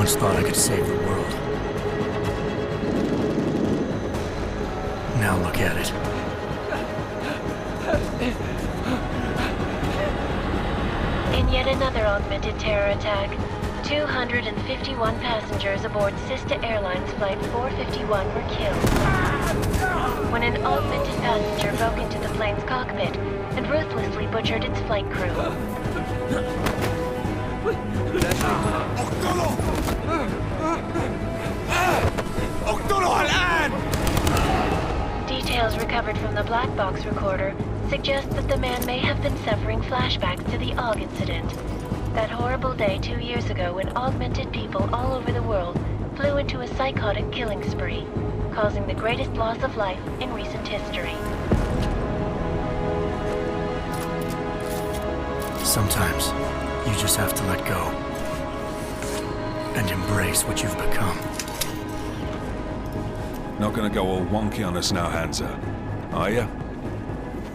once thought I could save the world. Now look at it. In yet another augmented terror attack, 251 passengers aboard sister airlines Flight 451 were killed when an augmented passenger broke into the plane's cockpit and ruthlessly butchered its flight crew. Details recovered from the black box recorder suggest that the man may have been suffering flashbacks to the AUG incident. That horrible day 2 years ago when augmented people all over the world flew into a psychotic killing spree, causing the greatest loss of life in recent history. Sometimes, you just have to let go. And embrace what you've become. Not gonna go all wonky on us now, Hansa, are ya?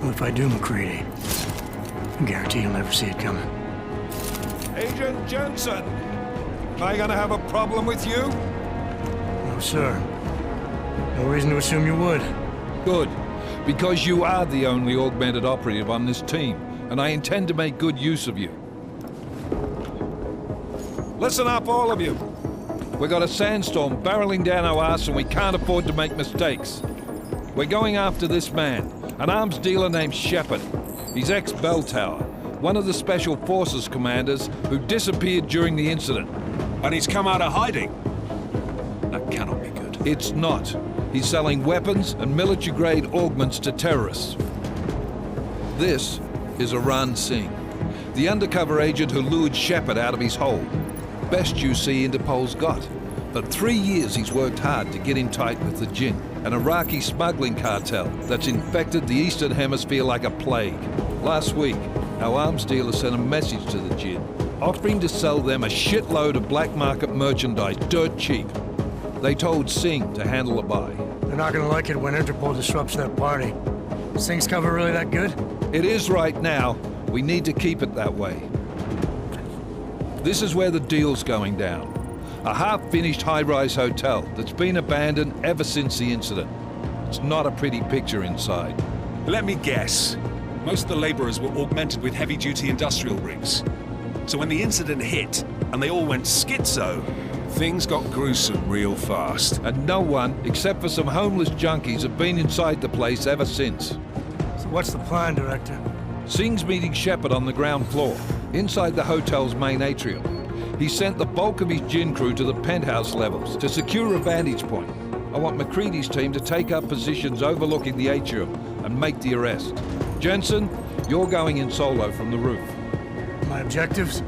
Well, if I do, McCready, I guarantee you'll never see it coming. Agent Jensen! Am I gonna have a problem with you? No, sir. No reason to assume you would. Good. Because you are the only augmented operative on this team, and I intend to make good use of you. Listen up, all of you. We got a sandstorm barreling down our ass and we can't afford to make mistakes. We're going after this man, an arms dealer named Shepard. He's ex-Bell Tower, one of the Special Forces commanders who disappeared during the incident. And he's come out of hiding. That cannot be good. It's not. He's selling weapons and military-grade augments to terrorists. This is Aran Singh, the undercover agent who lured Shepard out of his hole. Best you see Interpol's got. For 3 years he's worked hard to get in tight with the Jinn, an Iraqi smuggling cartel that's infected the Eastern Hemisphere like a plague. Last week, our arms dealer sent a message to the Jinn, offering to sell them a shitload of black market merchandise dirt cheap. They told Singh to handle the buy. They're not gonna like it when Interpol disrupts their party. Is Singh's cover really that good? It is right now. We need to keep it that way. This is where the deal's going down. A half-finished high-rise hotel that's been abandoned ever since the incident. It's not a pretty picture inside. Let me guess. Most of the laborers were augmented with heavy-duty industrial rigs. So when the incident hit, and they all went schizo, things got gruesome real fast. And no one, except for some homeless junkies, have been inside the place ever since. So what's the plan, Director? Singh's meeting Shepard on the ground floor, inside the hotel's main atrium. He sent the bulk of his Jinn crew to the penthouse levels to secure a vantage point. I want McCready's team to take up positions overlooking the atrium and make the arrest. Jensen, you're going in solo from the roof. My objectives?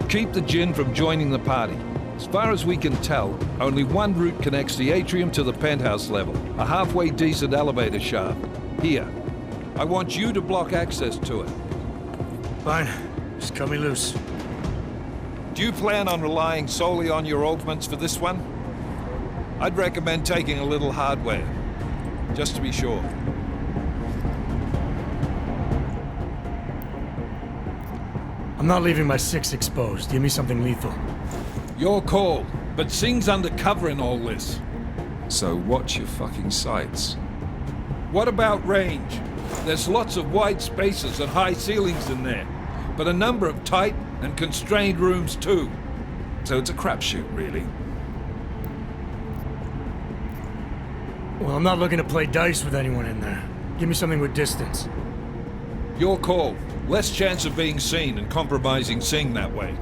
Keep the Jinn from joining the party. As far as we can tell, only one route connects the atrium to the penthouse level, a halfway decent elevator shaft. Here. I want you to block access to it. Fine. Just cut me loose. Do you plan on relying solely on your augments for this one? I'd recommend taking a little hardware, just to be sure. I'm not leaving my 6 exposed. Give me something lethal. Your call, but Singh's undercover in all this. So watch your fucking sights. What about range? There's lots of wide spaces and high ceilings in there, but a number of tight and constrained rooms too. So it's a crapshoot, really. Well, I'm not looking to play dice with anyone in there. Give me something with distance. Your call. Less chance of being seen and compromising Singh that way.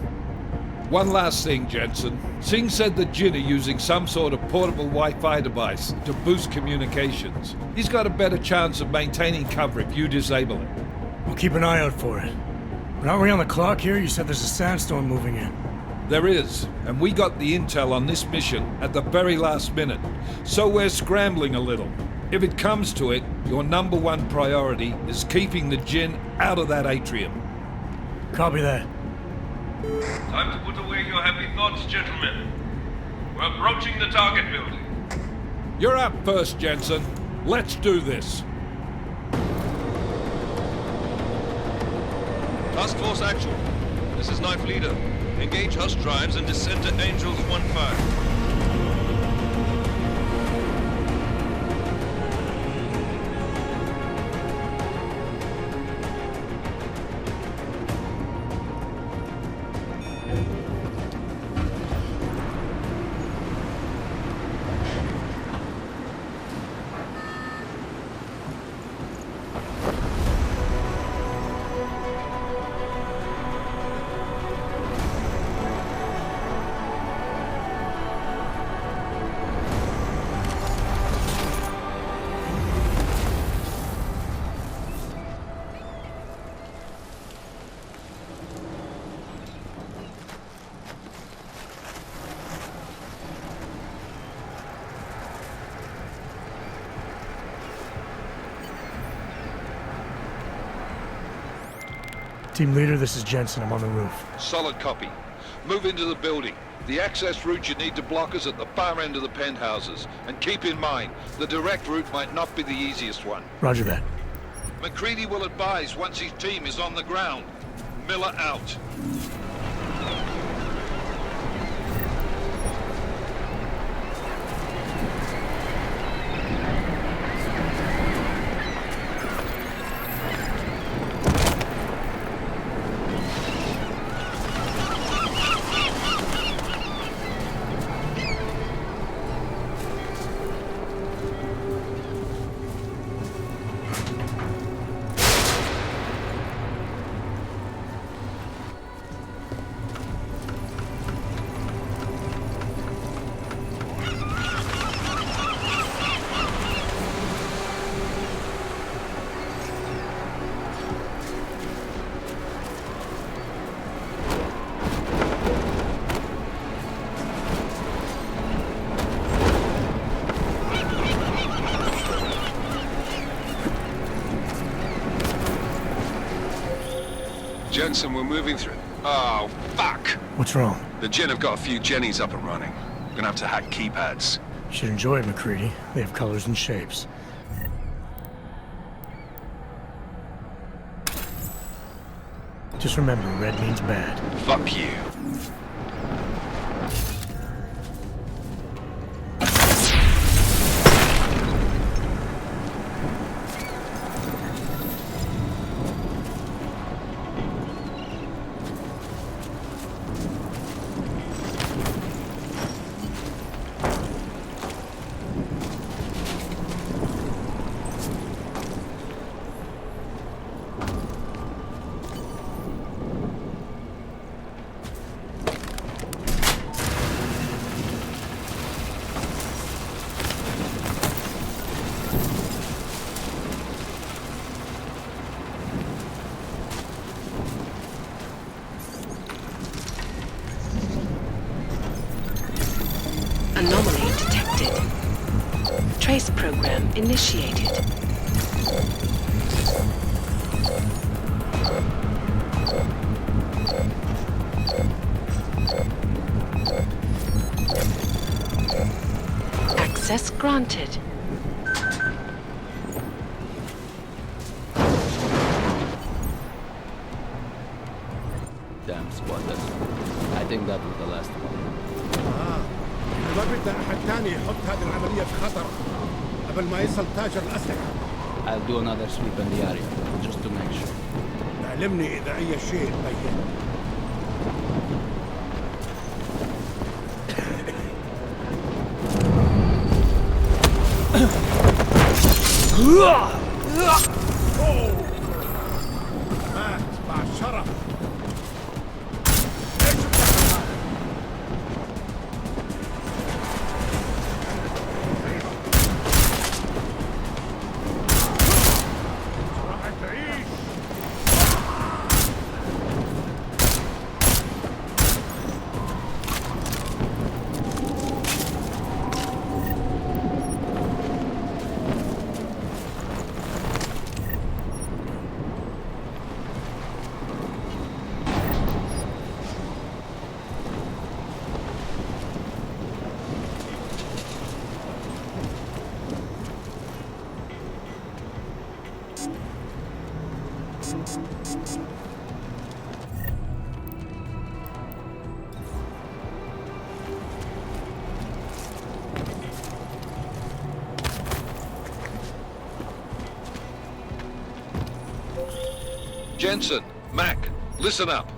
One last thing, Jensen. Singh said the Jinn are using some sort of portable Wi-Fi device to boost communications. He's got a better chance of maintaining cover if you disable it. We'll keep an eye out for it. But aren't we on the clock here? You said there's a sandstorm moving in. There is, and we got the intel on this mission at the very last minute. So we're scrambling a little. If it comes to it, your number one priority is keeping the Jinn out of that atrium. Copy that. Time to put away your happy thoughts, gentlemen. We're approaching the target building. You're up first, Jensen. Let's do this. Task Force Actual. This is Knife Leader. Engage host drives and descend to Angels 1-5. Team leader, this is Jensen. I'm on the roof. Solid copy. Move into the building. The access route you need to block is at the far end of the penthouses. And keep in mind, the direct route might not be the easiest one. Roger that. McCready will advise once his team is on the ground. Miller out. Jensen, we're moving through. Oh, fuck! What's wrong? The Gen have got a few Jennies up and running. Gonna have to hack keypads. Should enjoy it, McCready. They have colors and shapes. Just remember, red means bad. Fuck you. Anomaly detected. Trace program initiated. Access granted. Damn squatters. I think that was the last one. ما بدنا أحد تاني يحط هذه العملية في خطر قبل ما يصل تاجر الأسلحة. I'll do another sweep in the area, just to make sure. علمني إذا أي شيء بين. مات بعد شرف. Jensen, Mac, listen up.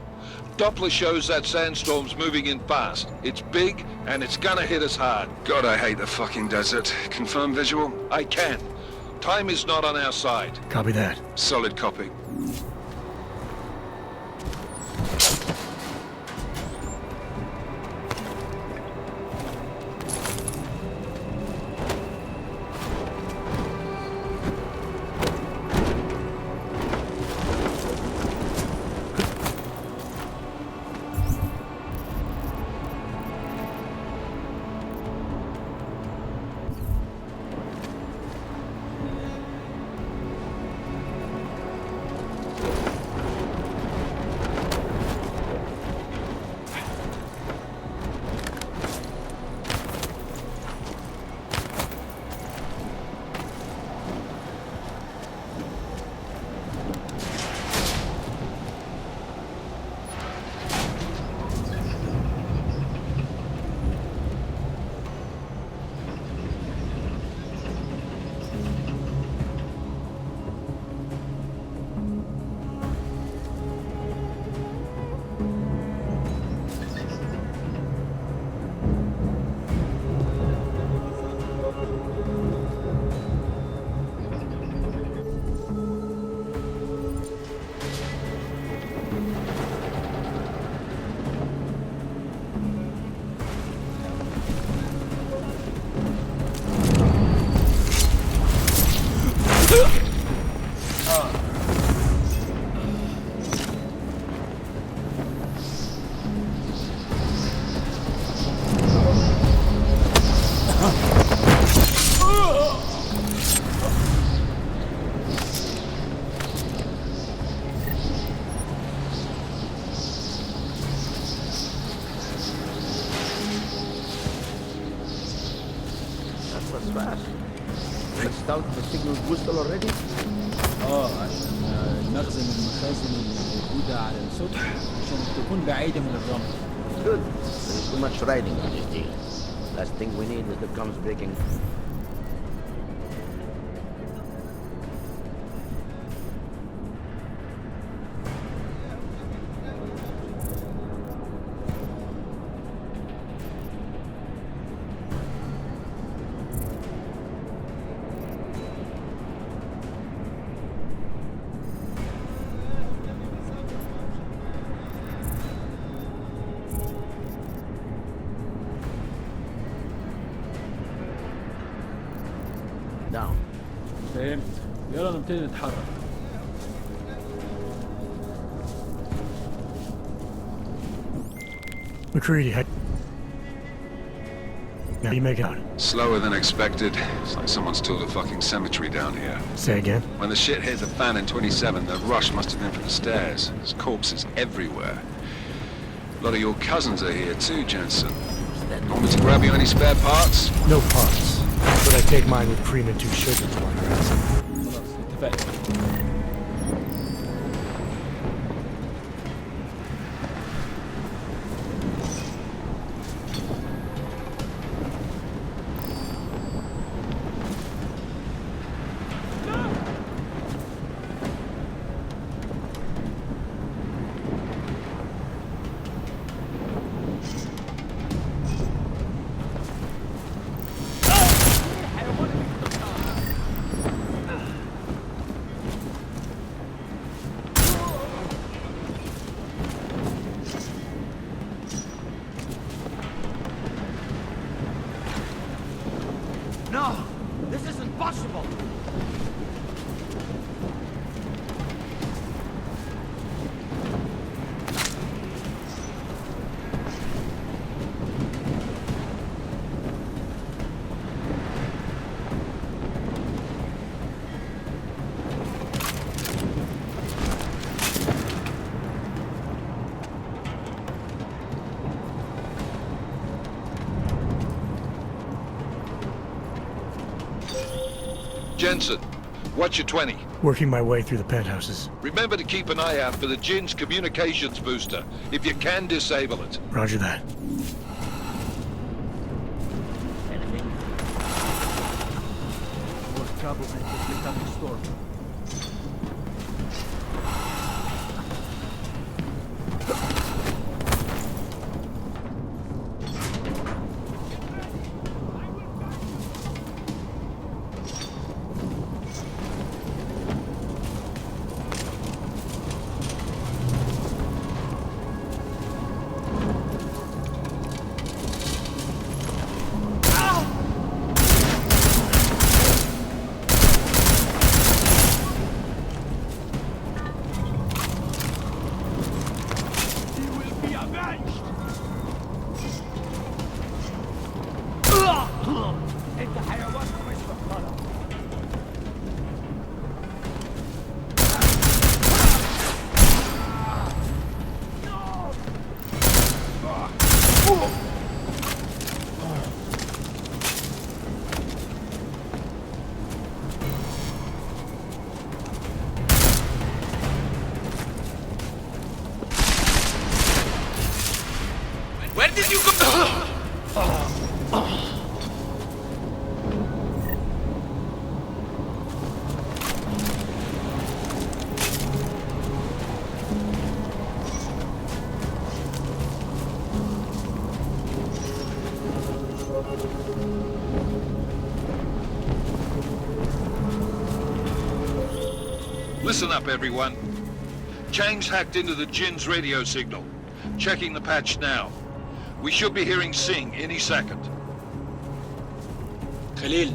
Doppler shows that sandstorm's moving in fast. It's big, and it's gonna hit us hard. God, I hate the fucking desert. Confirm visual? I can. Time is not on our side. Copy that. Solid copy. already? عشان نخزن المخازن الموجودة على السطح عشان تكون بعيدة من الرمل. Good. There's too much riding on this deal. Last thing we need is the guns breaking. Down. فهمت. يلا نبتدي نتحرك. McCready, how you make it out? Slower than expected. It's like someone's tilled a fucking cemetery down here. Say again? When the shit hit the fan in 27, the rush must have been from the stairs. There's corpses everywhere. A lot of your cousins are here too, Jensen. Want me to grab you any spare parts? No parts. But I take mine with cream and 2 sugar to my house. خلاص اتفقنا. No! This isn't possible! Jensen, what's your 20? Working my way through the penthouses. Remember to keep an eye out for the Jin's communications booster. If you can, disable it. Roger that. Anything? More trouble than just becoming storm. Listen up, everyone. Chang's hacked into the Jin's radio signal. Checking the patch now. We should be hearing Sing any second. خليل،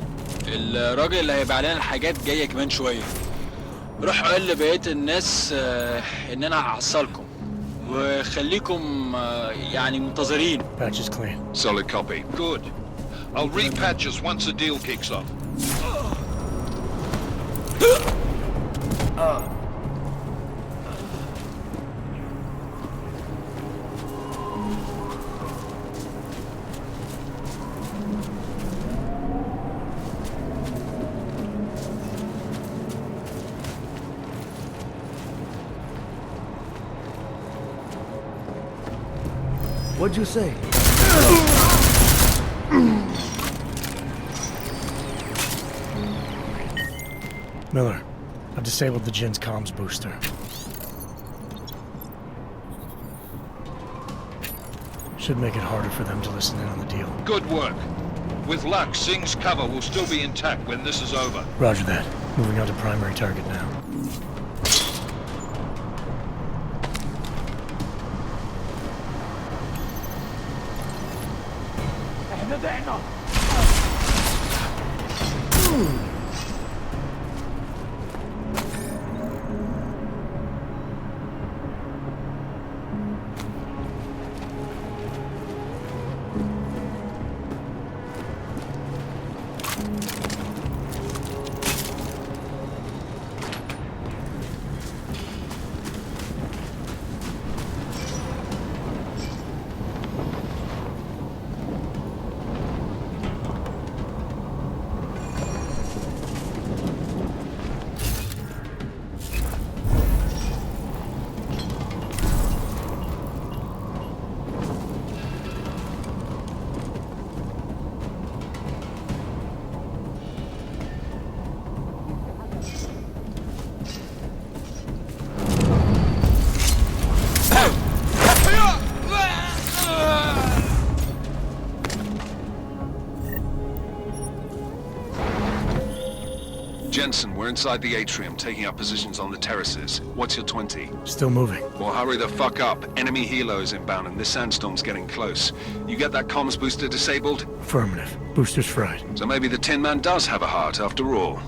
الراجل اللي هيبقى علينا الحاجات جاية كمان شوية. روح قول لبقية الناس إن أنا هحصلكم. وخليكم يعني منتظرين. Patch is clean. Solid copy. Good. I'll repatch us once the deal kicks off. What'd you say? Miller, I've disabled the Jin's comms booster. Should make it harder for them to listen in on the deal. Good work. With luck, Sing's cover will still be intact when this is over. Roger that. Moving on to primary target now. Jensen, we're inside the atrium, taking up positions on the terraces. What's your 20? Still moving. Well, hurry the fuck up. Enemy helos inbound and this sandstorm's getting close. You get that comms booster disabled? Affirmative. Booster's fried. So maybe the Tin Man does have a heart after all.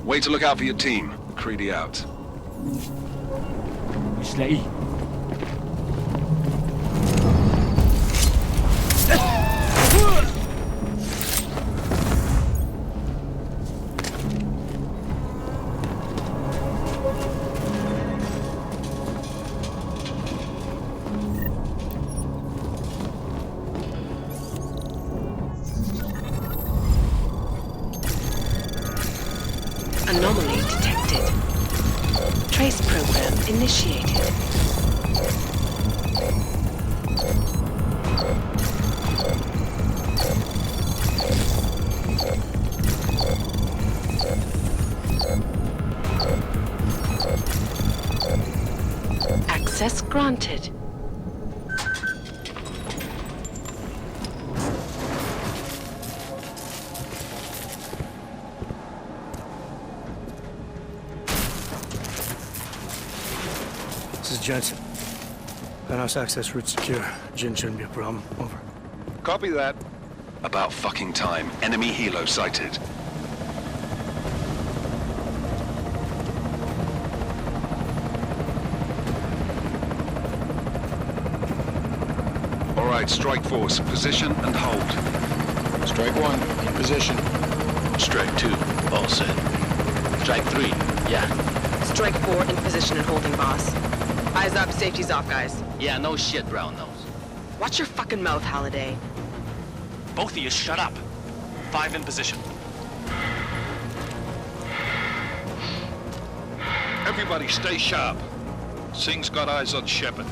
Way to look out for your team. Creedy out. مش لاقيه. Anomaly detected. Trace program initiated. Access granted. This is Jensen. Penthouse access route secure. Jin shouldn't be a problem. Over. Copy that. About fucking time. Enemy helo sighted. All right, strike force. Position and hold. Strike 1, in position. Strike 2, all set. Strike 3, yeah. Strike 4 in position and holding, boss. Eyes up, safety's off, guys. Yeah, no shit, brown nose. Watch your fucking mouth, Halliday. Both of you shut up. 5 in position. Everybody stay sharp. Sing's got eyes on Shepard.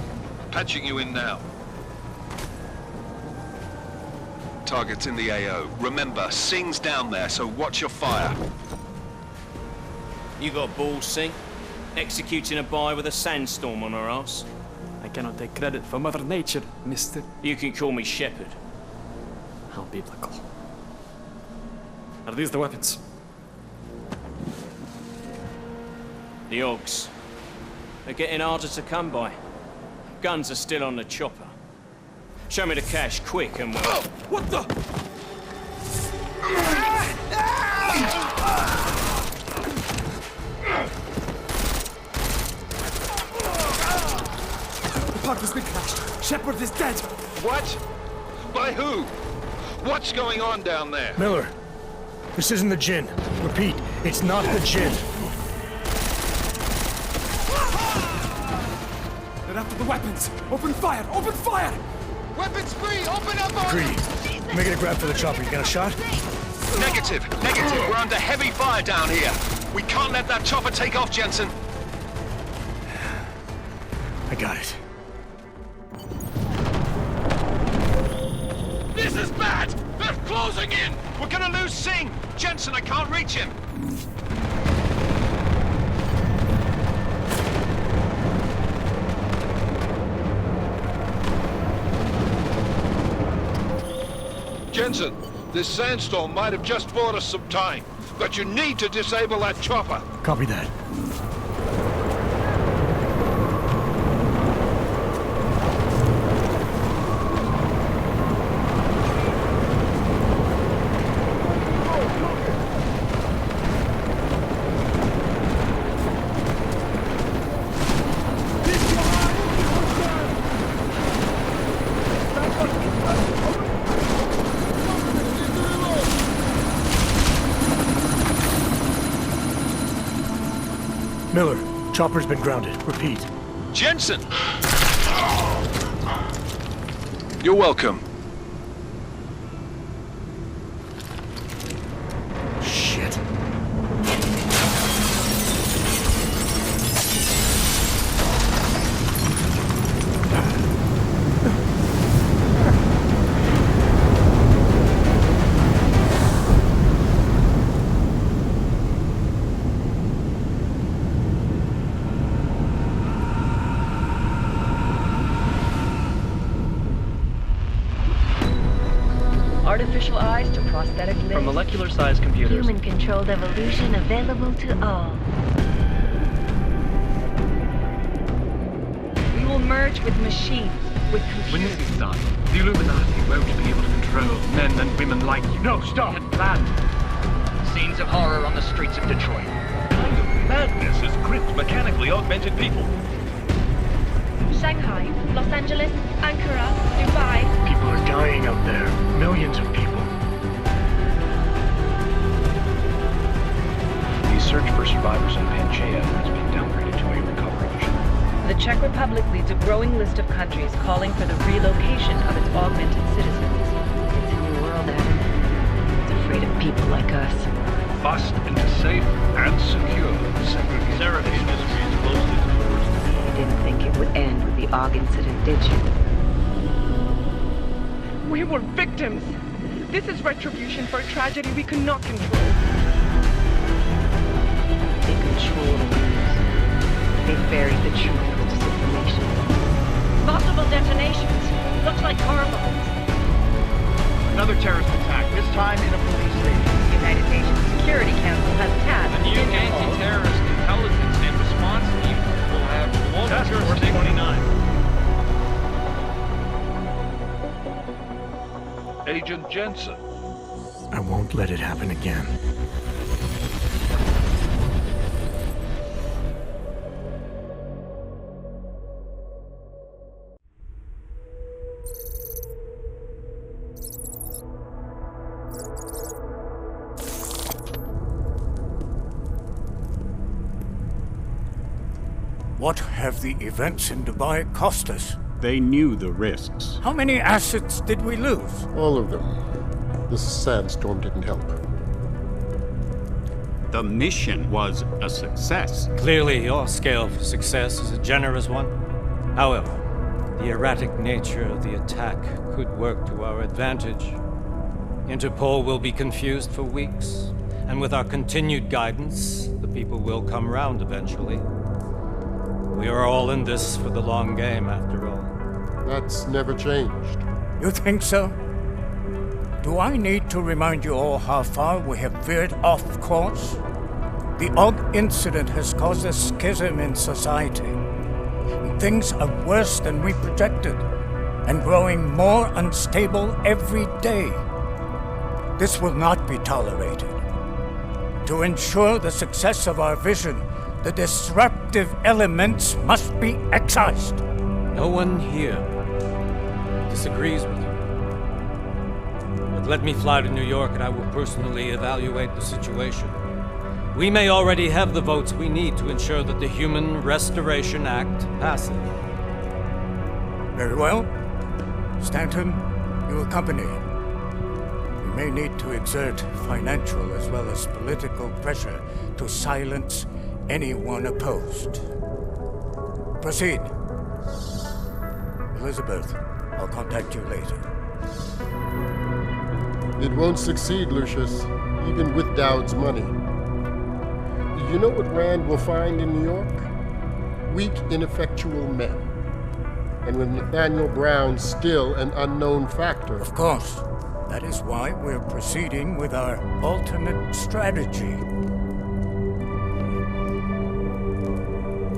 Patching you in now. Target's in the AO. Remember, Sing's down there, so watch your fire. You got balls, Sing? Executing a buy with a sandstorm on our ass? I cannot take credit for Mother Nature, mister. You can call me Shepard. How biblical. Are these the weapons? The Augs. They're getting harder to come by. Guns are still on the chopper. Show me the cash, quick, and we'll... Oh, what the? The park has been crashed. Shepard is dead. What? By who? What's going on down there? Miller, this isn't the Jinn. Repeat, it's not the Jinn. They're after the weapons. Open fire! Open fire! Weapons free! Open up on Greedy, making a grab for the chopper. You got a shot? Negative. We're under heavy fire down here. We can't let that chopper take off, Jensen. I got it. This is bad! They're closing in! We're gonna lose Singh! Jensen, I can't reach him! Jensen, this sandstorm might have just bought us some time, but you need to disable that chopper. Copy that. Miller, chopper's been grounded. Repeat. Jensen! You're welcome. Shit. Artificial eyes to prosthetic limbs. From molecular-sized computers. Human-controlled evolution available to all. We will merge with machines, with computers. When this is done, the Illuminati won't be able to control men and women like you. No, stop! And planned. Scenes of horror on the streets of Detroit. What kind of madness has gripped mechanically augmented people? Shanghai, Los Angeles, Ankara, Dubai. People are dying out there. Millions of people. The search for survivors in Pangaea has been downgraded to a recovery mission. The Czech Republic leads a growing list of countries calling for the relocation of its augmented citizens. It's a new world, Adam. It's afraid of people like us. Bust into safe and secure segregation industries closely towards the You didn't think it would end with the AUG incident, did you? We were victims. This is retribution for a tragedy we could not control. They control the news. They buried the truth with disinformation. Possible detonations. Looks like car bombs. Another terrorist attack, this time in a police station. The United Nations Security Council has tasked The new anti-terrorist intelligence and response team will have global jurisdiction. 29. Agent Jensen. I won't let it happen again. What have the events in Dubai cost us? They knew the risks. How many assets did we lose? All of them. The sandstorm didn't help. The mission was a success. Clearly, your scale for success is a generous one. However, the erratic nature of the attack could work to our advantage. Interpol will be confused for weeks, and with our continued guidance, the people will come round eventually. We are all in this for the long game, after all. That's never changed. You think so? Do I need to remind you all how far we have veered off course? The Og incident has caused a schism in society. Things are worse than we projected, and growing more unstable every day. This will not be tolerated. To ensure the success of our vision, the disruptive elements must be excised. No one here disagrees with you. But let me fly to New York and I will personally evaluate the situation. We may already have the votes we need to ensure that the Human Restoration Act passes. Very well. Stanton, you accompany. We may need to exert financial as well as political pressure to silence anyone opposed. Proceed. Elizabeth, I'll contact you later. It won't succeed, Lucius, even with Dowd's money. You know what Rand will find in New York? Weak, ineffectual men. And with Nathaniel Brown still an unknown factor. Of course. That is why we're proceeding with our alternate strategy.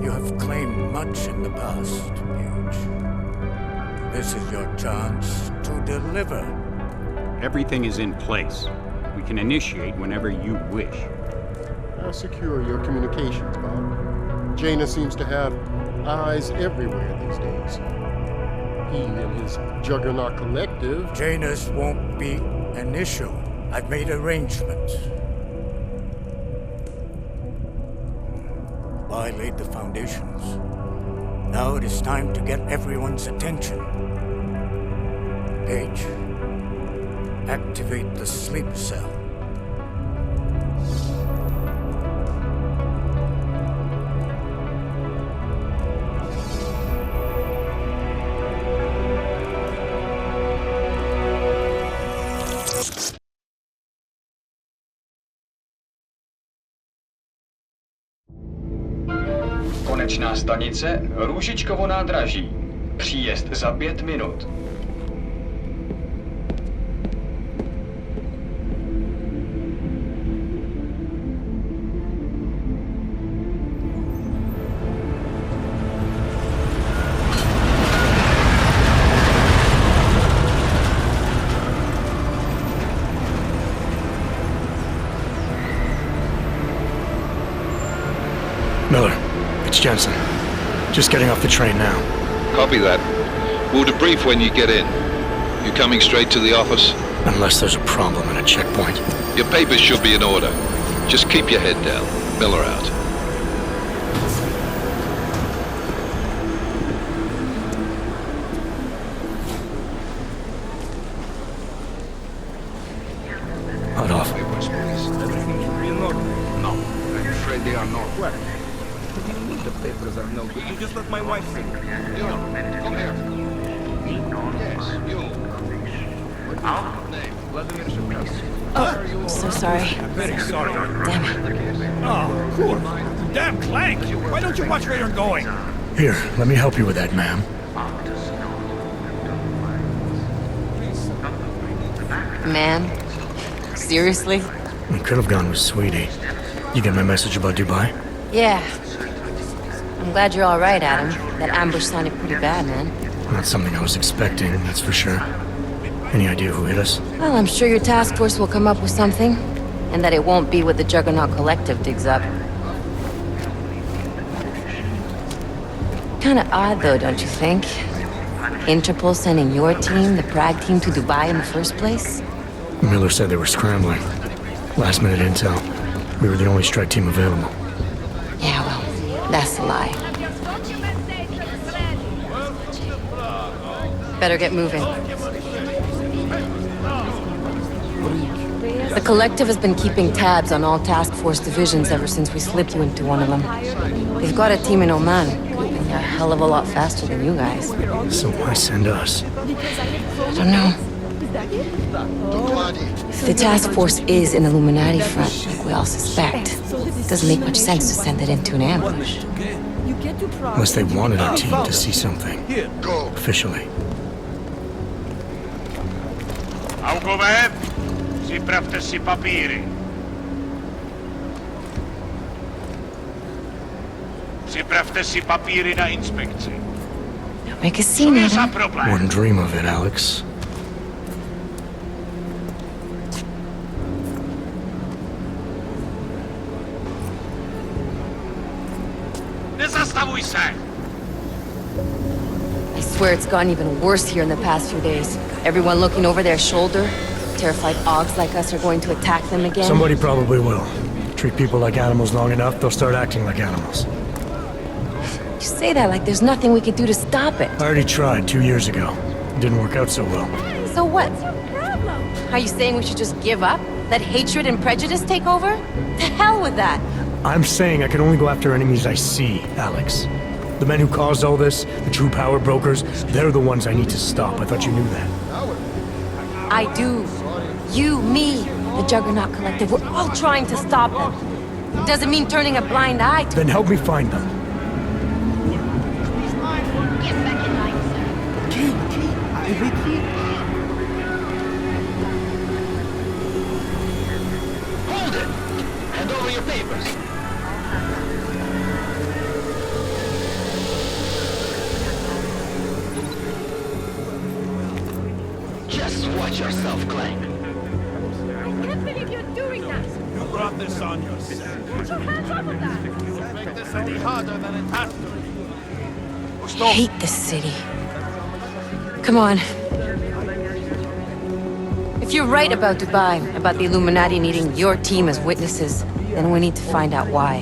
You have claimed much in the past, Paige. This is your chance to deliver. Everything is in place. We can initiate whenever you wish. How secure are your communications, Bob? Jaina seems to have eyes everywhere these days. He and his Juggernaut Collective... Jaina's won't be an issue. I've made arrangements. I laid the foundations. Now it is time to get everyone's attention. Paige, activate the sleep cell. Konečná stanice Růžičkovo nádraží. Příjezd za 5 minut. Miller, it's Jensen. Just getting off the train now. Copy that. We'll debrief when you get in. You coming straight to the office? Unless there's a problem at a checkpoint. Your papers should be in order. Just keep your head down. Miller out. Hot off. No, I'm afraid they are not. What? What do you mean the papers are no good? You just let my wife think. You, come here. Yes, you. What's your name? Vladimir Shapiro. Oh, so sorry. Very sorry. Damn it. Oh, cool. Damn Clank! Why don't you watch where you're going? Here, let me help you with that, ma'am. Man? Seriously? We could have gone with Sweetie. You get my message about Dubai? Yeah. I'm glad you're all right, Adam. That ambush sounded pretty bad, man. Not something I was expecting, that's for sure. Any idea who hit us? Well, I'm sure your task force will come up with something. And that it won't be what the Juggernaut Collective digs up. Kinda odd, though, don't you think? Interpol sending your team, the Prague team, to Dubai in the first place? Miller said they were scrambling. Last minute intel. We were the only strike team available. Yeah, well, that's a lie. Better get moving. The Collective has been keeping tabs on all task force divisions ever since we slipped you into one of them. They've got a team in Oman, moving a hell of a lot faster than you guys. So why send us? I don't know. If the task force is an Illuminati front, like we all suspect, it doesn't make much sense to send it into an ambush. Unless they wanted our team to see something. Officially. Augové, připravte si papíry. Przyprawte si papíry na inspekci. Make a scene, Co za Adam. problém? Wouldn't dream of it, Alex. Nezastavuj se! I swear it's gotten even worse here in the past few days. Everyone looking over their shoulder. Terrified Augs like us are going to attack them again. Somebody probably will. Treat people like animals long enough, they'll start acting like animals. You say that like there's nothing we could do to stop it. I already tried 2 years ago. It didn't work out so well. So what? Are you saying we should just give up? Let hatred and prejudice take over? To hell with that! I'm saying I can only go after enemies I see, Alex. The men who caused all this, the true power brokers, they're the ones I need to stop. I thought you knew that. I do. You, me, the Juggernaut Collective, we're all trying to stop them. It doesn't mean turning a blind eye to... Then help me find them. Hold it! Hand over your papers. Just watch yourself, Clank. I can't believe you're doing that! You brought this on yourself. Put your hands off of that! You make this any harder than it has to be. I hate this city. Come on. If you're right about Dubai, about the Illuminati needing your team as witnesses, then we need to find out why.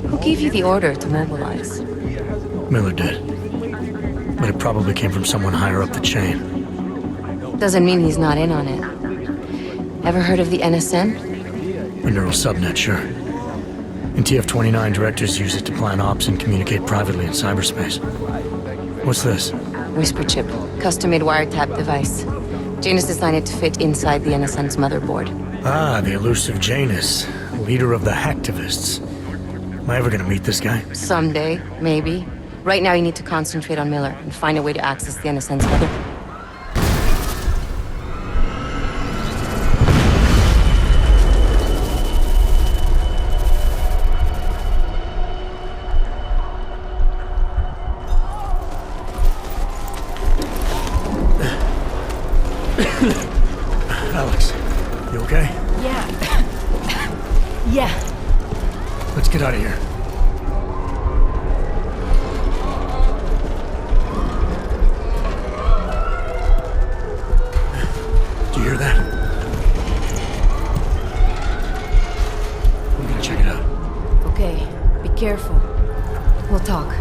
Who gave you the order to mobilize? Miller did. But it probably came from someone higher up the chain. Doesn't mean he's not in on it. Ever heard of the NSN? A neural subnet, sure. In TF-29, directors use it to plan ops and communicate privately in cyberspace. What's this? Whisper chip, custom-made wiretap device. Janus designed it to fit inside the NSN's motherboard. Ah, the elusive Janus, leader of the hacktivists. Am I ever gonna meet this guy? Someday, maybe. Right now you need to concentrate on Miller and find a way to access the NSN's motherboard. Alex, you okay? Yeah. Yeah. Let's get out of here. Do you hear that? I'm gonna check it out. Okay, be careful. We'll talk.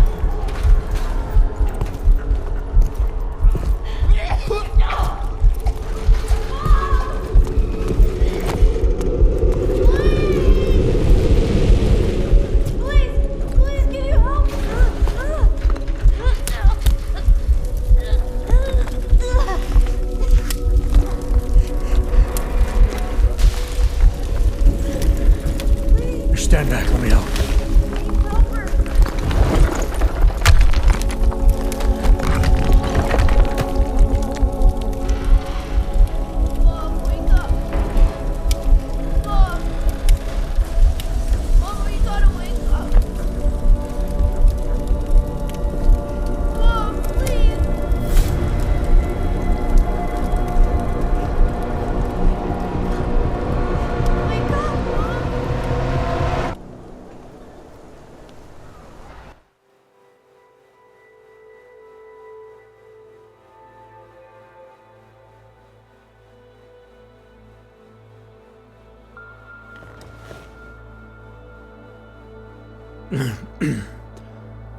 Stand back, let me help.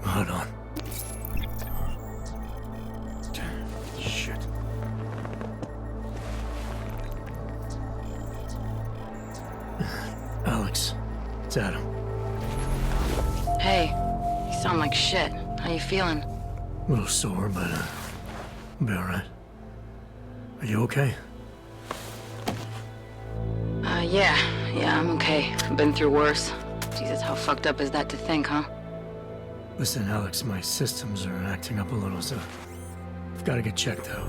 Hold on. Shit. Alex, it's Adam. Hey, you sound like shit. How you feeling? A little sore, but I'll be alright. Are you okay? Yeah, I'm okay. I've been through worse. Jesus, how fucked up is that to think, huh? Listen, Alex, my systems are acting up a little, so I've got to get checked out.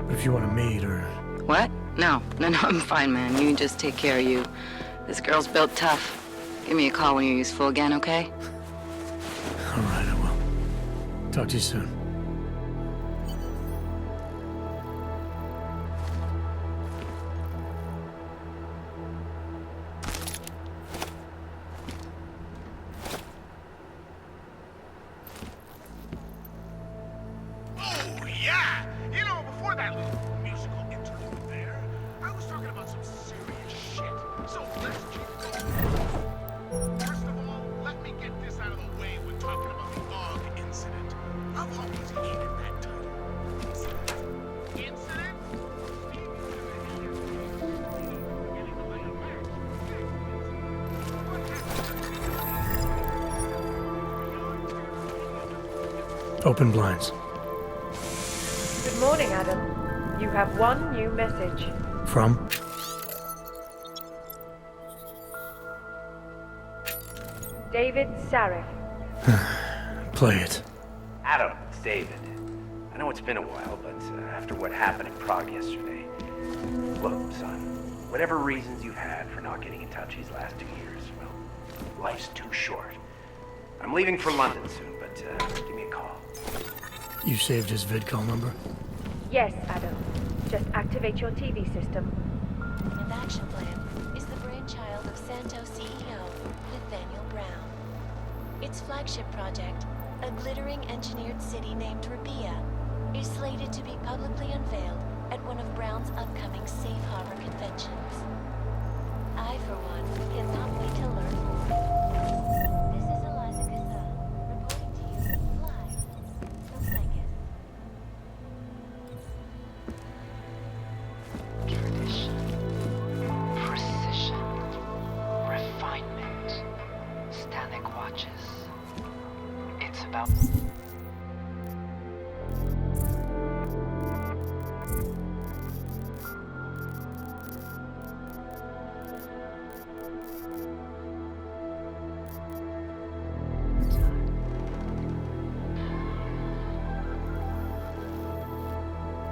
But if you want to meet or... What? No, I'm fine, man. You just take care of you. This girl's built tough. Give me a call when you're useful again, okay? All right, I will. Talk to you soon. Oh, yeah! You know, before that little musical interlude there, I was talking about some serious shit. So let's keep going. First of all, let me get this out of the way when talking about the AUG incident. I've always hated that title. Incident? Open blinds. Good morning, Adam. You have one new message. From? David Sarif. Play it. Adam, it's David. I know it's been a while, but after what happened in Prague yesterday... Look, son, whatever reasons you've had for not getting in touch these last 2 years, well, life's too short. I'm leaving for London soon, but give me a call. You saved his vidcall number? Yes, Adam. Just activate your TV system. The action plan is the brainchild of Santos CEO, Nathaniel Brown. Its flagship project, a glittering engineered city named Rabia, is slated to be publicly unveiled at one of Brown's upcoming Safe Harbor conventions. I, for one, cannot wait to learn more. This is Eliza Gassa, reporting to you live from Vegas. Tradition, precision, refinement, static watches. It's about...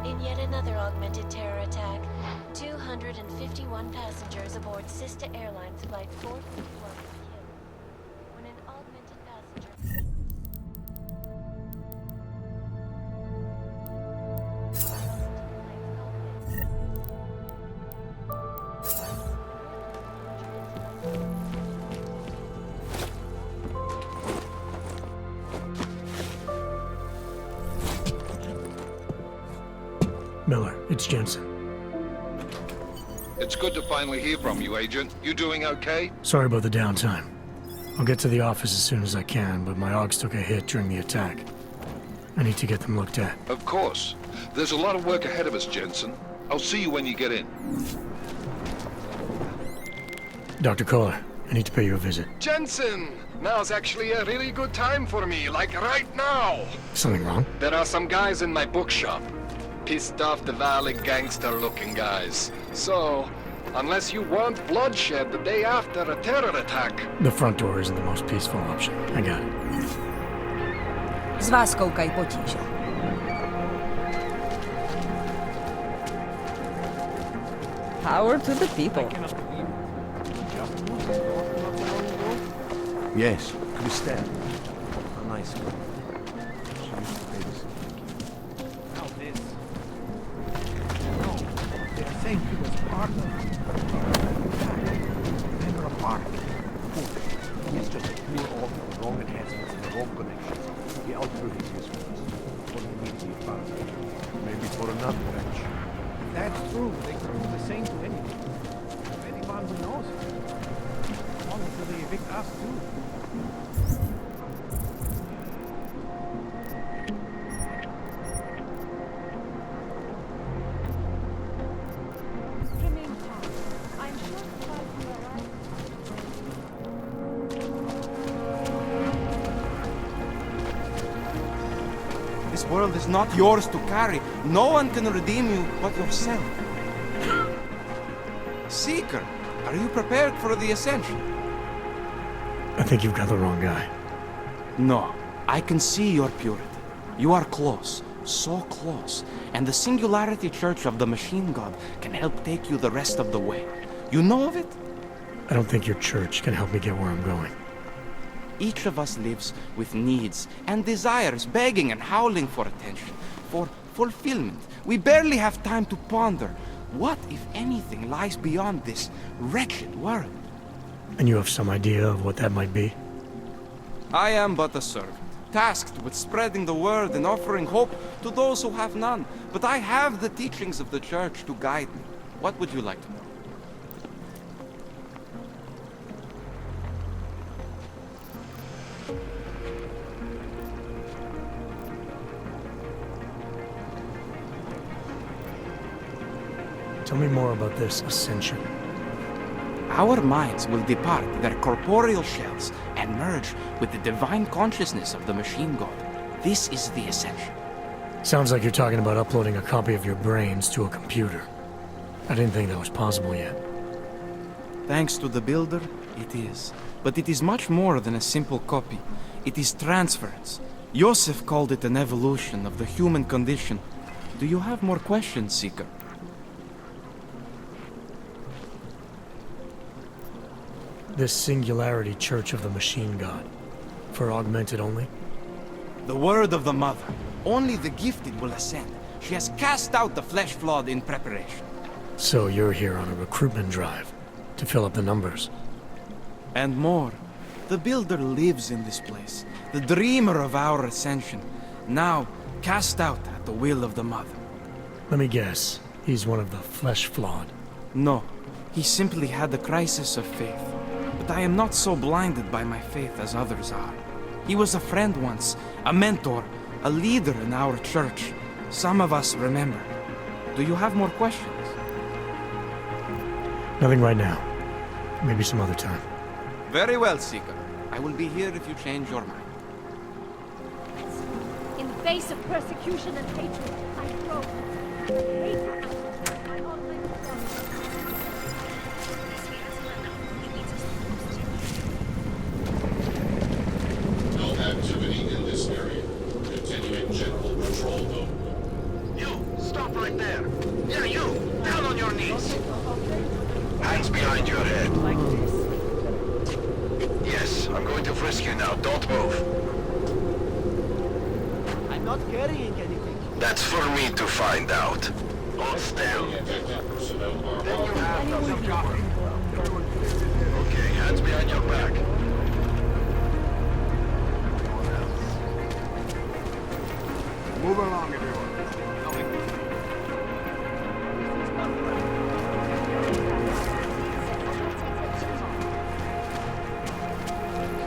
In yet another augmented terror attack, 251 passengers aboard Sister Airlines Flight 451 were killed when an augmented passenger... Miller, it's Jensen. It's good to finally hear from you, Agent. You doing okay? Sorry about the downtime. I'll get to the office as soon as I can, but my AUGs took a hit during the attack. I need to get them looked at. Of course. There's a lot of work ahead of us, Jensen. I'll see you when you get in. Dr. Kohler, I need to pay you a visit. Jensen! Now's actually a really good time for me, like right now! Something wrong? There are some guys in my bookshop. Pissed off the Valley gangster-looking guys. So, unless you want bloodshed the day after a terror attack... The front door isn't the most peaceful option. I got it. Z vás koukaj potíže. Power to the people. Yes, Christelle. A nice girl. She used to babysit. Now this. No, they're saying he was part of a park. He's just pure off the wrong enhancements and the wrong connections. He outgrew his usefulness. What he needs to be found. Maybe for another bench. If that's true, they could do the same to anyone. Anyone who knows it. As long as they evict us too. This world is not yours to carry. No one can redeem you but yourself. Seeker, are you prepared for the ascension? I think you've got the wrong guy. No, I can see your purity. You are close, so close, and the Singularity Church of the Machine God can help take you the rest of the way. You know of it? I don't think your church can help me get where I'm going. Each of us lives with needs and desires, begging and howling for attention, for fulfillment. We barely have time to ponder what, if anything, lies beyond this wretched world. And you have some idea of what that might be? I am but a servant, tasked with spreading the word and offering hope to those who have none. But I have the teachings of the church to guide me. What would you like to know? Tell me more about this ascension. Our minds will depart their corporeal shells and merge with the divine consciousness of the machine god. This is the ascension. Sounds like you're talking about uploading a copy of your brains to a computer. I didn't think that was possible yet. Thanks to the builder, it is. But it is much more than a simple copy. It is transference. Joseph called it an evolution of the human condition. Do you have more questions, Seeker? This Singularity Church of the Machine God. For augmented only? The word of the Mother. Only the gifted will ascend. She has cast out the flesh-flawed in preparation. So you're here on a recruitment drive, to fill up the numbers. And more. The Builder lives in this place, the dreamer of our ascension, now cast out at the will of the Mother. Let me guess, he's one of the flesh-flawed. No, he simply had a crisis of faith. But I am not so blinded by my faith as others are. He was a friend once, a mentor, a leader in our church. Some of us remember. Do you have more questions? Nothing right now. Maybe some other time. Very well, Seeker. I will be here if you change your mind. In the face of persecution and hatred, I grow. Hate my online No activity in this area. Continuing general patrol, though. You, stop right there. Yeah, you, down on your knees. Hands behind your head. Like this? Yes, I'm going to frisk you now. Don't move. I'm not carrying anything. That's for me to find out. Hold still. Then you have nothing to worry about. Okay, hands behind your back. Move along, everyone.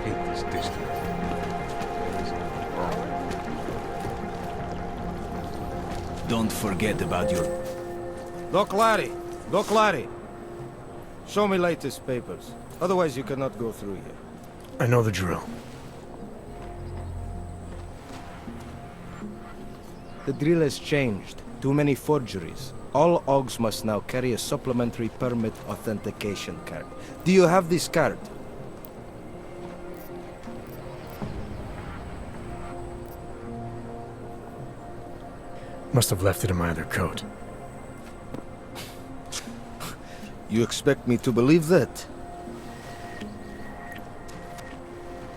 Hate this district. Don't forget about your... Doc Larry! Doc Larry! Show me latest papers. Otherwise you cannot go through here. I know the drill. The drill has changed. Too many forgeries. All OGs must now carry a supplementary permit authentication card. Do you have this card? Must have left it in my other coat. You expect me to believe that?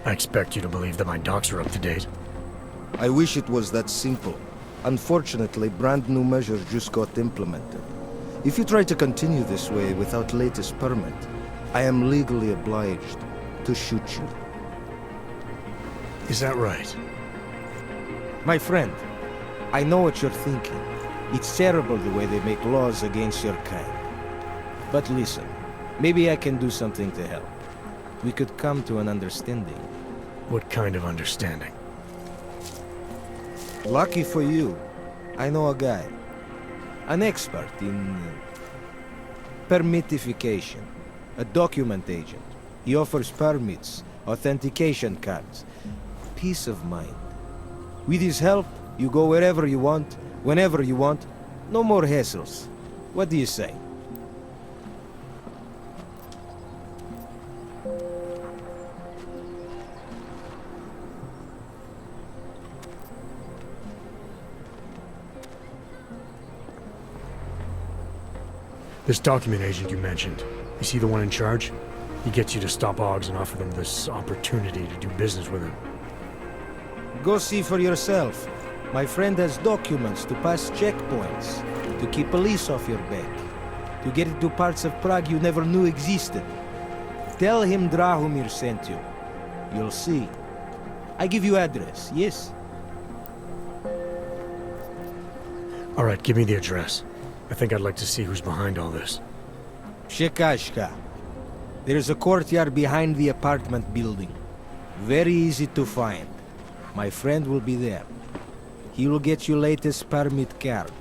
I expect you to believe that my docs are up to date. I wish it was that simple. Unfortunately, brand new measures just got implemented. If you try to continue this way without latest permit, I am legally obliged to shoot you. Is that right? My friend, I know what you're thinking. It's terrible the way they make laws against your kind. But listen, maybe I can do something to help. We could come to an understanding. What kind of understanding? Lucky for you, I know a guy. An expert in permitification. A document agent. He offers permits, authentication cards. Peace of mind. With his help, you go wherever you want, whenever you want. No more hassles. What do you say? This document agent you mentioned, is he the one in charge? He gets you to stop Oggs and offer them this opportunity to do business with him. Go see for yourself. My friend has documents to pass checkpoints, to keep police off your back, to get into parts of Prague you never knew existed. Tell him Drahomir sent you. You'll see. I give you address, yes? All right, give me the address. I think I'd like to see who's behind all this. Shekashka. There's a courtyard behind the apartment building. Very easy to find. My friend will be there. He will get you latest permit card.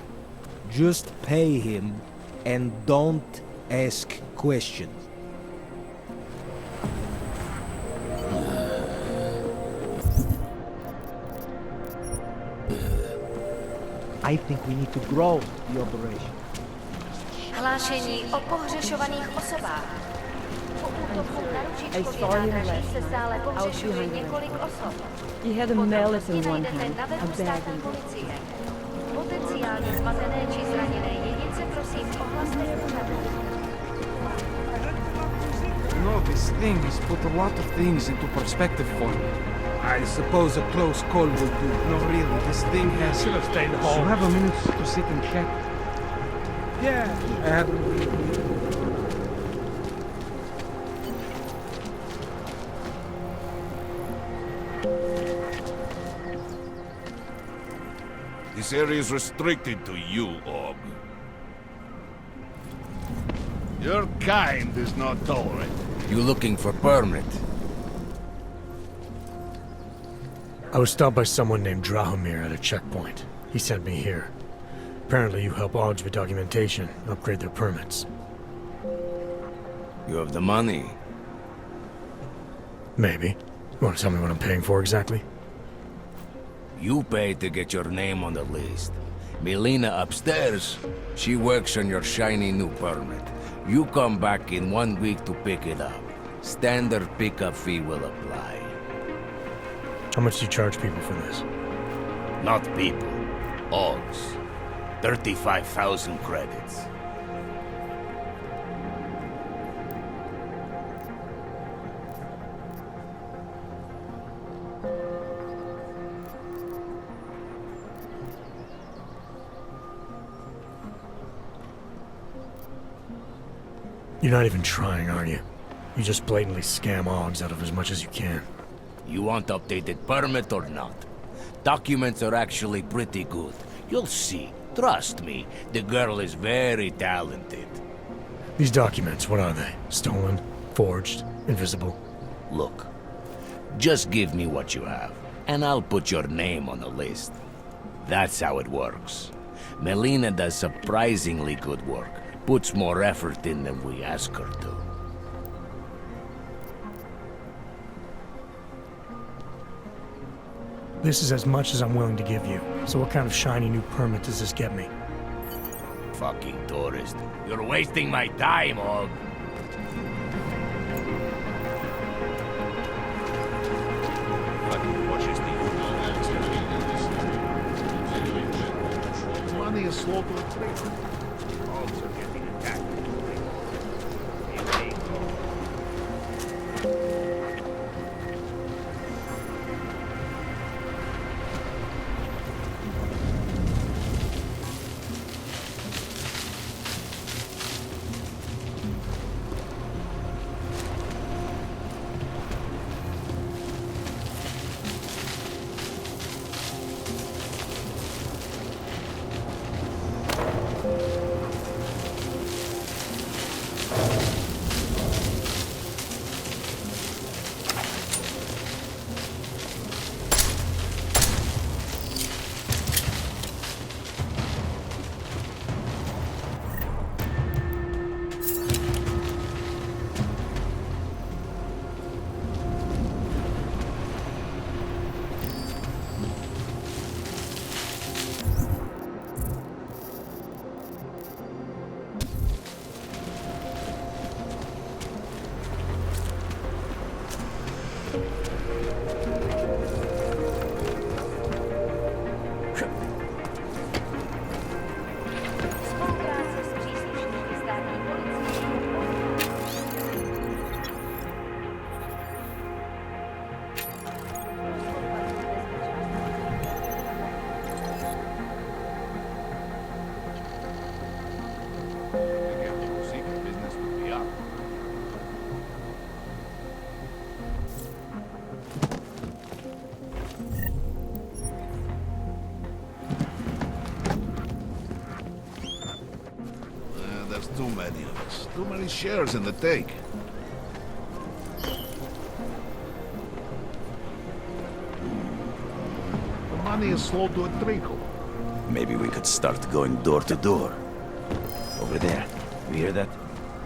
Just pay him and don't ask questions. I think we need to grow the operation. Hlášení o pohřešovaných osobách. Po útoku na ručičkově nádraží se stále pohřešuje několik osob. He had a mallet in one Najdete hand, na a webu bag státní in the policie. Potenciálně zmatené či zraněné jedince prosím ohlaste úřadu. No, this thing has put a lot of things into perspective for me. I suppose a close call will do. No, really, this thing has... Should have stayed home. You have a minute to sit and check? Yeah, I had... This area is restricted to you, Ogg. Your kind is not tolerant. You looking for permit? I was stopped by someone named Drahomir at a checkpoint. He sent me here. Apparently you help Oggs with documentation, upgrade their permits. You have the money? Maybe. You want to tell me what I'm paying for exactly? You pay to get your name on the list. Melina upstairs, she works on your shiny new permit. You come back in 1 week to pick it up. Standard pickup fee will apply. How much do you charge people for this? Not people. Oggs. 35,000 credits. You're not even trying, are you? You just blatantly scam Oggs out of as much as you can. You want updated permit or not? Documents are actually pretty good. You'll see. Trust me, the girl is very talented. These documents, what are they? Stolen? Forged? Invisible? Look, just give me what you have, and I'll put your name on the list. That's how it works. Melina does surprisingly good work. Puts more effort in than we ask her to. This is as much as I'm willing to give you. So what kind of shiny new permit does this get me? Fucking tourist. You're wasting my time, Ogg. Money is slow to retrieve. Oggs are getting attacked. Here they go. Too many shares in the take. The money is slow to a trickle. Maybe we could start going door to door. Over there. You hear that?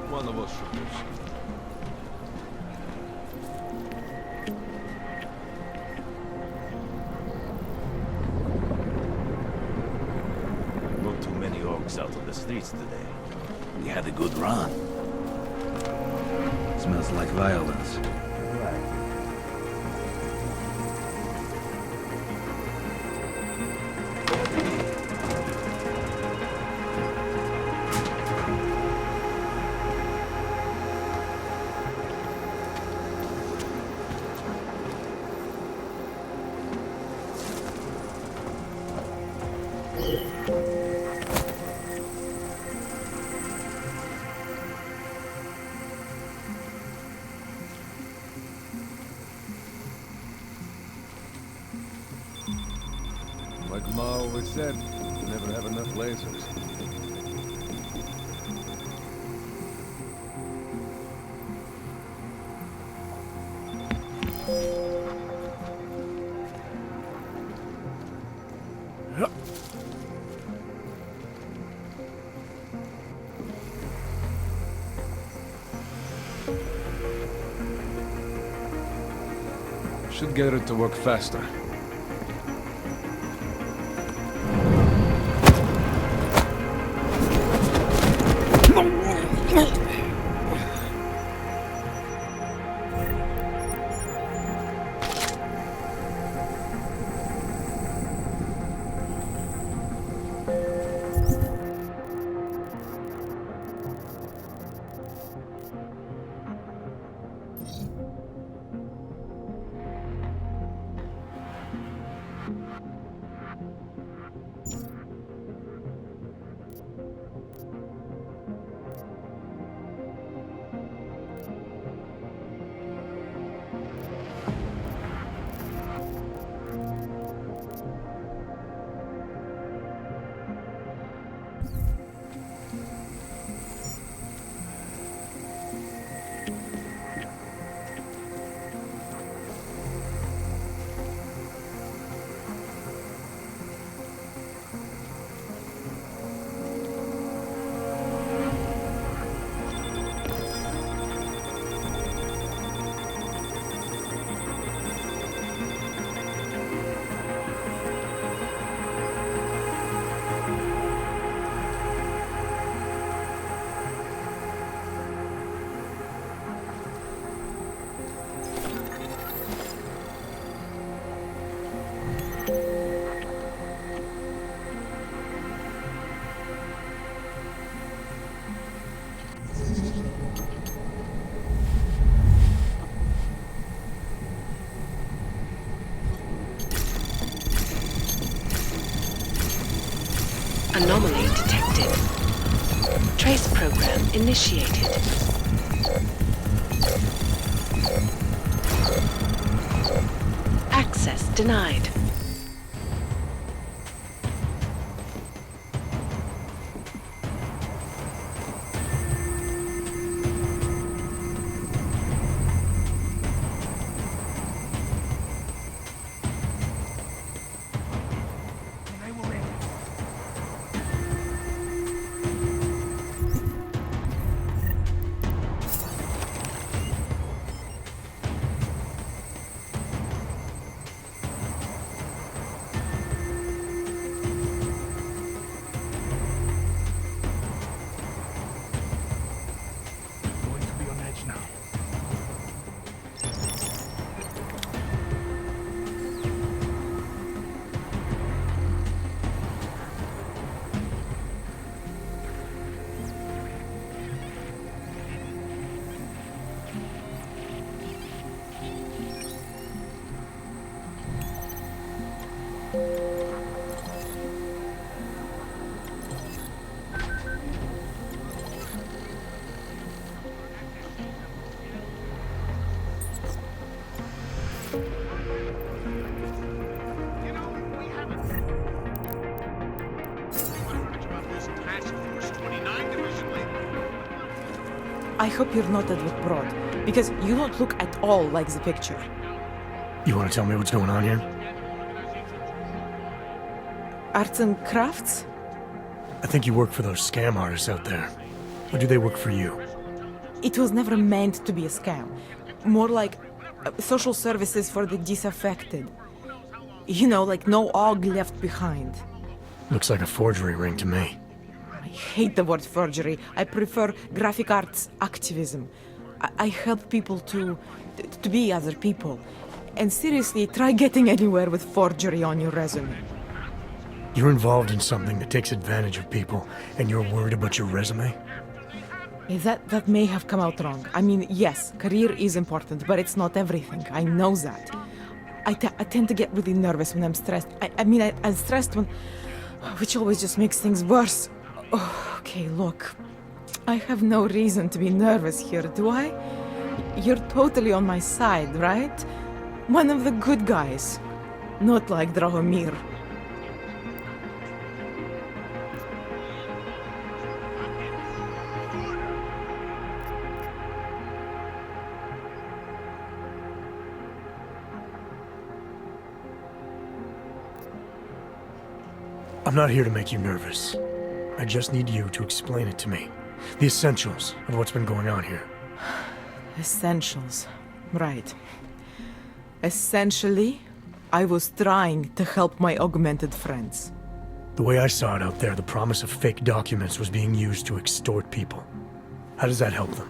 One of us shooters. Not too many orcs out on the streets today. We had a good run. Smells like violence. Like Ma always said, you never have enough lasers. Should get it to work faster. Anomaly detected. Trace program initiated. Access denied. I hope you're not Edward Broad, because you don't look at all like the picture. You want to tell me what's going on here? Arts and crafts? I think you work for those scam artists out there. Or do they work for you? It was never meant to be a scam. More like social services for the disaffected. You know, like no og left behind. Looks like a forgery ring to me. I hate the word forgery. I prefer graphic arts activism. I help people to be other people. And seriously, try getting anywhere with forgery on your resume. You're involved in something that takes advantage of people, and you're worried about your resume? That may have come out wrong. I mean, yes, career is important, but it's not everything. I know that. I tend to get really nervous when I'm stressed. I'm stressed when... which always just makes things worse. Oh, okay, look. I have no reason to be nervous here, do I? You're totally on my side, right? One of the good guys. Not like Drahomir. I'm not here to make you nervous. I just need you to explain it to me. The essentials of what's been going on here. Essentials. Right. Essentially, I was trying to help my augmented friends. The way I saw it out there, the promise of fake documents was being used to extort people. How does that help them?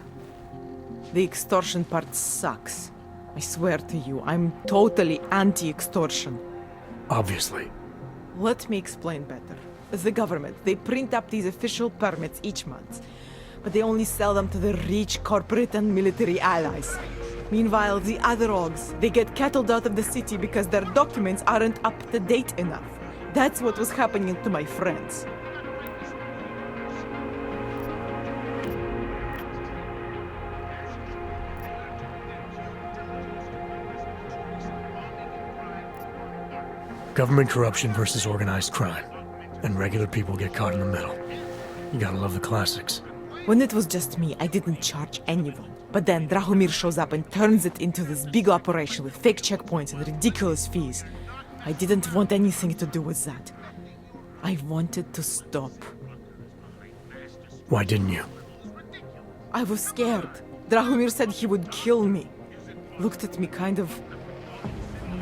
The extortion part sucks. I swear to you, I'm totally anti-extortion. Obviously. Let me explain better. The government, they print up these official permits each month, but they only sell them to the rich corporate and military allies. Meanwhile, the other orgs, they get cattled out of the city because their documents aren't up to date enough. That's what was happening to my friends. Government corruption versus organized crime. And regular people get caught in the middle. You gotta love the classics. When it was just me, I didn't charge anyone. But then Drahomir shows up and turns it into this big operation with fake checkpoints and ridiculous fees. I didn't want anything to do with that. I wanted to stop. Why didn't you? I was scared. Drahomir said he would kill me. Looked at me kind of...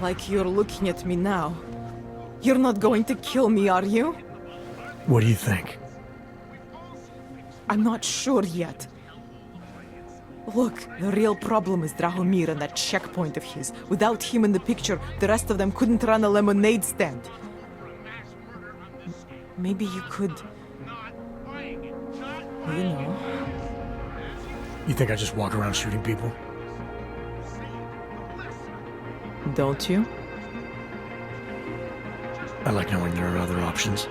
like you're looking at me now. You're not going to kill me, are you? What do you think? I'm not sure yet. Look, the real problem is Drahomir and that checkpoint of his. Without him in the picture, the rest of them couldn't run a lemonade stand. Maybe you could... you know... You think I just walk around shooting people? Don't you? I like knowing there are other options.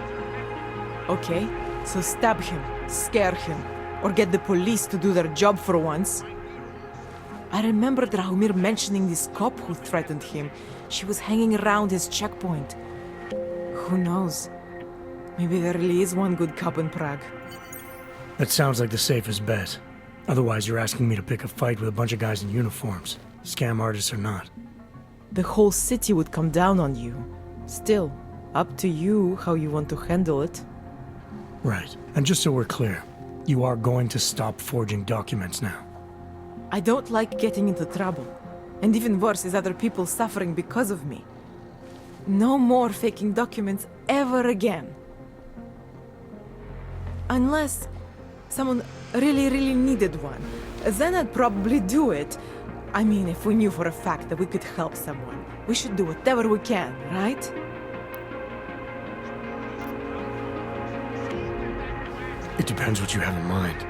Okay, so stab him, scare him, or get the police to do their job for once. I remember Drahomir mentioning this cop who threatened him. She was hanging around his checkpoint. Who knows? Maybe there really is one good cop in Prague. That sounds like the safest bet. Otherwise, you're asking me to pick a fight with a bunch of guys in uniforms, scam artists or not. The whole city would come down on you. Still, up to you how you want to handle it. Right. And just so we're clear, you are going to stop forging documents now. I don't like getting into trouble. And even worse is other people suffering because of me. No more faking documents ever again. Unless someone really needed one. Then I'd probably do it. I mean, if we knew for a fact that we could help someone, we should do whatever we can, right? It depends what you have in mind.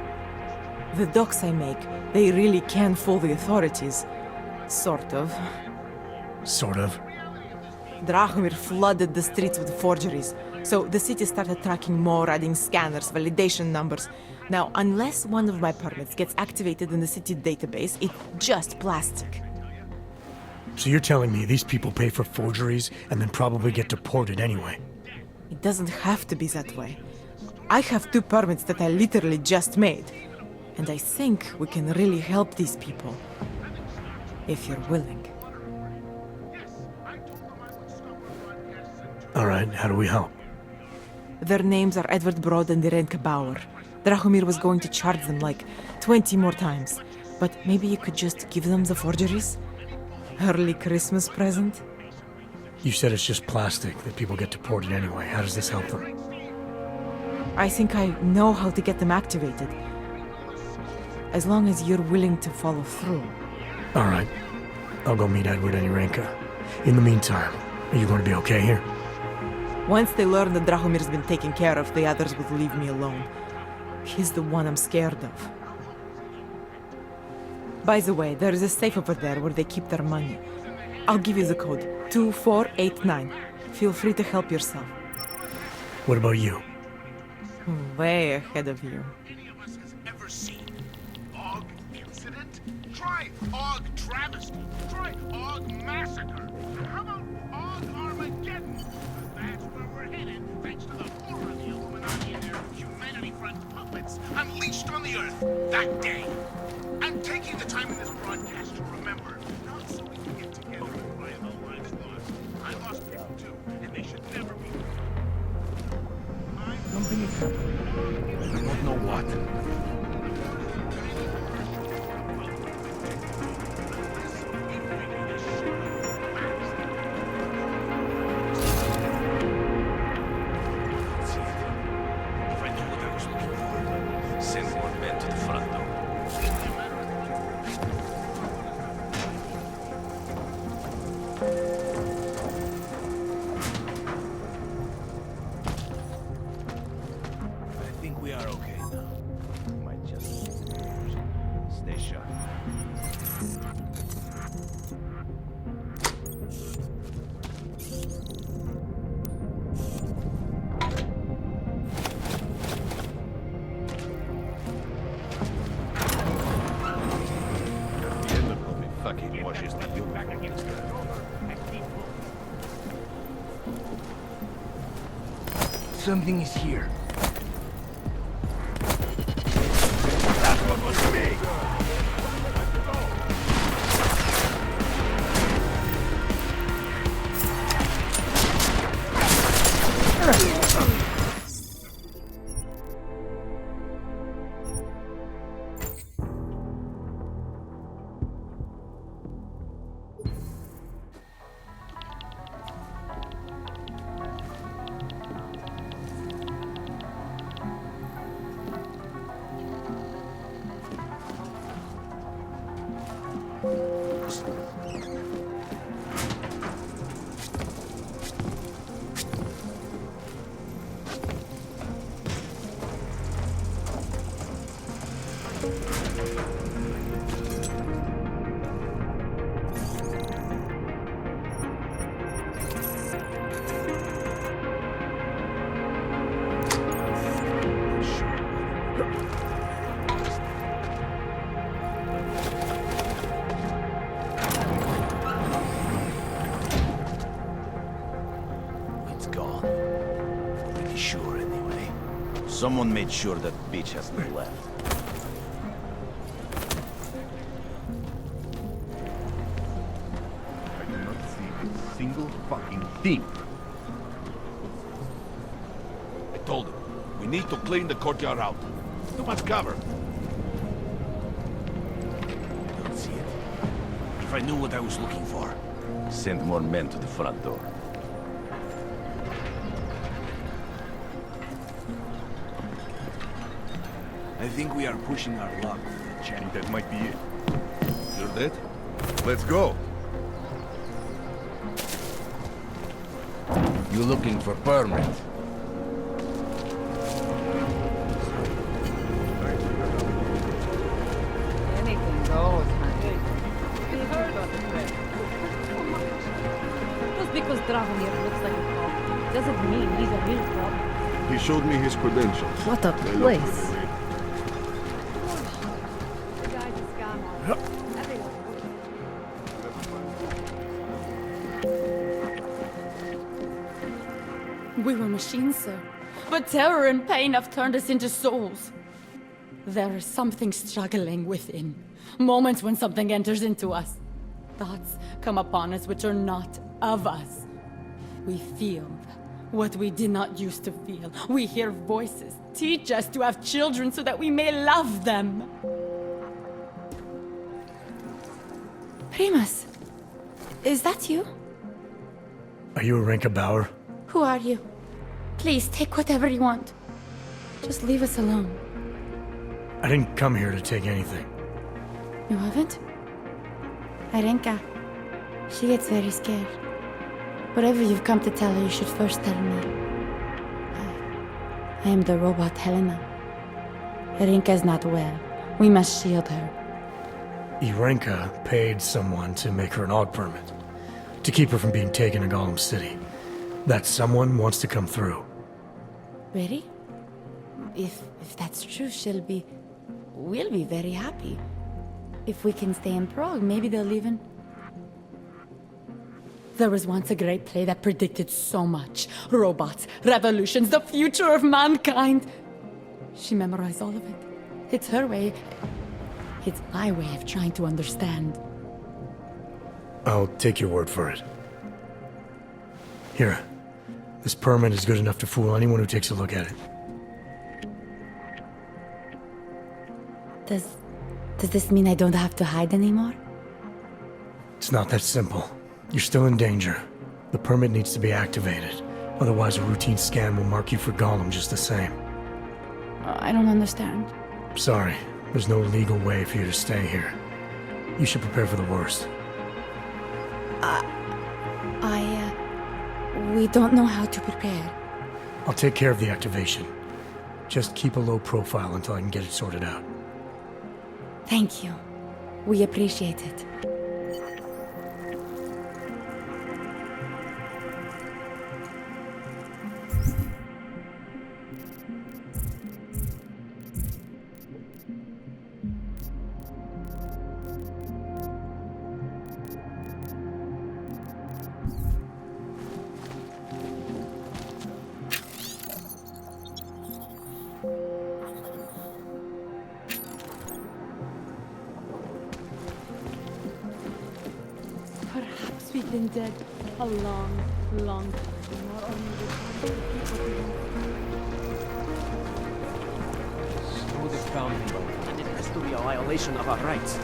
The docs I make, they really can fool the authorities. Sort of. Sort of? Drahomir flooded the streets with forgeries, so the city started tracking more, adding scanners, validation numbers. Now, unless one of my permits gets activated in the city database, it's just plastic. So you're telling me these people pay for forgeries and then probably get deported anyway? It doesn't have to be that way. I have 2 permits that I literally just made. And I think we can really help these people. If you're willing. All right, how do we help? Their names are Edward Broad and Irenka Bauer. Drahomir was going to charge them like 20 more times. But maybe you could just give them the forgeries? Early Christmas present? You said it's just plastic that people get deported anyway. How does this help them? I think I know how to get them activated. As long as you're willing to follow through. All right. I'll go meet Edward and Irenka. In the meantime, are you going to be okay here? Once they learn that Drahomir's been taken care of, the others would leave me alone. He's the one I'm scared of. By the way, there is a safe over there where they keep their money. I'll give you the code. 2489. Feel free to help yourself. What about you? Way ahead of you. Ever seen Og Incident? Try Og Travesty. Try Og Massacre. How about Og Armageddon? That's where we're headed, thanks to the horror of the Illuminati and their humanity front puppets unleashed on the Earth that day. I'm taking the time in this broadcast to remember, not so we can get together and cry about lives lost. I lost people too, and they should never be. Something is happening. I don't know what. If I knew what I was looking for, send more men to the front door. I think we are okay now. Might just stay sharp. The end will be fucking washes the you back against the Something is here. That one was me! It's gone. Pretty sure, anyway. Someone made sure that bitch hasn't left. I do not see a single fucking thing. I told him, we need to clean the courtyard out. Too much cover. I don't see it. If I knew what I was looking for, send more men to the front door. I think we are pushing our luck. I think that might be it. You're dead? Let's go. You looking for permit? Anything goes, honey. We heard of it. Just because Drahomir looks like a cop doesn't mean he's a real cop. He showed me his credentials. What a They look place. great. We were machines, sir. But terror and pain have turned us into souls. There is something struggling within. Moments when something enters into us. Thoughts come upon us which are not of us. We feel what we did not used to feel. We hear voices teach us to have children so that we may love them. Primus, is that you? Are you Arinka Bauer? Who are you? Please, take whatever you want. Just leave us alone. I didn't come here to take anything. You haven't? Arinka, she gets very scared. Whatever you've come to tell her, you should first tell me. I am the robot Helena. Arinka is not well. We must shield her. Irenka paid someone to make her an AUG permit. To keep her from being taken to Gollum City. That someone wants to come through. Really? If that's true, we'll be very happy. If we can stay in Prague, maybe they'll even... There was once a great play that predicted so much. Robots, revolutions, the future of mankind. She memorized all of it. It's her way. It's my way of trying to understand. I'll take your word for it. Here. This permit is good enough to fool anyone who takes a look at it. Does this mean I don't have to hide anymore? It's not that simple. You're still in danger. The permit needs to be activated. Otherwise, a routine scan will mark you for Gollum just the same. I don't understand. Sorry. There's no legal way for you to stay here. You should prepare for the worst. We don't know how to prepare. I'll take care of the activation. Just keep a low profile until I can get it sorted out. Thank you. We appreciate it. Perhaps we've been dead a long, long time. Or only the Slow the founding, and it has to be a violation of our rights.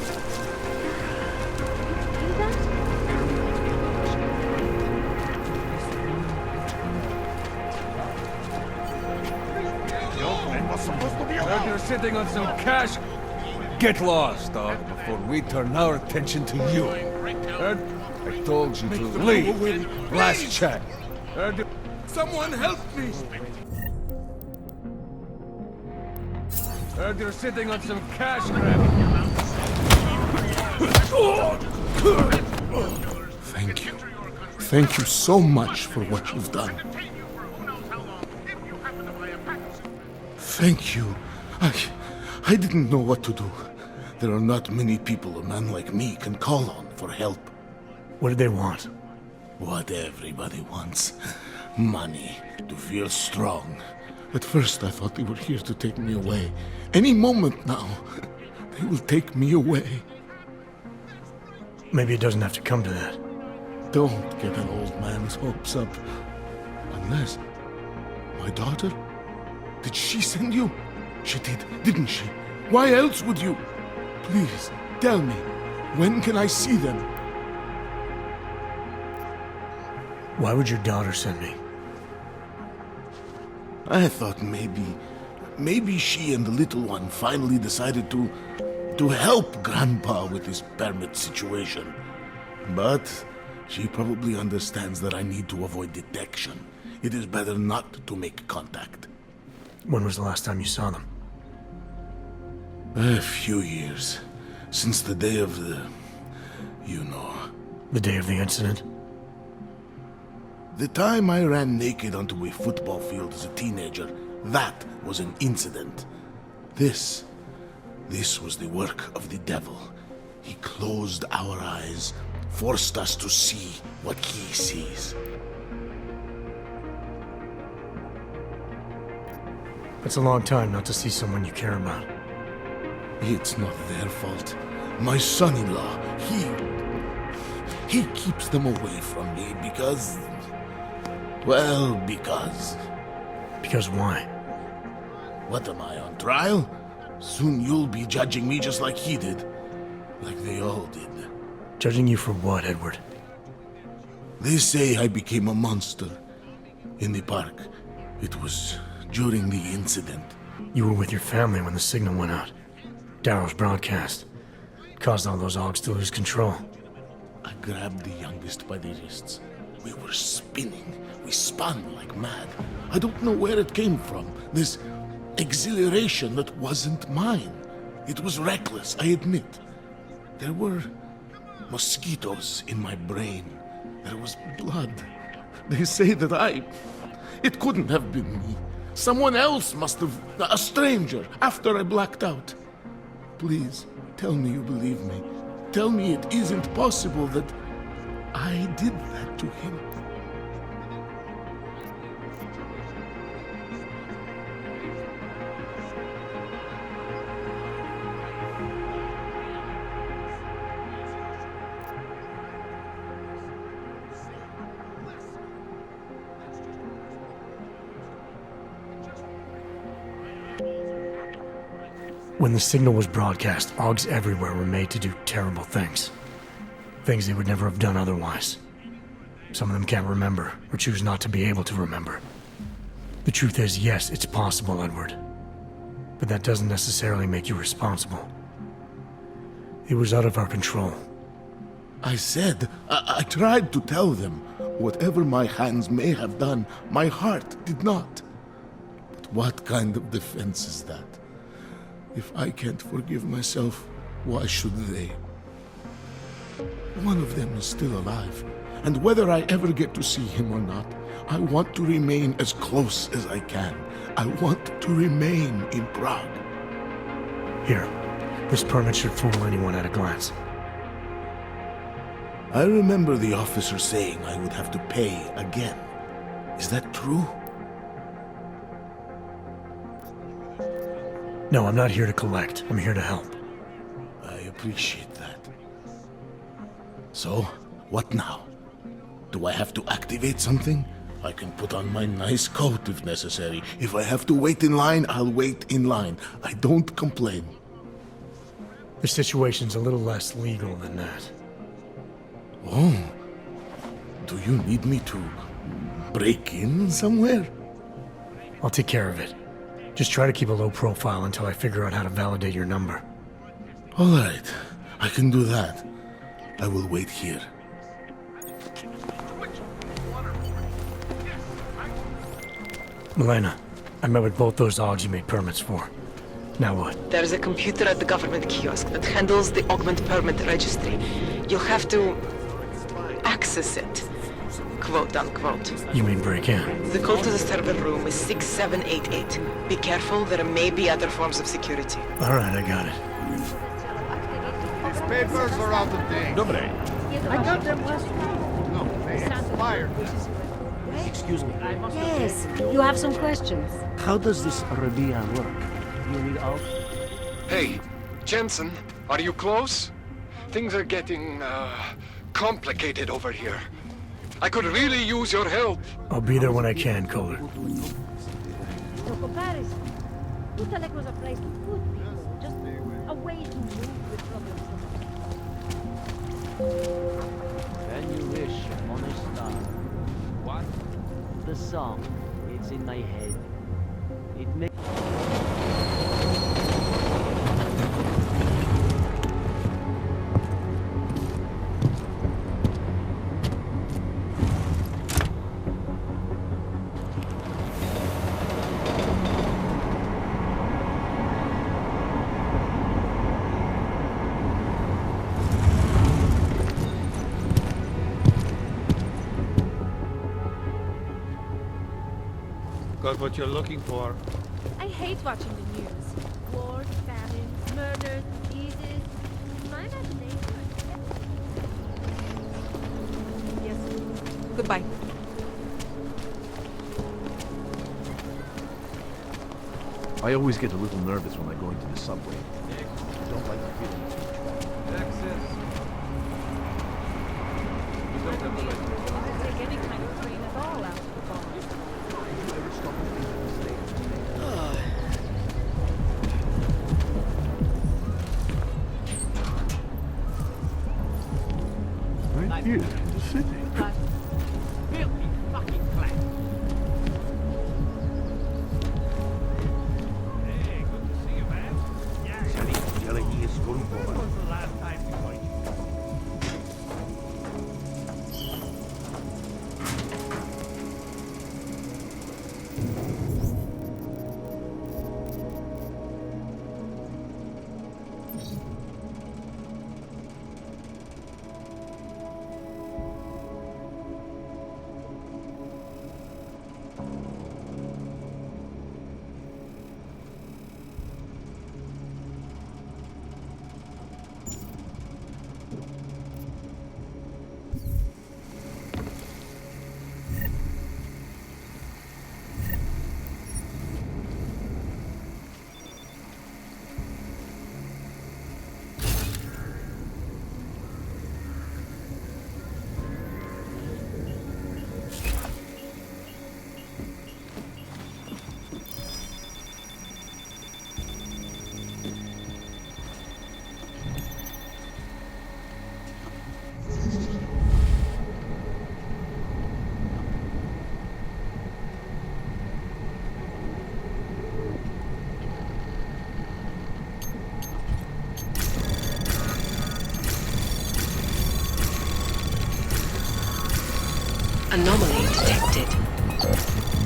Heard you're sitting on some cash. Get lost, dog, before we turn our attention to you. Heard? I told you to leave. Last check. Heard? Someone help me! Heard you're sitting on some cash grab. Thank you. Thank you so much for what you've done. Thank you. I didn't know what to do. There are not many people a man like me can call on for help. What did they want? What everybody wants. Money. To feel strong. At first I thought they were here to take me away. Any moment now, they will take me away. Maybe it doesn't have to come to that. Don't get an old man's hopes up. Unless... my daughter? Did she send you? She did, didn't she? Why else would you? Please, tell me. When can I see them? Why would your daughter send me? I thought maybe she and the little one finally decided to help Grandpa with his permit situation. But she probably understands that I need to avoid detection. It is better not to make contact. When was the last time you saw them? A few years. Since the day of the... you know. The day of the incident? The time I ran naked onto a football field as a teenager, that was an incident. This was the work of the devil. He closed our eyes, forced us to see what he sees. It's a long time not to see someone you care about. It's not their fault. My son-in-law, he keeps them away from me because... Well, because... Because why? What am I, on trial? Soon you'll be judging me just like he did. Like they all did. Judging you for what, Edward? They say I became a monster. In the park. It was during the incident. You were with your family when the signal went out. Darrow's broadcast. Caused all those Augs to lose control. I grabbed the youngest by the wrists. We were spinning. We spun like mad. I don't know where it came from. This exhilaration that wasn't mine. It was reckless, I admit. There were mosquitoes in my brain. There was blood. They say that it couldn't have been me. Someone else must have... A stranger, after I blacked out. Please, tell me you believe me. Tell me it isn't possible that I did that to him. When the signal was broadcast, Augs everywhere were made to do terrible things. Things they would never have done otherwise. Some of them can't remember, or choose not to be able to remember. The truth is, yes, it's possible, Edward. But that doesn't necessarily make you responsible. It was out of our control. I said, I tried to tell them. Whatever my hands may have done, my heart did not. But what kind of defense is that? If I can't forgive myself, why should they? One of them is still alive, and whether I ever get to see him or not, I want to remain as close as I can. I want to remain in Prague. Here, this permit should fool anyone at a glance. I remember the officer saying I would have to pay again. Is that true? No, I'm not here to collect. I'm here to help. I appreciate that. So, what now? Do I have to activate something? I can put on my nice coat if necessary. If I have to wait in line, I'll wait in line. I don't complain. The situation's a little less legal than that. Oh. Do you need me to break in somewhere? I'll take care of it. Just try to keep a low profile until I figure out how to validate your number. All right. I can do that. I will wait here. Milena, I met with both those Augs you made permits for. Now what? There is a computer at the government kiosk that handles the augment permit registry. You'll have to access it, quote unquote. You mean break in? The code to the server room is 6788. Be careful, there may be other forms of security. All right, I got it. These papers are out of date. Dobre. I got them last week. No, they expired. Excuse me. Yes, you have some questions. How does this Rabia work? You need out? Hey, Jensen, are you close? Things are getting, complicated over here. I could really use your help. I'll be there when I can, Kohler. For comparison, Utalek was a place to put people, just a way to move with problems. When you wish on a star. What? The song. It's in my head. It makes... Got what you're looking for. I hate watching the news. Wars, famines, murders, diseases. My imagination. Yes. Goodbye. I always get a little nervous when I go into the subway. don't like the feeling of being trapped. Access. You don't have the right to Take any kind of train at all out of the bar. Did you ever stop and think of the state? Right here in the city. Filthy fucking class. Hey, good to see you, man. Yeah, Yelling is going when forward. was the last time we saw you? Anomaly detected.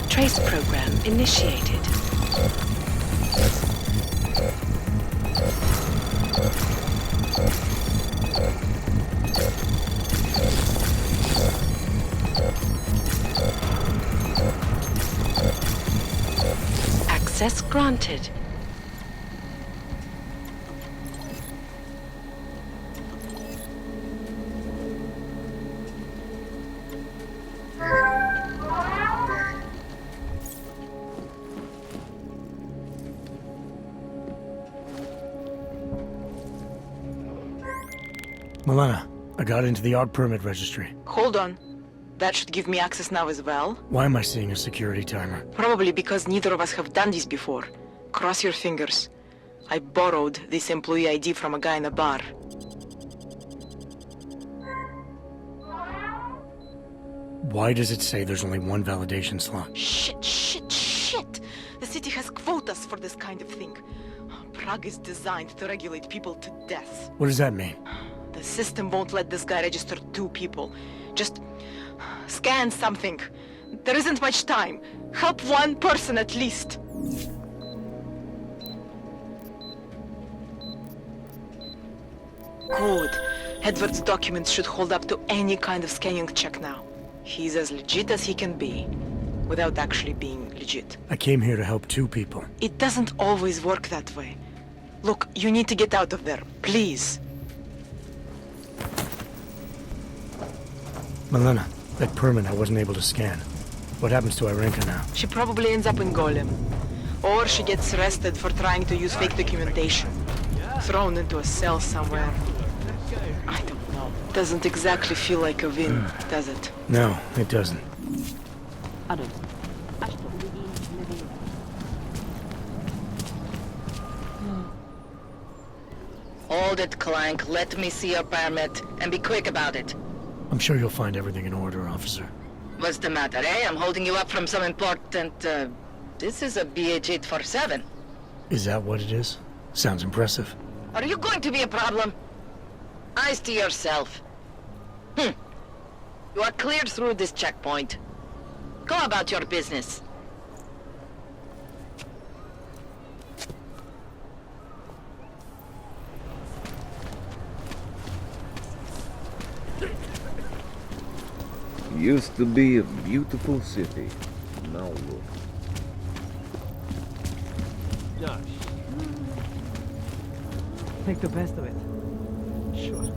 Trace program initiated. Access granted. Milena, I got into the art permit registry. Hold on. That should give me access now as well. Why am I seeing a security timer? Probably because neither of us have done this before. Cross your fingers. I borrowed this employee ID from a guy in a bar. Why does it say there's only one validation slot? Shit! The city has quotas for this kind of thing. Prague is designed to regulate people to death. What does that mean? The system won't let this guy register 2 people. Just scan something. There isn't much time. Help one person at least. Good. Edward's documents should hold up to any kind of scanning check now. He's as legit as he can be, without actually being legit. I came here to help 2 people. It doesn't always work that way. Look, you need to get out of there, please. Milena, that permit I wasn't able to scan. What happens to Irenka now? She probably ends up in Golem. Or she gets arrested for trying to use fake documentation. Thrown into a cell somewhere. I don't know. Doesn't exactly feel like a win, does it? No, it doesn't. Hold it, Clank. Let me see your permit, and be quick about it. I'm sure you'll find everything in order, officer. What's the matter, eh? I'm holding you up from some important, This is a BH-847. Is that what it is? Sounds impressive. Are you going to be a problem? Eyes to yourself. You are cleared through this checkpoint. Go about your business. Used to be a beautiful city. Now look. Josh. Make the best of it. Sure.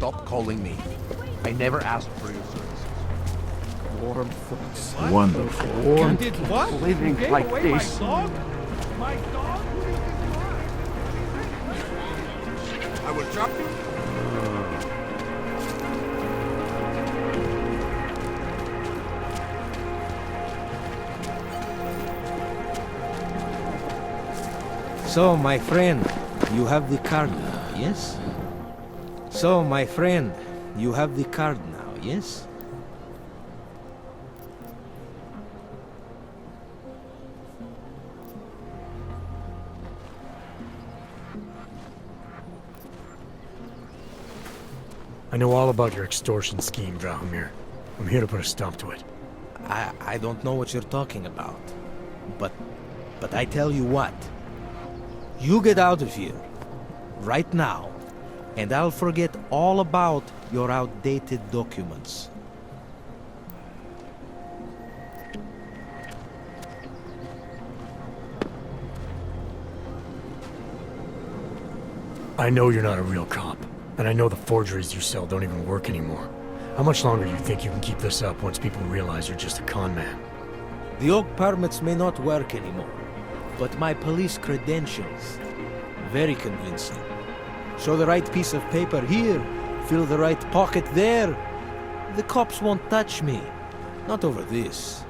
Stop calling me. I never asked for your services. Warm thoughts. Wonderful. Warm Did what? living Gave like away this. My dog? My dog? I will chop you. So, my friend, you have the card now, yes? So, my friend, you have the card now, yes? I know all about your extortion scheme, Drahomir. I'm here to put a stop to it. I don't know what you're talking about. But I tell you what. You get out of here. Right now. And I'll forget all about your outdated documents. I know you're not a real cop. And I know the forgeries you sell don't even work anymore. How much longer do you think you can keep this up once people realize you're just a con man? The oak permits may not work anymore, but my police credentials, very convincing. Show the right piece of paper here, fill the right pocket there. The cops won't touch me. Not over this.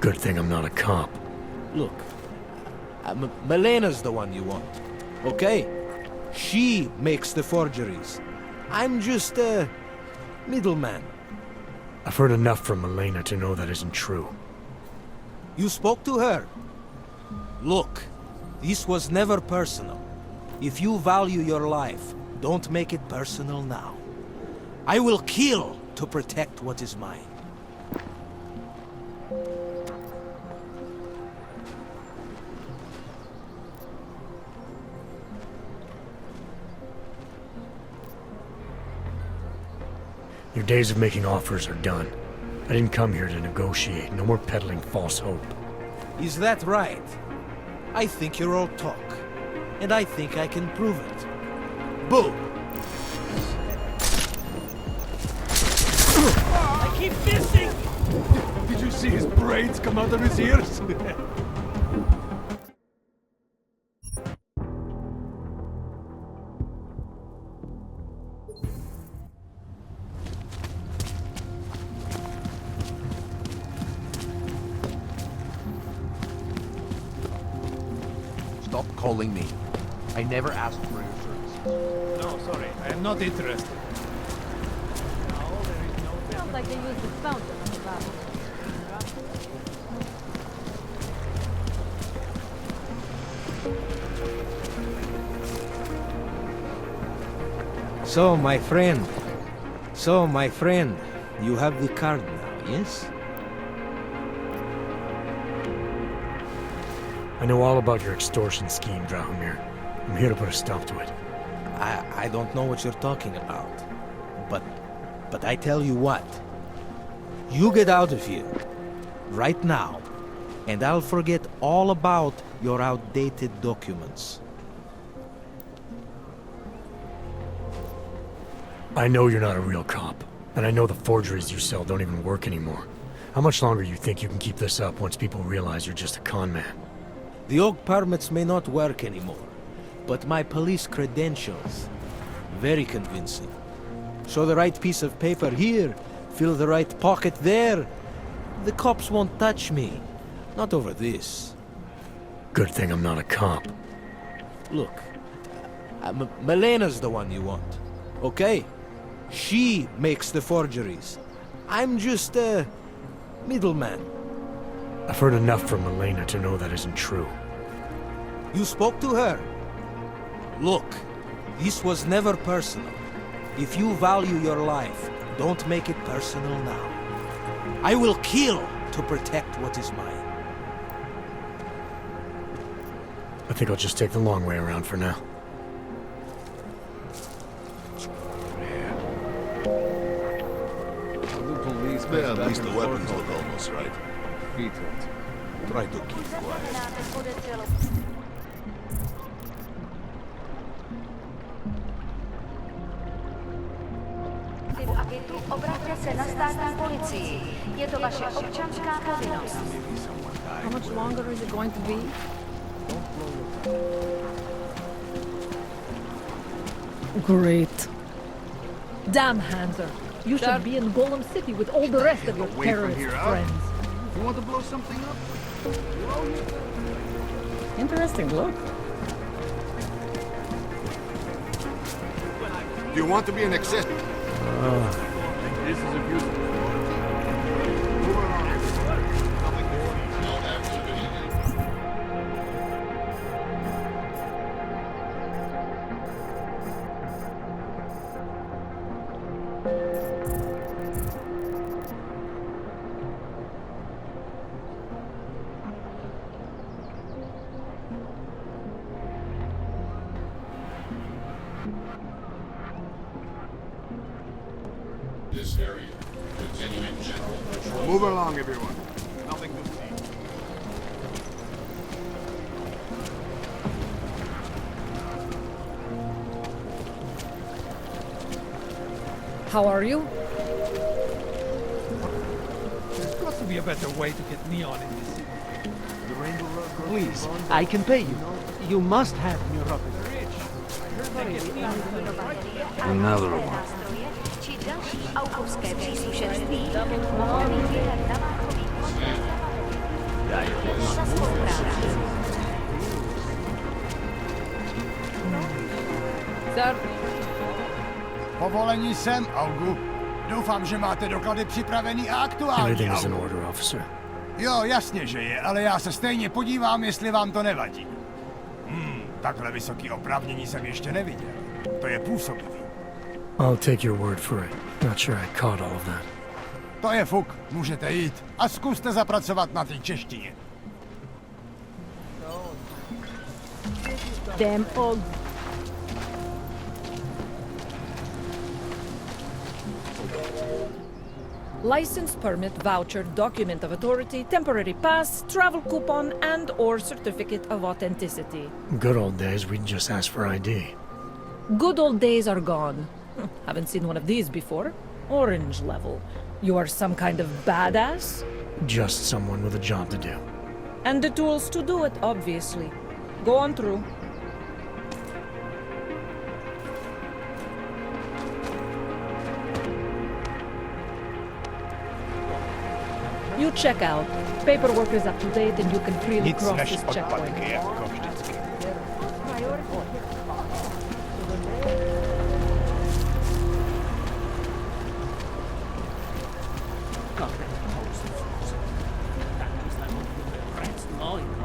Good thing I'm not a cop. Look, Melena's the one you want, okay? She makes the forgeries. I'm just a middleman. I've heard enough from Elena to know that isn't true. You spoke to her? Look, this was never personal. If you value your life, don't make it personal now. I will kill to protect what is mine. Your days of making offers are done. I didn't come here to negotiate. No more peddling false hope. Is that right? I think you're all talk. And I think I can prove it. Boom! I keep missing! Did you see his braids come out of his ears? Stop calling me. I never asked for your services. No, sorry. I am not interested. Sounds like they used the fountain on the bathroom. So, my friend, you have the card now, yes? I know all about your extortion scheme, Drahomir. I'm here to put a stop to it. I don't know what you're talking about. But I tell you what. You get out of here. Right now. And I'll forget all about your outdated documents. I know you're not a real cop. And I know the forgeries you sell don't even work anymore. How much longer do you think you can keep this up once people realize you're just a con man? The oak permits may not work anymore, but my police credentials, very convincing. Show the right piece of paper here, fill the right pocket there. The cops won't touch me. Not over this. Good thing I'm not a cop. Look, Melena's the one you want, okay? She makes the forgeries. I'm just a middleman. I've heard enough from Elena to know that isn't true. You spoke to her? Look, this was never personal. If you value your life, don't make it personal now. I will kill to protect what is mine. I think I'll just take the long way around for now. Yeah, at least the weapons look almost right. Feet it. Try to keep quiet. aktivu agentu, obraťte se na státní policii. Je to vaše občanská povinnost. How much longer is it going to be? Great. Damn, Hanser. You should be in Golem City with all the rest of your terrorist friends. You want to blow something up? Interesting look. Do you want to be an access? This is abusive. This area. Continuing general patrol. Move along, everyone. Nothing to see. How are you? There's got to be a better way to get neon in this city. Please, I can pay you. You must have neuropathy. Another one. Či další autorské příslušenství mohou mít během tabákových za spolupráci. Sir. Povolení sem, Augu. Doufám, že máte doklady připravený a aktuální. Everything is in order, officer. Jo, jasně, že je, ale já se stejně podívám, jestli vám to nevadí. Takhle vysoký oprávnění jsem ještě neviděl. To je působivý. I'll take your word for it. Not sure I caught all of that. To je fuk, můžete jít. A zkuste zapracovat na té češtině. Damn og. License, permit, voucher, document of authority, temporary pass, travel coupon, and/or certificate of authenticity. Good old days, we'd just ask for ID. Good old days are gone. Haven't seen one of these before. Orange level. You are some kind of badass? Just someone with a job to do. And the tools to do it, obviously. Go on through. You check out. Paperwork is up to date and you can freely Nic cross než this checkpoint. odpadky, jako vždycky.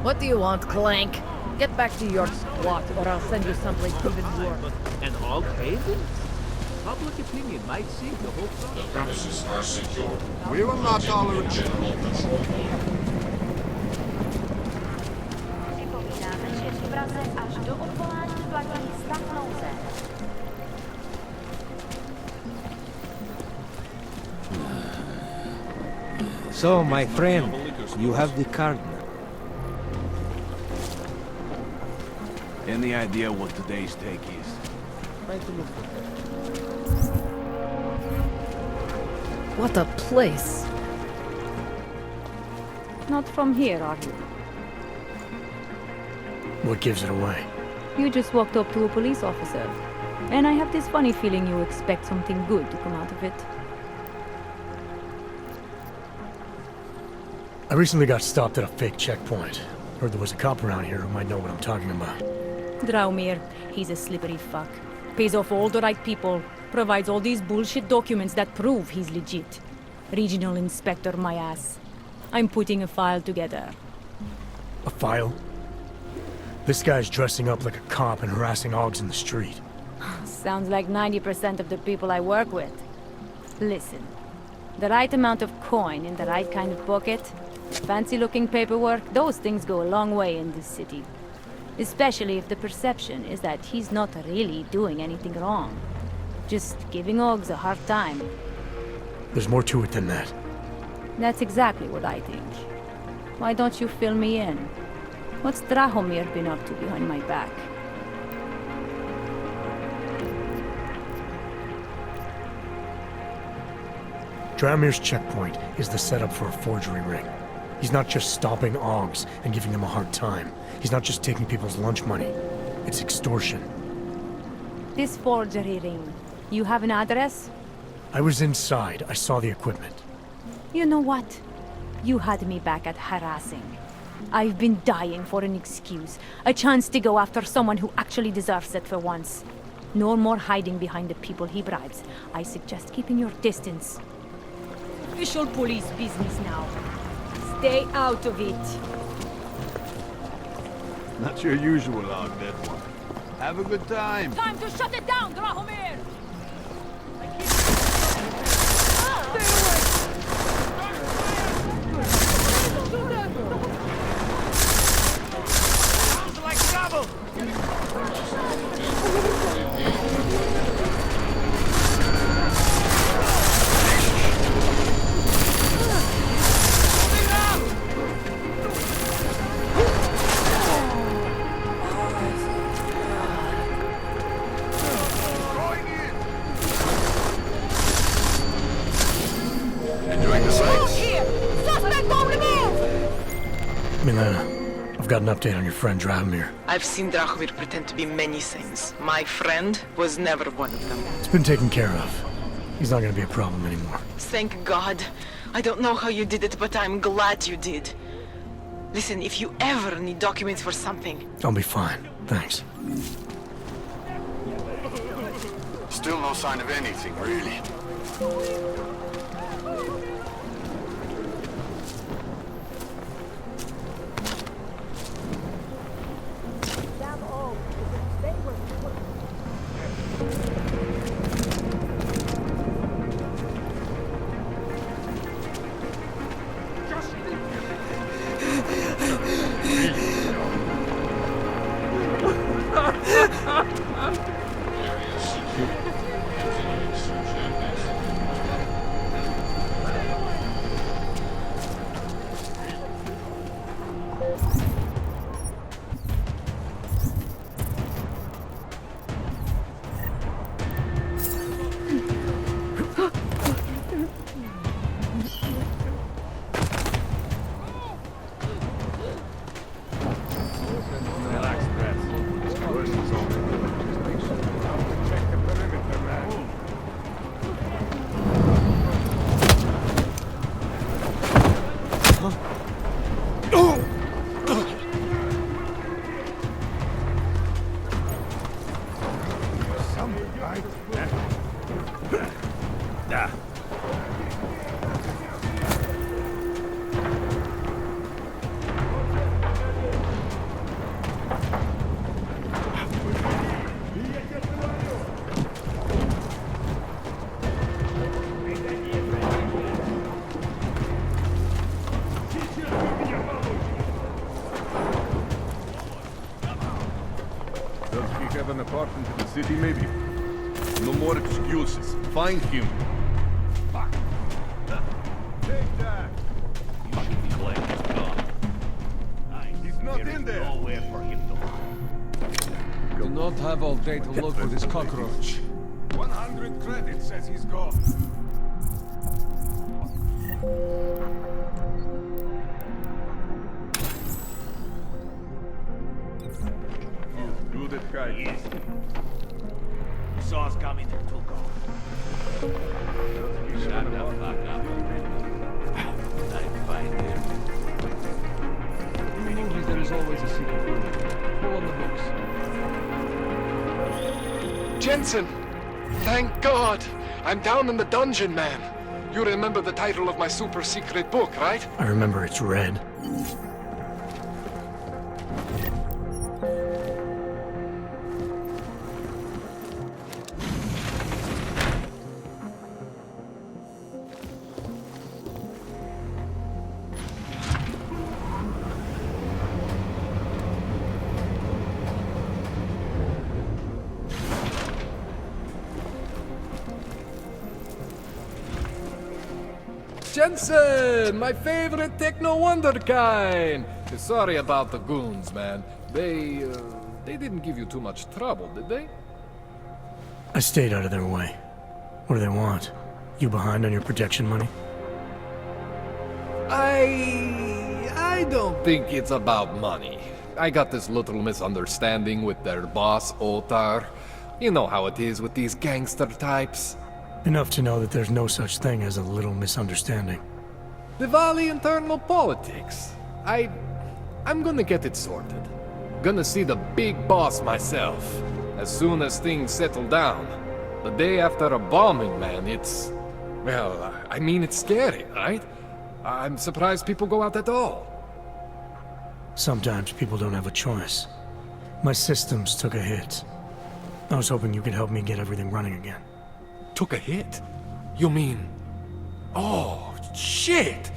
What do you want, Clank? Get back to your squat or I'll send you someplace even worse. And all haven? Public opinion might see the whole The premises are secure. We will not tolerate general patrol. Připomínáme, že v Praze až do odvolání platí stav nouze. So, my friend, you have the card now. Any idea what today's take is? Try to look for it. What a place. Not from here, are you? What gives it away? You just walked up to a police officer. And I have this funny feeling you expect something good to come out of it. I recently got stopped at a fake checkpoint. Heard there was a cop around here who might know what I'm talking about. Draumir, he's a slippery fuck. Pays off all the right people. Provides all these bullshit documents that prove he's legit. Regional inspector, my ass. I'm putting a file together. A file? This guy's dressing up like a cop and harassing Augs in the street. Sounds like 90% of the people I work with. Listen, the right amount of coin in the right kind of pocket, fancy-looking paperwork, those things go a long way in this city. Especially if the perception is that he's not really doing anything wrong. Just giving Augs a hard time. There's more to it than that. That's exactly what I think. Why don't you fill me in? What's Drahomir been up to behind my back? Dramir's checkpoint is the setup for a forgery ring. He's not just stopping Augs and giving them a hard time. He's not just taking people's lunch money. It's extortion. This forgery ring, you have an address? I was inside. I saw the equipment. You know what? You had me back at harassing. I've been dying for an excuse, a chance to go after someone who actually deserves it for once. No more hiding behind the people he bribes. I suggest keeping your distance. Official police business now. Stay out of it. Not your usual log, that one. Have a good time. Time to shut it down, Drahomir! Sounds like trouble! Milena, I've got an update on your friend Drahomir. I've seen Drahomir pretend to be many things. My friend was never one of them. It's been taken care of. He's not gonna be a problem anymore. Thank God. I don't know how you did it, but I'm glad you did. Listen, if you ever need documents for something... I'll be fine. Thanks. Still no sign of anything, really. Have an apartment in the city, maybe. No more excuses. Find him. Fuck. Take that. You should be glad he's gone. He's not in there. Nowhere for him to Do not have all day to look for this cockroach. 100 credits says he's gone. Good at hiding. Easy. You saw us coming and took off. Shut the fuck up. I'm fine there. In movies, there is always a secret room. Pull on the books. Jensen! Thank God! I'm down in the dungeon, man. You remember the title of my super secret book, right? I remember it's red. Jensen, my favorite techno wonderkind. Sorry about the goons, man. They didn't give you too much trouble, did they? I stayed out of their way. What do they want? You behind on your protection money? I don't think it's about money. I got this little misunderstanding with their boss, Otar. You know how it is with these gangster types. Enough to know that there's no such thing as a little misunderstanding. Diwali internal politics. I'm gonna get it sorted. Gonna see the big boss myself. As soon as things settle down. The day after a bombing, man, it's... Well, I mean, it's scary, right? I'm surprised people go out at all. Sometimes people don't have a choice. My systems took a hit. I was hoping you could help me get everything running again. Took a hit? You mean... Oh, shit!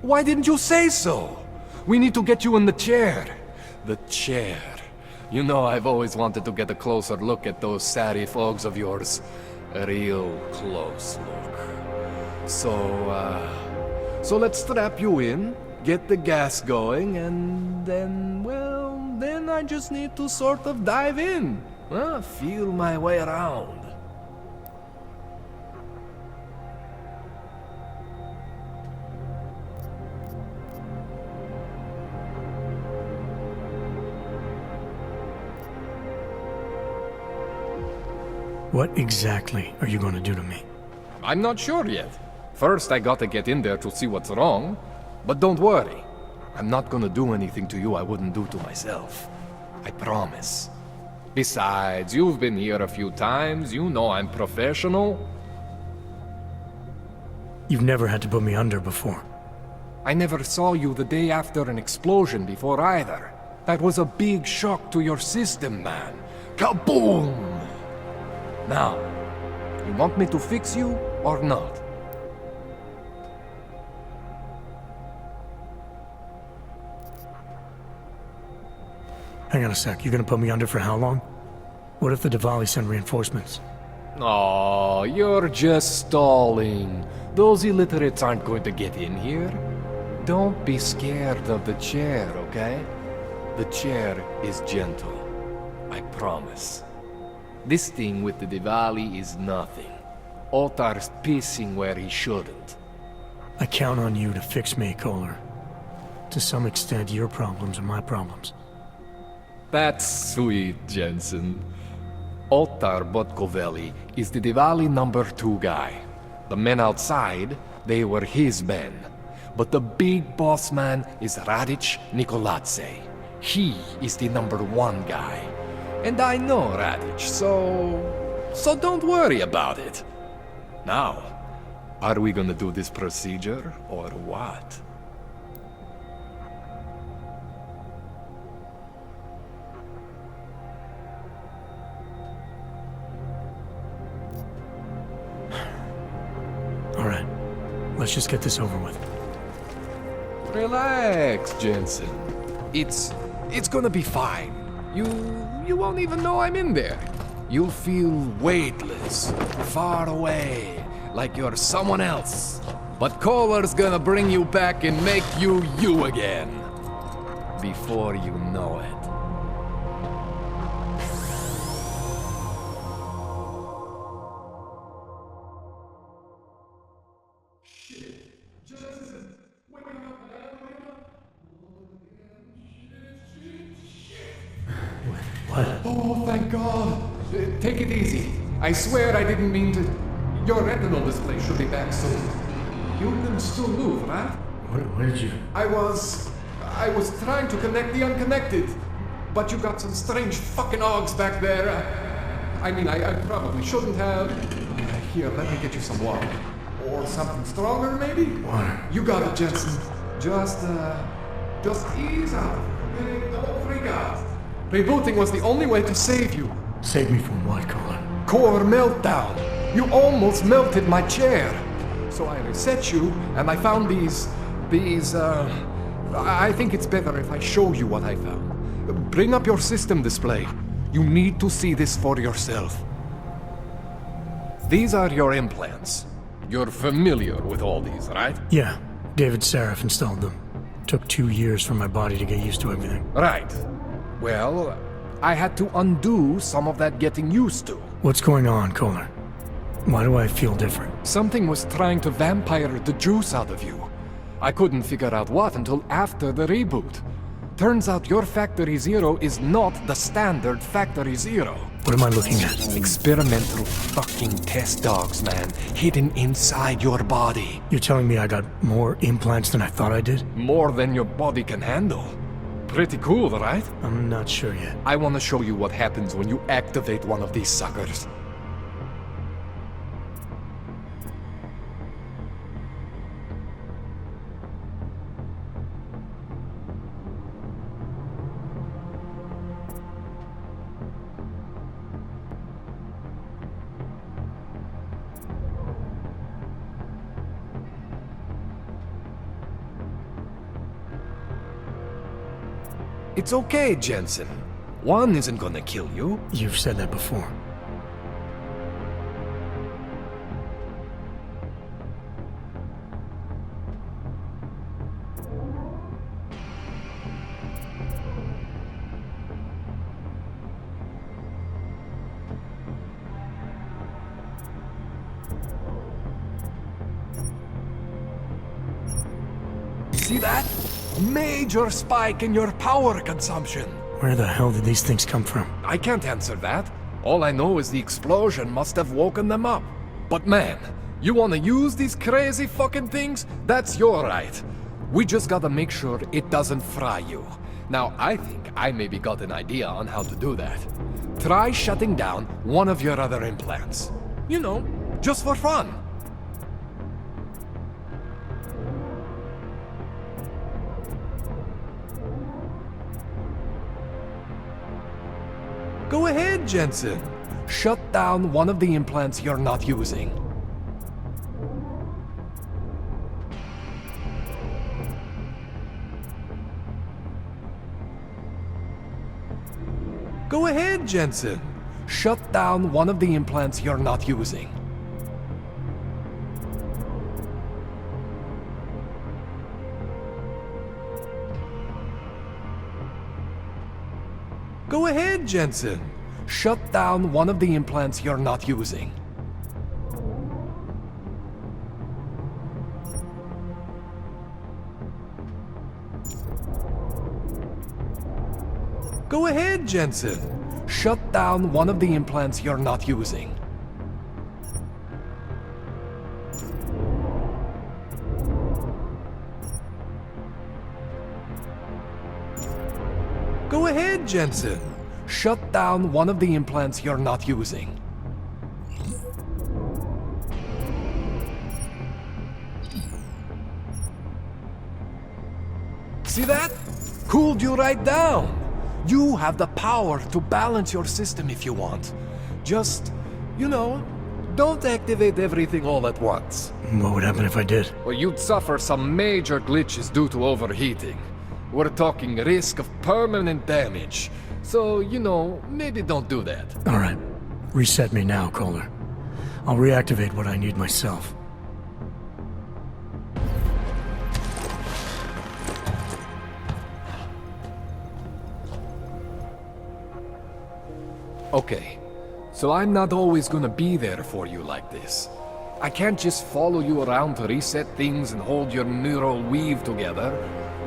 Why didn't you say so? We need to get you in the chair. The chair. You know, I've always wanted to get a closer look at those savvy folks of yours. A real close look. So let's strap you in, get the gas going, and then, well, then I just need to sort of dive in. Feel my way around. What exactly are you going to do to me? I'm not sure yet. First, I gotta get in there to see what's wrong. But don't worry. I'm not gonna do anything to you I wouldn't do to myself. I promise. Besides, you've been here a few times. You know I'm professional. You've never had to put me under before. I never saw you the day after an explosion before either. That was a big shock to your system, man. Kaboom! Now, you want me to fix you or not? Hang on a sec, you're gonna put me under for how long? What if the Diwali send reinforcements? Oh, you're just stalling. Those illiterates aren't going to get in here. Don't be scared of the chair, okay? The chair is gentle. I promise. This thing with the Diwali is nothing. Otar's pissing where he shouldn't. I count on you to fix me, Kohler. To some extent, your problems are my problems. That's sweet, Jensen. Otar Botkovelli is the Diwali #2 guy. The men outside, they were his men. But the big boss man is Radic Nikoladze. He is the #1 guy. And I know Radic, so don't worry about it. Now, are we gonna do this procedure, or what? All right, let's just get this over with. Relax, Jensen. It's gonna be fine. You won't even know I'm in there. You'll feel weightless, far away, like you're someone else. But Kohler's gonna bring you back and make you you again. Before you know it. What? Oh, thank God. Take it easy. I swear I didn't mean to... Your retinal display should be back soon. You can still move, right? Where did you... I was trying to connect the unconnected. But you got some strange fucking ogs back there. I mean, I probably shouldn't have... Here, let me get you some water. Or something stronger, maybe? Water. You got it, Jensen. Just ease out. Okay? Don't freak out. Rebooting was the only way to save you. Save me from what, Kohler? Core meltdown. You almost melted my chair. So I reset you, and I found these... I think it's better if I show you what I found. Bring up your system display. You need to see this for yourself. These are your implants. You're familiar with all these, right? Yeah, David Sarif installed them. Took 2 years for my body to get used to everything. Right. Well, I had to undo some of that getting used to. What's going on, Kohler? Why do I feel different? Something was trying to vampire the juice out of you. I couldn't figure out what until after the reboot. Turns out your Factory Zero is not the standard Factory Zero. What am I looking at? Experimental fucking test dogs, man. Hidden inside your body. You're telling me I got more implants than I thought I did? More than your body can handle. Pretty cool, right? I'm not sure yet. I want to show you what happens when you activate one of these suckers. It's okay, Jensen. One isn't gonna kill you. You've said that before. See that? Major spike in your power consumption. Where the hell did these things come from? I can't answer that. All I know is the explosion must have woken them up. But man, you wanna use these crazy fucking things? That's your right. We just gotta make sure it doesn't fry you. Now, I think I maybe got an idea on how to do that. Try shutting down one of your other implants. You know, just for fun. Go ahead, Jensen. Shut down one of the implants you're not using. Go ahead, Jensen. Shut down one of the implants you're not using. Go ahead, Jensen. Shut down one of the implants you're not using. Go ahead, Jensen. Shut down one of the implants you're not using. Go ahead, Jensen. Shut down one of the implants you're not using. See that? Cooled you right down. You have the power to balance your system if you want. Just, you know, don't activate everything all at once. What would happen if I did? Well, you'd suffer some major glitches due to overheating. We're talking risk of permanent damage. So, you know, maybe don't do that. All right. Reset me now, Kohler. I'll reactivate what I need myself. Okay, so I'm not always gonna be there for you like this. I can't just follow you around to reset things and hold your neural weave together.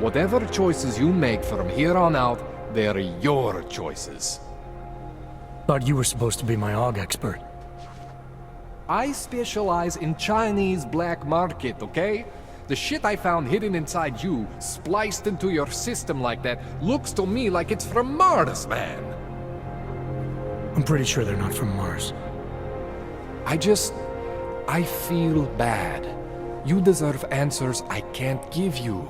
Whatever choices you make from here on out, they're your choices. Thought you were supposed to be my AUG expert. I specialize in Chinese black market, okay? The shit I found hidden inside you, spliced into your system like that, looks to me like it's from Mars, man. I'm pretty sure they're not from Mars. I feel bad. You deserve answers I can't give you.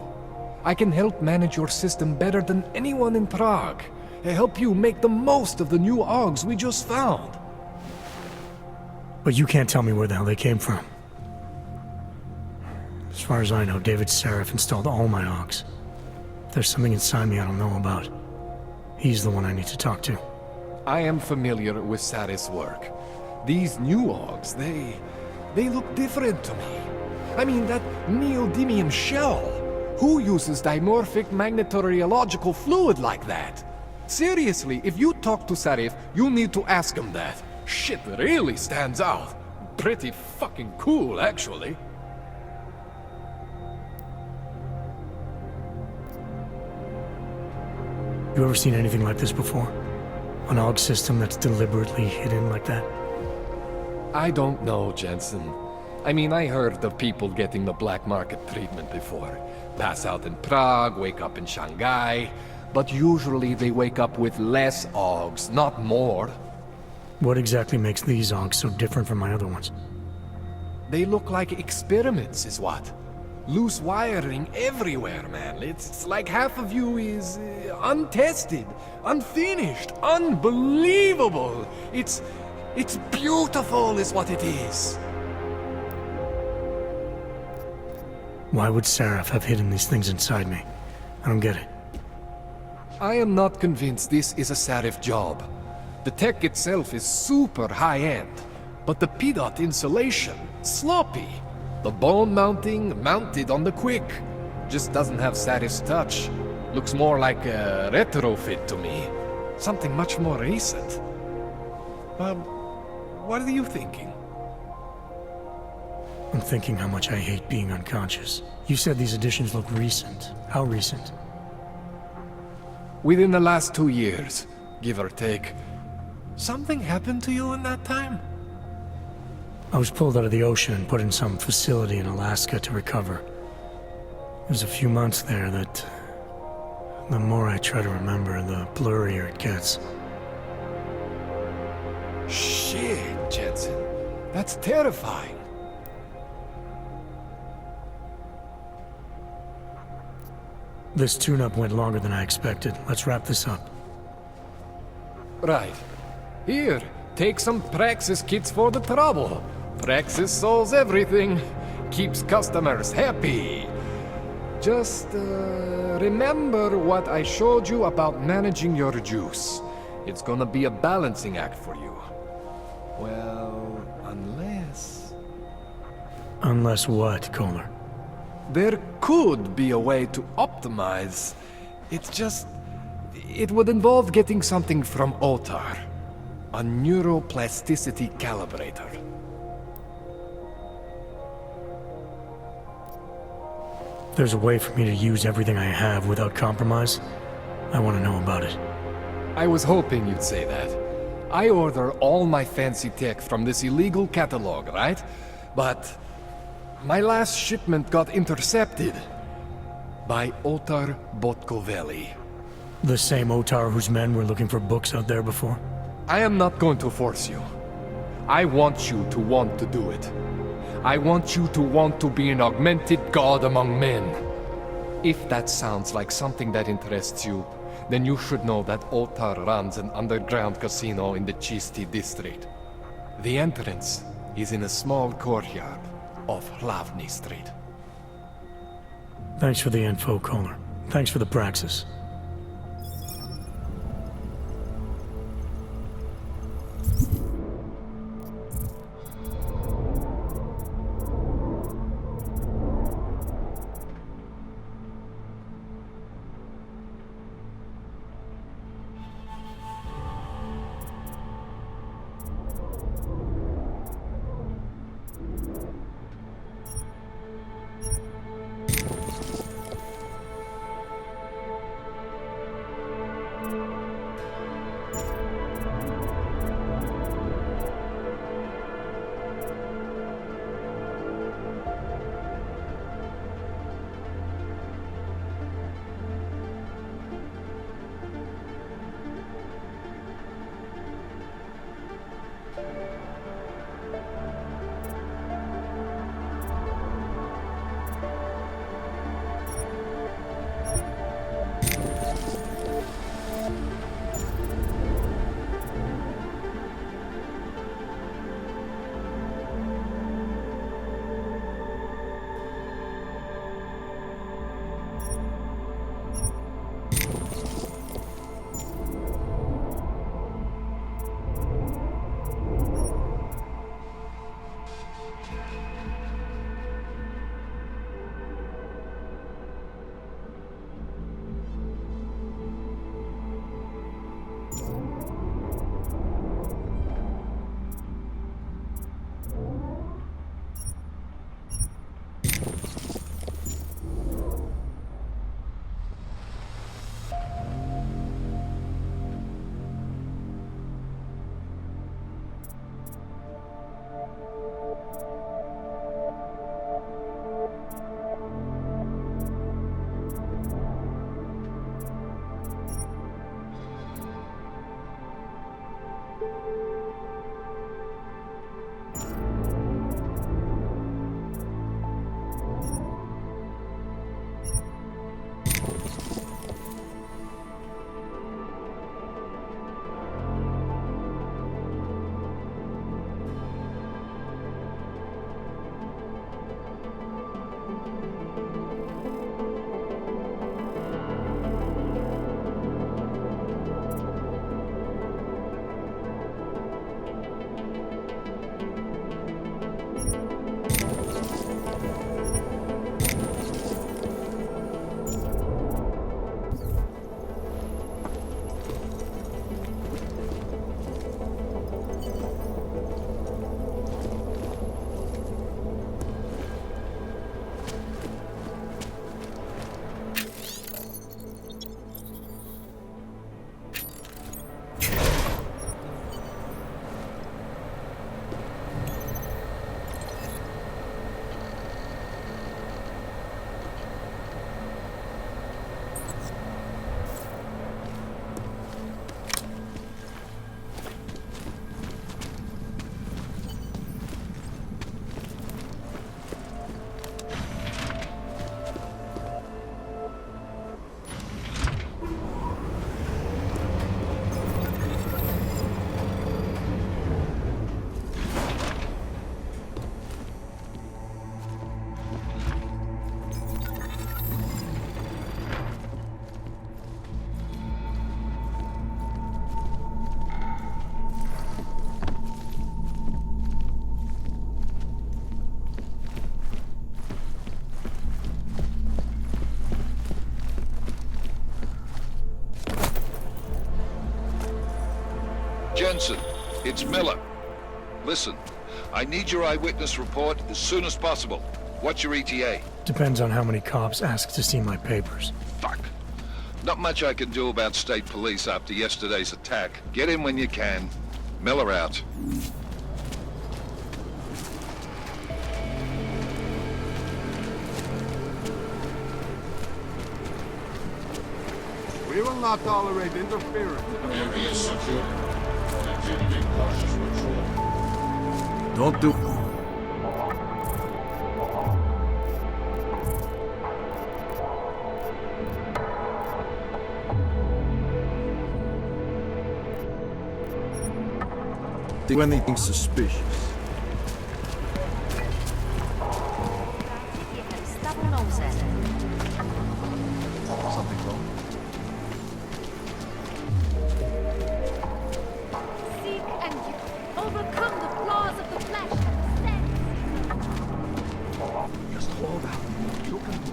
I can help manage your system better than anyone in Prague. I help you make the most of the new AUGs we just found. But you can't tell me where the hell they came from. As far as I know, David Seraph installed all my AUGs. If there's something inside me I don't know about, he's the one I need to talk to. I am familiar with Sarah's work. These new AUGs, they look different to me. I mean, that neodymium shell. Who uses dimorphic magnetorheological fluid like that? Seriously, if you talk to Sarif, you need to ask him that. Shit really stands out. pretty fucking cool, actually. You ever seen anything like this before? An AUG system that's deliberately hidden like that? I don't know, Jensen. I mean, I heard of people getting the black market treatment before. Pass out in Prague, wake up in Shanghai. But usually they wake up with less AUGs, not more. What exactly makes these AUGs so different from my other ones? They look like experiments, is what? Loose wiring everywhere, man. It's like half of you is untested, unfinished, unbelievable. It's beautiful, is what it is. Why would Seraph have hidden these things inside me? I don't get it. I am not convinced this is a Seraph job. The tech itself is super high-end, but the PDOT insulation, sloppy. The bone mounting, mounted on the quick. Just doesn't have Saraph's touch. Looks more like a retrofit to me. Something much more recent. What are you thinking? I'm thinking how much I hate being unconscious. You said these additions look recent. How recent? Within the last 2 years, give or take. Something happened to you in that time? I was pulled out of the ocean and put in some facility in Alaska to recover. It was a few months there that... the more I try to remember, the blurrier it gets. Shit, Jensen. That's terrifying. This tune-up went longer than I expected. Let's wrap this up. Right. Here, take some Praxis kits for the trouble. Praxis solves everything. Keeps customers happy. Just, remember what I showed you about managing your juice. It's gonna be a balancing act for you. Well, unless... Unless what, Kohler? There could be a way to optimize. It's just... it would involve getting something from Otar. A neuroplasticity calibrator. If there's a way for me to use everything I have without compromise, I want to know about it. I was hoping you'd say that. I order all my fancy tech from this illegal catalog, right? But my last shipment got intercepted by Otar Botkoveli. The same Otar whose men were looking for books out there before? I am not going to force you. I want you to want to do it. I want you to want to be an augmented god among men. If that sounds like something that interests you, then you should know that Otar runs an underground casino in the Chisti district. The entrance is in a small courtyard off Hlavny Street. Thanks for the info, Kohler. Thanks for the praxis. Jensen, it's Miller. Listen, I need your eyewitness report as soon as possible. What's your ETA? Depends on how many cops ask to see my papers. Fuck. Not much I can do about state police after yesterday's attack. Get in when you can. Miller out. We will not tolerate interference. Area secure. Continuing cautious patrol. Don't do... Do anything suspicious. Something wrong? Seek and overcome the flaws of the flesh. Just hold out. You can do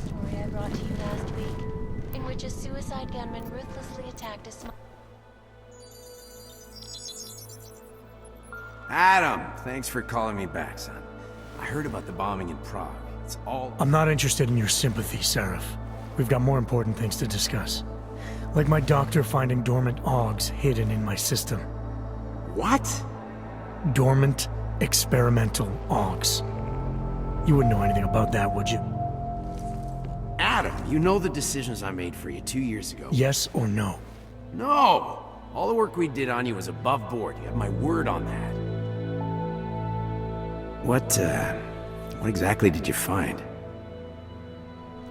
Story I brought to you last week, in which a suicide gunman ruthlessly attacked a small... Adam, thanks for calling me back, son. I heard about the bombing in Prague. It's all... I'm not interested in your sympathy, Seraph. We've got more important things to discuss. Like my doctor finding dormant OGs hidden in my system. What? Dormant, experimental OGs. You wouldn't know anything about that, would you? Adam, you know the decisions I made for you 2 years ago. Yes or no? No! All the work we did on you was above board. You have my word on that. What exactly did you find?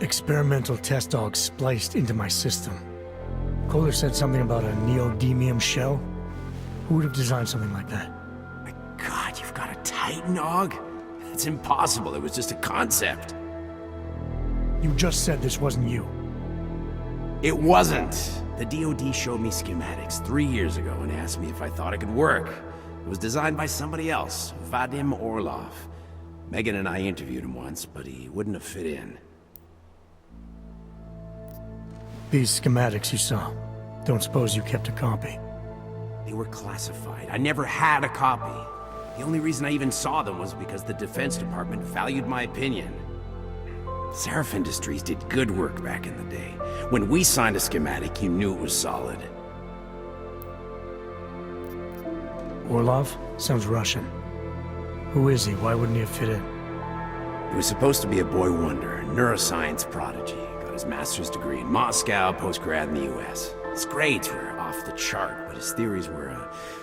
Experimental test OGs spliced into my system. Kohler said something about a neodymium shell. Who would have designed something like that? My God, you've got a Titan OG? It's impossible. It was just a concept. You just said this wasn't you. It wasn't. The DoD showed me schematics 3 years ago and asked me if I thought it could work. It was designed by somebody else, Vadim Orlov. Megan and I interviewed him once, but he wouldn't have fit in. These schematics you saw, don't suppose you kept a copy? They were classified. I never had a copy. The only reason I even saw them was because the Defense Department valued my opinion. Seraph Industries did good work back in the day. When we signed a schematic, you knew it was solid. Orlov? Sounds Russian. Who is he? Why wouldn't he have fit in? He was supposed to be a boy wonder, a neuroscience prodigy. Got his master's degree in Moscow, post-grad in the US. His grades were off the chart, but his theories were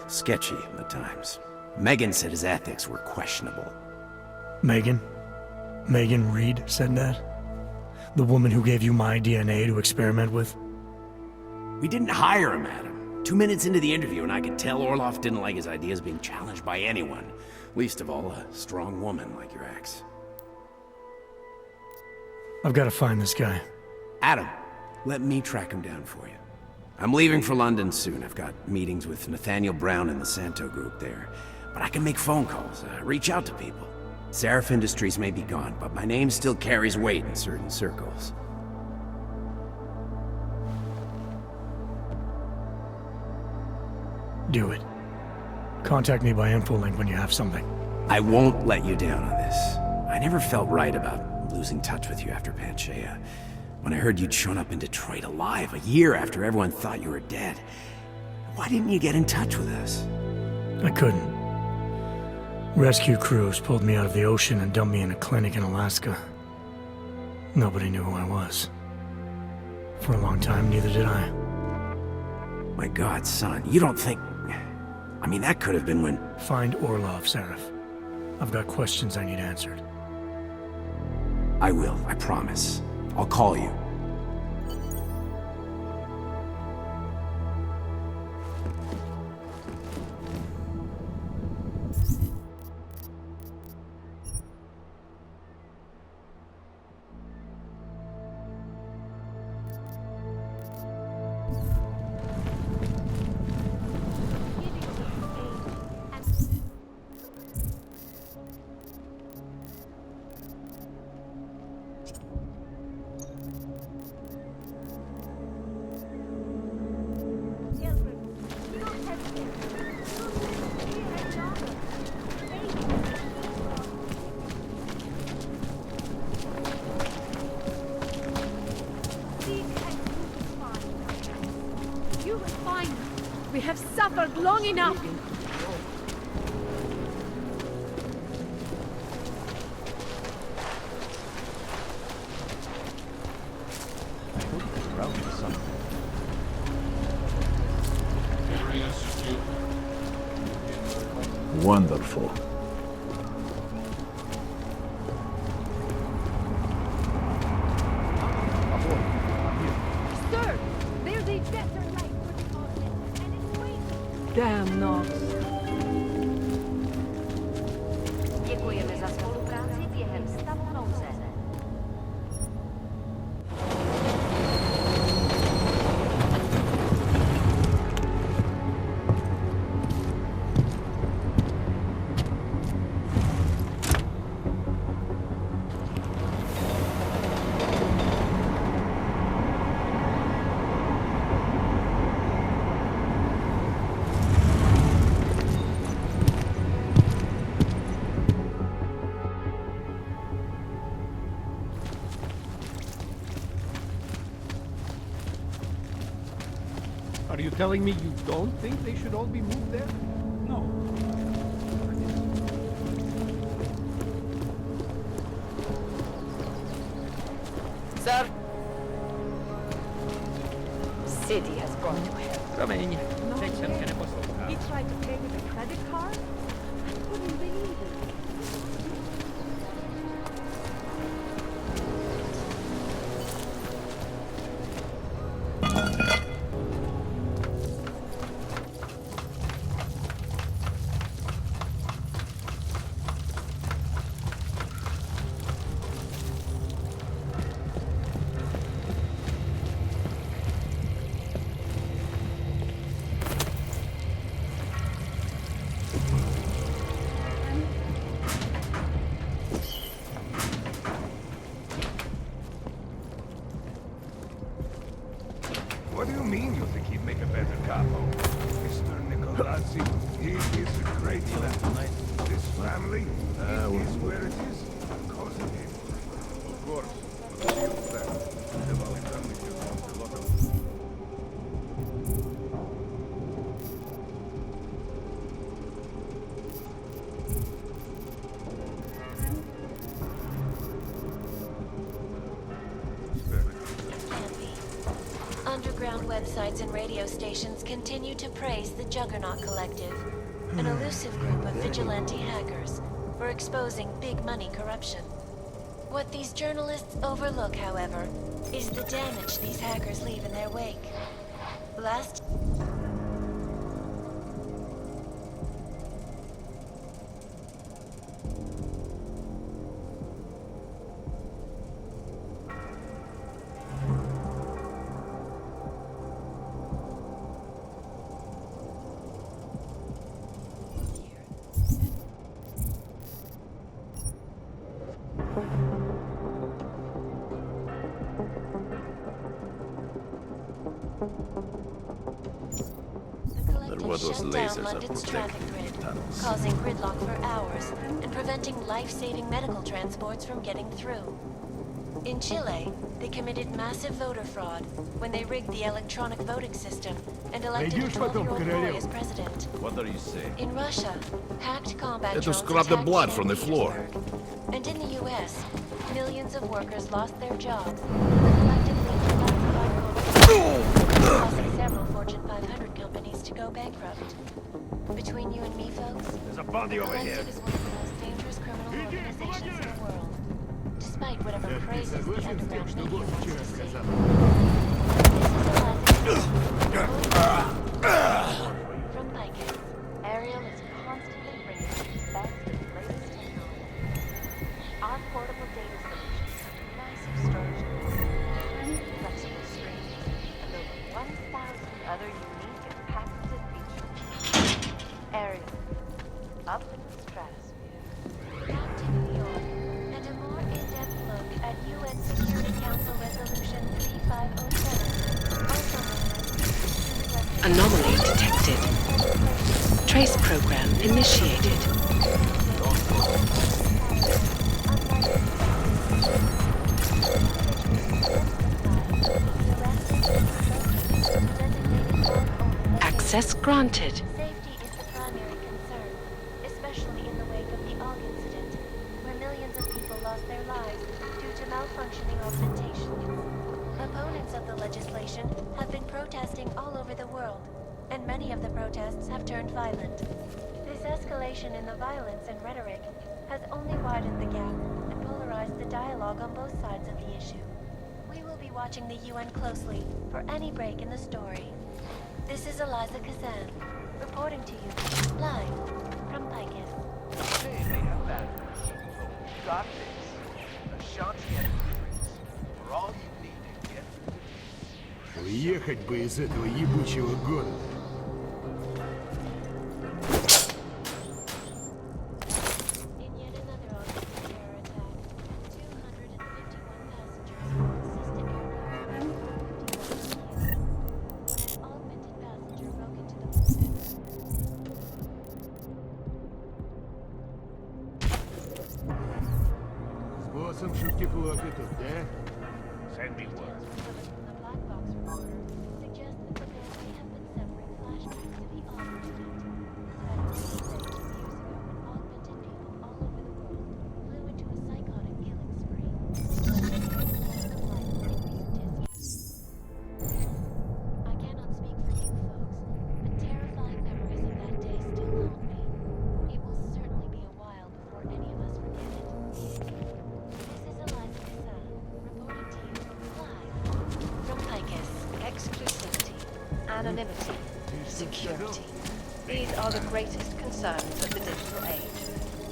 sketchy at times. Megan said his ethics were questionable. Megan? Megan Reed said that? The woman who gave you my DNA to experiment with? We didn't hire him, Adam. 2 minutes into the interview and I could tell Orlov didn't like his ideas being challenged by anyone. Least of all, a strong woman like your ex. I've got to find this guy. Adam, let me track him down for you. I'm leaving for London soon. I've got meetings with Nathaniel Brown and the Santo group there. But I can make phone calls, reach out to people. Seraph Industries may be gone, but my name still carries weight in certain circles. Do it. Contact me by infolink when you have something. I won't let you down on this. I never felt right about losing touch with you after Panchea. When I heard you'd shown up in Detroit alive a year after everyone thought you were dead. Why didn't you get in touch with us? I couldn't. Rescue crews pulled me out of the ocean and dumped me in a clinic in Alaska. Nobody knew who I was. For a long time, neither did I. My God, son, you don't think... I mean, that could have been when... Find Orlov, Seraph. I've got questions I need answered. I will, I promise. I'll call you. bastard long enough! Wonderful. Sir, there's a better light putting on it, and it's waiting. Damn, Knox. Děkujeme za spolupráci během stavu nouze. Are you telling me you don't think they should all be moved there? No. Sir? City has gone to hell. Promiň, No teď jsem tě way. neposlouchal. He tried to pay with a credit card? I couldn't believe it. What do you mean you think he'd make a better capo? Mr. Nicolazzi, he is a great man. This family, it is where it is because of him. Of course, but the real fact, they've always done with you a lot of... Underground websites and radio stations continue to praise the Juggernaut Collective, an elusive group of vigilante hackers, for exposing big money corruption. What these journalists overlook, however, is the damage these hackers leave in their wake. Last There were those shut lasers down that London's protect traffic grid, tunnels. causing gridlock for hours and preventing life-saving medical transports from getting through. In Chile, they committed massive voter fraud when they rigged the electronic voting system and elected a 12-year-old boy as president. What are you saying? In Russia, hacked combat They drones just scrub the attacked blood St. from the floor. Petersburg. And in the U.S., millions of workers lost their jobs when the collectively declassified quota, causing several Fortune 500 companies to go bankrupt. Between you and me, folks, There's a body over here. Collective is one of the most dangerous criminal organizations in the world. Despite whatever praises the underground media wants to see. From Lycan, Ariel is constantly bringing the best and latest technology. Our portable data solutions have massive storage capacity, flexible screens, and over 1,000 other unique and patented features. Ariel, up in the stratosphere. Back to New York, and a more in-depth look at UN Security Council Resolution 3507, also known as Anomaly detected. Trace program initiated. Access granted. Safety is the primary concern, especially in the wake of the Og incident, where millions of people lost their lives due to malfunctioning augmentations. Opponents of the legislation have been protesting all over the world, and many of the protests have turned violent. This escalation in the violence and rhetoric has only widened the gap and polarized the dialogue on both sides of the issue. We will be watching the UN closely for any break in the story. This is Eliza Kazan, reporting to you, live from Picus. Hey, they have that. So you got this. Ashanti and for all you need to get through. Уехать бы из этого ебучего города. Боссом шутки плохи тут, да? Send me word. Anonymity, security. These are the greatest concerns of the digital age.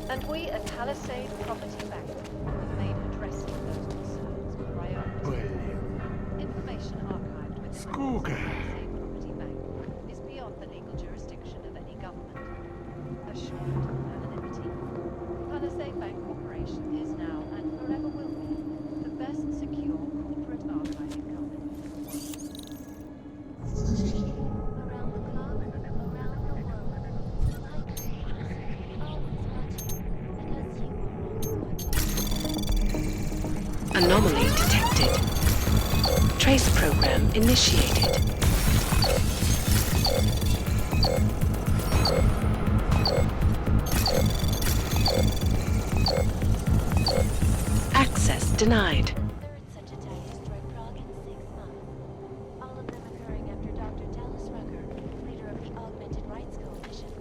And we at Palisade Property Bank have made addressing those concerns a priority. Information archived within Скука. Palisade Property Bank is beyond the legal jurisdiction of any government. Assured anonymity. Palisade Bank Corporation is now and forever will be the best secure corporate archiving company. Anomaly detected. Trace program initiated. Access denied. Such attack destroyed Prague in 6 months. All of them occurring after Dr. Dallas Rucker, leader of the Augmented Rights Coalition,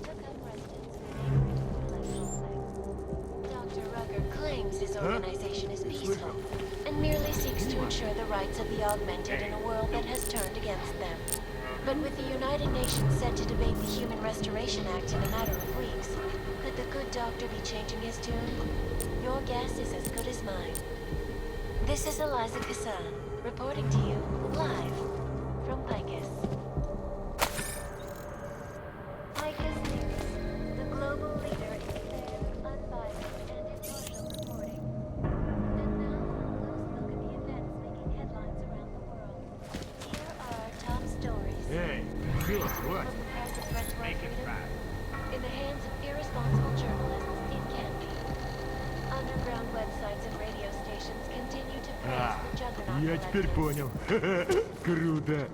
took up residence in the neighboring complex. Dr. Rucker claims his organization is peaceful and merely seeks to ensure the rights of the augmented in a world that has turned against them. But with the United Nations set to debate the Human Restoration Act in a matter of weeks, could the good doctor be changing his tune? Your guess is as good as mine. This is Eliza Kazan, reporting to you, live, from Picus. Picus News, the global leader in fair, unbiased, and impartial reporting. And now, a close look at the events making headlines around the world. Here are our top stories. Эй, чё, what? Make it fast. In the hands of irresponsible journalists, it can be. Underground websites and radio stations continue to praise the juggernaut Я теперь понял. Круто.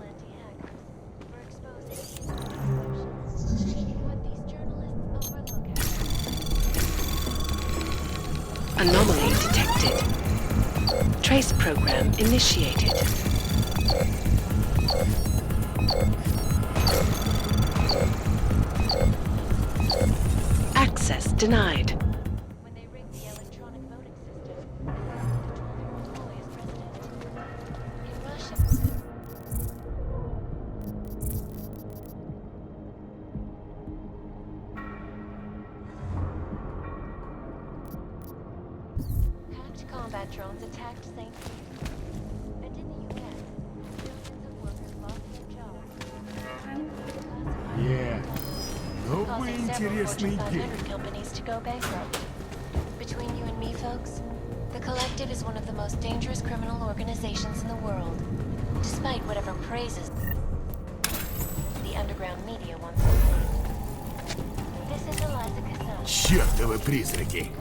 Anomaly detected. Trace program initiated. Access denied. When they rigged the electronic voting system, they wanted to control their employee as president. In Russia, hacked combat drones attacked St. Peter. And in the U.S., millions of workers lost their jobs. Yeah. Новые Causing several интересные Fortune идеи. 500 companies to go bankrupt. Between you and me, folks, the Collective is one of the most dangerous criminal organizations in the world, despite whatever praises the underground media wants to say. This is Eliza Kazan. Чёртовы призраки.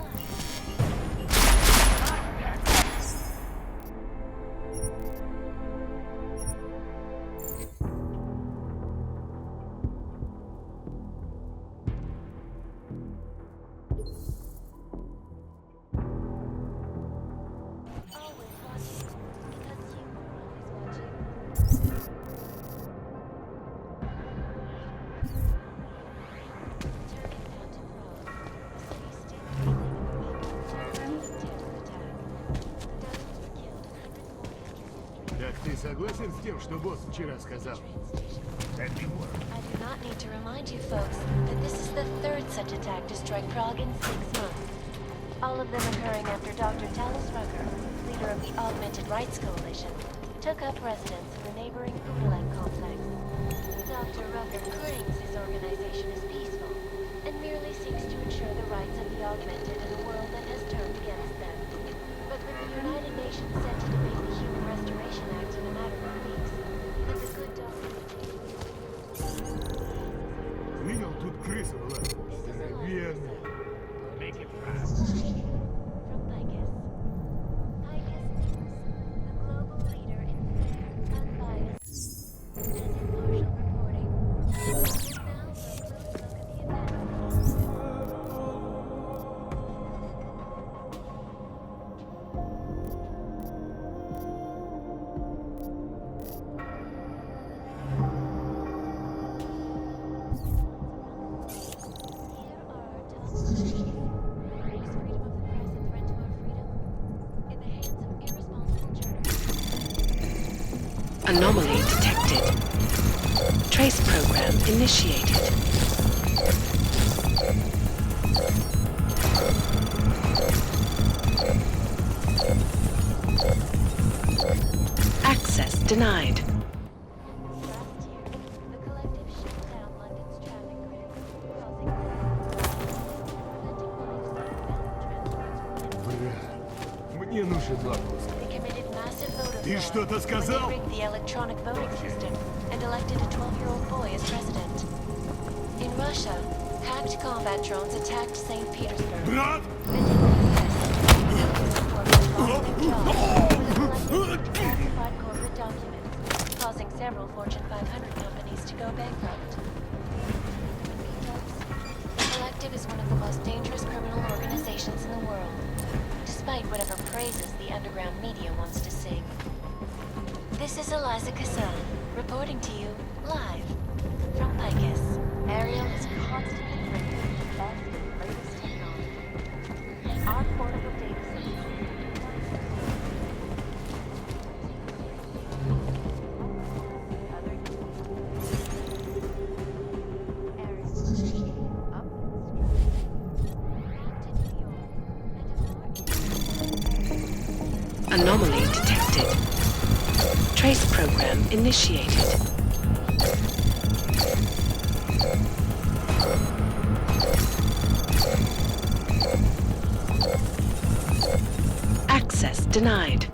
Так ты согласен с тем, что босс вчера сказал? I do not need to remind you folks that this is the third such attack to strike Prague in 6 months. All of them occurring after Dr. Talis Rucker, leader of the Augmented Rights Coalition, took up residence in the neighboring Udalek complex. Dr. Rucker claims his organization is peaceful and merely seeks to ensure the rights of the Augmented in a world that has turned against them. But with the United Nations set to debate the Human Restoration Act in a matter of weeks, and the good doctor... Видел, тут крыса была. Здоровенная. Make it fast. From Picus. Picus News, the global leader in fair, unbiased, and impartial reporting. And now for a close look at the events. Anomaly detected. Trace program initiated. Access denied. Мне нужен отпуск. Ты что-то сказал? They rigged the electronic voting system and elected a 12-year-old boy as president. In Russia, hacked combat drones attacked St. Petersburg. Брат! And in the US, support for classified corporate documents, causing several Fortune 500 companies to go bankrupt. The Collective is one of the most dangerous criminal organizations in the world, despite whatever praises the underground media wants to sing. This is Eliza Kassan, reporting to you live from Picus. Ariel is constantly bringing the best and latest technology. Our portable data center. Anomaly detected. Trace program initiated. Access denied.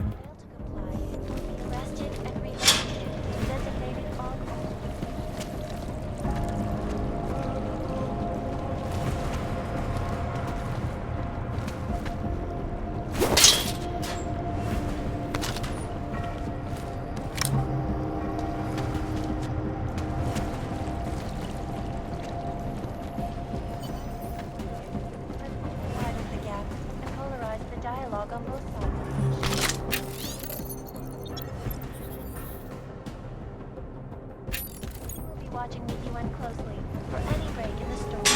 Watching the UN closely for any break in the story.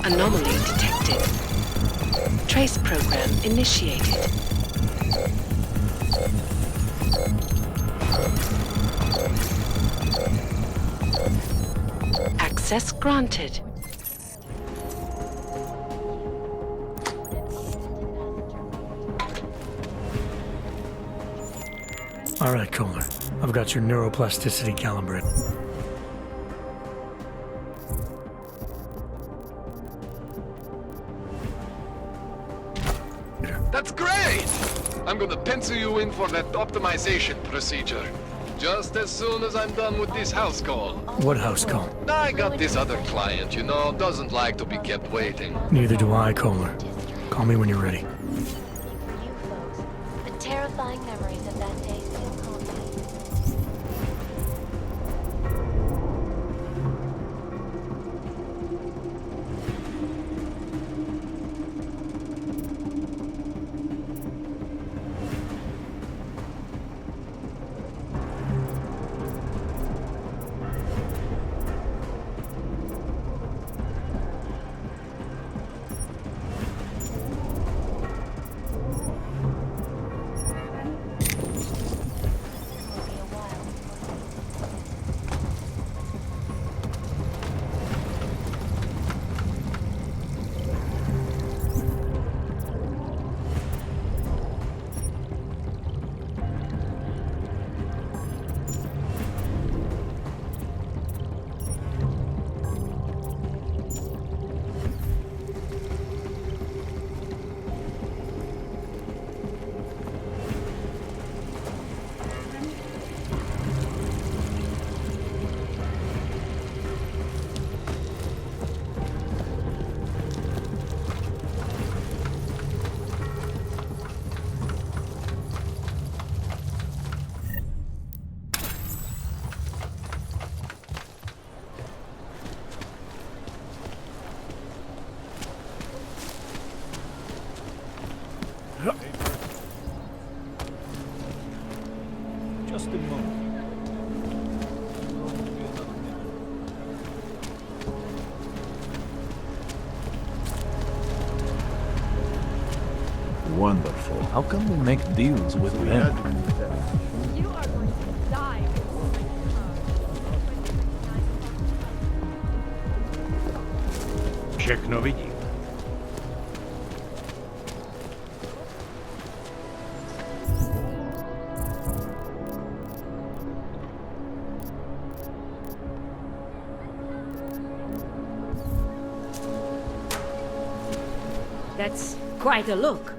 Anomaly detected. Trace program initiated. Access granted. All right, Kohler. I've got your neuroplasticity calibrated. That's great! I'm gonna pencil you in for that optimization procedure. Just as soon as I'm done with this house call. What house call? I got this other client, you know, doesn't like to be kept waiting. Neither do I, Kohler. Call me when you're ready. The terrifying memories of that day still haunt me. Just a moment. Wonderful. How come we make deals with them? You are going to die. Všechno vidím. That's quite a look.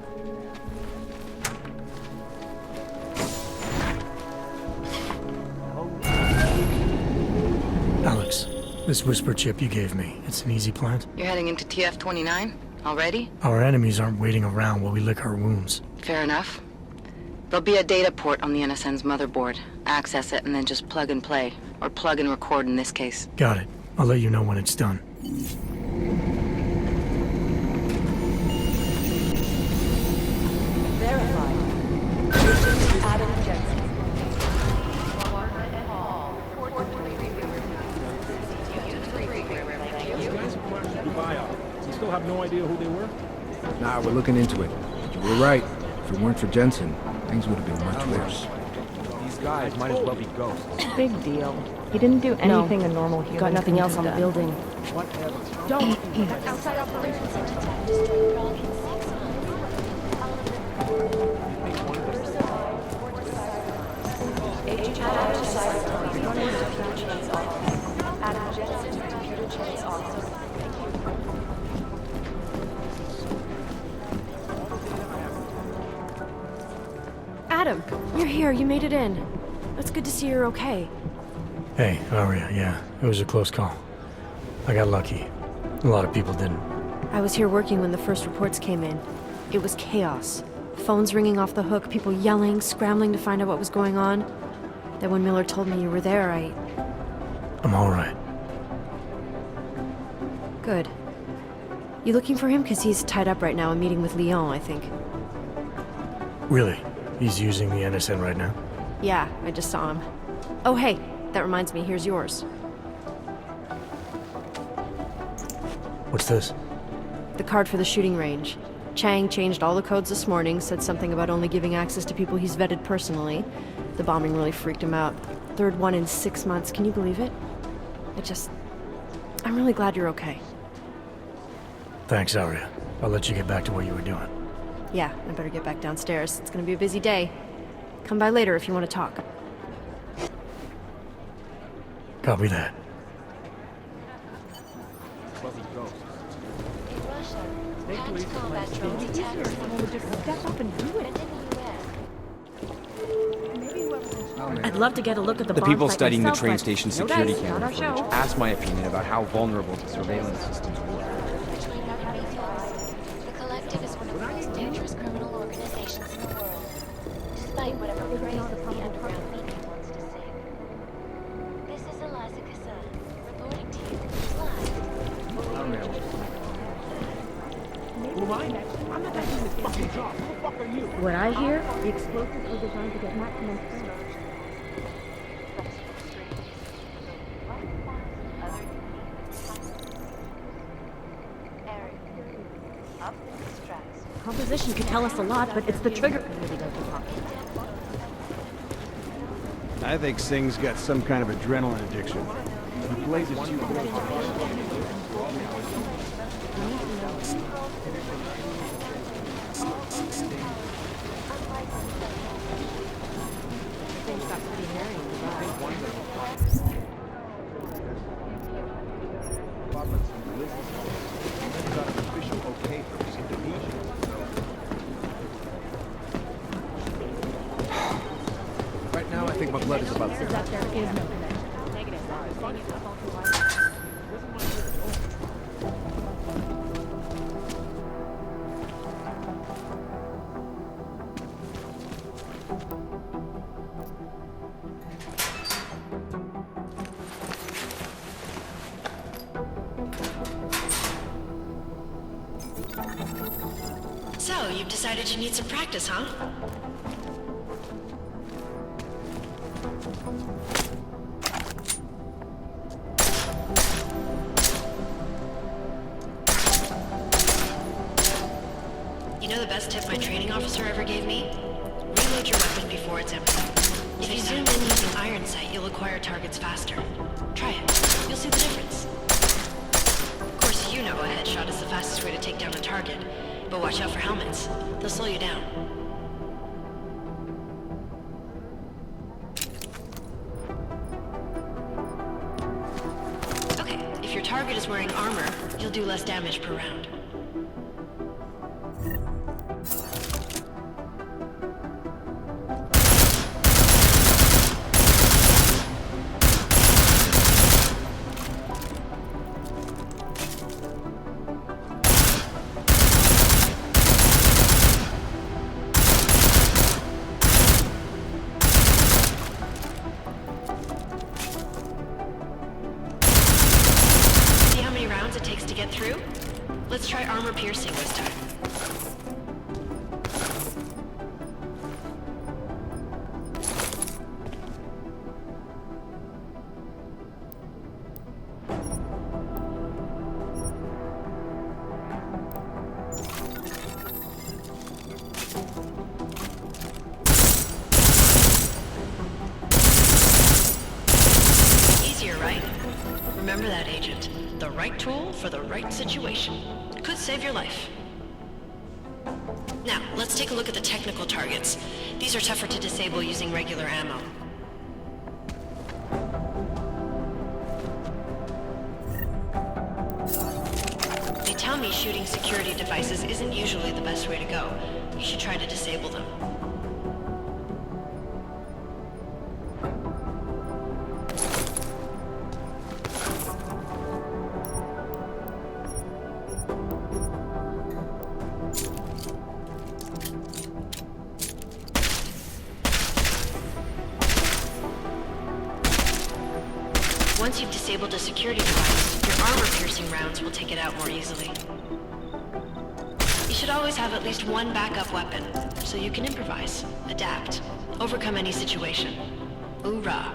Alex, this whisper chip you gave me, it's an easy plant? You're heading into TF-29? Already? Our enemies aren't waiting around while we lick our wounds. Fair enough. There'll be a data port on the NSN's motherboard. Access it and then just plug and play. Or plug and record in this case. Got it. I'll let you know when it's done. Verified. Adam Jensen. These guys questioned buyout. You still have no idea who they were? Nah, we're looking into it. You were right. If it weren't for Jensen, things would have been much worse. These guys might as well be ghosts. Big deal. He didn't do anything a normal human. Got nothing else on the building. Whatever. Don't. Outside operations center tech destroyed Prague in 6 months. Adam Jensen, computer chains officer. Adam, you're here. You made it in. It's good to see you're okay. Hey, Aria, yeah, it was a close call. I got lucky. A lot of people didn't. I was here working when the first reports came in. It was chaos. Phones ringing off the hook, people yelling, scrambling to find out what was going on. Then when Miller told me you were there, I'm alright. Good. You looking for him? Because he's tied up right now, a meeting with Lyon, I think. Really? He's using the NSN right now? Yeah, I just saw him. Oh, hey, that reminds me, here's yours. What's this? The card for the shooting range. Chang changed all the codes this morning, said something about only giving access to people he's vetted personally. The bombing really freaked him out. Third one in 6 months, can you believe it? I'm really glad you're okay. Thanks, Aria. I'll let you get back to what you were doing. Yeah, I better get back downstairs. It's gonna be a busy day. Come by later if you want to talk. Copy that. In Russia, packed combat drones attack Someone would just step up and do it. I'd love to get a look at The people studying the train station security camera footage asked my opinion about how vulnerable the surveillance systems were. The Collective is one of the most dangerous criminal organizations in the world, despite whatever praises the underground media wants to sing. This is Eliza Kassan, reporting to you live. Who am I? I'm not that doing this fucking job. Who the fuck are you? What I hear, the explosives were designed to get maximum strength. Composition could tell us a lot, but it's the trigger that really does the talking. I think Singh's got some kind of adrenaline addiction. He plays it too Things got pretty hairy in Dubai. Right now, I think my blood is about to... That there is no connection. Negative. So, you've decided you need some practice, huh? You know the best tip my training officer ever gave me? Reload your weapon before it's empty. If you zoom in using iron sight, you'll acquire targets faster. Try it. You'll see the difference. Of course, you know a headshot is the fastest way to take down a target, but watch out for helmets. They'll slow you down. Okay, if your target is wearing armor, you'll do less damage per round. It takes to get through? Let's try armor piercing this time. Easier, right? Remember that, Agent. The right tool for the right situation. Could save your life. Now, let's take a look at the technical targets. These are tougher to disable using regular ammo. They tell me shooting security devices isn't usually the best way to go. You should try to disable them. Once you've disabled a security device, your armor-piercing rounds will take it out more easily. You should always have at least one backup weapon, so you can improvise, adapt, overcome any situation. Hoorah!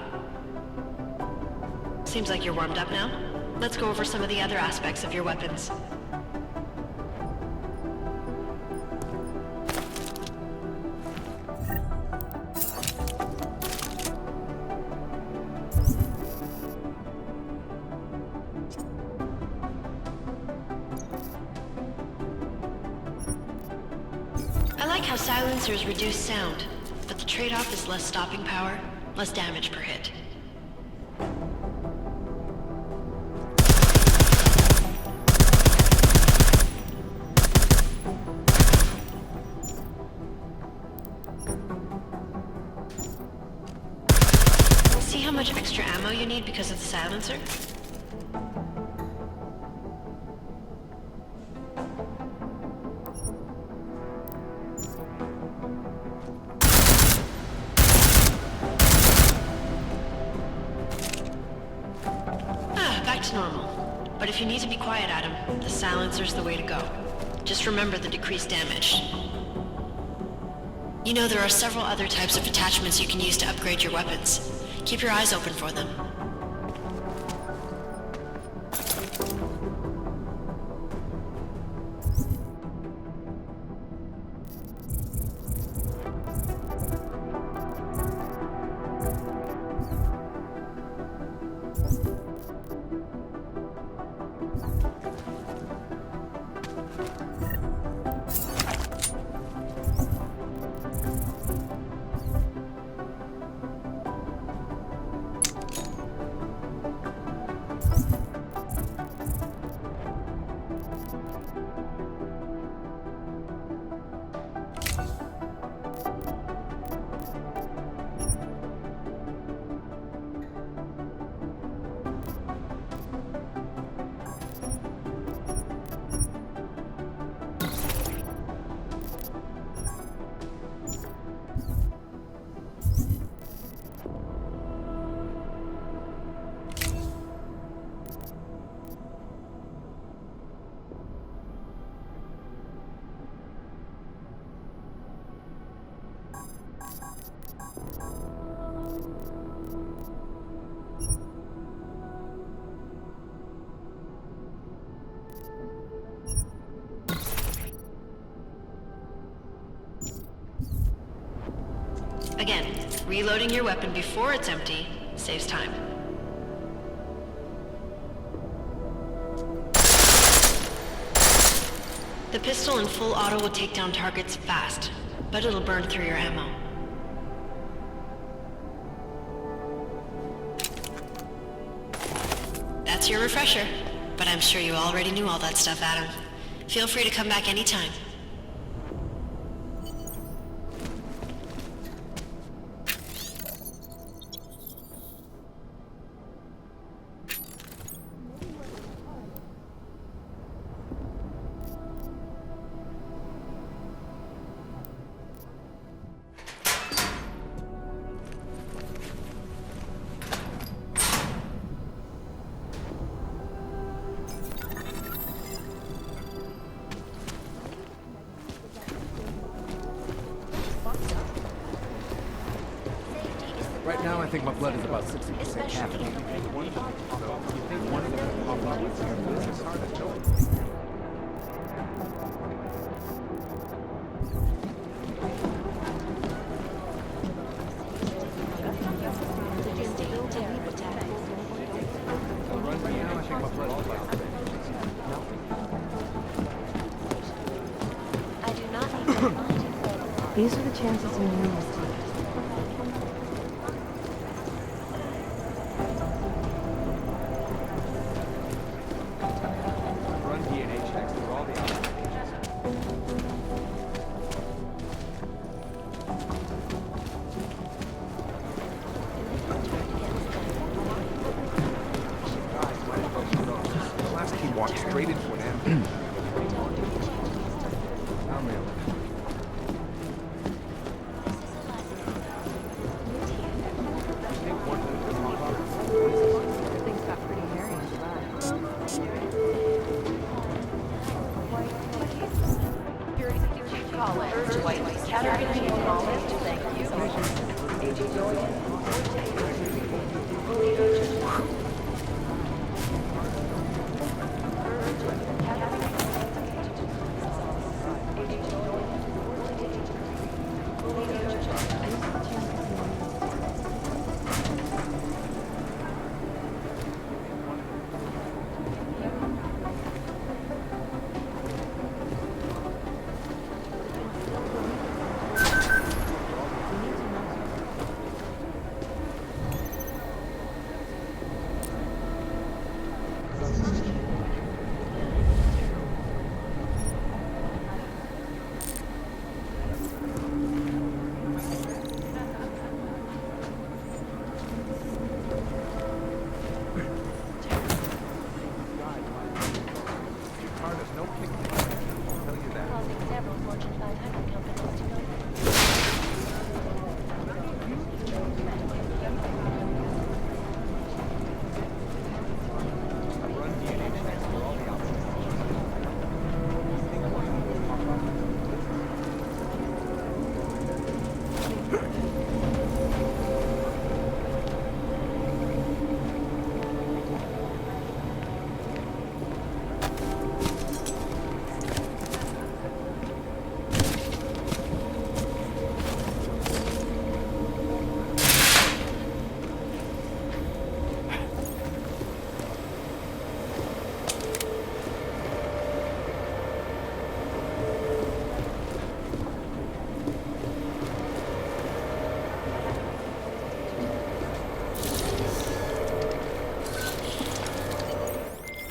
Seems like you're warmed up now. Let's go over some of the other aspects of your weapons. I like how silencers reduce sound, but the trade-off is less stopping power, less damage per hit. See how much extra ammo you need because of the silencer? Back to normal. But if you need to be quiet, Adam, the silencer's the way to go. Just remember the decreased damage. You know there are several other types of attachments you can use to upgrade your weapons. Keep your eyes open for them. Again, reloading your weapon before it's empty saves time. The pistol in full auto will take down targets fast, but it'll burn through your ammo. That's your refresher, but I'm sure you already knew all that stuff, Adam. Feel free to come back anytime. Right now, I think my blood is about 60% caffeinated. These are the chances in your life. Run DNA checks for all the The last key walked straight into an ambush.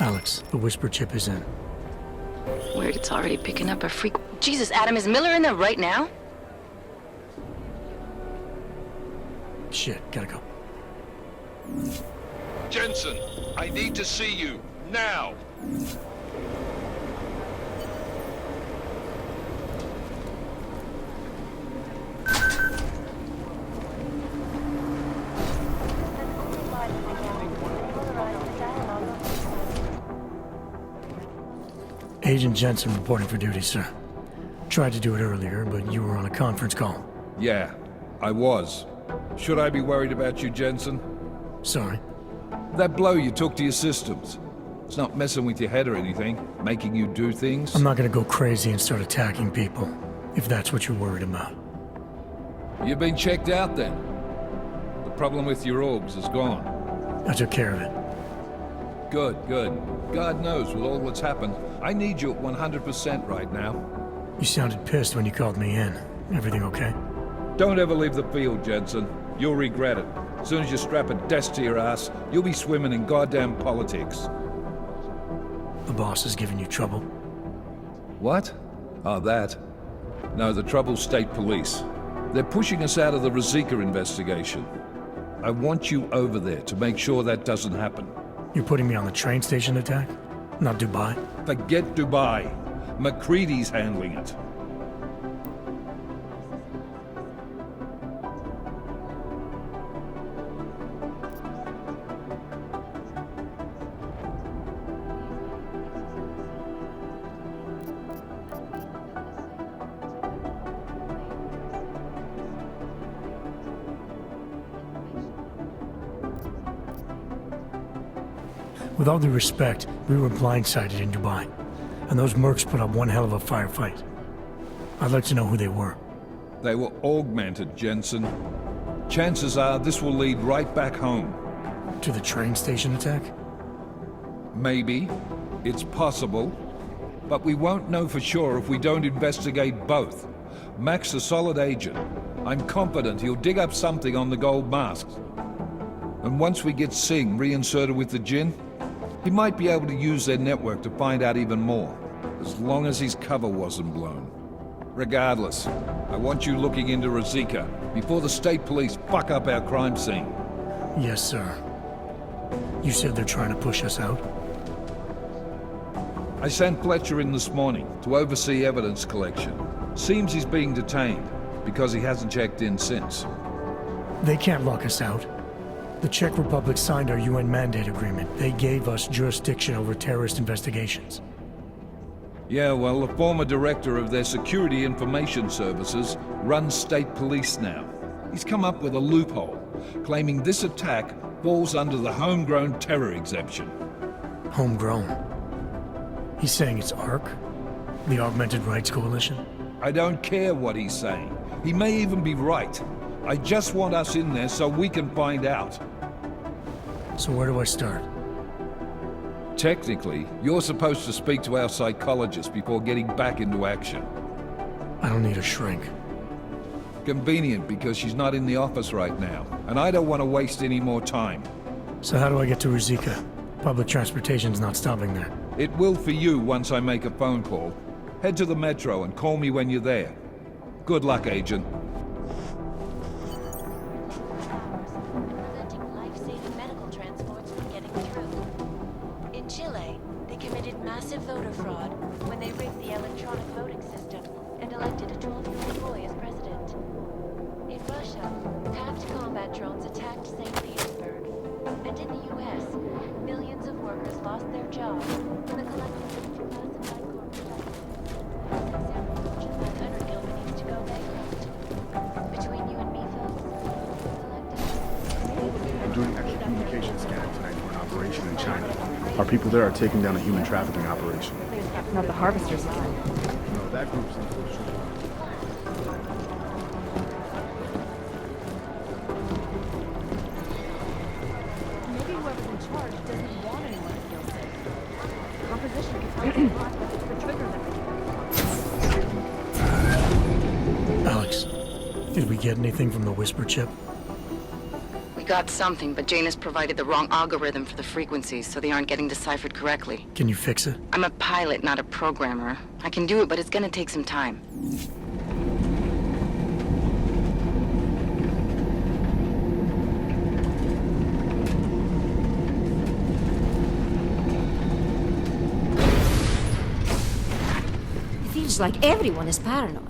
Alex, the whisper chip is in. Weird, it's already picking up a freak. Jesus, Adam, is Miller in there right now? Shit, gotta go. Jensen, I need to see you, now! Agent Jensen reporting for duty, sir. Tried to do it earlier, but you were on a conference call. Yeah, I was. Should I be worried about you, Jensen? Sorry? That blow you took to your systems. It's not messing with your head or anything, making you do things? I'm not gonna go crazy and start attacking people, if that's what you're worried about. You've been checked out then? The problem with your orbs is gone. I took care of it. Good, good. God knows with all that's happened, I need you at 100% right now. You sounded pissed when you called me in. Everything okay? Don't ever leave the field, Jensen. You'll regret it. As soon as you strap a desk to your ass, you'll be swimming in goddamn politics. The boss is giving you trouble? What? Oh, that. No, the trouble's state police. They're pushing us out of the Ruzicka investigation. I want you over there to make sure that doesn't happen. You're putting me on the train station attack? Not Dubai? Forget Dubai. McCready's handling it. With all due respect, we were blindsided in Dubai, and those mercs put up one hell of a firefight. I'd like to know who they were. They were augmented, Jensen. Chances are this will lead right back home. To the train station attack? Maybe. It's possible. But we won't know for sure if we don't investigate both. Mac's a solid agent. I'm confident he'll dig up something on the gold masks. And once we get Singh reinserted with the Jinn, he might be able to use their network to find out even more, as long as his cover wasn't blown. Regardless, I want you looking into Ruzicka before the state police fuck up our crime scene. Yes, sir. You said they're trying to push us out? I sent Fletcher in this morning to oversee evidence collection. Seems he's being detained, because he hasn't checked in since. They can't lock us out. The Czech Republic signed our UN mandate agreement. They gave us jurisdiction over terrorist investigations. Yeah, well, the former director of their security information services runs state police now. He's come up with a loophole, claiming this attack falls under the homegrown terror exemption. Homegrown? He's saying it's ARC? The Augmented Rights Coalition? I don't care what he's saying. He may even be right. I just want us in there so we can find out. So where do I start? Technically, you're supposed to speak to our psychologist before getting back into action. I don't need a shrink. Convenient, because she's not in the office right now, and I don't want to waste any more time. So how do I get to Ruzicka? Public transportation's not stopping there. It will for you once I make a phone call. Head to the metro and call me when you're there. Good luck, Agent. Preventing life-saving medical transports from getting through. In Chile, they committed massive voter fraud when they rigged the electronic voting system and elected a 12-year-old boy as president. In Russia, packed combat drones attacked St. Petersburg. And in the U.S., millions of workers lost their jobs when the collective classified corporate several Fortune 500 companies to go bankrupt. Between you and me, folks, I'm doing extra communication scanning tonight for an operation in China. Our people there are taking down a human trafficking operation. Not the harvesters again. No, that group's in full swing. Maybe whoever's in charge doesn't want anyone to feel safe. Composition can find a lot, but it's the trigger that Alex, did we get anything from the Whisper chip? We got something, but Jane has provided the wrong algorithm for the frequencies, so they aren't getting deciphered correctly. Can you fix it? I'm a pilot, not a programmer. I can do it, but it's gonna take some time. It feels like everyone is paranoid.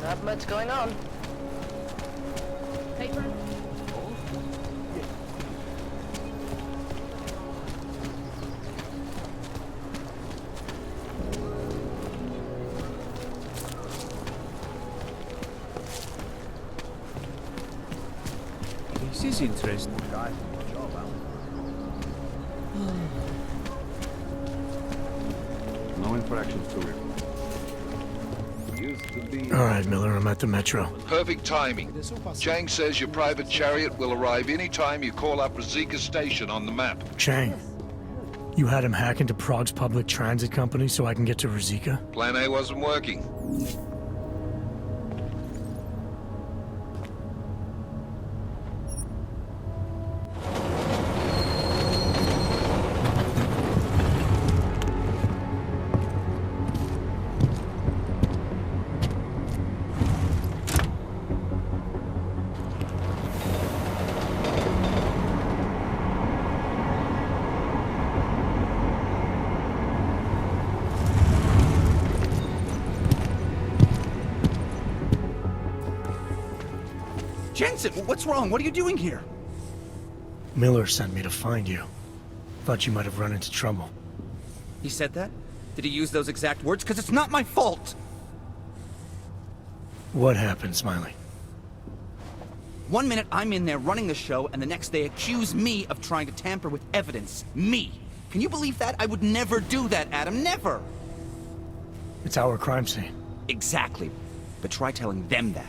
Not much going on. Paper? This is interesting. No infractions to report. All right, Miller, I'm at the Metro. Perfect timing. Chang says your private chariot will arrive any time you call up Rosika Station on the map. Chang, you had him hack into Prague's public transit company so I can get to Rosika? Plan A wasn't working. Jensen, what's wrong? What are you doing here? Miller sent me to find you. Thought you might have run into trouble. He said that? Did he use those exact words? Because it's not my fault! What happened, Smiley? 1 minute I'm in there running the show, and the next they accuse me of trying to tamper with evidence. Me! Can you believe that? I would never do that, Adam. Never! It's our crime scene. Exactly. But try telling them that.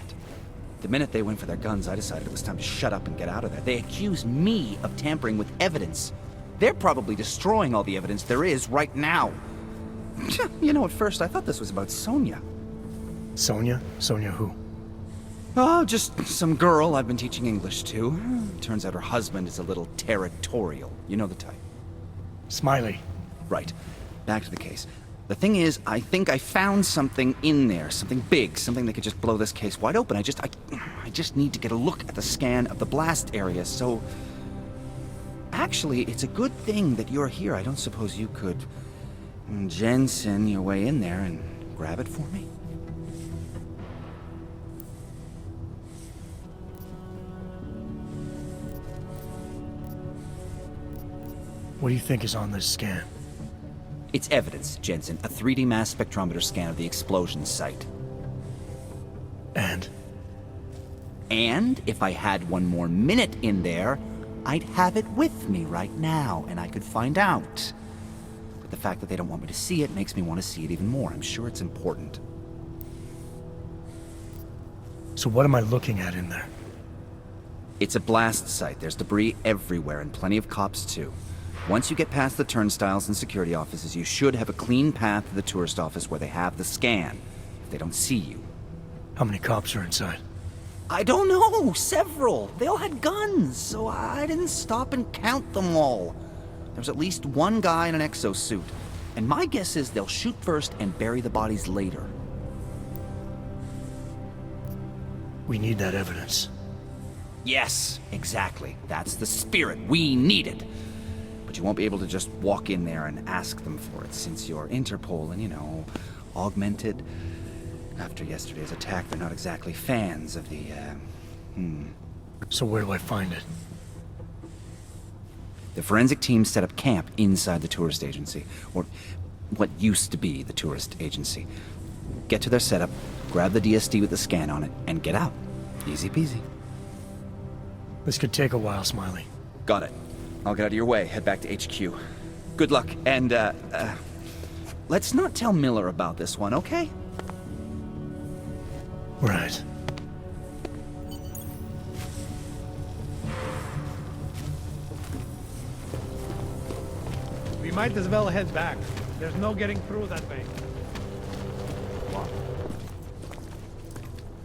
The minute they went for their guns, I decided it was time to shut up and get out of there. They accuse me of tampering with evidence. They're probably destroying all the evidence there is right now. You know, at first I thought this was about Sonia. Sonia? Sonia who? Oh, just some girl I've been teaching English to. Turns out her husband is a little territorial. You know the type. Smiley. Right. Back to the case. The thing is, I think I found something in there, something big, something that could just blow this case wide open. I just need to get a look at the scan of the blast area, so... Actually, it's a good thing that you're here. I don't suppose you could... Jensen your way in there and grab it for me? What do you think is on this scan? It's evidence, Jensen. A 3D mass spectrometer scan of the explosion site. And? And if I had one more minute in there, I'd have it with me right now, and I could find out. But the fact that they don't want me to see it makes me want to see it even more. I'm sure it's important. So what am I looking at in there? It's a blast site. There's debris everywhere, and plenty of cops, too. Once you get past the turnstiles and security offices, you should have a clean path to the tourist office where they have the scan, if they don't see you. How many cops are inside? I don't know. Several. They all had guns, so I didn't stop and count them all. There's at least one guy in an exosuit, and my guess is they'll shoot first and bury the bodies later. We need that evidence. Yes, exactly. That's the spirit. We need it. But you won't be able to just walk in there and ask them for it, since you're Interpol and, you know, augmented. After yesterday's attack, they're not exactly fans of the, So where do I find it? The forensic team set up camp inside the tourist agency, or what used to be the tourist agency. Get to their setup, grab the DSD with the scan on it, and get out. Easy peasy. This could take a while, Smiley. Got it. I'll get out of your way, head back to HQ. Good luck, and, let's not tell Miller about this one, okay? Right. We might as well head back. There's no getting through that way.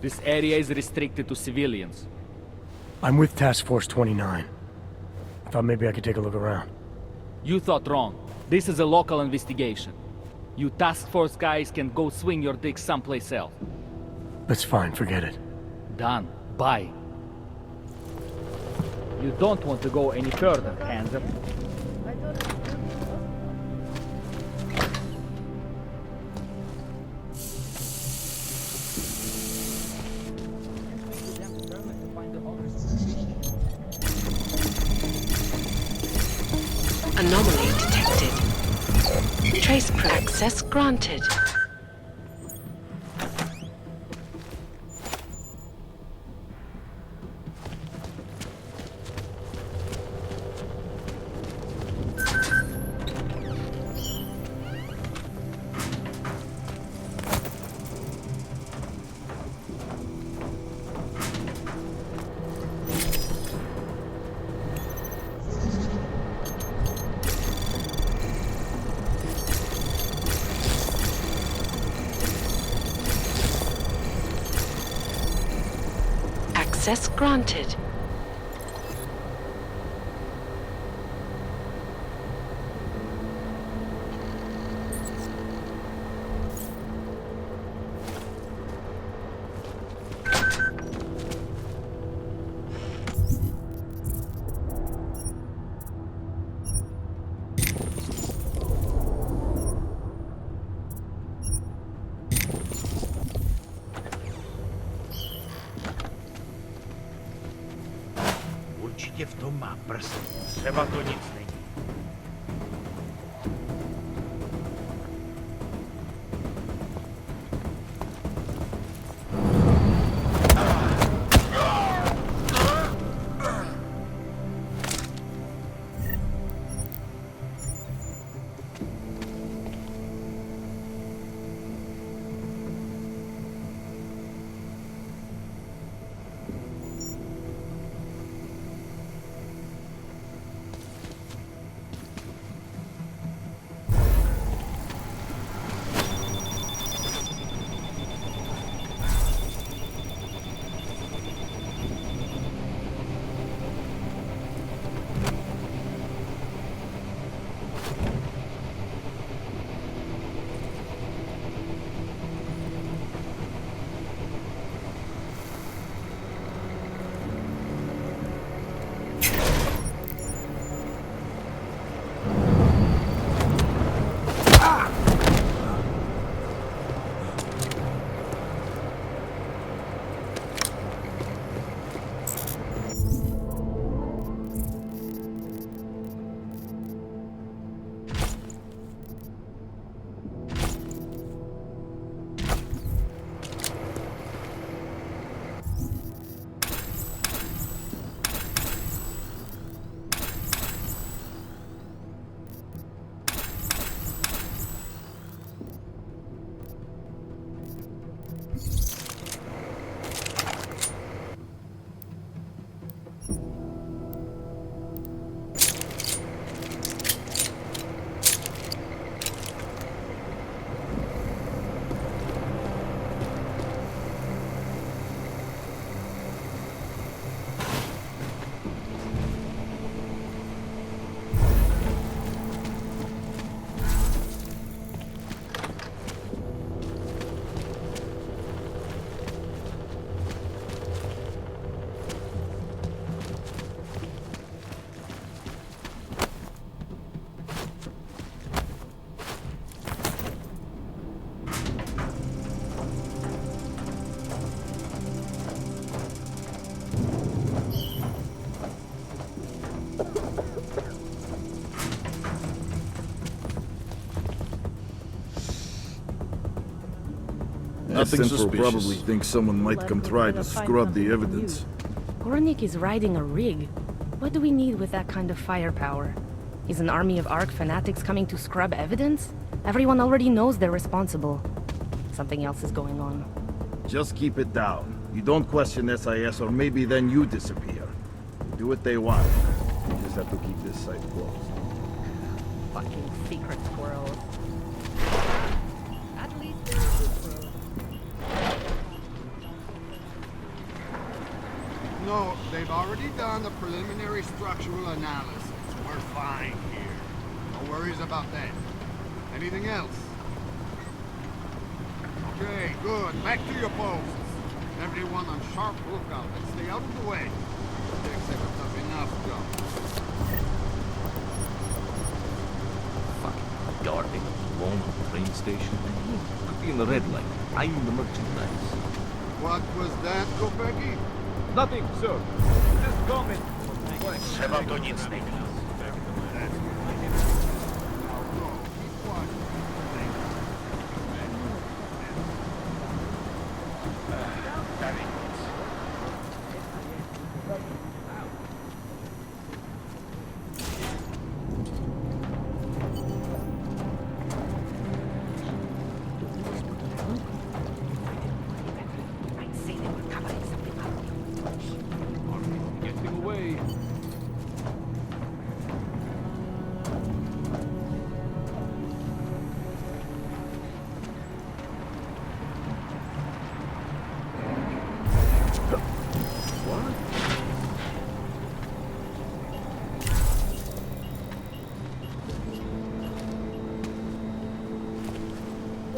This area is restricted to civilians. I'm with Task Force 29. I thought maybe I could take a look around. You thought wrong. This is a local investigation. You task force guys can go swing your dick someplace else. That's fine, forget it. Done. Bye. You don't want to go any further, Hanser. Anomaly detected. Trace access granted. Access granted. Určitě v tom má prst. Třeba to nic není. Nothing will probably think someone might come try to scrub the evidence. Gornik is riding a rig. What do we need with that kind of firepower? Is an army of ARC fanatics coming to scrub evidence? Everyone already knows they're responsible. Something else is going on. Just keep it down. You don't question SIS or maybe then you disappear. Do what they want. You just have to keep this site closed. Fucking secret squirrels. At least No, they've already done the preliminary structural analysis. We're fine here. No worries about that. Anything else? Okay, good. Back to your posts. Everyone on sharp lookout and stay out of the way. Takes up enough job. Fucking guarding a blown-up train station. Could be in the red light. I'm the merchandise. What was that, Kopecki? Nothing, sir. Just comment. Trzeba to nic nie gra.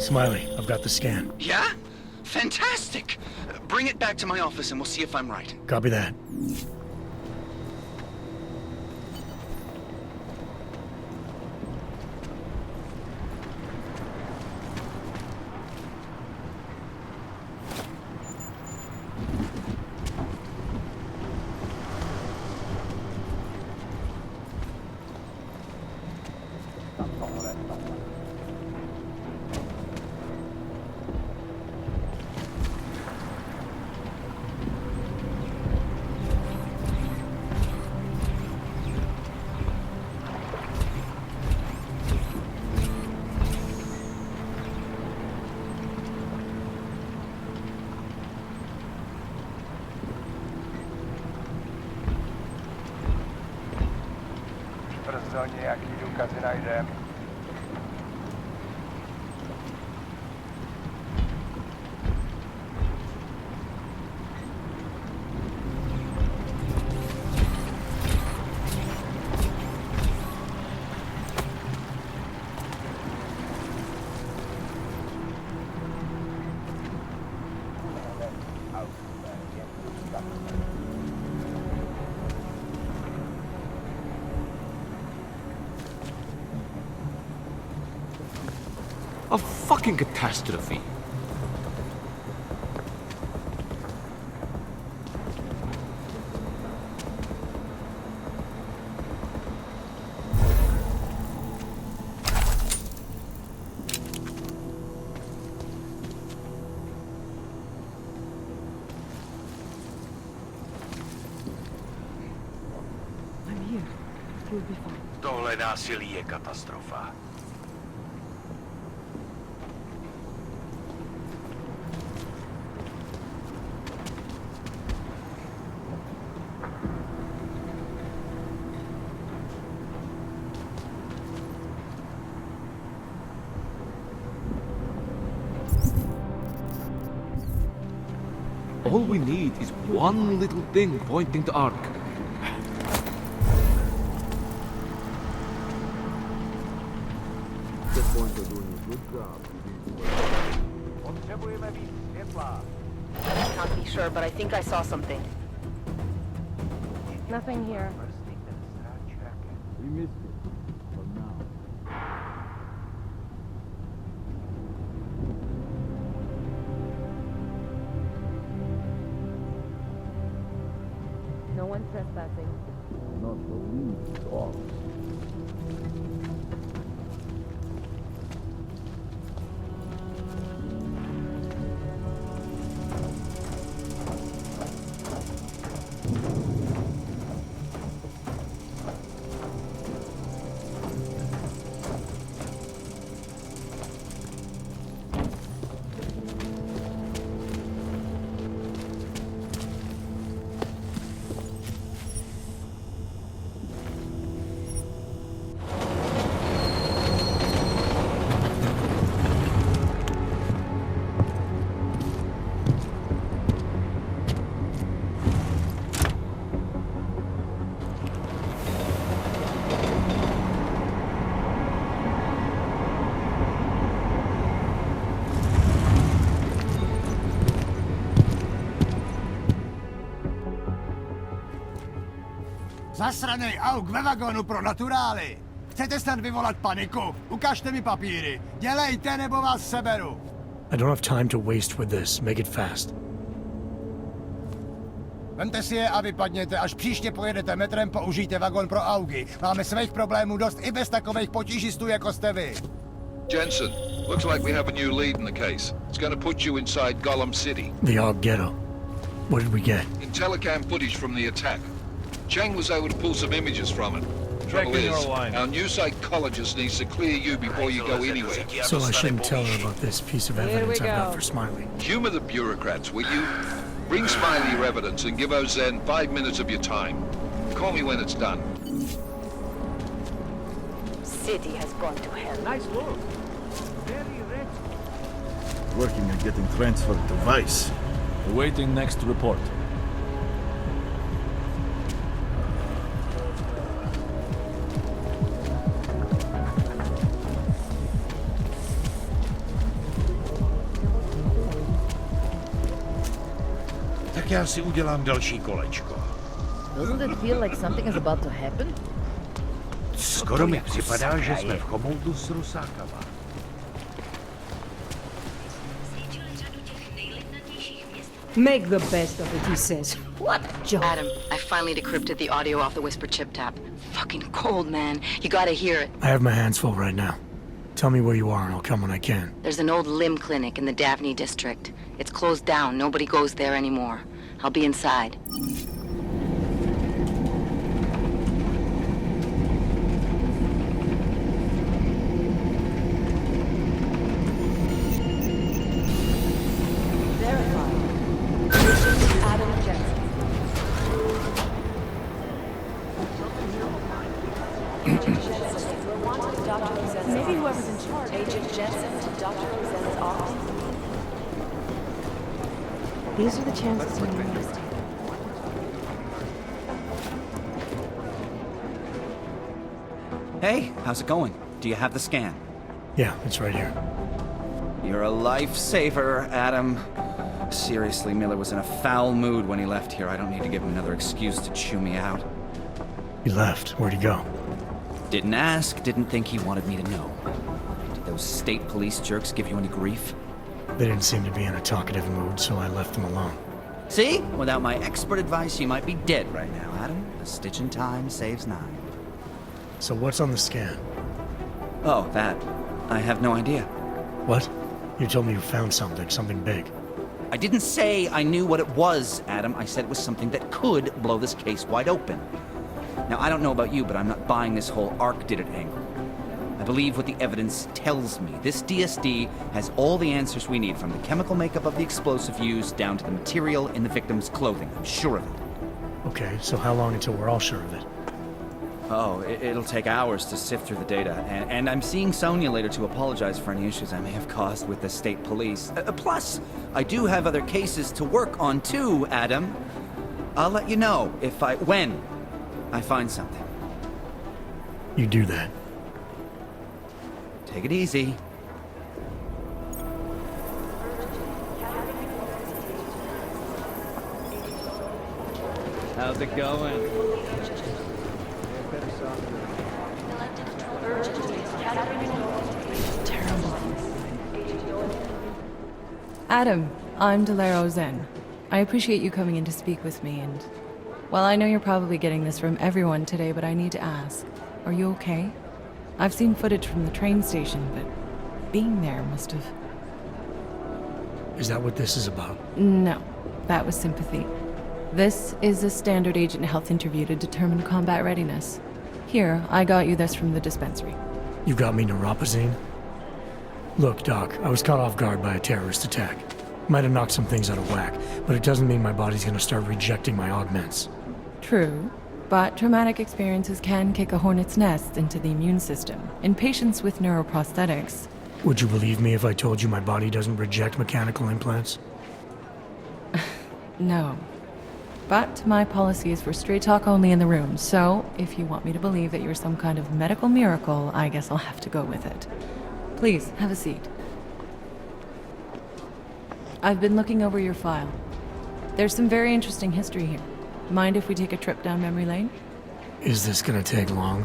Smiley, I've got the scan. Yeah? Fantastic! Bring it back to my office and we'll see if I'm right. Copy that. Brzo nějaký důkazy najdem. A fucking catastrophe. I'm here. You'll be fine. Tohle násilí je katastrofa. All we need is one little thing pointing to Ark. Can't be sure, but I think I saw something. Nothing here. We missed it. For now. No one trespassing. Not the least dogs. Zasranej auk ve vagonu pro naturály! Chcete snad vyvolat paniku? Ukažte mi papíry. Dělejte, nebo vás seberu. I don't have time to waste with this. Make it fast. Vemte si je a vypadněte. Až příště pojedete metrem, použijte vagon pro augy. Máme svých problémů dost i bez takových potížistů, jako jste vy. Jensen, looks like we have a new lead in the case. It's going to put you inside Gollum City. The Og Ghetto. What did we get? Telecam footage from the attack. Chang was able to pull some images from it. Trouble is, our new psychologist needs to clear you before you go anywhere. So I shouldn't tell her about this piece of evidence I've got for Smiley. Humor the bureaucrats, will you? Bring Smiley your evidence and give Ozen 5 minutes of your time. Call me when it's done. City has gone to hell. Nice work. Very rich. Working on getting transferred to Vice. Awaiting next report. já si udělám další kolečko. Doesn't it feel like something is about to happen? Skoro mi připadá, že jsme v chomoutu s rusákama. Make the best of it, he says. What a joke. Adam, I finally decrypted the audio off the Whisper chip tap. Fucking cold, man. You gotta hear it. I have my hands full right now. Tell me where you are and I'll come when I can. There's an old limb clinic in the Daphne district. It's closed down. Nobody goes there anymore. I'll be inside. Maybe whoever's in charge. Agent Jensen to Dr. Rosen's office. These are the chances when you're arrested. Hey, how's it going? Do you have the scan? Yeah, it's right here. You're a lifesaver, Adam. Seriously, Miller was in a foul mood when he left here. I don't need to give him another excuse to chew me out. He left. Where'd he go? Didn't ask, didn't think he wanted me to know. Did those state police jerks give you any grief? They didn't seem to be in a talkative mood, so I left them alone. See? Without my expert advice, you might be dead right now, Adam. A stitch in time saves 9. So what's on the scan? Oh, that. I have no idea. What? You told me you found something big. I didn't say I knew what it was, Adam. I said it was something that could blow this case wide open. Now, I don't know about you, but I'm not buying this whole Ark did it angle. I believe what the evidence tells me. This DSD has all the answers we need, from the chemical makeup of the explosive used down to the material in the victim's clothing. I'm sure of it. Okay, so how long until we're all sure of it? Oh, it'll take hours to sift through the data, and I'm seeing Sonia later to apologize for any issues I may have caused with the state police. Plus, I do have other cases to work on too, Adam. I'll let you know when I find something. You do that. Take it easy. How's it going? Adam, I'm Delaro Zen. I appreciate you coming in to speak with me, and well, I know you're probably getting this from everyone today, but I need to ask, are you okay? I've seen footage from the train station, but being there must have... Is that what this is about? No, that was sympathy. This is a standard agent health interview to determine combat readiness. Here, I got you this from the dispensary. You got me neuropazine? Look, Doc, I was caught off guard by a terrorist attack. Might have knocked some things out of whack, but it doesn't mean my body's gonna start rejecting my augments. True, but traumatic experiences can kick a hornet's nest into the immune system. In patients with neuroprosthetics... Would you believe me if I told you my body doesn't reject mechanical implants? No. But my policy is for straight talk only in the room, so if you want me to believe that you're some kind of medical miracle, I guess I'll have to go with it. Please, have a seat. I've been looking over your file. There's some very interesting history here. Mind if we take a trip down memory lane? Is this gonna take long?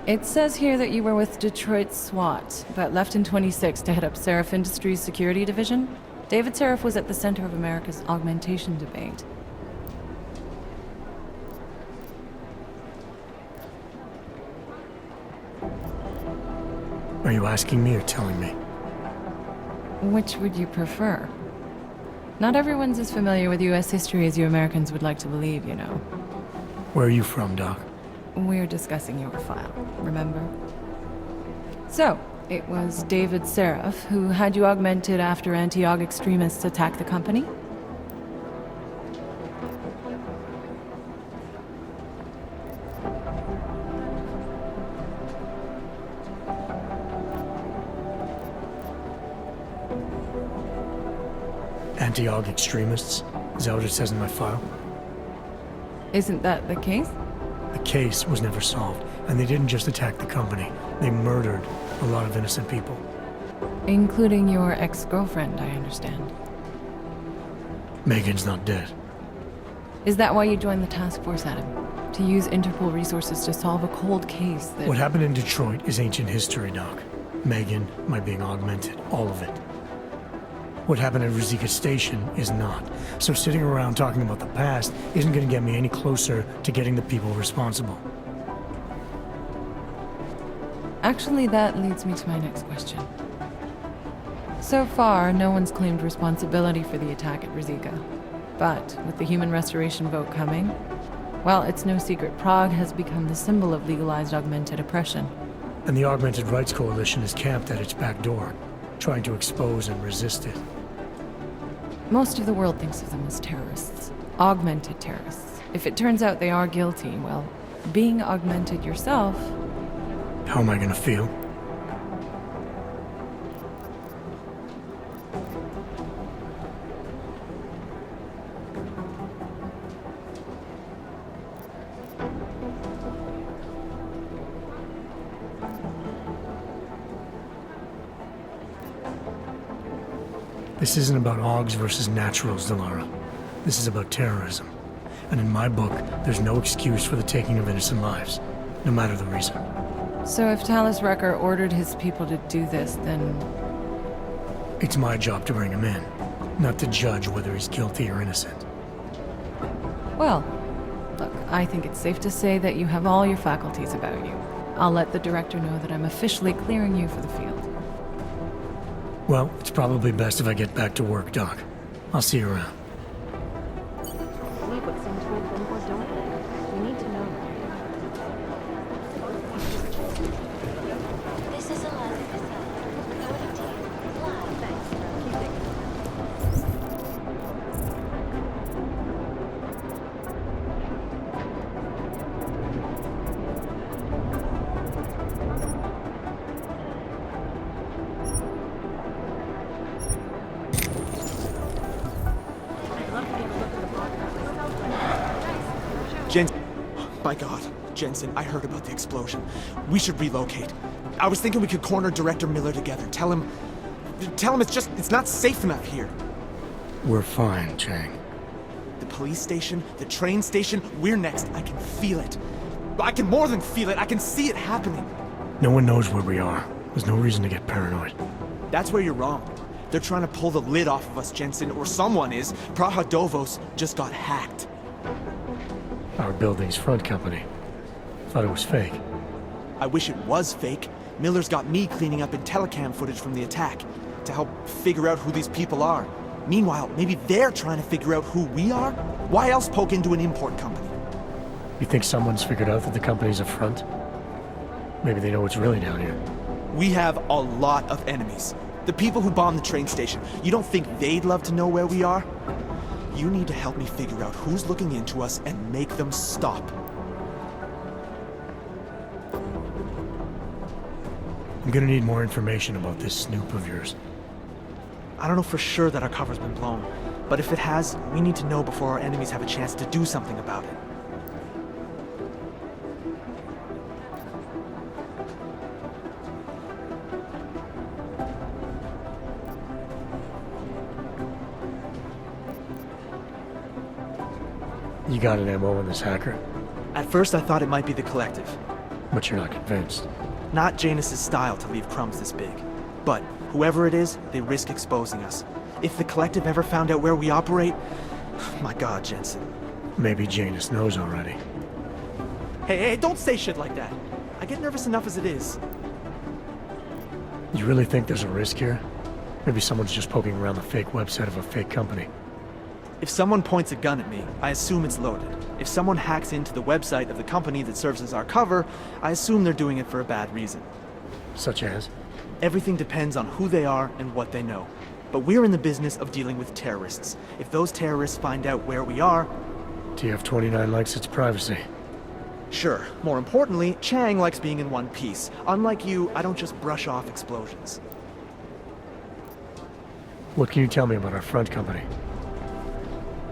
It says here that you were with Detroit SWAT, but left in 26 to head up Seraph Industries' security division. David Seraph was at the center of America's augmentation debate. Are you asking me or telling me? Which would you prefer? Not everyone's as familiar with U.S. history as you Americans would like to believe, you know. Where are you from, Doc? We're discussing your file, remember? So, it was David Seraph who had you augmented after anti-aug extremists attacked the company? Anti-aug extremists? Is that what it says in my file? Isn't that the case? The case was never solved, and they didn't just attack the company. They murdered a lot of innocent people. Including your ex-girlfriend, I understand. Megan's not dead. Is that why you joined the task force, Adam? To use Interpol resources to solve a cold case that... What happened in Detroit is ancient history, Doc. Megan, my being augmented, all of it. What happened at Ruzicka Station is not. So sitting around talking about the past isn't going to get me any closer to getting the people responsible. Actually, that leads me to my next question. So far, no one's claimed responsibility for the attack at Ruzicka. But with the human restoration vote coming, well, it's no secret Prague has become the symbol of legalized augmented oppression. And the Augmented Rights Coalition is camped at its back door, trying to expose and resist it. Most of the world thinks of them as terrorists. Augmented terrorists. If it turns out they are guilty, well, being augmented yourself... How am I gonna feel? This isn't about Augs versus naturals, Delara. This is about terrorism. And in my book, there's no excuse for the taking of innocent lives, no matter the reason. So if Talus Wrecker ordered his people to do this, then... It's my job to bring him in, not to judge whether he's guilty or innocent. Well, look, I think it's safe to say that you have all your faculties about you. I'll let the director know that I'm officially clearing you for the field. Well, it's probably best if I get back to work, Doc. I'll see you around. Believe what seems to have been or don't they? We need to know. This is Eliza Cassell. Reporting to you. Live. Thanks. Keep it. My God, Jensen, I heard about the explosion. We should relocate. I was thinking we could corner Director Miller together. Tell him it's not safe enough here. We're fine, Chang. The police station, the train station, we're next. I can feel it. I can more than feel it. I can see it happening. No one knows where we are. There's no reason to get paranoid. That's where you're wrong. They're trying to pull the lid off of us, Jensen, or someone is. Praha Dovos just got hacked. Our building's front company. Thought it was fake. I wish it was fake. Miller's got me cleaning up telecam footage from the attack to help figure out who these people are. Meanwhile, maybe they're trying to figure out who we are? Why else poke into an import company? You think someone's figured out that the company's a front? Maybe they know what's really down here. We have a lot of enemies. The people who bombed the train station. You don't think they'd love to know where we are? You need to help me figure out who's looking into us and make them stop. I'm gonna need more information about this snoop of yours. I don't know for sure that our cover's been blown, but if it has, we need to know before our enemies have a chance to do something about it. You got an MO on this hacker? At first I thought it might be the Collective. But you're not convinced? Not Janus's style to leave crumbs this big. But whoever it is, they risk exposing us. If the Collective ever found out where we operate... My God, Jensen. Maybe Janus knows already. Hey, don't say shit like that. I get nervous enough as it is. You really think there's a risk here? Maybe someone's just poking around the fake website of a fake company. If someone points a gun at me, I assume it's loaded. If someone hacks into the website of the company that serves as our cover, I assume they're doing it for a bad reason. Such as? Everything depends on who they are and what they know. But we're in the business of dealing with terrorists. If those terrorists find out where we are... TF-29 likes its privacy. Sure. More importantly, Chang likes being in one piece. Unlike you, I don't just brush off explosions. What can you tell me about our front company?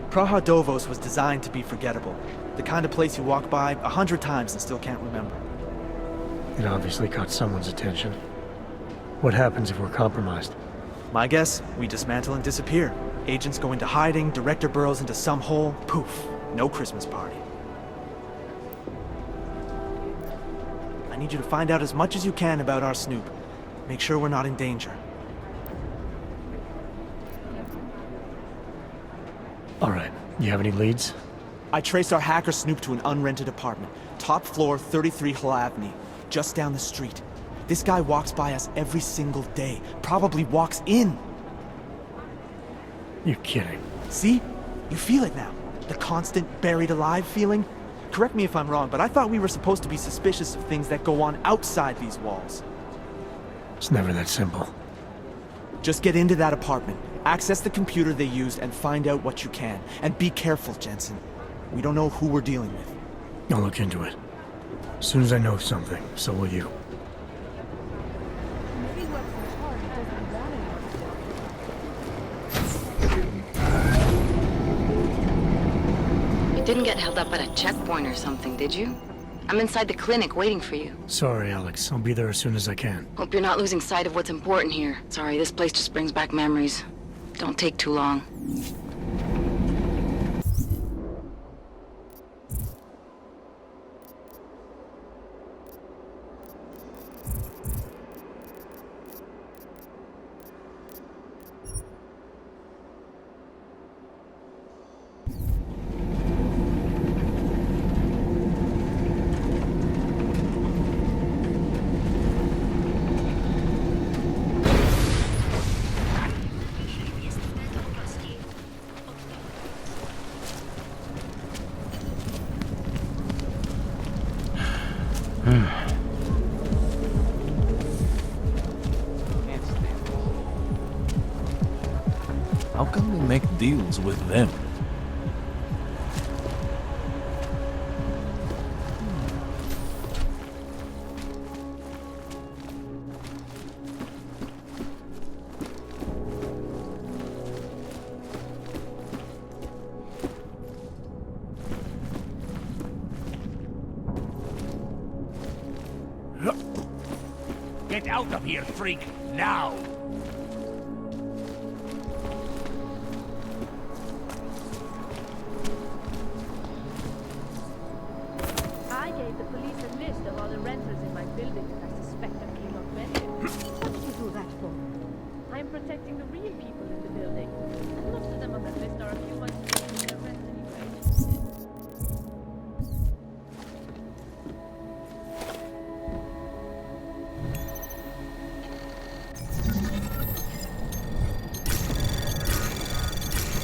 Praha Dovos was designed to be forgettable. The kind of place you walk by 100 times and still can't remember. It obviously caught someone's attention. What happens if we're compromised? My guess, we dismantle and disappear. Agents go into hiding, director burrows into some hole, poof, no Christmas party. I need you to find out as much as you can about our Snoop. Make sure we're not in danger. All right, you have any leads? I traced our hacker Snoop to an unrented apartment. Top floor, 33 Hull Avenue, just down the street. This guy walks by us every single day. Probably walks in. You're kidding. See? You feel it now. The constant buried alive feeling. Correct me if I'm wrong, but I thought we were supposed to be suspicious of things that go on outside these walls. It's never that simple. Just get into that apartment, access the computer they used, and find out what you can. And be careful, Jensen. We don't know who we're dealing with. I'll look into it. As soon as I know something, so will you. You didn't get held up at a checkpoint or something, did you? I'm inside the clinic waiting for you. Sorry, Alex. I'll be there as soon as I can. Hope you're not losing sight of what's important here. Sorry, this place just brings back memories. Don't take too long. How can we make deals with them? Get out of here, freak! Now! I gave the police a list of all the renters in my building that I suspect are keen on renting. What did you do that for? I'm protecting the real people in the building. And most of them on that list are a few months behind in their rent anyway.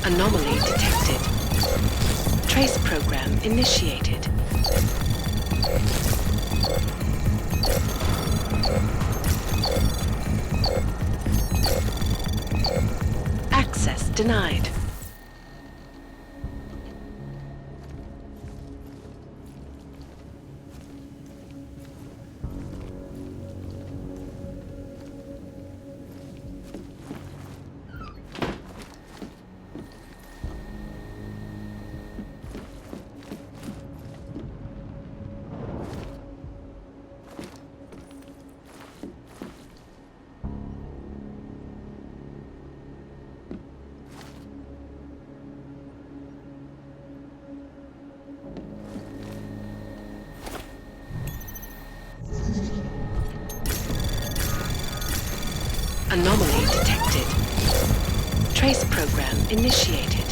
Anomaly detected. Trace program initiated. Access denied. Anomaly detected. Trace program initiated.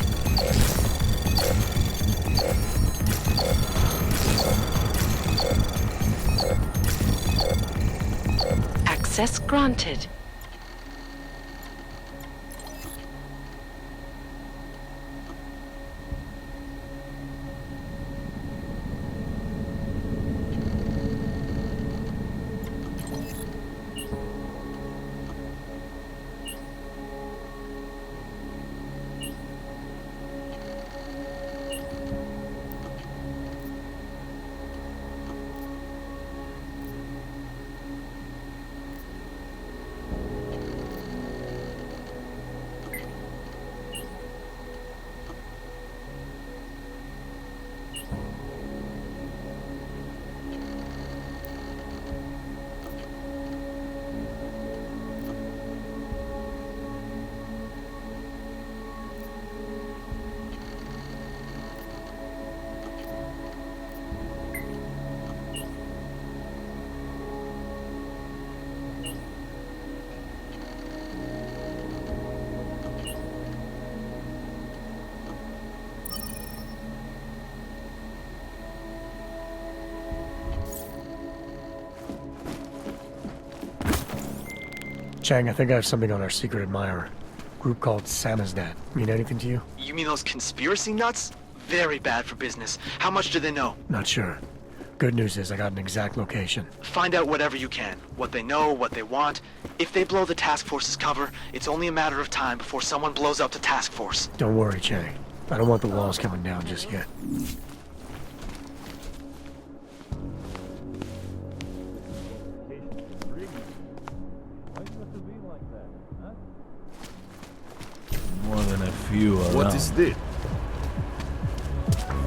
Access granted. Chang, I think I have something on our secret admirer. Group called Samizdat. Mean anything to you? You mean those conspiracy nuts? Very bad for business. How much do they know? Not sure. Good news is I got an exact location. Find out whatever you can. What they know, what they want. If they blow the task force's cover, it's only a matter of time before someone blows up the task force. Don't worry, Chang. I don't want the walls coming down just yet. More than a few around. What is this?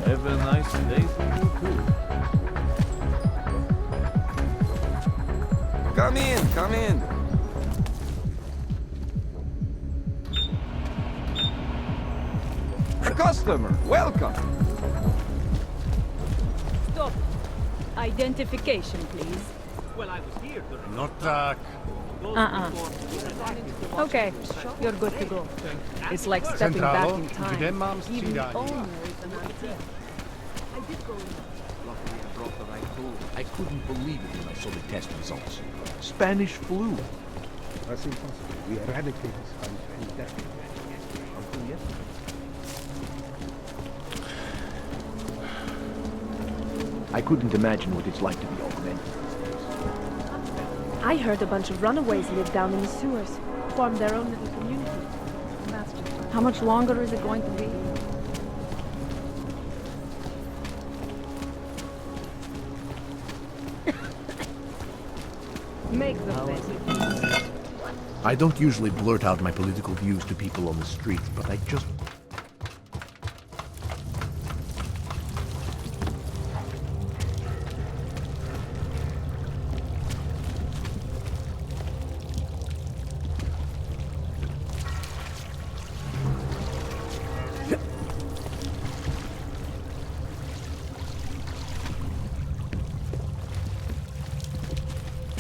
Have a nice day for you too. Come in, come in. A customer, welcome. Stop. Identification, please. Well, I was here during... Not Okay, you're good to go. It's like stepping back in time. Even the owner is an idea. I did go in. Luckily, I brought the right tool. I couldn't believe it when I saw the test results. Spanish flu. That's impossible. We eradicated Spanish flu decades until yesterday. I couldn't imagine what it's like to be augmented. I heard a bunch of runaways live down in the sewers, formed their own little community. How much longer is it going to be? Make them basic. I don't usually blurt out my political views to people on the street, but I just...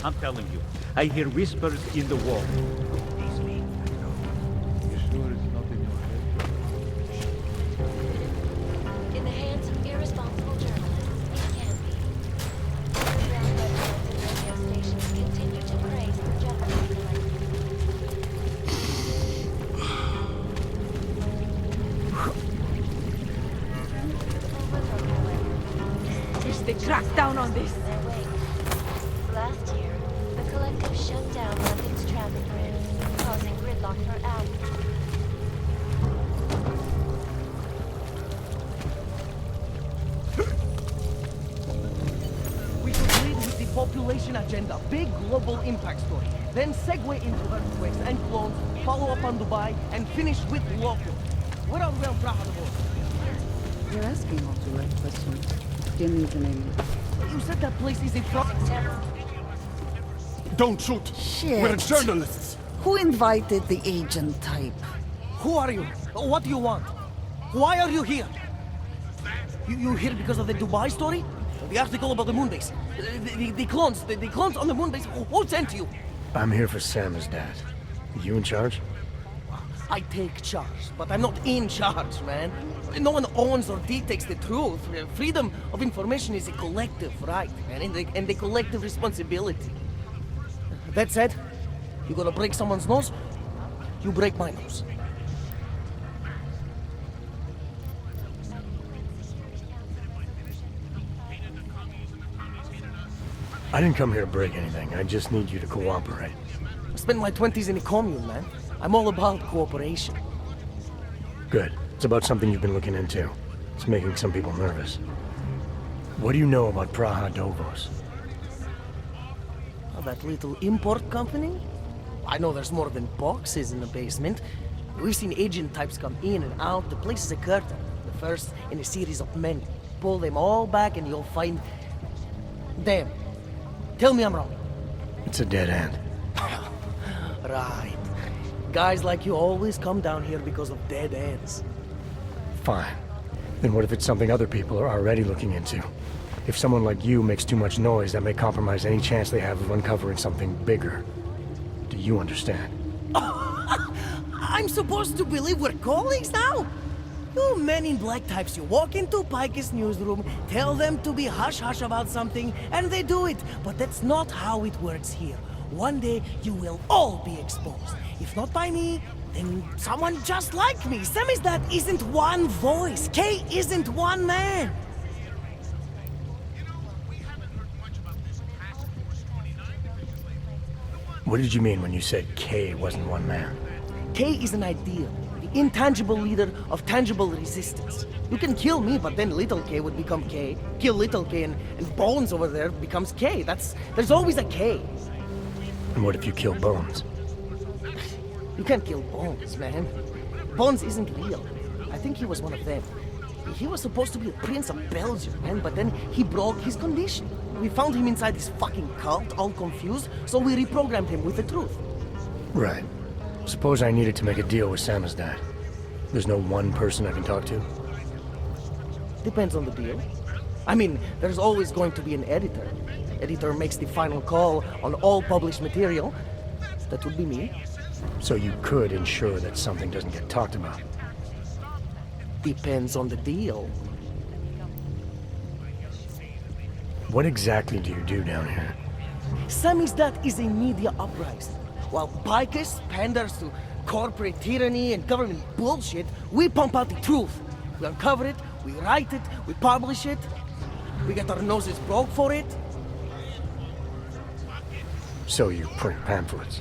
I'm telling you, I hear whispers in the wall. These mean I know. You sure it's not in your head? In the hands of irresponsible journalists, it can be. Underground websites and radio stations continue to praise the Jeopardy collective. Wish they cracked down on this. Last year, the collective shut down London's transit grid, causing gridlock for hours. We should lead with the population agenda, big global impact story. Then segue into earthquakes and clones, follow up on Dubai, and finish with local. Where are we on Praha? You're asking all the right questions. Give me the name. You said that place is in front. Don't shoot! Shit. We're journalists! Who invited the agent type? Who are you? What do you want? Why are you here? You here because of the Dubai story? The article about the moonbase? The clones on the moonbase? Who sent you? I'm here for Samizdat. You in charge? I take charge, but I'm not in charge, man. No one owns or dictates the truth. Freedom of information is a collective right, man, and a collective responsibility. That said, you gonna break someone's nose? You break my nose. I didn't come here to break anything. I just need you to cooperate. I spent my 20s in a commune, man. I'm all about cooperation. Good. It's about something you've been looking into. It's making some people nervous. What do you know about Praha Dovos? Oh, that little import company? I know there's more than boxes in the basement. We've seen agent types come in and out. The place is a curtain. The first in a series of many. Pull them all back and you'll find... them. Tell me I'm wrong. It's a dead end. Right. Guys like you always come down here because of dead ends. Fine. Then what if it's something other people are already looking into? If someone like you makes too much noise, that may compromise any chance they have of uncovering something bigger. Do you understand? I'm supposed to believe we're colleagues now? You men in black types, you walk into Pike's newsroom, tell them to be hush-hush about something, and they do it. But that's not how it works here. one day you will all be exposed. If not by me, then someone just like me. Samizdat isn't one voice. K isn't one man. What did you mean when you said K wasn't one man? K is an ideal, the intangible leader of tangible resistance. You can kill me, but then little K would become K. Kill little K and Bones over there becomes K. There's always a K. And what if you kill Bones? You can't kill Bones, man. Bones isn't real. I think he was one of them. He was supposed to be a prince of Belgium, man, but then he broke his condition. We found him inside this fucking cult, all confused, so we reprogrammed him with the truth. Right. Suppose I needed to make a deal with Samizdat. There's no one person I can talk to? Depends on the deal. I mean, there's always going to be an editor. Editor makes the final call on all published material. That would be me. So you could ensure that something doesn't get talked about? Depends on the deal. What exactly do you do down here? Samizdat is a media uprising. While Bikers panders to corporate tyranny and government bullshit, we pump out the truth. We uncover it, we write it, we publish it. We get our noses broke for it. So you print pamphlets?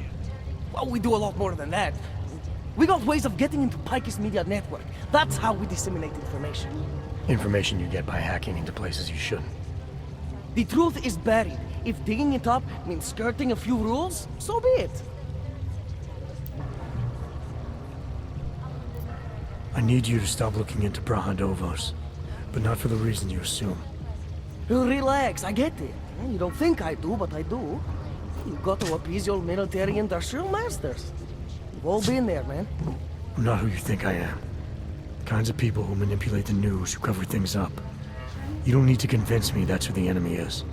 Well, we do a lot more than that. We got ways of getting into Pike's media network. That's how we disseminate information. Information you get by hacking into places you shouldn't. The truth is buried. If digging it up means skirting a few rules, so be it. I need you to stop looking into Brahadovos, but not for the reason you assume. Relax, I get it. You don't think I do, but I do. You got to appease your military industrial masters. We've all been there, man. I'm not who you think I am. The kinds of people who manipulate the news, who cover things up. You don't need to convince me that's who the enemy is.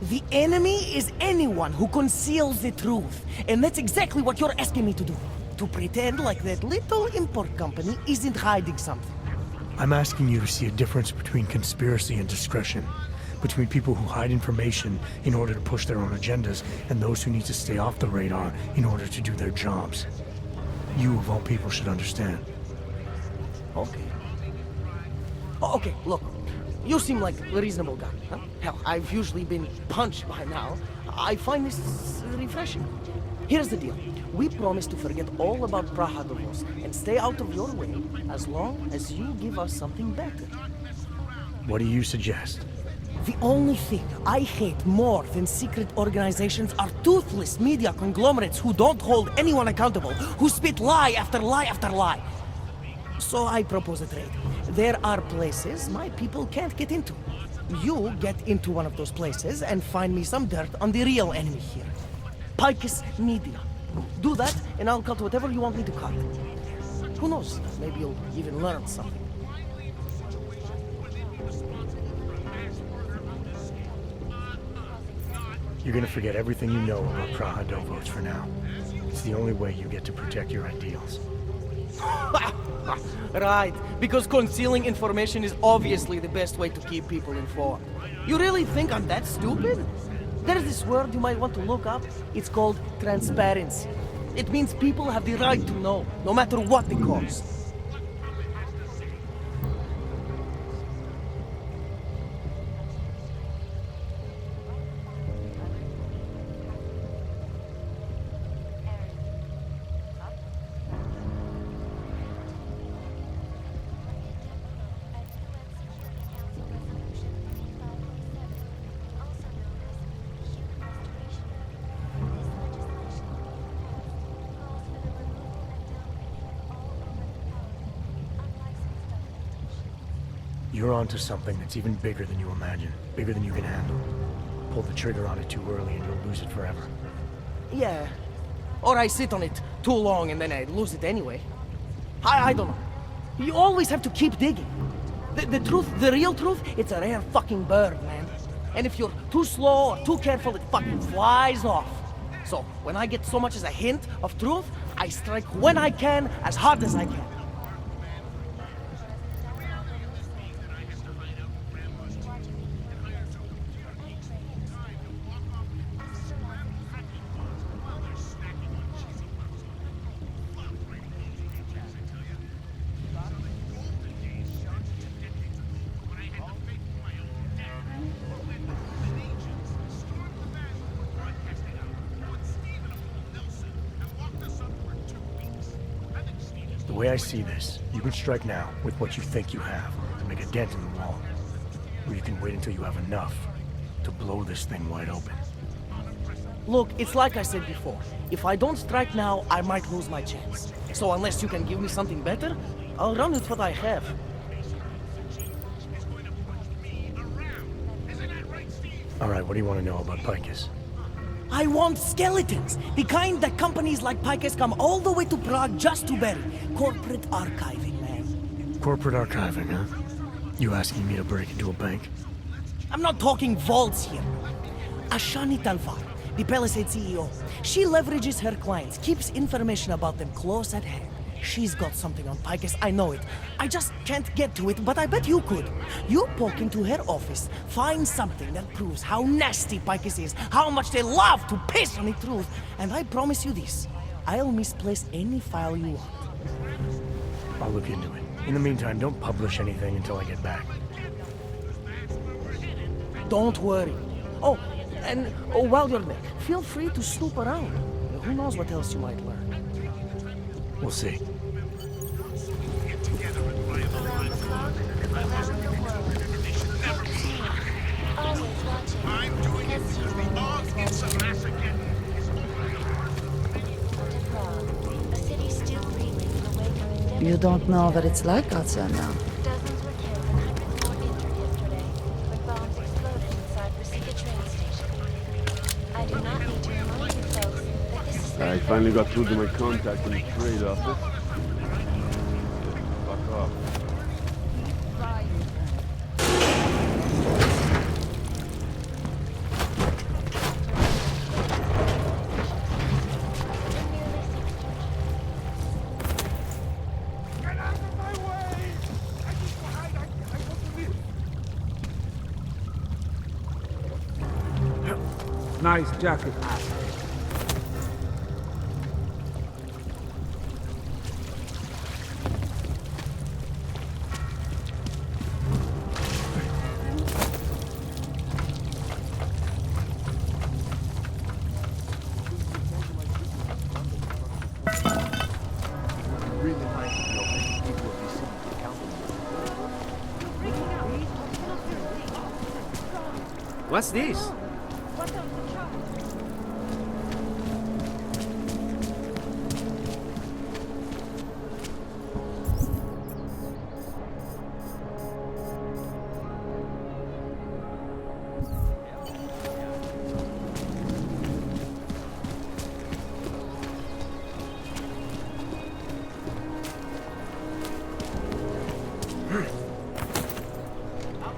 The enemy is anyone who conceals the truth. And that's exactly what you're asking me to do. To pretend like that little import company isn't hiding something. I'm asking you to see a difference between conspiracy and discretion. Between people who hide information in order to push their own agendas and those who need to stay off the radar in order to do their jobs. You, of all people, should understand. Okay. Okay, look. You seem like a reasonable guy, huh? Hell, I've usually been punched by now. I find this refreshing. Here's the deal. We promise to forget all about Brahadovos and stay out of your way as long as you give us something better. What do you suggest? The only thing I hate more than secret organizations are toothless media conglomerates who don't hold anyone accountable, who spit lie after lie after lie. So I propose a trade. There are places my people can't get into. You get into one of those places and find me some dirt on the real enemy here. Pike's Media. Do that, and I'll cut whatever you want me to cut. Who knows? Maybe you'll even learn something. You're gonna forget everything you know about Brahadovos for now. It's the only way you get to protect your ideals. Right, because concealing information is obviously the best way to keep people informed. You really think I'm that stupid? There's this word you might want to look up. It's called transparency. It means people have the right to know, no matter what the cost. You're onto something that's even bigger than you imagine, bigger than you can handle. Pull the trigger on it too early and you'll lose it forever. Yeah. Or I sit on it too long and then I lose it anyway. I don't know. You always have to keep digging. The truth, the real truth, it's a rare fucking bird, man. And if you're too slow or too careful, it fucking flies off. So, when I get so much as a hint of truth, I strike when I can, as hard as I can. way I see this, you can strike now with what you think you have to make a dent in the wall. Or you can wait until you have enough to blow this thing wide open. Look, it's like I said before. If I don't strike now, I might lose my chance. So unless you can give me something better, I'll run with what I have. Alright, what do you want to know about Picus? I want skeletons! The kind that companies like Picus come all the way to Prague just to bury. Corporate archiving, man. Corporate archiving, huh? You asking me to break into a bank? I'm not talking vaults here. Ashani Talvar, the Palisade CEO. She leverages her clients, keeps information about them close at hand. She's got something on Picus, I know it. I just can't get to it, but I bet you could. You poke into her office, find something that proves how nasty Picus is, how much they love to piss on the truth, and I promise you this, I'll misplace any file you want. I'll look into it. In the meantime, don't publish anything until I get back. Don't worry. Oh, and while you're there, feel free to snoop around. Who knows what else you might learn. We'll see. You don't know what it's like outside now. I finally got through to my contact in the trade office. Fuck off. Nice jacket. What's this?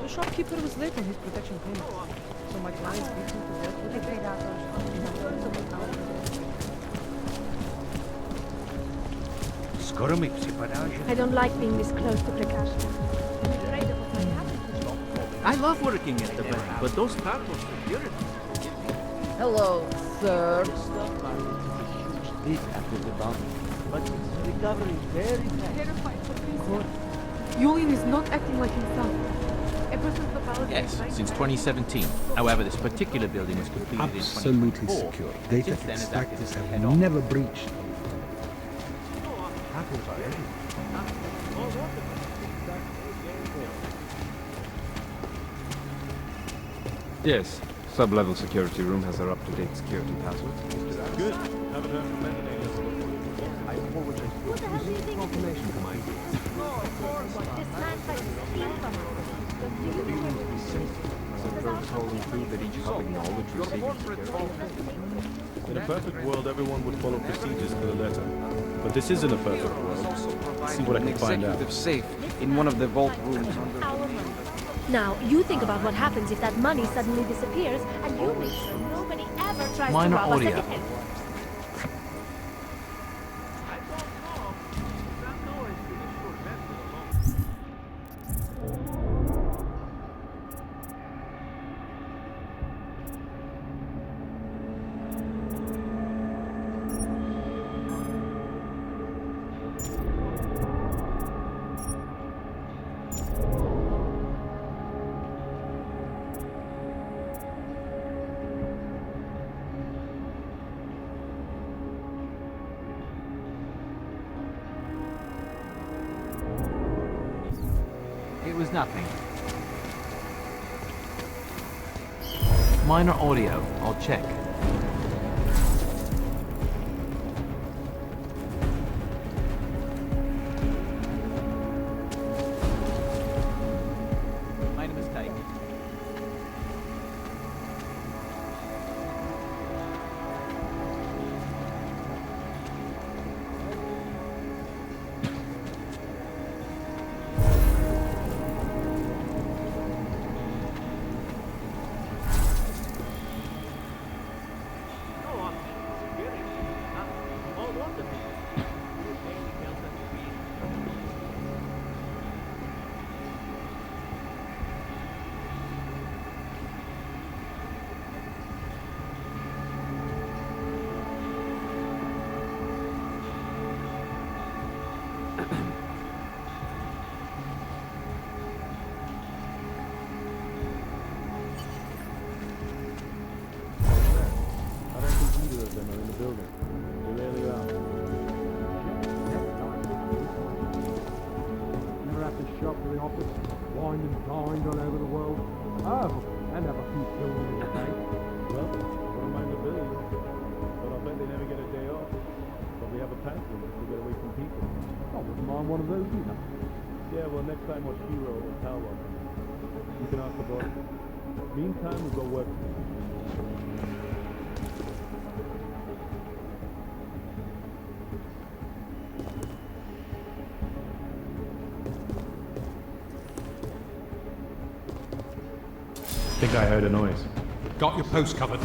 The shopkeeper was late on his protection payment, so my clients beat him to death with a trade out. Skoro mi připadá, že... I don't like being this close to Prakashka. I love working at the bank, but those cards are security. Hello, sir. Bit after the bomb, but it's recovering very fast. Julian is not acting like himself. Ever since the Palisade Yes, site- since 2017. However, this particular building was completed in Absolutely 2024. secure. Data Since then, it's acted extractors as a head have office. never breached. Hackers are everywhere. Yes. Sub-level security room has our up-to-date security password. Good. Haven't heard from anything. I apologize for this confirmation for my In a perfect world, everyone would follow procedures to the letter. But this isn't a perfect world. Let's see what I can find out. Executive safe in one of the vault rooms under... Now, you think about what happens if that money suddenly disappears, and you make sure nobody ever tries Minor to rob us audio. again. Nothing. Minor audio. I'll check. Minor mistake. Meantime, we'll go work. Think I heard a noise. Got your post covered.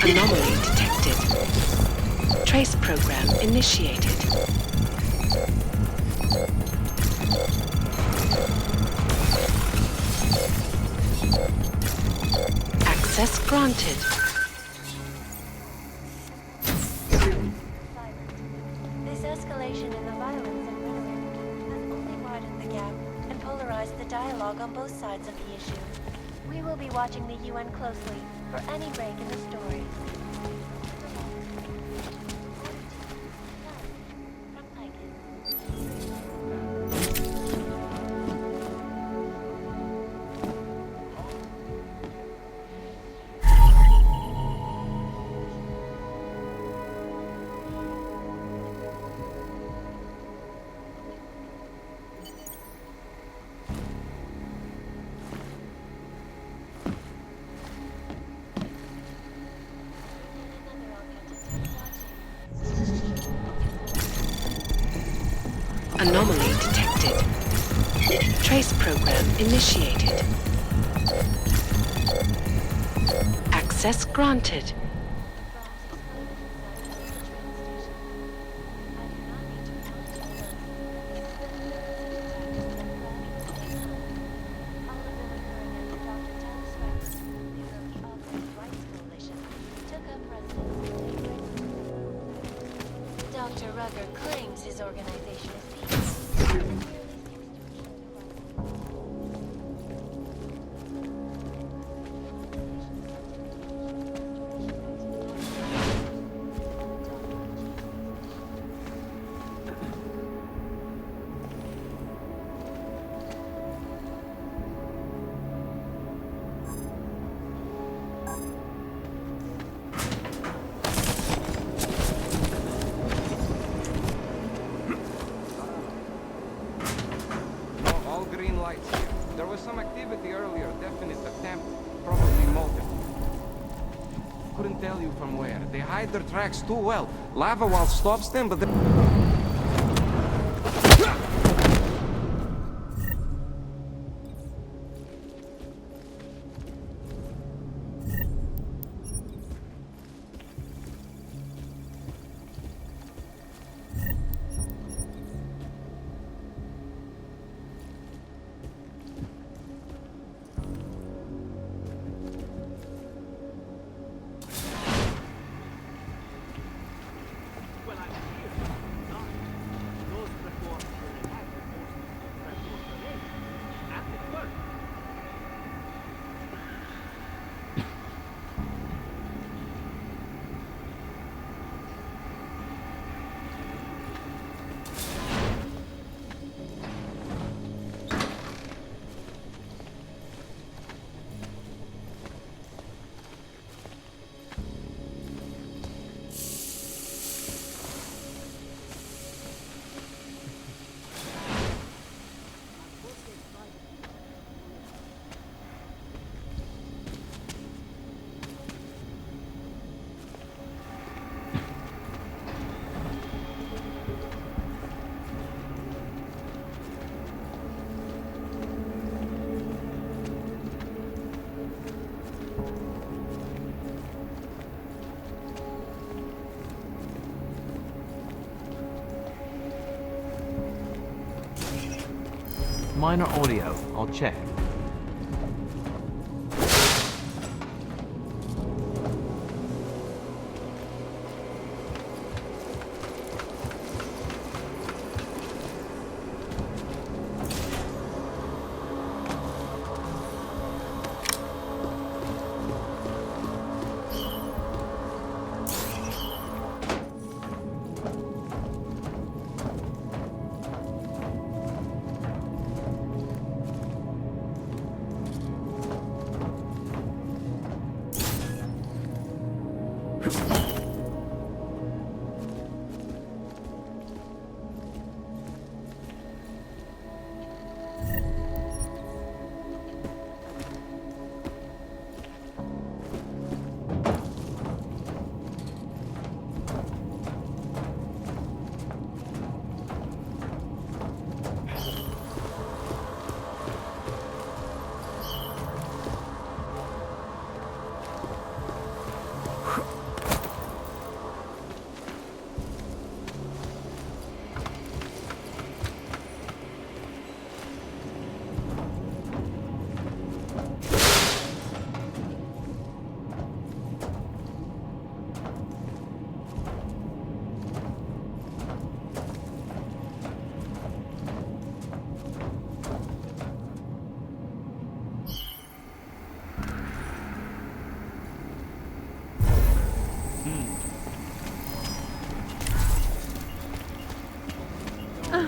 Anomaly detected. Trace program initiated. Access granted. This escalation in the violence and rhetoric has only widened the gap and polarized the dialogue on both sides of the issue. We will be watching the UN closely for any break in the story. Anomaly detected. Trace program initiated. Access granted. Dr. Rucker claims his organization is couldn't tell you from where. They hide their tracks too well. Lava wall stops them, but Minor audio. I'll check.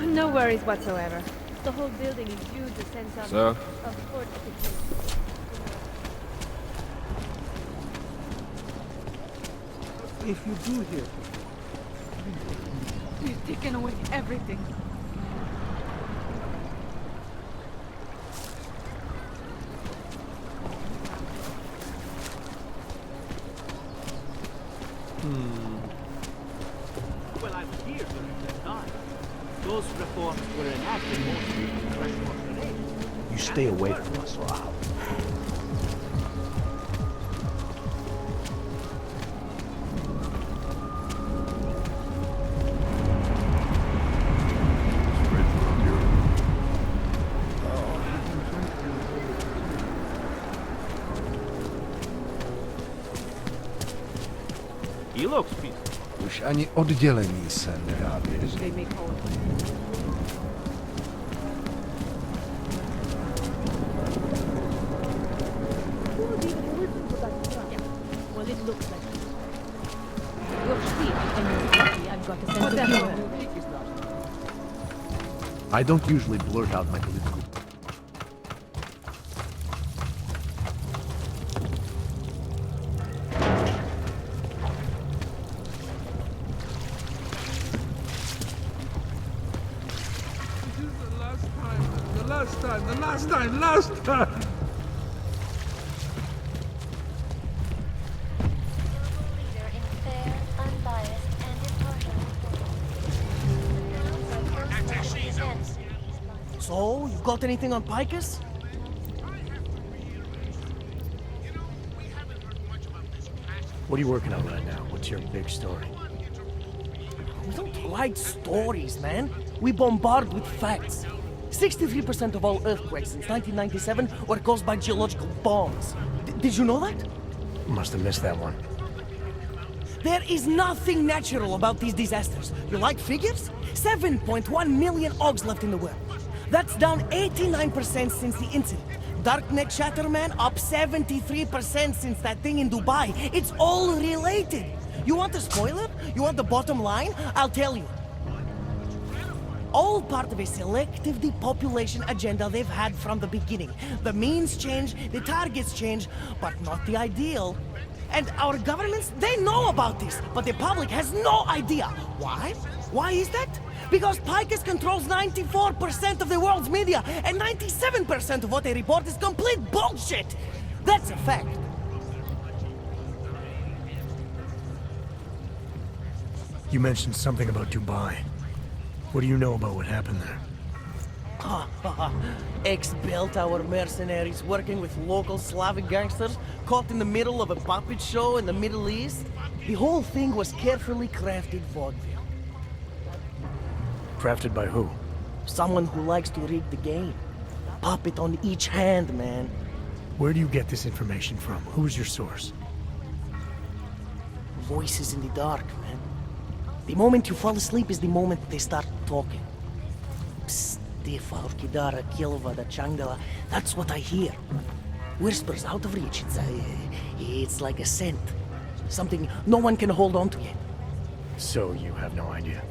No worries whatsoever. The whole building exudes a sense of... So? of fortification. If you do hear, We've taken away everything. Well, I was here during that time. Those reforms were enacted mostly in freshwater lake. you stay away from us, or I'll. He looks peaceful. Už ani oddělení se nedá věřit. They make home. Well, it looks like it. You're sweet, and you're lucky I've got a sense of humor. I don't usually blurt out my political. Last time! So, you got anything on Picus? What are you working on right now? What's your big story? We don't write stories, man. We bombard with facts. 63% of all earthquakes since 1997 were caused by geological bombs. Did you know that? Must have missed that one. There is nothing natural about these disasters. You like figures? 7.1 million Augs left in the world. That's down 89% since the incident. Darknet Shatterman up 73% since that thing in Dubai. It's all related. You want a spoiler? You want the bottom line? I'll tell you. All part of a selective depopulation agenda they've had from the beginning. The means change, the targets change, but not the ideal. And our governments, they know about this, but the public has no idea. Why? Why is that? Because Picus controls 94% of the world's media, and 97% of what they report is complete bullshit. That's a fact. You mentioned something about Dubai. What do you know about what happened there? Ex-Bell-Tower mercenaries working with local Slavic gangsters caught in the middle of a puppet show in the Middle East. The whole thing was carefully crafted vaudeville. Crafted by who? Someone who likes to rig the game. Puppet on each hand, man. Where do you get this information from? Who's your source? Voices in the dark, man. The moment you fall asleep is the moment they start talking. Psst, Defa, Kidara, Kilva, the Changdala. That's what I hear. Whispers out of reach. It's like a scent. Something no one can hold on to yet. So you have no idea?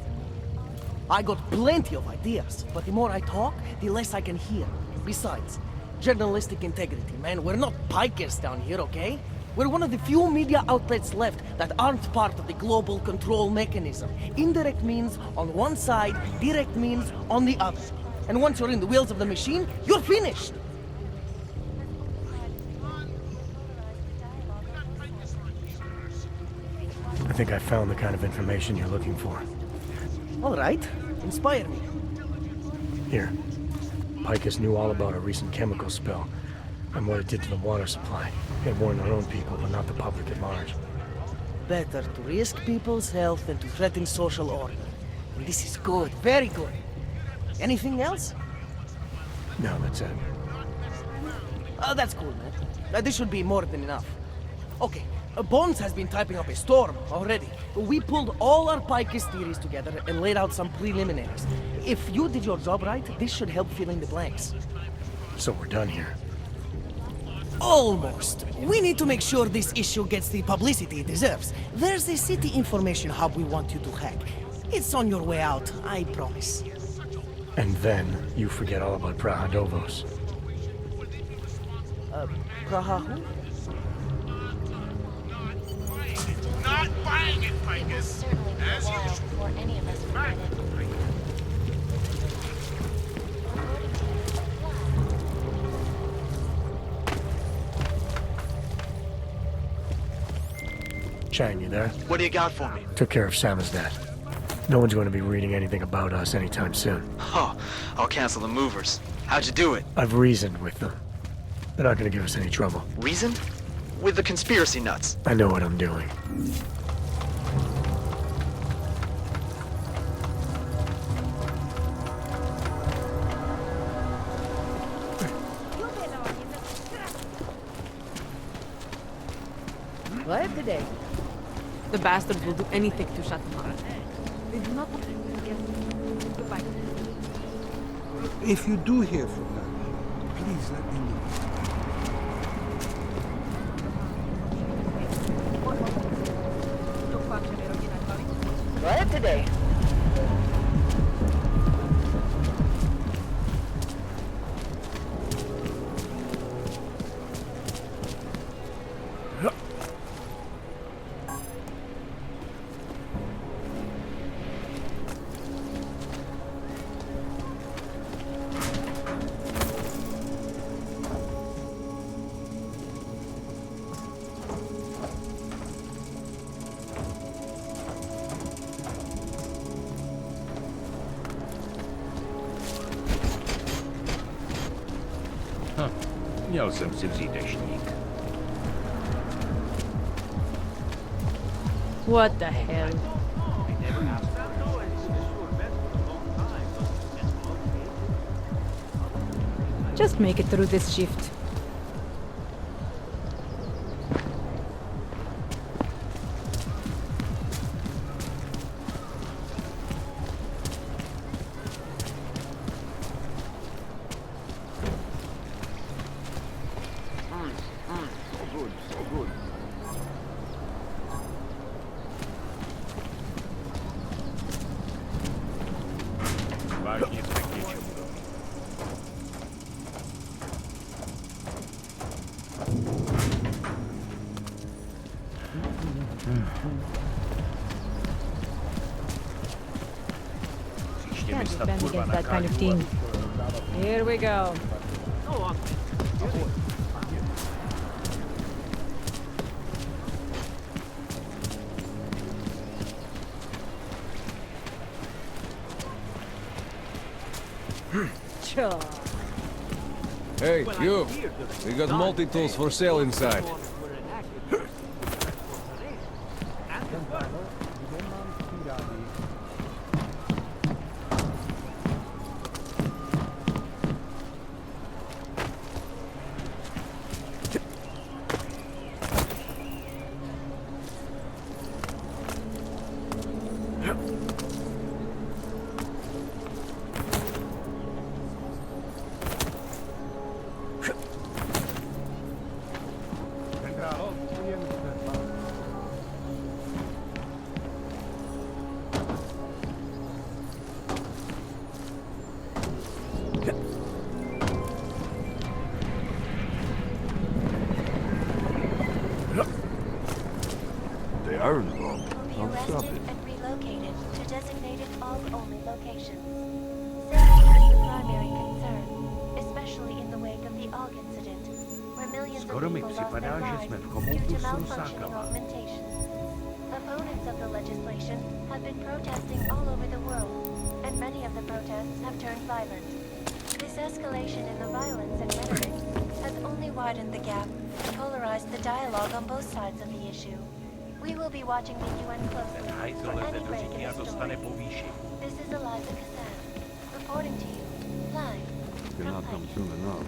I got plenty of ideas, but the more I talk, the less I can hear. Besides, journalistic integrity, man. We're not pikers down here, okay? We're one of the few media outlets left that aren't part of the global control mechanism. Indirect means on one side, direct means on the other. And once you're in the wheels of the machine, you're finished! I think I found the kind of information you're looking for. All right, inspire me. Here. Picus knew all about a recent chemical spill and what it did to the water supply. It warned our own people, but not the public at large. Better to risk people's health than to threaten social order. And this is good, very good. Anything else? No, that's it. That's cool, man. This should be more than enough. Okay, Bones has been typing up a storm already. We pulled all our Picus theories together and laid out some preliminaries. If you did your job right, this should help fill in the blanks. So we're done here. Almost. We need to make sure this issue gets the publicity it deserves. There's a city information hub we want you to hack. It's on your way out, I promise. And then you forget all about Prahadovos. Praha who? Not buying it, Picus. As usual. Before any of us forget it. Chang, you there? What do you got for me? Took care of Samizdat. No one's going to be reading anything about us anytime soon. Oh, I'll cancel the movers. How'd you do it? I've reasoned with them. They're not going to give us any trouble. Reason? With the conspiracy nuts. I know what I'm doing. Right today. The bastards will do anything to shut them up. They do not Goodbye. If you do hear from them, please let me know. Right today. Měl jsem si vzít deštník. What the hell? Just make it through this shift. Vážně se k něčemu. Příště mi snad kurva Against that kind of nakážu, team. Here we go. Sure. Hey, you! We got multi-tools for sale inside. They are involved. Will be arrested and relocated to designated AUG-only locations. Safety is the primary concern, especially in the wake of the AUG incident, where millions of Skoro mi people lost připadá, their že lives jsme v due chomoutu to s malfunctioning Rusákama. augmentation. Opponents of the legislation have been protesting all over the world, and many of the protests have turned violent. This escalation in the violence and rhetoric has only widened the gap and polarized the dialogue on both sides of the issue. We will be watching the UN closely for any break in the story. This is Eliza Cassan, reporting to you, live You're not come soon enough.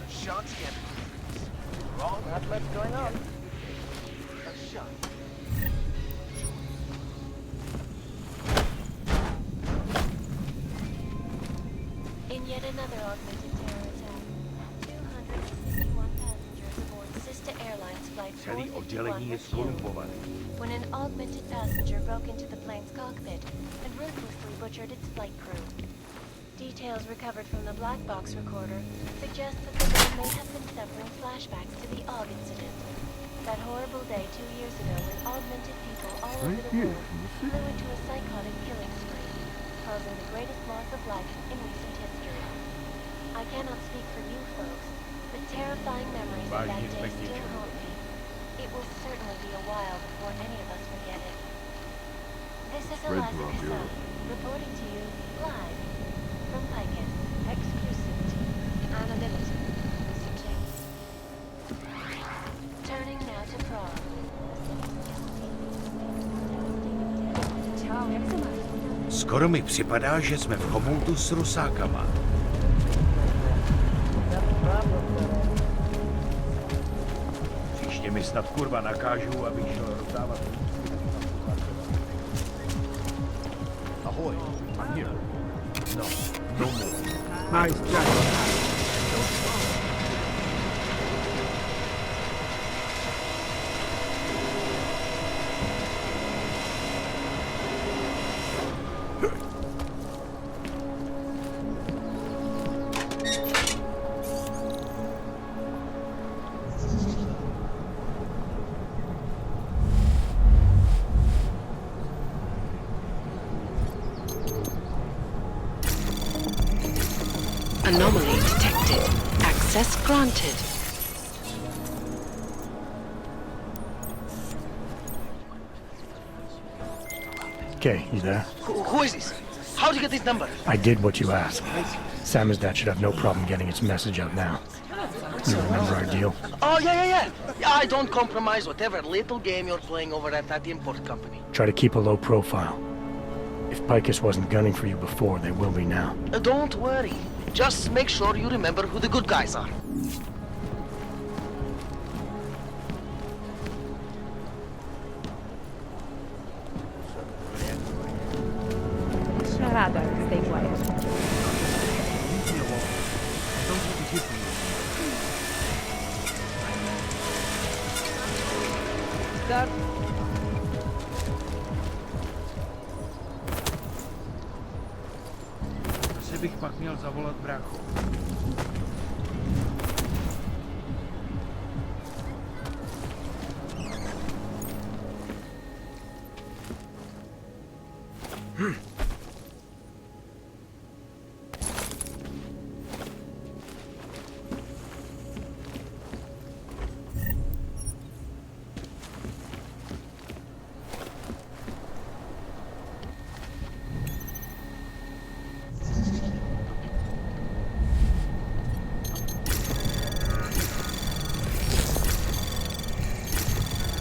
Shots again. Wrong. Not much going on. A shot. In yet another augmented terror attack, 251 passengers aboard Sister Airlines Flight Celý 451 oddělení je were killed skorumpované. when an augmented passenger broke into the plane's cockpit and ruthlessly butchered its flight crew. Details recovered from the black box recorder suggest that the man may have been suffering flashbacks to the AUG incident. That horrible day 2 years ago when augmented people all over the world flew into a psychotic killing spree, causing the greatest loss of life in recent history. I cannot speak for you folks, but terrifying memories of that day still haunt me. It will certainly be a while before any of us forget it. This is Eliza Cassan, reporting to you live from Picus. Exclusivity. Anonymity. Turning now to Prague. Ciao, jak se máš? Skoro mi připadá, že jsme v chomoutu s Rusákama. Příště mi snad kurva nakážu, abych šel rozdávat. Ahoy, I'm here. No, no more. Nice job. Anomaly detected. Access granted. Okay, you there? Who is this? How'd you get this number? I did what you asked. Samizdat should have no problem getting its message out now. You remember our deal? Oh, yeah. I don't compromise whatever little game you're playing over at that import company. Try to keep a low profile. If Picus wasn't gunning for you before, they will be now. Don't worry. Just make sure you remember who the good guys are. Rather, stay quiet. Sir? Asi bych pak měl zavolat bráchu.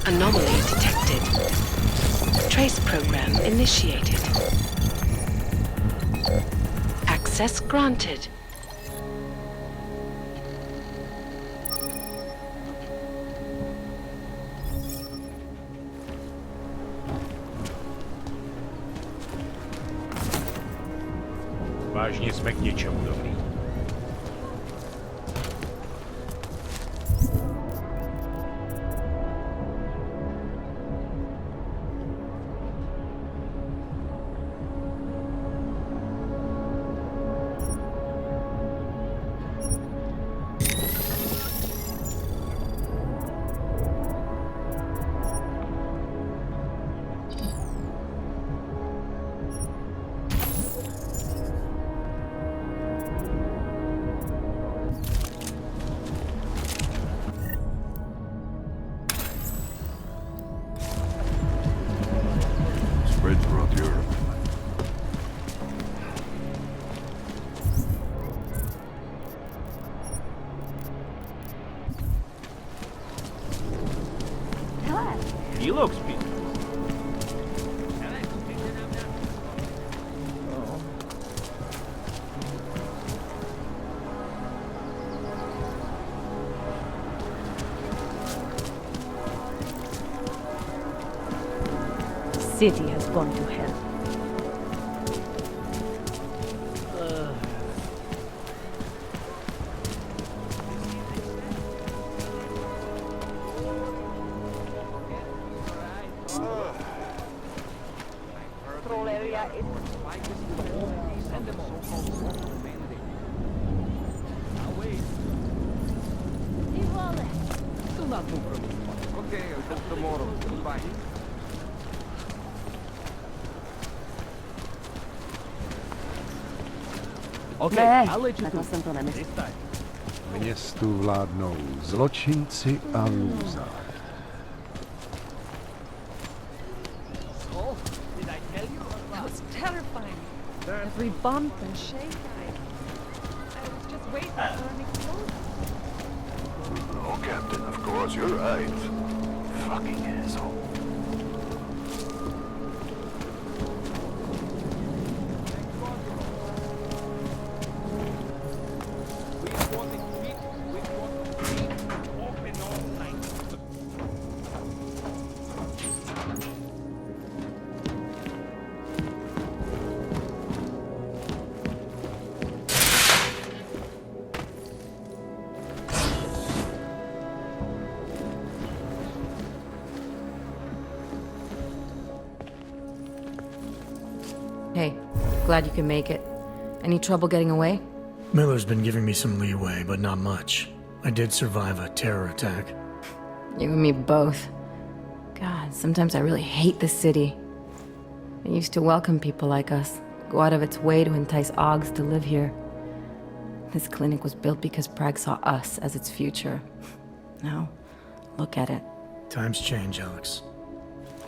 Anomaly detected. Trace program initiated. Access granted. Vážně jsme k ničemu dobrý. Spread throughout Europe. He looks peaceful. City has gone to hell. Patrol area is... Do not move from this spot. Okay, until tomorrow. Goodbye. Okay, I'll let you takhle do jsem to it. nemyslel. This time. Městu vládnou zločinci a lůza. Oh, did I tell you? That was terrifying. Every bump and shake. I was just waiting for an explosion. No, Captain, of course, you're right. Fucking asshole. Hey, glad you can make it. Any trouble getting away? Miller's been giving me some leeway, but not much. I did survive a terror attack. You and me both. God, sometimes I really hate this city. It used to welcome people like us, go out of its way to entice Augs to live here. This clinic was built because Prague saw us as its future. Now, look at it. Times change, Alex.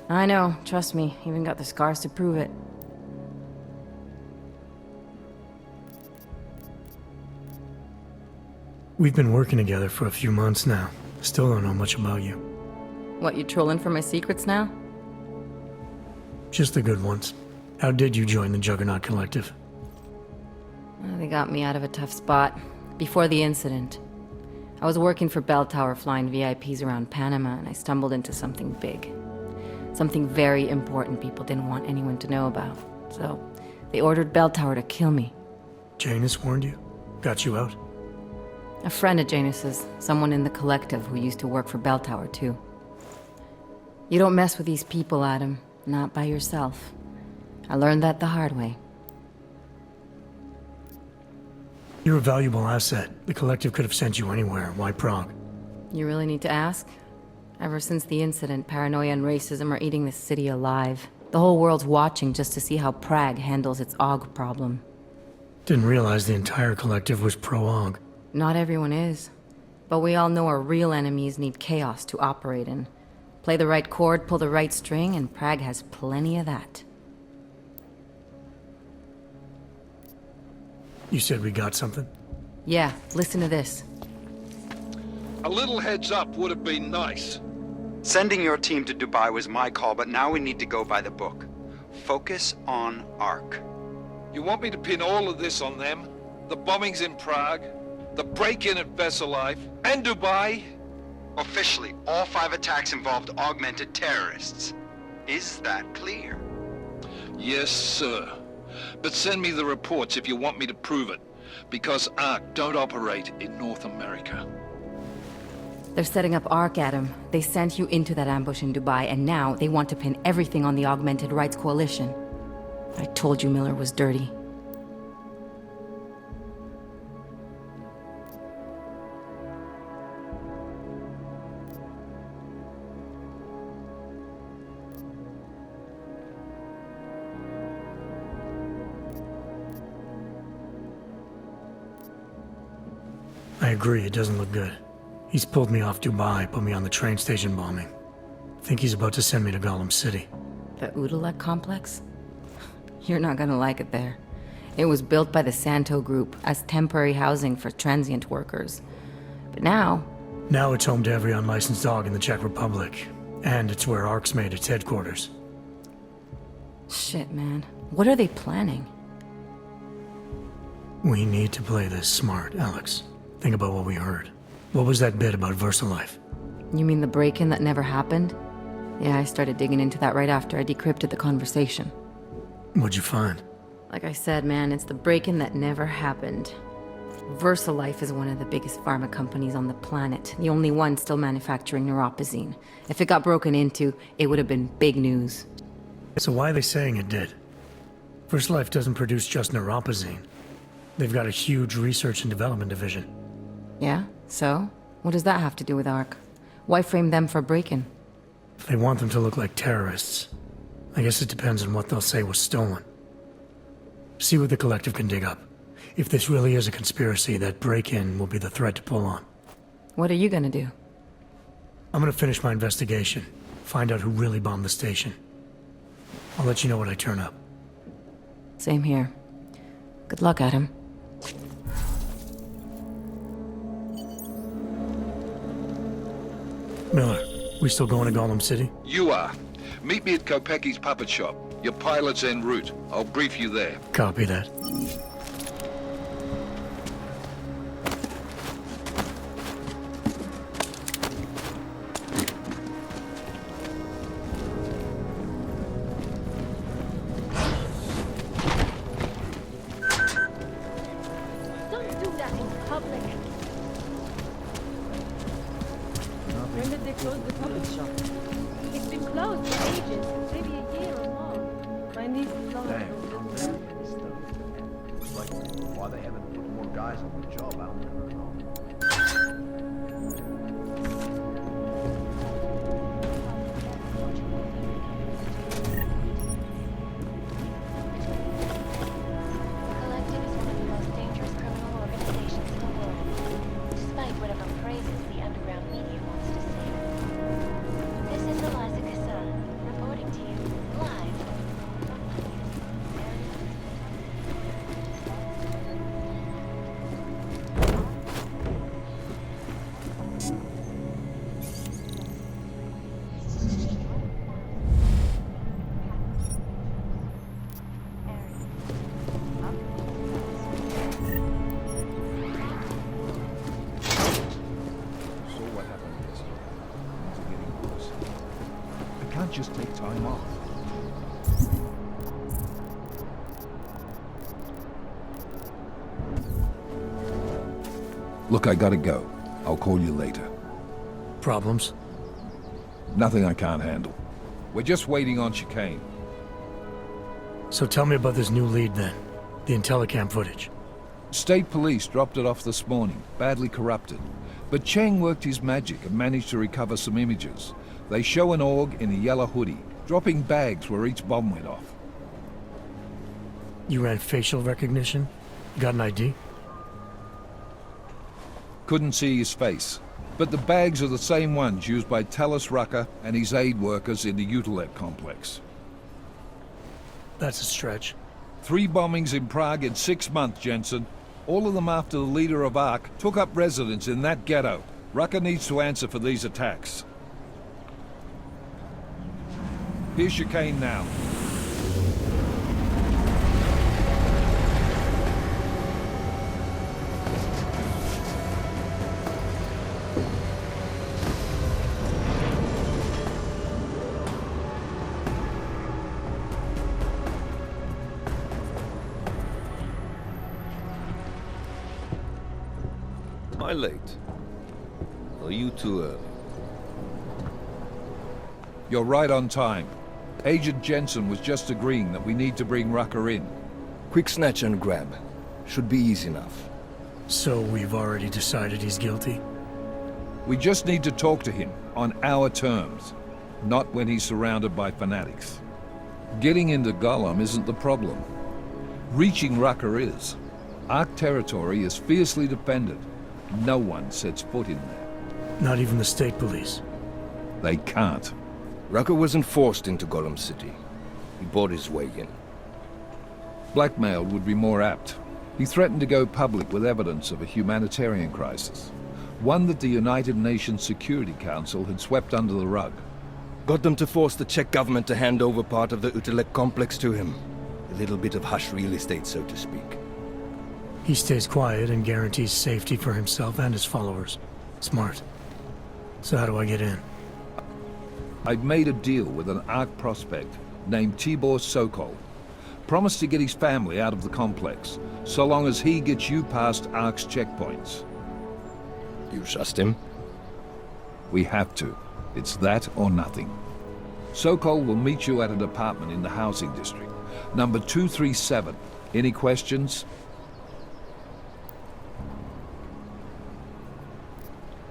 I know, trust me, even got the scars to prove it. We've been working together for a few months now. Still don't know much about you. What, you trolling for my secrets now? Just the good ones. How did you join the Juggernaut Collective? Well, they got me out of a tough spot. Before the incident, I was working for Bell Tower flying VIPs around Panama, and I stumbled into something big. Something very important people didn't want anyone to know about. So, they ordered Bell Tower to kill me. Janus warned you? Got you out? A friend of Janus's, someone in the collective who used to work for Bell Tower, too. You don't mess with these people, Adam. Not by yourself. I learned that the hard way. You're a valuable asset. The collective could have sent you anywhere. Why Prague? You really need to ask? Ever since the incident, paranoia and racism are eating this city alive. The whole world's watching just to see how Prague handles its AUG problem. Didn't realize the entire collective was pro-AUG. Not everyone is. But we all know our real enemies need chaos to operate in. Play the right chord, pull the right string, and Prague has plenty of that. You said we got something? Yeah, listen to this. A little heads up would have been nice. Sending your team to Dubai was my call, but now we need to go by the book. Focus on ARC. You want me to pin all of this on them? The bombings in Prague, the break-in at Vessel Life, and Dubai? Officially, all 5 attacks involved augmented terrorists. Is that clear? Yes, sir. But send me the reports if you want me to prove it, because ARC don't operate in North America. They're setting up ARC, Adam. They sent you into that ambush in Dubai, and now they want to pin everything on the Augmented Rights Coalition. I told you Miller was dirty. I agree, it doesn't look good. He's pulled me off Dubai, put me on the train station bombing. Think he's about to send me to Gollum City. The Udalek complex? You're not gonna like it there. It was built by the Santo Group as temporary housing for transient workers. But now... Now it's home to every unlicensed dog in the Czech Republic. And it's where ARC's made its headquarters. Shit, man. What are they planning? We need to play this smart, Alex. Think about what we heard. What was that bit about VersaLife? You mean the break-in that never happened? Yeah, I started digging into that right after I decrypted the conversation. What'd you find? Like I said, man, it's the break-in that never happened. VersaLife is one of the biggest pharma companies on the planet, the only one still manufacturing neuropozyne. If it got broken into, it would have been big news. So why are they saying it did? VersaLife doesn't produce just neuropozyne. They've got a huge research and development division. Yeah? So? What does that have to do with ARC? Why frame them for break-in? If they want them to look like terrorists, I guess it depends on what they'll say was stolen. See what the collective can dig up. If this really is a conspiracy, that break-in will be the thread to pull on. What are you gonna do? I'm gonna finish my investigation. Find out who really bombed the station. I'll let you know when I turn up. Same here. Good luck, Adam. Miller, we still going to Gollum City? You are. Meet me at Kopecki's puppet shop. Your pilot's en route. I'll brief you there. Copy that. Don't do that in public. When did they close the puppet shop? It's been closed for ages, maybe a year or more. My niece is long ago. Like, why they haven't put more guys on the job, I don't know. Collective is one of the most dangerous criminal organizations in the world, despite whatever praises the underground media wants to say. This is Eliza Kassan, reporting to you live. time off. Look, I gotta go. I'll call you later. Problems? Nothing I can't handle. We're just waiting on chicane. So tell me about this new lead then. The Intellicam footage. State police dropped it off this morning, badly corrupted. But Cheng worked his magic and managed to recover some images. They show an org in a yellow hoodie, dropping bags where each bomb went off. You ran facial recognition? Got an ID? Couldn't see his face. But the bags are the same ones used by Talos Rucker and his aid workers in the Utilet complex. That's a stretch. 3 bombings in Prague in 6 months, Jensen. All of them after the leader of ARC took up residence in that ghetto. Rucker needs to answer for these attacks. Here's chicane now. Am I late? Are you too early? You're right on time. Agent Jensen was just agreeing that we need to bring Rucker in. Quick snatch and grab. Should be easy enough. So we've already decided he's guilty? We just need to talk to him on our terms, not when he's surrounded by fanatics. Getting into Gollum isn't the problem. Reaching Rucker is. ARC territory is fiercely defended. No one sets foot in there. Not even the state police? They can't. Rucker wasn't forced into Gollum City. He bought his way in. Blackmail would be more apt. He threatened to go public with evidence of a humanitarian crisis. One that the United Nations Security Council had swept under the rug. Got them to force the Czech government to hand over part of the Utilet complex to him. A little bit of hush real estate, so to speak. He stays quiet and guarantees safety for himself and his followers. Smart. So how do I get in? I've made a deal with an ARC prospect named Tibor Sokol. Promised to get his family out of the complex, so long as he gets you past ARC's checkpoints. You trust him? We have to. It's that or nothing. Sokol will meet you at an apartment in the housing district. Number 237. Any questions?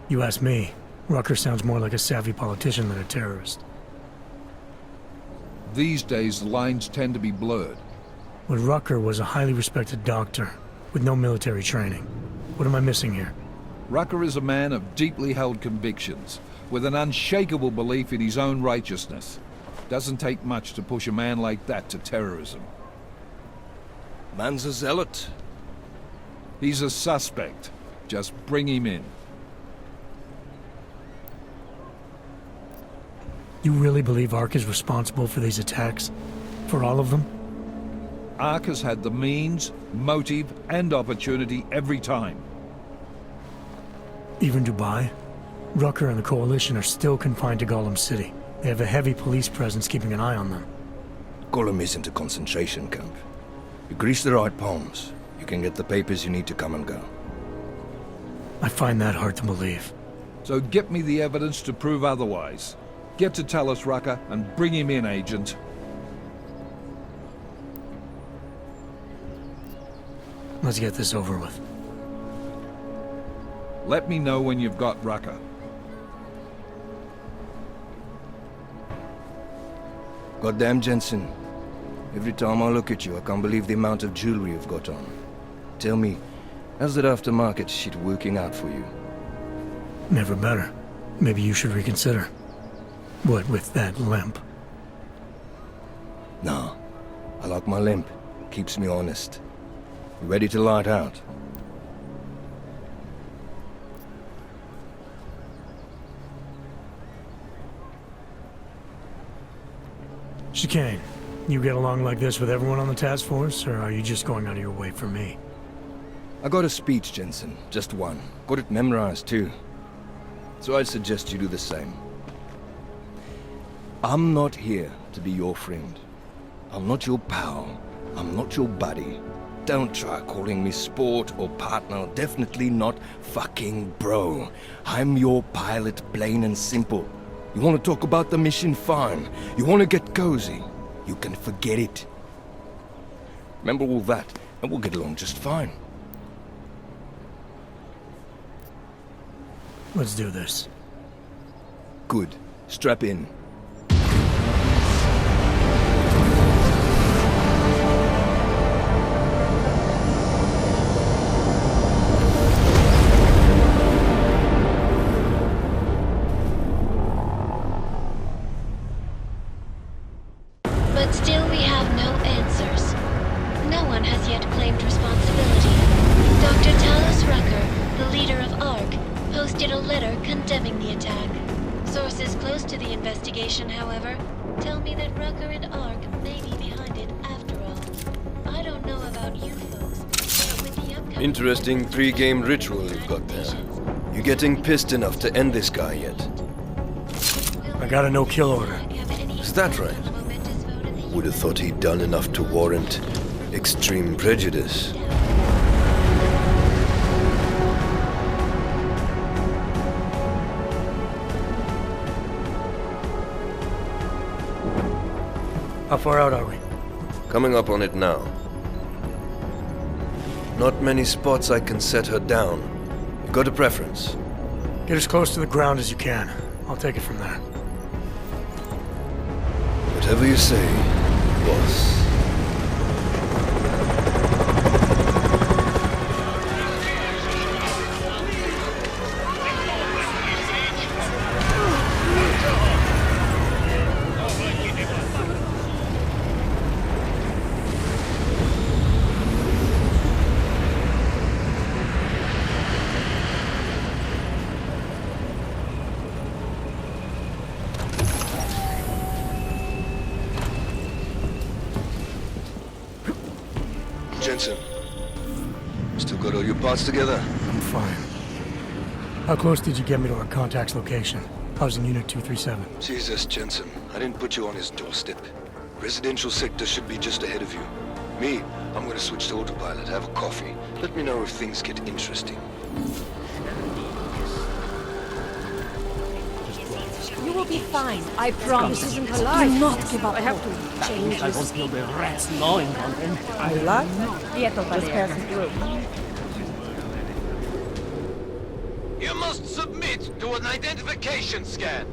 You ask me. Rucker sounds more like a savvy politician than a terrorist. These days, the lines tend to be blurred. But Rucker was a highly respected doctor, with no military training. What am I missing here? Rucker is a man of deeply held convictions, with an unshakable belief in his own righteousness. Doesn't take much to push a man like that to terrorism. Man's a zealot. He's a suspect. Just bring him in. You really believe ARC is responsible for these attacks? For all of them? ARC has had the means, motive, and opportunity every time. Even Dubai? Rucker and the Coalition are still confined to Gollum City. They have a heavy police presence keeping an eye on them. Gollum isn't a concentration camp. You grease the right palms, you can get the papers you need to come and go. I find that hard to believe. So get me the evidence to prove otherwise. Get to Talos Rucker and bring him in, Agent. Let's get this over with. Let me know when you've got Rucker. Goddamn, Jensen. Every time I look at you, I can't believe the amount of jewelry you've got on. Tell me, how's that aftermarket shit working out for you? Never better. Maybe you should reconsider. What with that limp? No. I like my limp. Keeps me honest. You ready to light out? Chicane, you get along like this with everyone on the task force, or are you just going out of your way for me? I got a speech, Jensen. Just one. Got it memorized, too. So I'd suggest you do the same. I'm not here to be your friend. I'm not your pal. I'm not your buddy. Don't try calling me sport or partner. Definitely not fucking bro. I'm your pilot, plain and simple. You want to talk about the mission? Fine. You want to get cozy? You can forget it. Remember all that, and we'll get along just fine. Let's do this. Good. Strap in. But still we have no answers. No one has yet claimed responsibility. Dr. Talos Rucker, the leader of ARC, posted a letter condemning the attack. Sources close to the investigation, however, tell me that Rucker and ARC may be behind it after all. I don't know about you folks, but with the upcoming... Interesting pre-game ritual you've got there. You getting pissed enough to end this guy yet? I got a no-kill order. Is that right? Would have thought he'd done enough to warrant extreme prejudice. How far out are we? Coming up on it now. Not many spots I can set her down. You got a preference? Get as close to the ground as you can. I'll take it from there. Whatever you say, boss. Jensen, still got all your parts together? I'm fine. How close did you get me to our contact's location? I was in Unit 237. Jesus, Jensen, I didn't put you on his doorstep. Residential sector should be just ahead of you. Me, I'm gonna switch to autopilot, have a coffee. Let me know if things get interesting. You will be fine. I promise. This isn't alive. Do not give up. I have to change I this. won't feel the rats gnawing on them. You like? Just passing through. You must submit to an identification scan.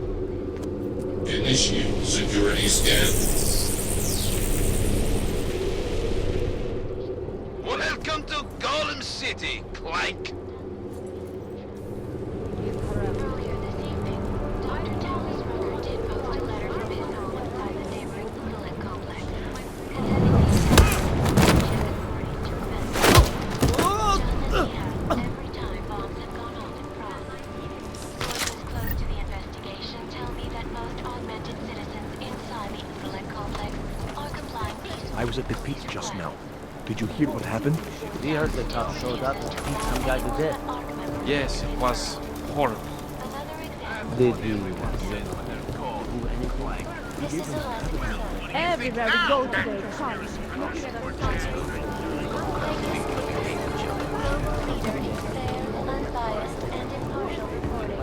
Initiate security scan. Welcome to Golem City, Clank. I was at the peak just now. Did you hear what happened? We heard the cops showed up and beat some guy to death. Yes, it was horrible. They really was. Everywhere we go today, Charlie. Unbiased and impartial reporting.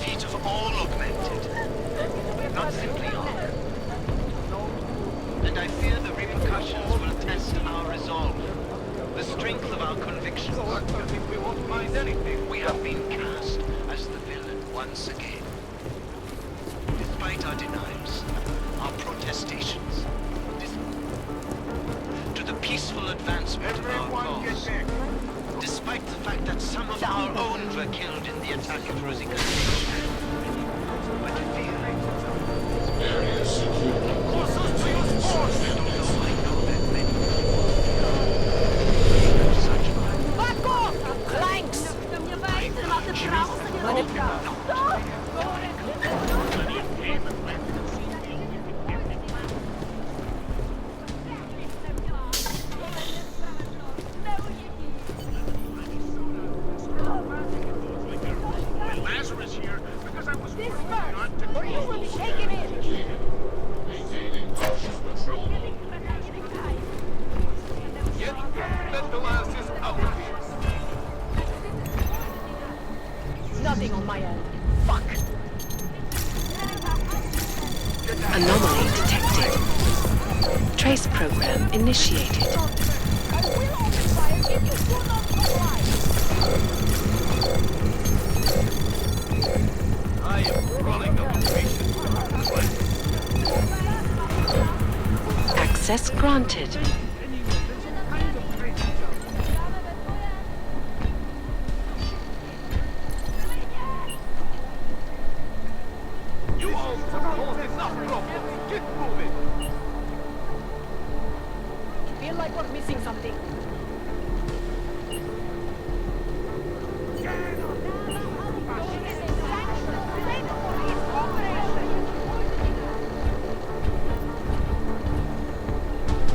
defeat of all augmented, not simply all. And I fear the repercussions will test our resolve, the strength of our convictions. I think we won't find anything. We have been cast as the villain once again. Despite our denials, our protestations, to the peaceful advancement of our cause, despite the fact that some of our own were killed in the attack at Rosie Connection. But Area secure. Closest to your force! I know that many. Back off! Planks! Lazarus here because I was This working on first, or you will be taken in! maintaining cautious patrol. Yet, that the last is out of here. Nothing on my end. Fuck! Anomaly detected. Trace program initiated. I am running up a patient. Access granted. You all have caused enough trouble. Get moving. Feel like we're missing something.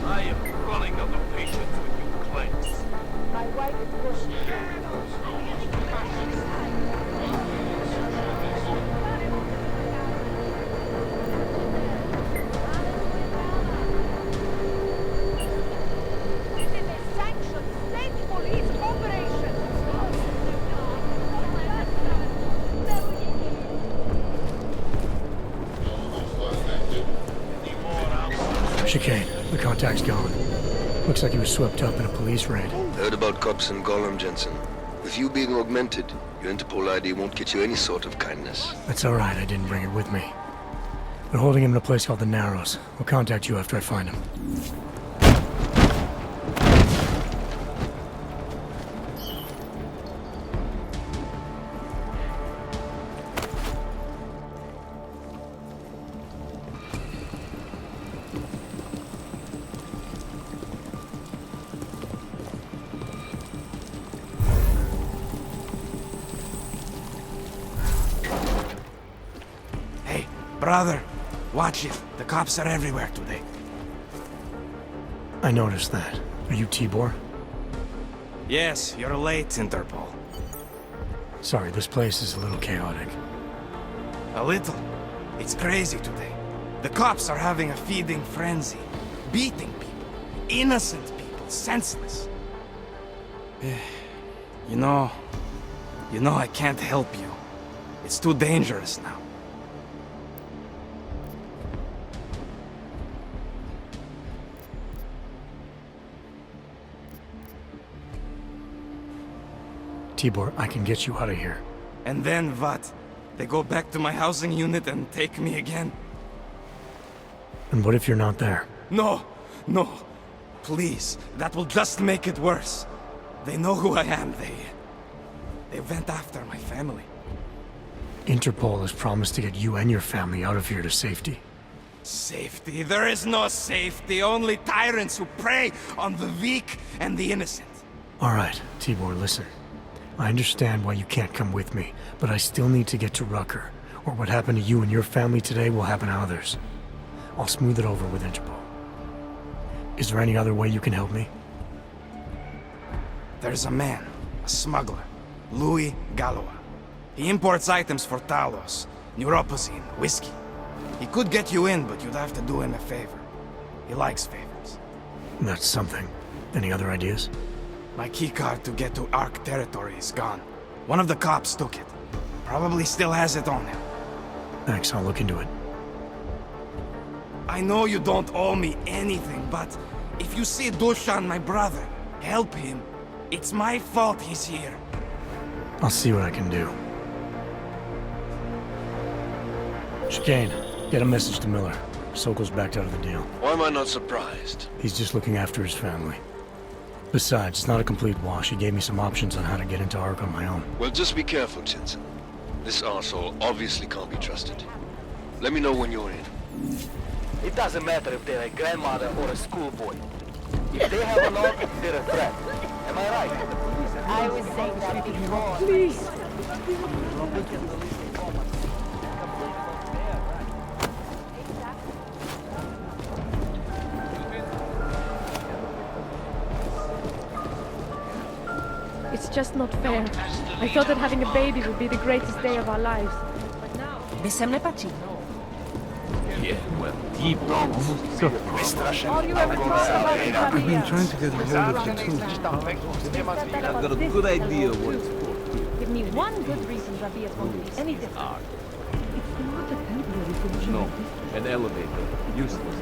I am running out of patience with you clanks. My wife is pushing. This is a sanctioned state police operation. Chicane, the contact's gone. Looks like he was swept up in a police raid. Heard about cops in Gollum, Jensen. With you being augmented, your Interpol ID won't get you any sort of kindness. That's all right, I didn't bring it with me. They're holding him in a place called the Narrows. We'll contact you after I find him. Hey, brother, watch it. The cops are everywhere today. I noticed that. Are you Tibor? Yes, you're late, Interpol. Sorry, this place is a little chaotic. A little. It's crazy today. The cops are having a feeding frenzy. Beating people. Innocent people. Senseless. You know, I can't help you. It's too dangerous now. Tibor, I can get you out of here. And then what? They go back to my housing unit and take me again? And what if you're not there? No, no. Please, that will just make it worse. They know who I am. They went after my family. Interpol has promised to get you and your family out of here to safety. Safety? There is no safety. Only tyrants who prey on the weak and the innocent. All right, Tibor, listen. I understand why you can't come with me, but I still need to get to Rucker, or what happened to you and your family today will happen to others. I'll smooth it over with Interpol. Is there any other way you can help me? There's a man, a smuggler, Louis Galois. He imports items for Talos, neuropozyne, whiskey. He could get you in, but you'd have to do him a favor. He likes favors. That's something. Any other ideas? My keycard to get to Ark territory is gone. One of the cops took it. Probably still has it on him. Thanks, I'll look into it. I know you don't owe me anything, but if you see Dushan, my brother, help him. It's my fault he's here. I'll see what I can do. Chicane, get a message to Miller. Sokol's backed out of the deal. Why am I not surprised? He's just looking after his family. Besides, it's not a complete wash. He gave me some options on how to get into Ark on my own. Well, just be careful, Jensen. This arsehole obviously can't be trusted. Let me know when you're in. It doesn't matter if they're a grandmother or a schoolboy. If they have a log, they're a threat. Am I right? I was saying that before. Please. It's just not fair. I thought that having a baby would be the greatest day of our lives. But now... Yeah, well, deep down. All you ever talk about is I've been trying to get a hold of the truth. I've got a good idea what it's for. Give me one good reason Rabia's going to be any different. No, an elevator. Useless.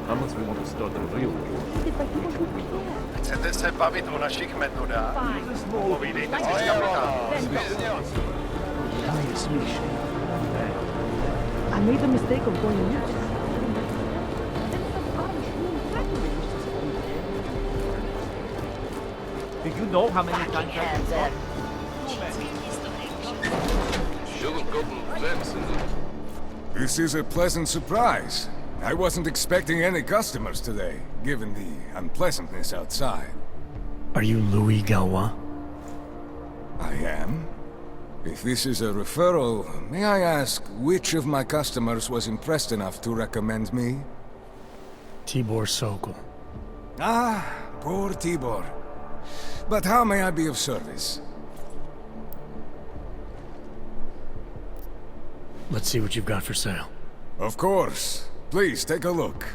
Unless we want to start a real war. Fine. I made the mistake of going in. Do you know how many times I've been Sugar-coated vents, isn't it? This is a pleasant surprise. I wasn't expecting any customers today, given the unpleasantness outside. Are you Louis Galwa? I am. If this is a referral, may I ask which of my customers was impressed enough to recommend me? Tibor Sokol. Ah, poor Tibor. But how may I be of service? Let's see what you've got for sale. Of course. Please take a look.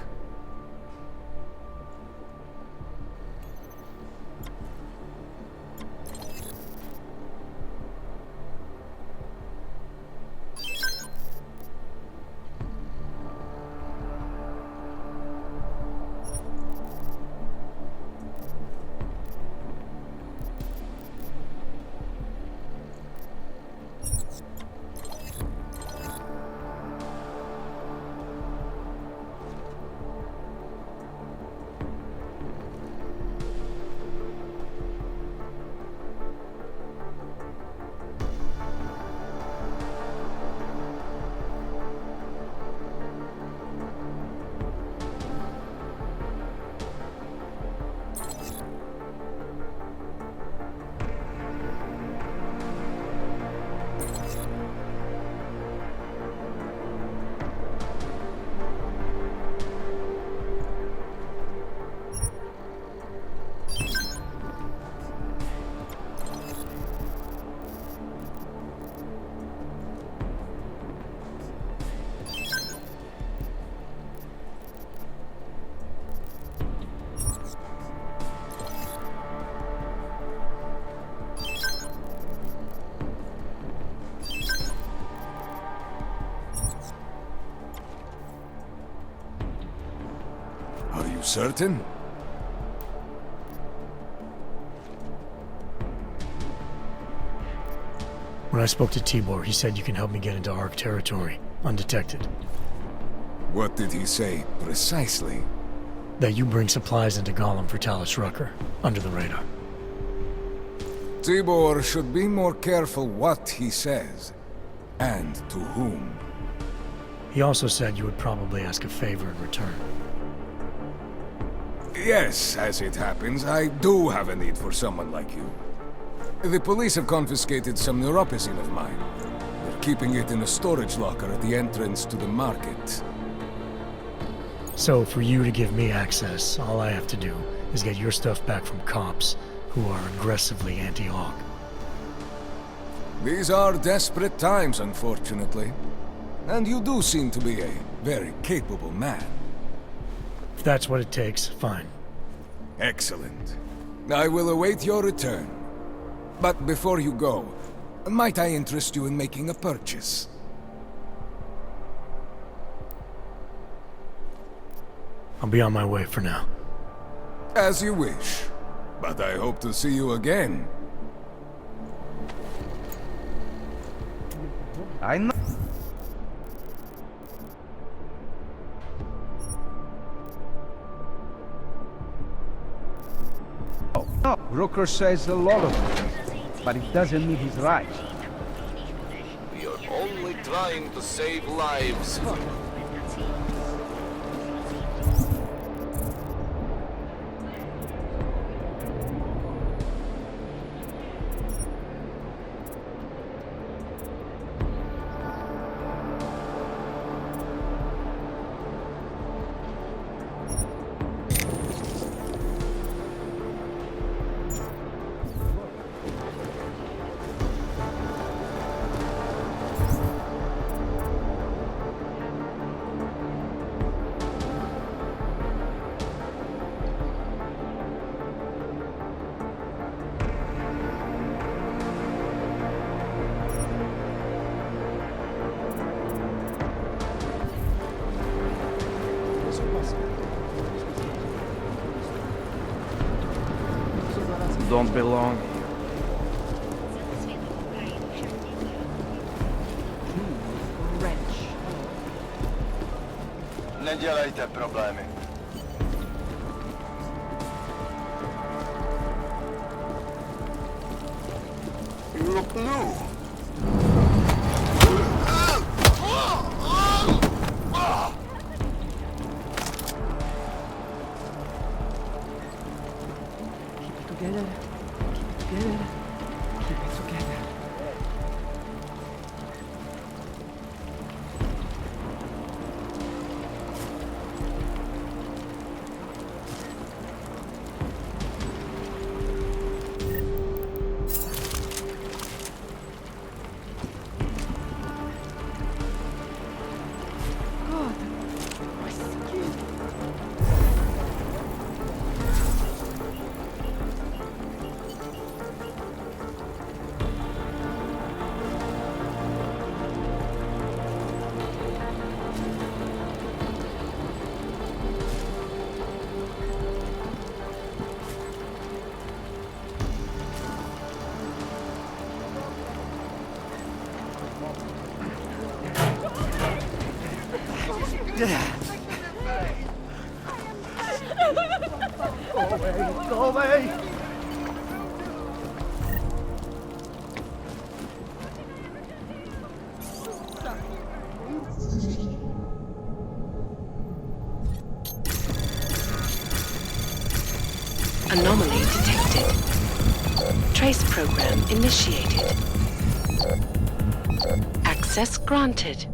Certain? When I spoke to Tibor, he said you can help me get into Ark territory, undetected. What did he say, precisely? That you bring supplies into Gollum for Talos Rucker, under the radar. Tibor should be more careful what he says, and to whom. He also said you would probably ask a favor in return. Yes, as it happens, I do have a need for someone like you. The police have confiscated some neuropozyne of mine. They're keeping it in a storage locker at the entrance to the market. So, for you to give me access, all I have to do is get your stuff back from cops who are aggressively anti-Hawk. These are desperate times, unfortunately. And you do seem to be a very capable man. If that's what it takes, fine. Excellent. I will await your return. But before you go, Might I interest you in making a purchase? I'll be on my way for now. As you wish. But I hope to see you again. I know. No, Rooker says a lot of things, but it doesn't mean he's right. We are only trying to save lives. Don't belong here. Nedělejte problémy. You look new. Together. Keep it together. Keep it together. God, my skin. Go away, go away! Anomaly detected. Trace program initiated. Access granted.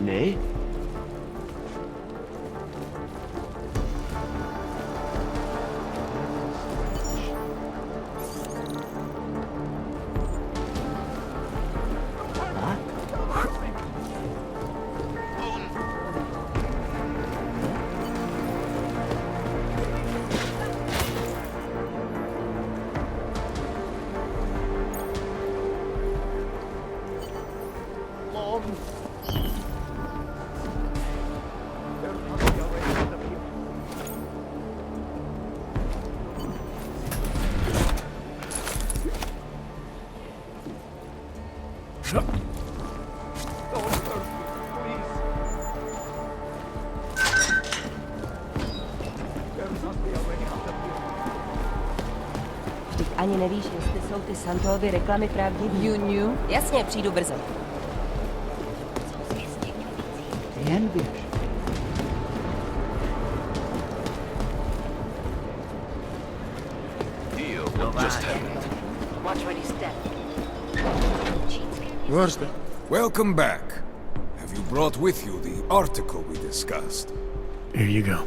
Nee? Vždyť ani nevíš, jestli jsou ty Santovy reklamy pravdivé. You knew? Jasně, přijdu brzo. Jen běž. What just happened? Watch where you step. Welcome back. Have you brought with you the article we discussed? Here you go.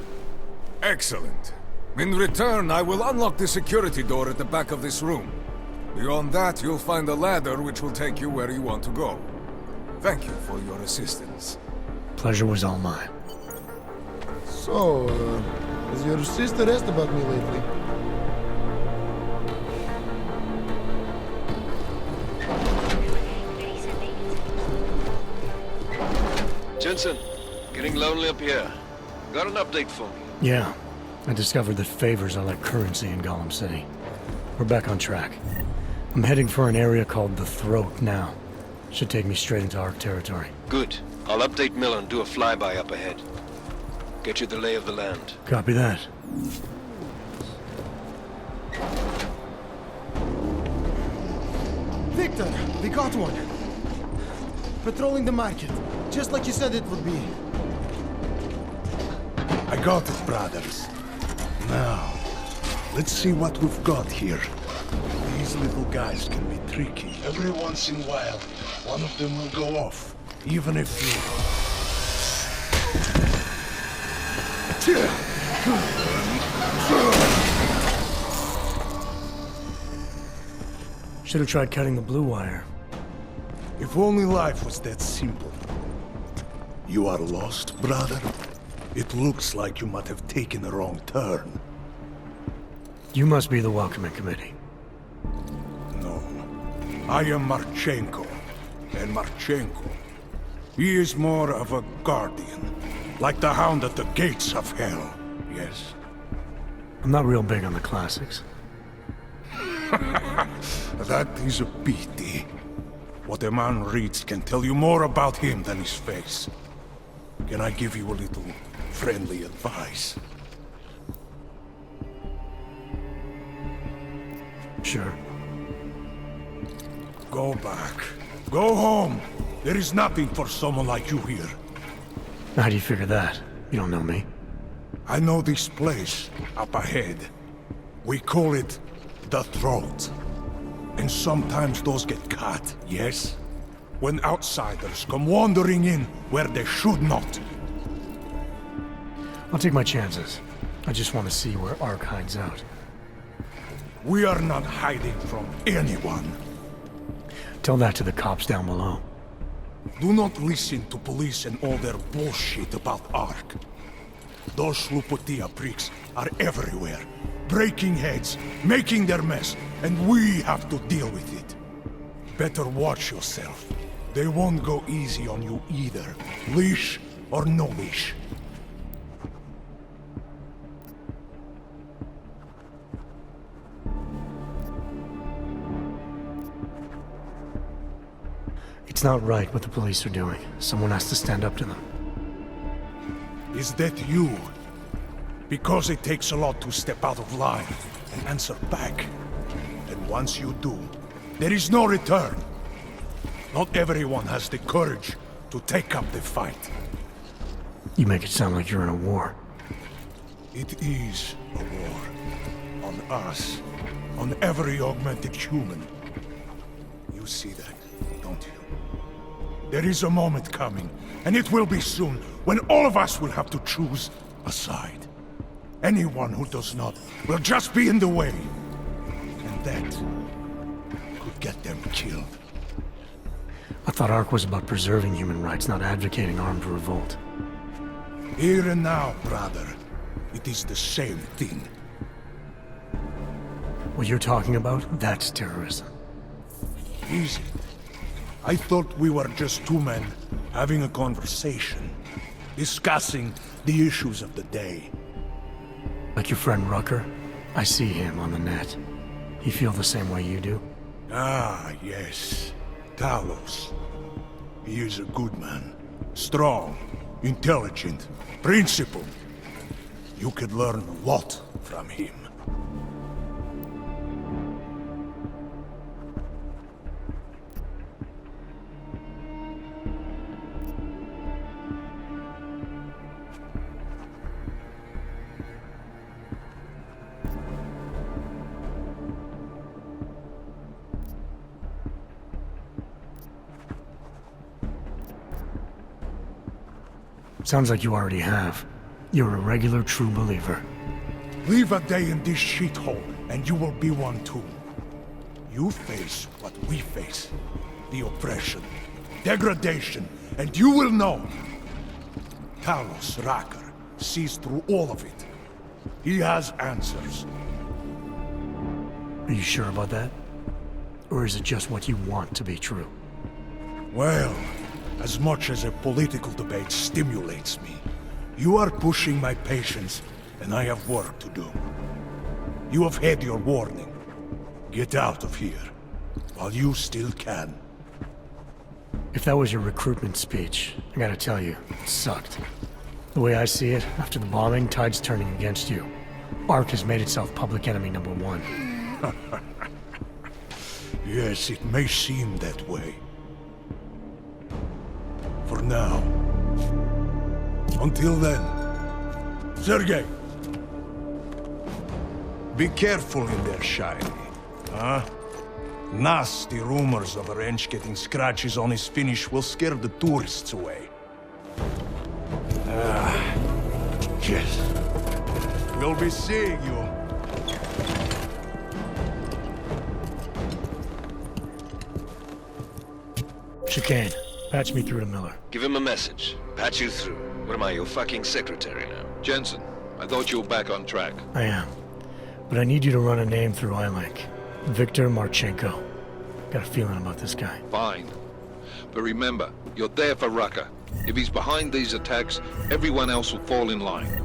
Excellent. In return, I will unlock the security door at the back of this room. Beyond that, you'll find a ladder which will take you where you want to go. Thank you for your assistance. Pleasure was all mine. So, has your sister asked about me lately? Jensen, getting lonely up here. Got an update for me? Yeah, I discovered that favors are like currency in Gollum City. We're back on track. I'm heading for an area called the Throat now. Should take me straight into Ark territory. Good. I'll update Miller and do a flyby up ahead. Get you the lay of the land. Copy that. Victor, we got one. Patrolling the market, just like you said it would be. I got it, brothers. Now, let's see what we've got here. These little guys can be tricky. Every once in a while, one of them will go off, even if you... Should have tried cutting the blue wire. If only life was that simple. You are lost, brother? It looks like you might have taken a wrong turn. You must be the welcoming committee. No. I am Marchenko. And Marchenko, he is more of a guardian. Like the hound at the gates of hell. Yes? I'm not real big on the classics. That is a pity. What a man reads can tell you more about him than his face. Can I give you a little friendly advice? Sure. Go back. Go home. There is nothing for someone like you here. How do you figure that? You don't know me. I know this place up ahead. We call it the Throat. And sometimes those get cut, yes? When outsiders come wandering in where they should not. I'll take my chances. I just want to see where Ark hides out. We are not hiding from anyone. Tell that to the cops down below. Do not listen to police and all their bullshit about Ark. Those Slupotia pricks are everywhere, breaking heads, making their mess, and we have to deal with it. Better watch yourself. They won't go easy on you either, leash or no leash. It's not right what the police are doing. Someone has to stand up to them. Is that you? Because it takes a lot to step out of line and answer back. And once you do, there is no return. Not everyone has the courage to take up the fight. You make it sound like you're in a war. It is a war. On us. On every augmented human. You see that, don't you? There is a moment coming, and it will be soon, when all of us will have to choose a side. Anyone who does not will just be in the way. And that could get them killed. I thought Ark was about preserving human rights, not advocating armed revolt. Here and now, brother. It is the same thing. What you're talking about, that's terrorism. Is it? I thought we were just two men having a conversation, discussing the issues of the day. Like your friend Rucker? I see him on the net. He feel the same way you do? Ah, yes. Talos. He is a good man. Strong, intelligent, principled. You could learn a lot from him. Sounds like you already have. You're a regular true believer. Live a day in this shithole, and you will be one too. You face what we face. The oppression, degradation, and you will know. Talos Rakar sees through all of it. He has answers. Are you sure about that? Or is it just what you want to be true? Well, as much as a political debate stimulates me, you are pushing my patience, and I have work to do. You have had your warning. Get out of here, while you still can. If that was your recruitment speech, I gotta tell you, it sucked. The way I see it, after the bombing, tide's turning against you. ARC has made itself public enemy #1. Yes, it may seem that way. For now. Until then. Sergei! Be careful in there, Shiny. Huh? Nasty rumors of a wrench getting scratches on his finish will scare the tourists away. Yes. We'll be seeing you. Chicane, patch me through to Miller. Give him a message. Patch you through. What am I, your fucking secretary now? Jensen, I thought you were back on track. I am. But I need you to run a name through iLink. Victor Marchenko. Got a feeling about this guy. Fine. But remember, you're there for Rucker. If he's behind these attacks, everyone else will fall in line.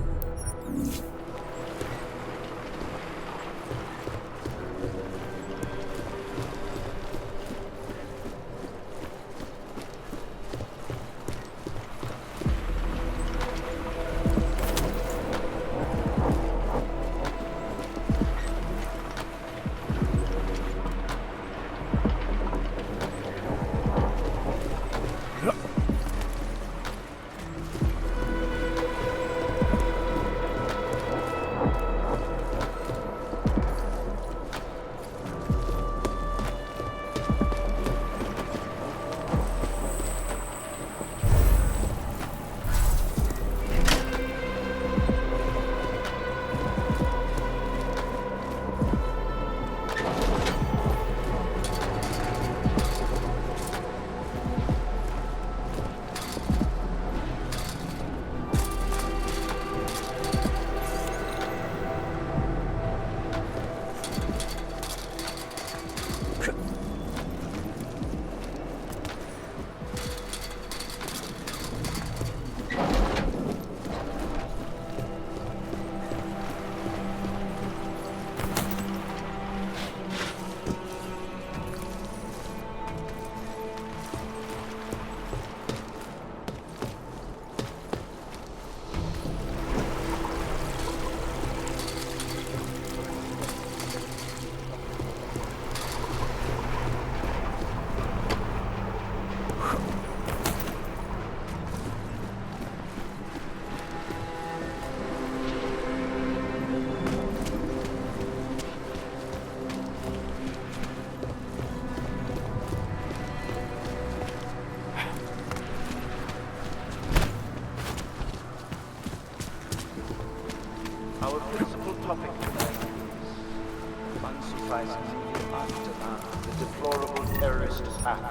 Our principal topic tonight is, unsurprisingly, the aftermath of the deplorable terrorist attack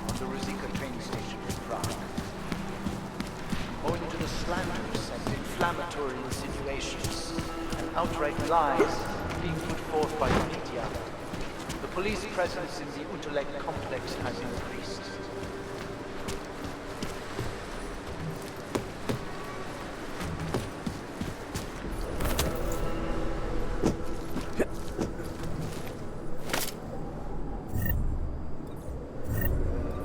on the Ruzicka train station in Prague. Owing to the slanders and inflammatory insinuations and outright lies being put forth by the media, the police presence in the Utulek complex has increased.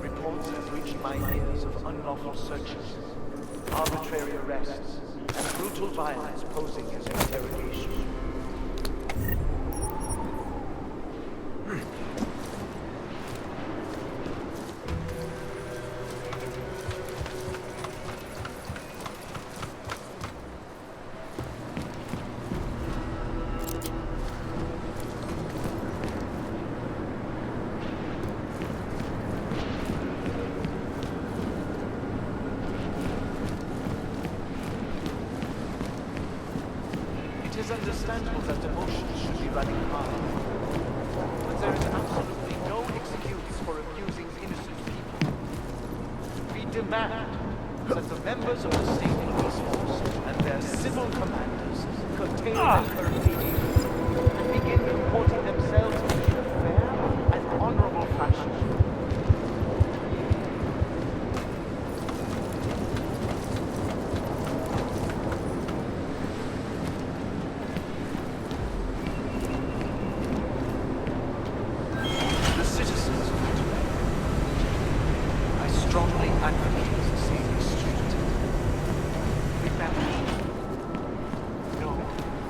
Reports have reached my ears of unlawful searches, arbitrary arrests, and brutal violence posing as interrogation. understandable that emotions should be running high. But there is absolutely no excuse for abusing innocent people. We demand that the members of the state police force and their civil commanders curtail their current behavior and begin comporting themselves in a fair and honorable fashion. The citizens of Utrecht, I strongly advocate the same street. Remember, no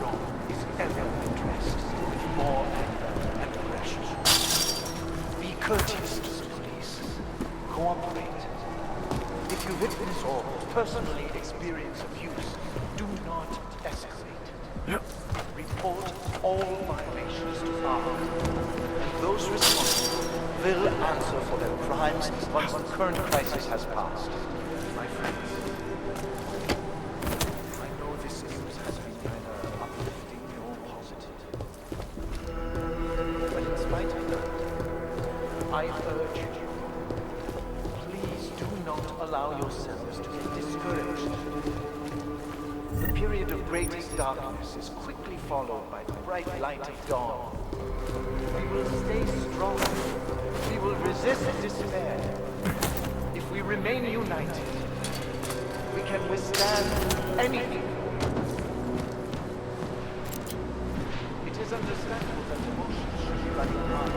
wrong is ever addressed with more anger and aggression. Be courteous to the police. Cooperate. If you witness or personally experience abuse, do not escalate. Report all violations to power. And those responsible will answer for their crimes once the current crisis has passed. My friends, I know this news has been neither uplifting nor positive. But in spite of that, I urge you, please do not allow yourselves to get discouraged. The period of greatest darkness is quickly followed by the bright light of dawn. We will stay strong. We will resist despair. If we remain united, we can withstand anything. It is understandable that emotions should be running high.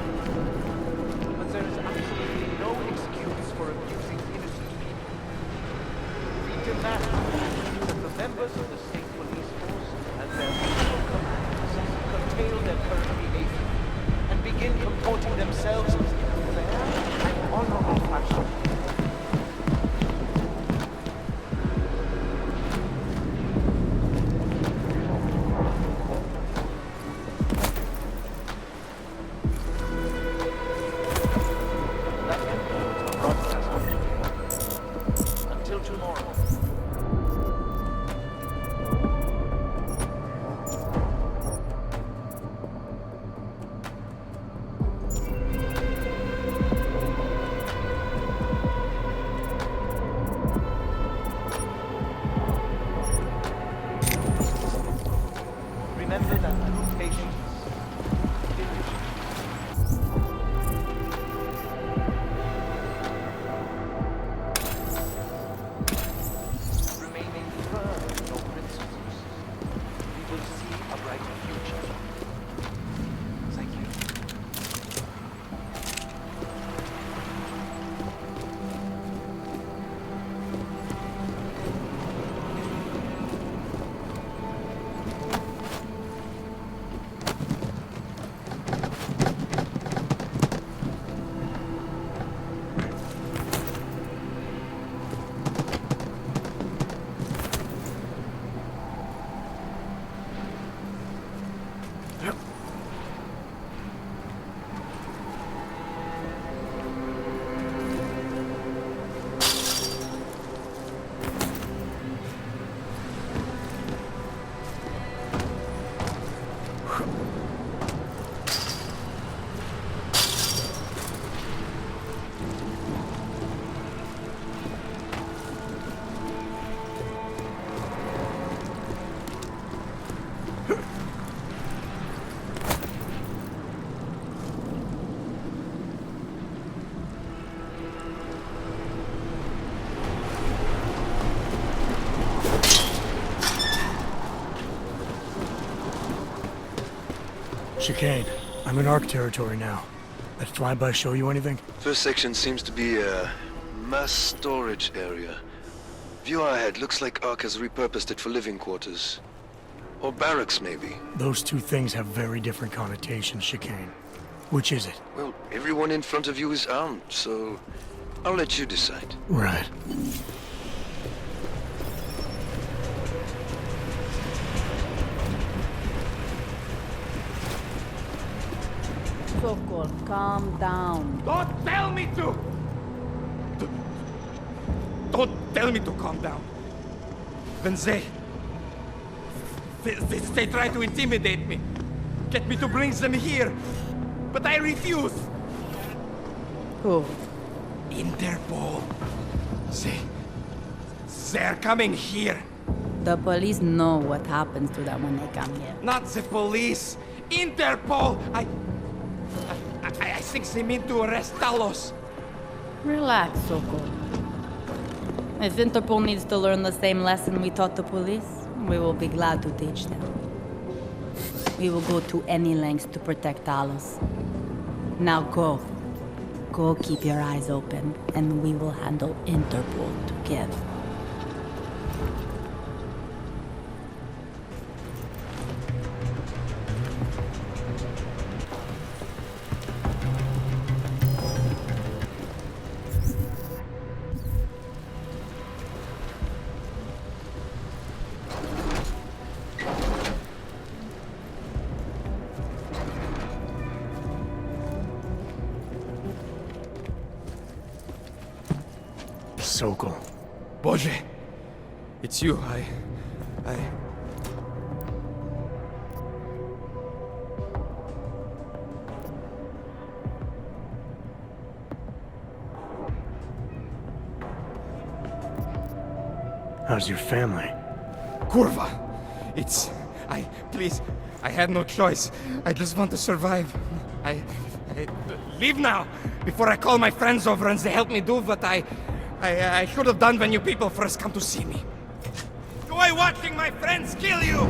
But there is absolutely no excuse for abusing innocent people. We demand that the members of the state police force and their civil commanders curtail their current behavior and begin comporting themselves in a fair and honorable fashion. That concludes our broadcast for today. Until tomorrow. Remember that through patience, remaining firm in your principles, we will see a brighter future. Thank you. Chicane, I'm in ARC territory now. That flyby show you anything? First section seems to be a mass storage area. View ahead looks like ARC has repurposed it for living quarters. Or barracks, maybe. Those two things have very different connotations, Chicane. Which is it? Well, everyone in front of you is armed, so I'll let you decide. Right. Sokol, calm down. Don't tell me to! Don't tell me to calm down. When they They try to intimidate me. Get me to bring them here. But I refuse. Who? Interpol. They're coming here. The police know what happens to them when they come here. Not the police. Interpol. I think they mean to arrest Talos. Relax, Soko. If Interpol needs to learn the same lesson we taught the police, we will be glad to teach them. We will go to any lengths to protect Talos. Now go. Go keep your eyes open, and we will handle Interpol together. Sokol. Boże! It's you, How's your family? Kurva! Please, I had no choice. I just want to survive. Leave now, before I call my friends over and they help me do what I should have done when you people first come to see me. Enjoy watching my friends kill you!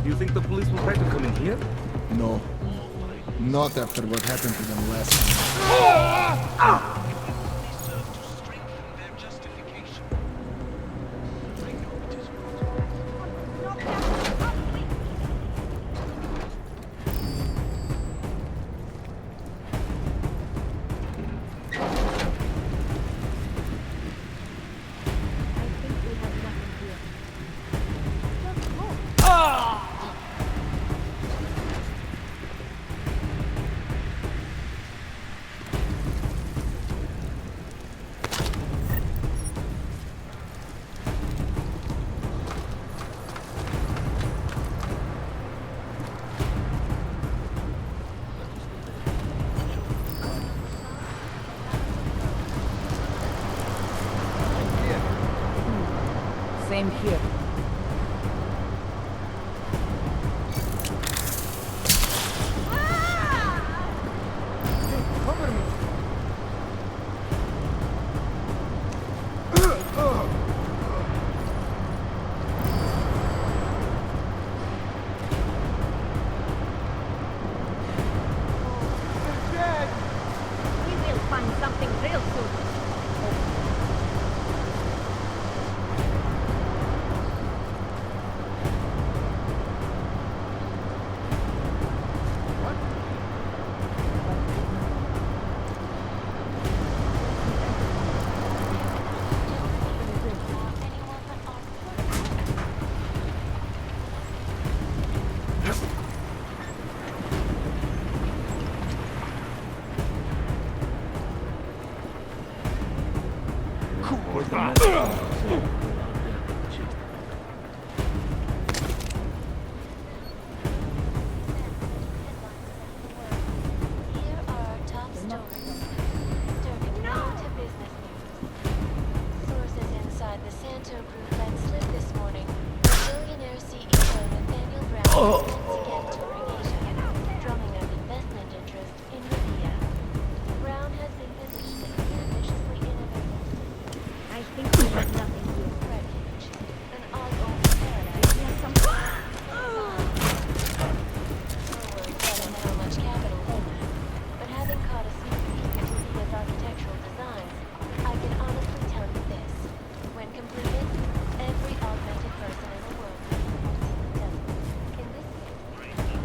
Do you think the police will try to come in here? No. Not after what happened to them last time. Same here. Cover me. We will find something real soon.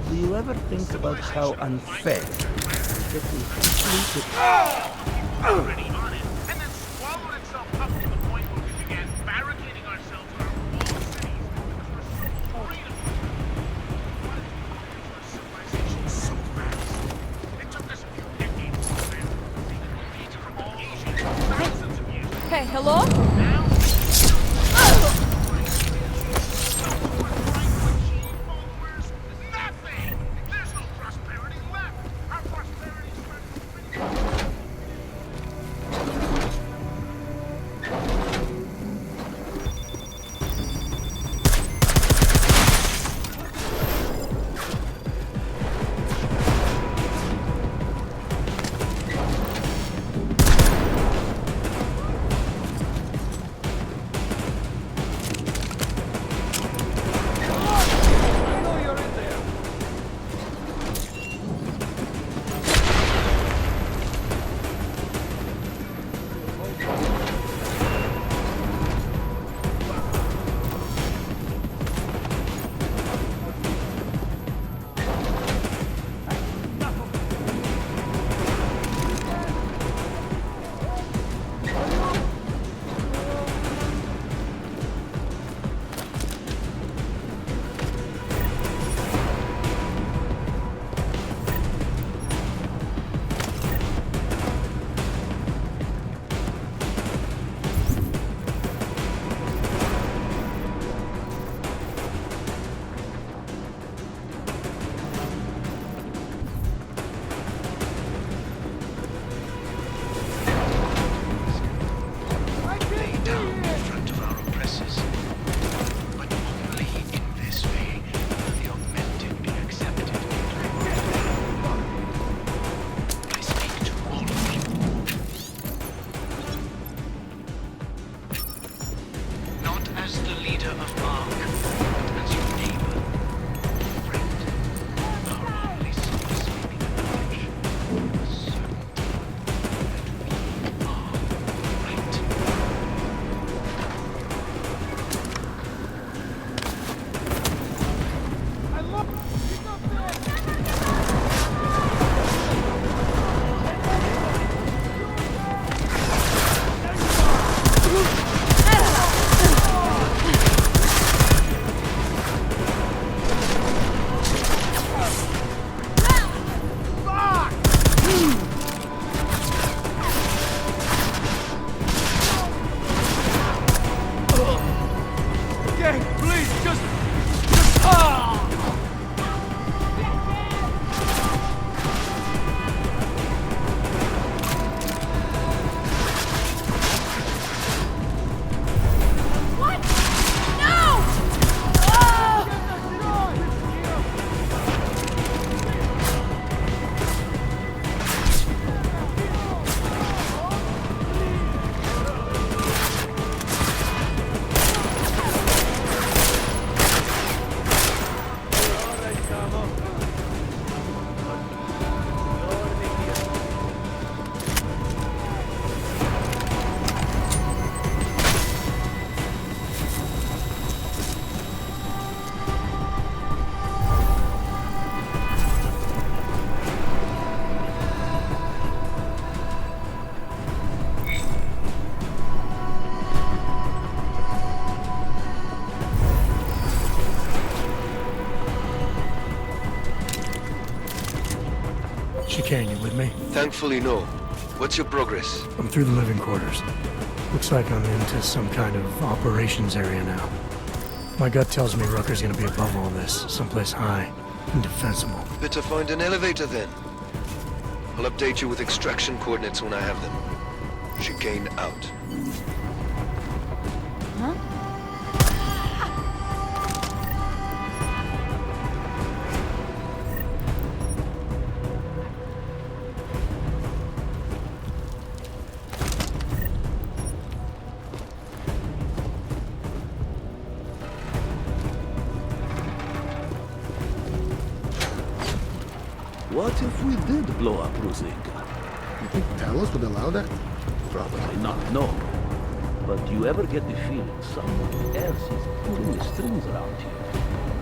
Do you ever think about how unfair it is to Hello? Chicane, you with me? Thankfully, no. What's your progress? I'm through the living quarters. Looks like I'm into some kind of operations area now. My gut tells me Rucker's gonna be above all this, someplace high and defensible. Better find an elevator then. I'll update you with extraction coordinates when I have them. Chicane out. Huh? What if we did blow up Ruzicka? You think Talos would allow that? Probably not, no. But do you ever get the feeling someone else is pulling the strings around here?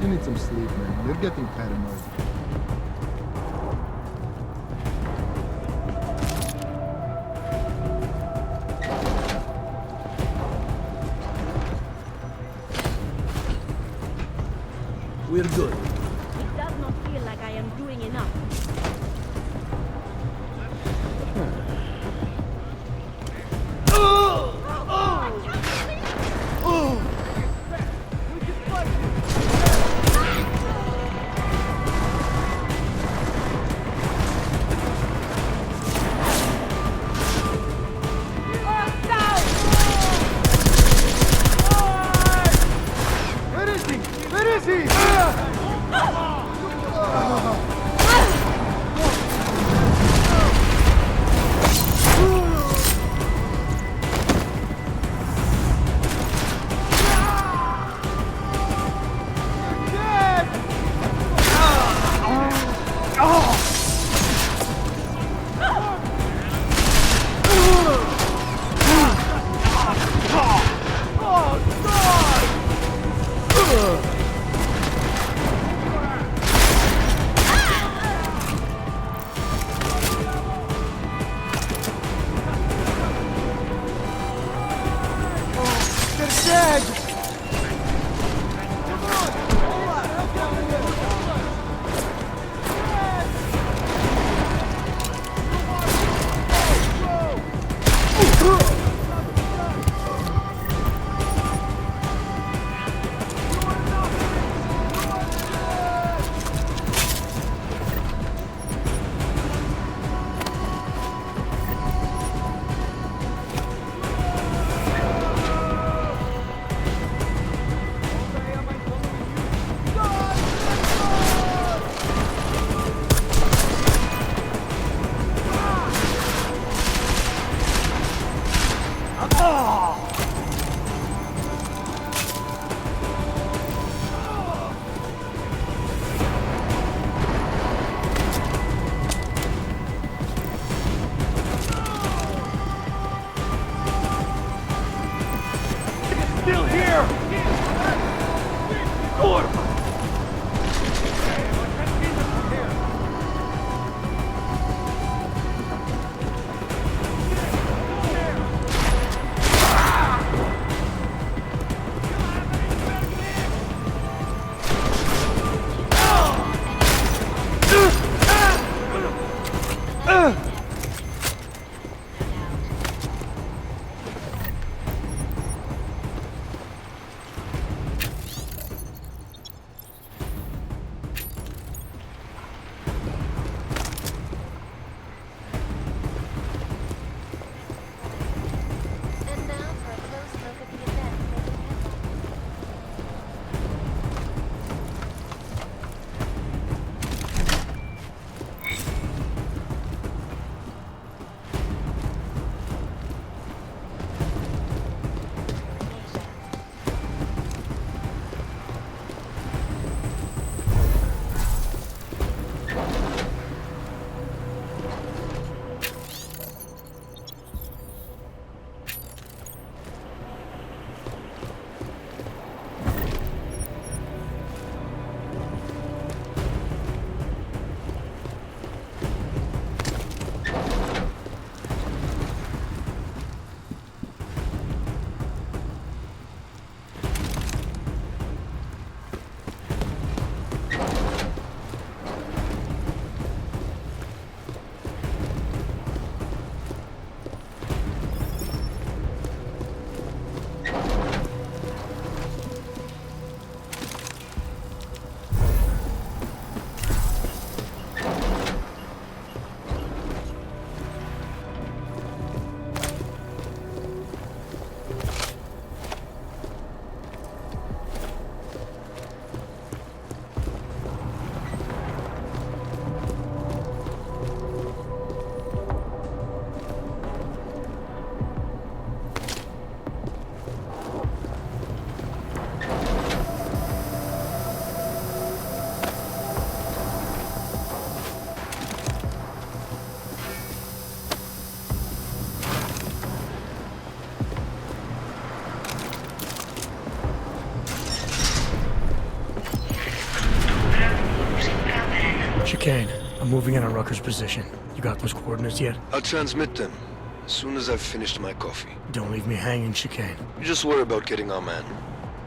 You need some sleep, man. You're getting paranoid. We're good. It does not feel like I am doing enough. Chicane, I'm moving in on Rucker's position. You got those coordinates yet? I'll transmit them as soon as I've finished my coffee. Don't leave me hanging, Chicane. You just worry about getting our man.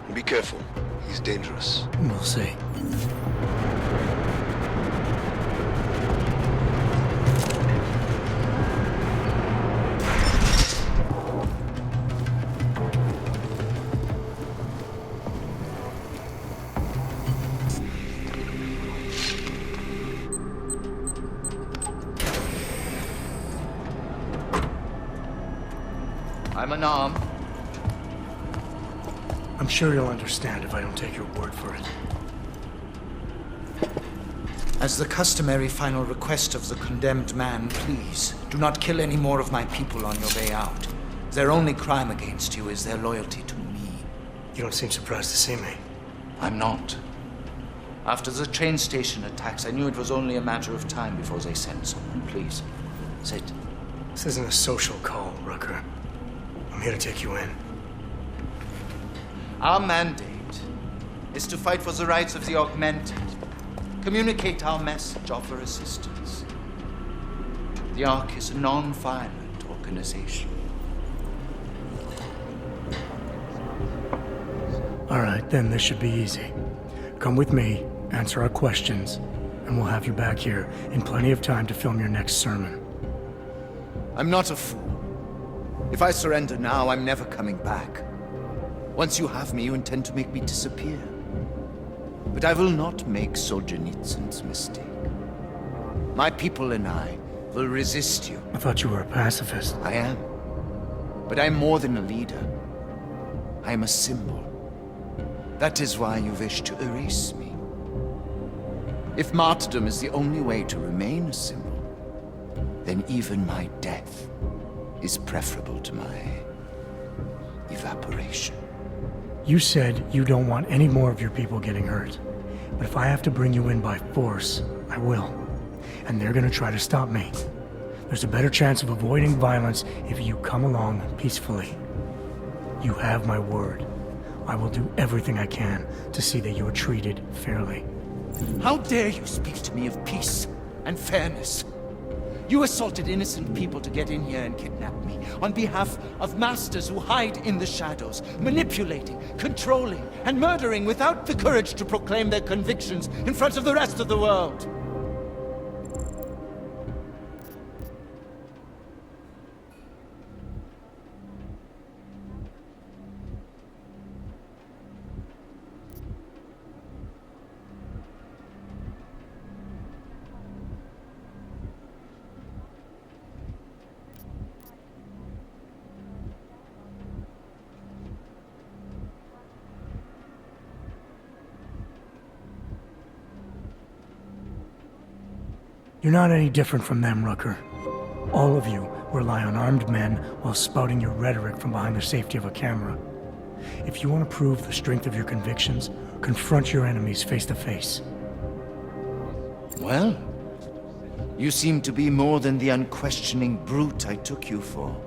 And be careful. He's dangerous. We'll see. I'm Anam. I'm sure you'll understand if I don't take your word for it. As the customary final request of the condemned man, please, do not kill any more of my people on your way out. Their only crime against you is their loyalty to me. You don't seem surprised to see me. I'm not. After the train station attacks, I knew it was only a matter of time before they sent someone. Please, sit. This isn't a social call, Rucker. I'm here to take you in. Our mandate is to fight for the rights of the augmented. Communicate our message, offer assistance. The Ark is a non-violent organization. All right, then this should be easy. Come with me, answer our questions, and we'll have you back here in plenty of time to film your next sermon. I'm not a fool. If I surrender now, I'm never coming back. Once you have me, you intend to make me disappear. But I will not make Solzhenitsyn's mistake. My people and I will resist you. I thought you were a pacifist. I am. But I'm more than a leader. I am a symbol. That is why you wish to erase me. If martyrdom is the only way to remain a symbol, then even my death is preferable to my evaporation. You said you don't want any more of your people getting hurt. But if I have to bring you in by force, I will. And they're gonna try to stop me. There's a better chance of avoiding violence if you come along peacefully. You have my word. I will do everything I can to see that you are treated fairly. How dare you speak to me of peace and fairness? You assaulted innocent people to get in here and kidnap me on behalf of masters who hide in the shadows, manipulating, controlling, and murdering without the courage to proclaim their convictions in front of the rest of the world. You're not any different from them, Rucker. All of you rely on armed men while spouting your rhetoric from behind the safety of a camera. If you want to prove the strength of your convictions, confront your enemies face to face. Well, you seem to be more than the unquestioning brute I took you for.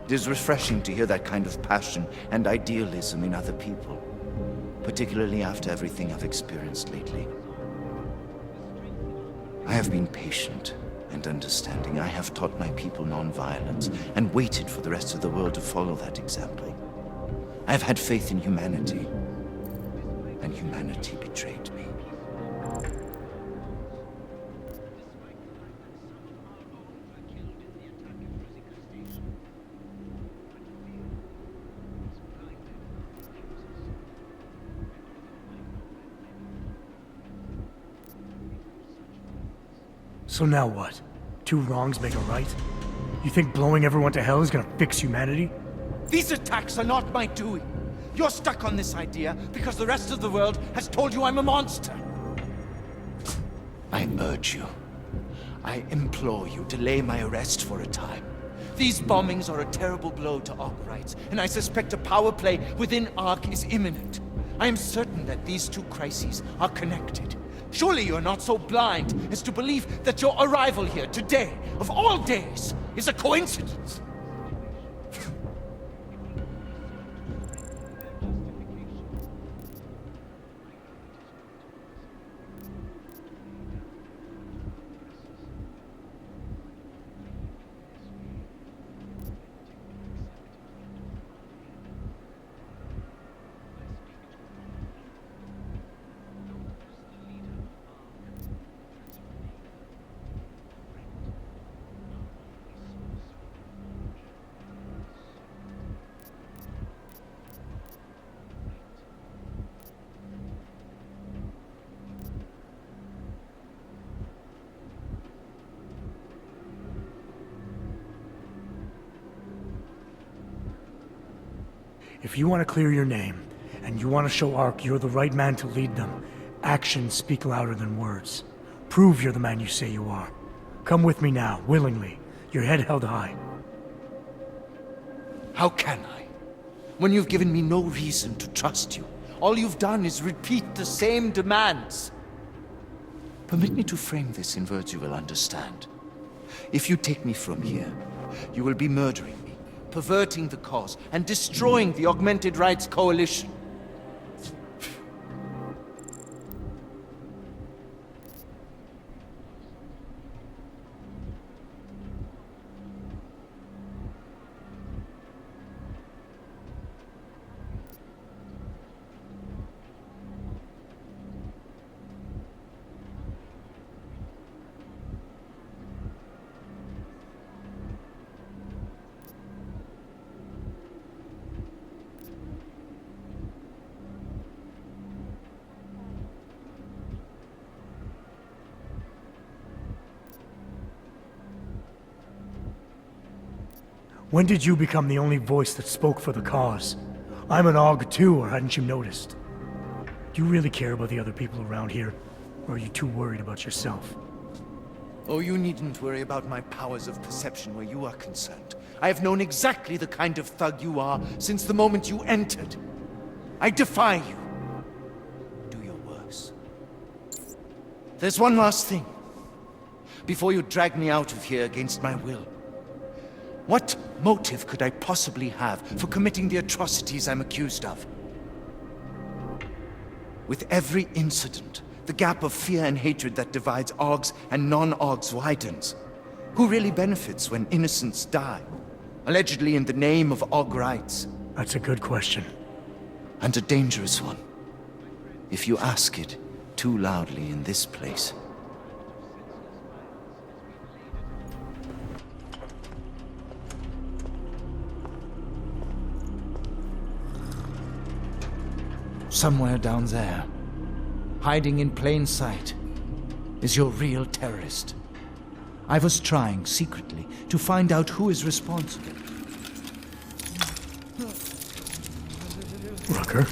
It is refreshing to hear that kind of passion and idealism in other people, particularly after everything I've experienced lately. I have been patient and understanding. I have taught my people non-violence and waited for the rest of the world to follow that example. I have had faith in humanity, and humanity betrayed me. So now what? Two wrongs make a right? You think blowing everyone to hell is gonna fix humanity? These attacks are not my doing. You're stuck on this idea because the rest of the world has told you I'm a monster. I urge you. I implore you, delay my arrest for a time. These bombings are a terrible blow to Ark rights, and I suspect a power play within Ark is imminent. I am certain that these two crises are connected. Surely you're not so blind as to believe that your arrival here today, of all days, is a coincidence. If you want to clear your name, and you want to show Ark you're the right man to lead them, actions speak louder than words. prove you're the man you say you are. Come with me now, willingly. Your head held high. How can I? When you've given me no reason to trust you. All you've done is repeat the same demands. Permit me to frame this in words you will understand. If you take me from here, you will be murdering me, perverting the cause, and destroying the Augmented Rights Coalition. When did you become the only voice that spoke for the cause? I'm an AUG too, or hadn't you noticed? Do you really care about the other people around here? Or are you too worried about yourself? Oh, you needn't worry about my powers of perception where you are concerned. I have known exactly the kind of thug you are since the moment you entered. I defy you. Do your worst. There's one last thing. Before you drag me out of here against my will. What motive could I possibly have for committing the atrocities I'm accused of? With every incident, the gap of fear and hatred that divides AUGs and non-AUGs widens. Who really benefits when innocents die? Allegedly in the name of AUG rights. That's a good question. And a dangerous one. If you ask it too loudly in this place. Somewhere down there, hiding in plain sight, is your real terrorist. I was trying, secretly, to find out who is responsible. Rucker?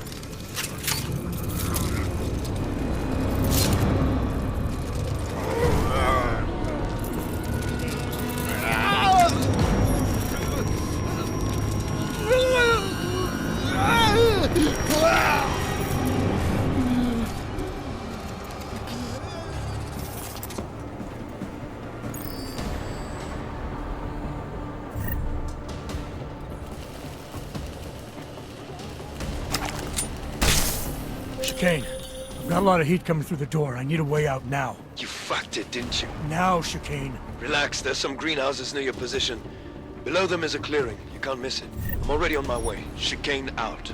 Chicane, I've got a lot of heat coming through the door. I need a way out now. You fucked it, didn't you? Now, Chicane. Relax, there's some greenhouses near your position. Below them is a clearing. You can't miss it. I'm already on my way. Chicane out.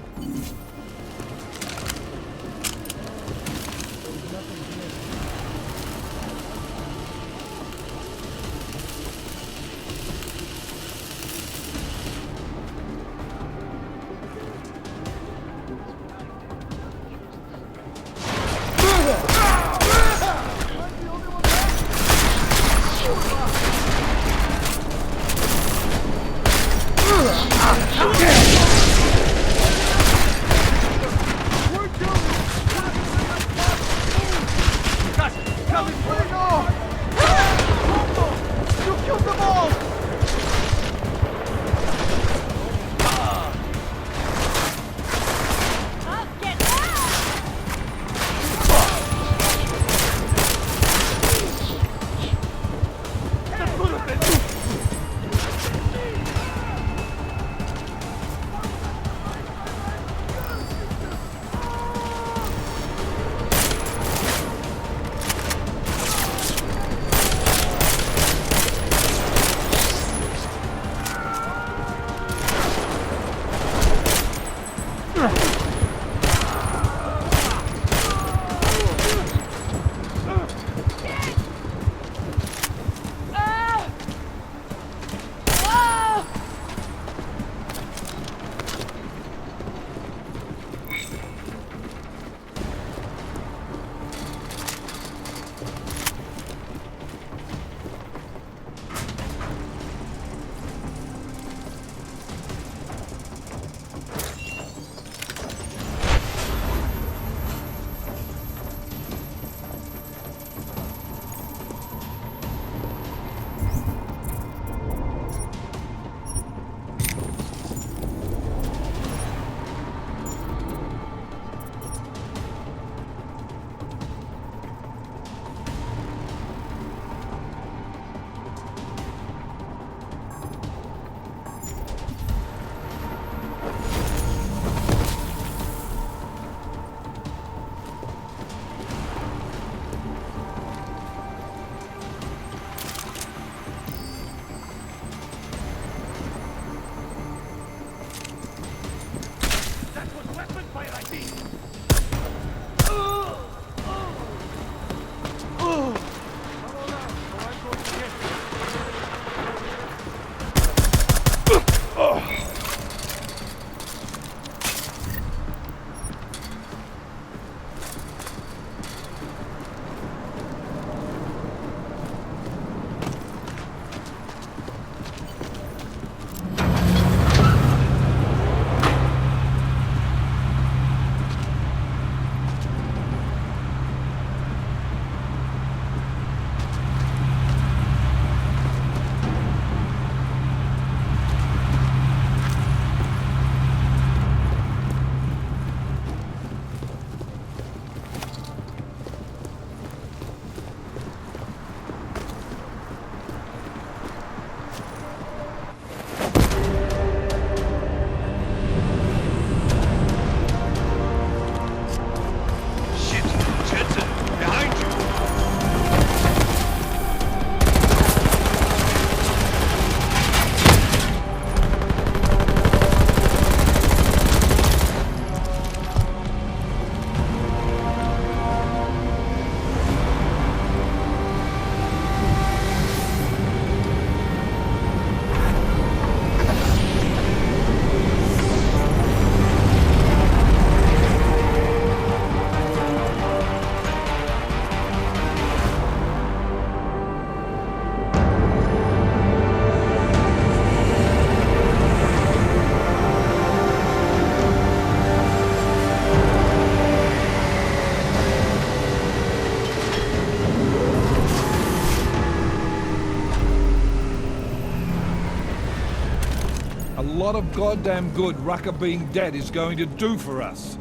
lot of goddamn good Rucker being dead is going to do for us.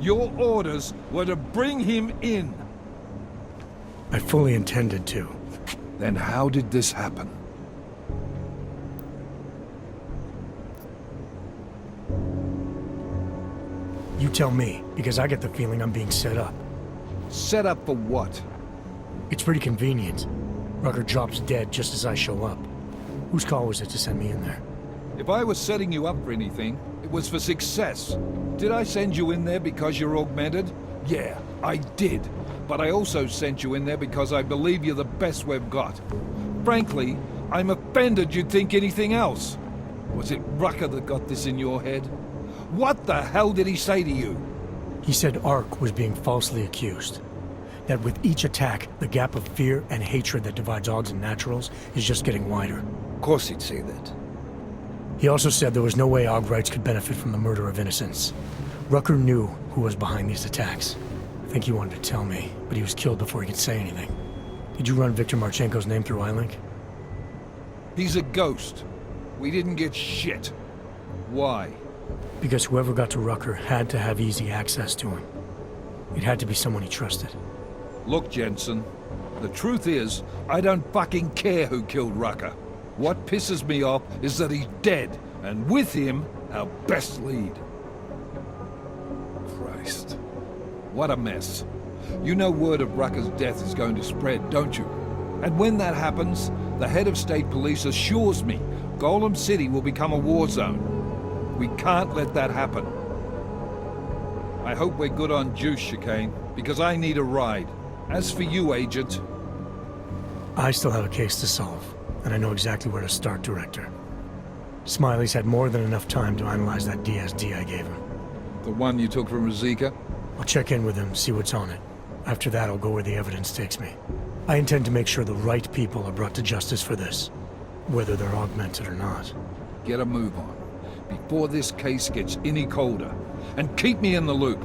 Your orders were to bring him in. I fully intended to. Then how did this happen? You tell me, because I get the feeling I'm being set up. Set up for what? It's pretty convenient. Rucker drops dead just as I show up. Whose call was it to send me in there? If I was setting you up for anything, it was for success. Did I send you in there because you're augmented? Yeah, I did. But I also sent you in there because I believe you're the best we've got. Frankly, I'm offended you'd think anything else. Was it Rucker that got this in your head? What the hell did he say to you? He said Ark was being falsely accused. That with each attack, the gap of fear and hatred that divides Augs and Naturals is just getting wider. Of course he'd say that. He also said there was no way Augrites could benefit from the murder of innocents. Rucker knew who was behind these attacks. I think he wanted to tell me, but he was killed before he could say anything. Did you run Victor Marchenko's name through iLink? He's a ghost. We didn't get shit. Why? Because whoever got to Rucker had to have easy access to him. It had to be someone he trusted. Look, Jensen, the truth is, I don't fucking care who killed Rucker. What pisses me off is that he's dead, and with him, our best lead. Christ. What a mess. You know word of Rucker's death is going to spread, don't you? And when that happens, the head of state police assures me Golem City will become a war zone. We can't let that happen. I hope we're good on juice, Chicane, because I need a ride. As for you, Agent... I still have a case to solve, and I know exactly where to start, Director. Smiley's had more than enough time to analyze that DSD I gave him. The one you took from Ruzika? I'll check in with him, see what's on it. After that, I'll go where the evidence takes me. I intend to make sure the right people are brought to justice for this, whether they're augmented or not. Get a move on, before this case gets any colder. And keep me in the loop.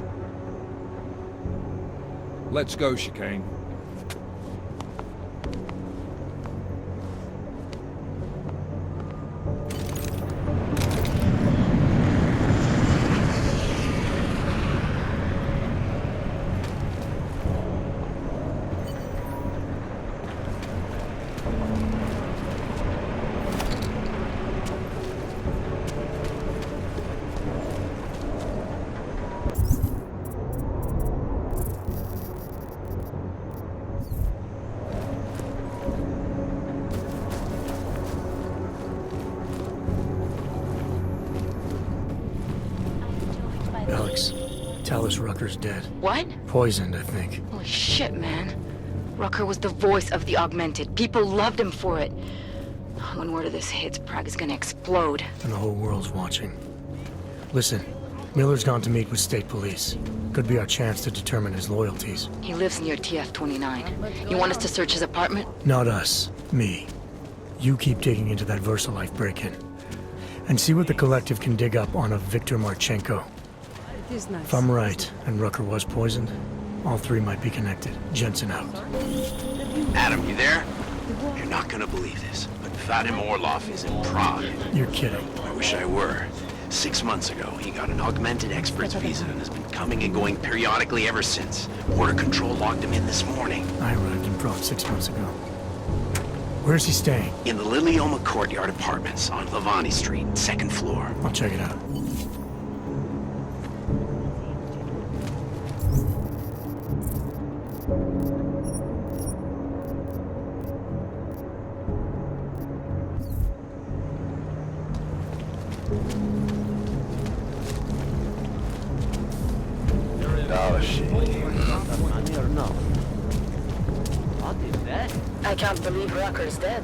Let's go, Chicane. Alex, tell us Rucker's dead. What? Poisoned, I think. Holy shit, man. Rucker was the voice of the augmented. People loved him for it. When word of this hits, Prague is gonna explode. And the whole world's watching. Listen, Miller's gone to meet with state police. Could be our chance to determine his loyalties. He lives near TF-29. You want us to search his apartment? Not us. Me. You keep digging into that VersaLife break-in. And see what the Collective can dig up on a Victor Marchenko. It is nice. If I'm right, and Rucker was poisoned, all three might be connected. Jensen out. Adam, you there? You're not gonna believe this, but Vadim Orlov is in Prague. You're kidding. I wish I were. 6 months ago, he got an augmented expert's visa and has been coming and going periodically ever since. Border Control locked him in this morning. I arrived in Prague 6 months ago. Where's he staying? In the Lilioma Courtyard Apartments on Lavani Street, 2nd floor. I'll check it out. Oh, shit. What is that? I can't believe Rucker's dead.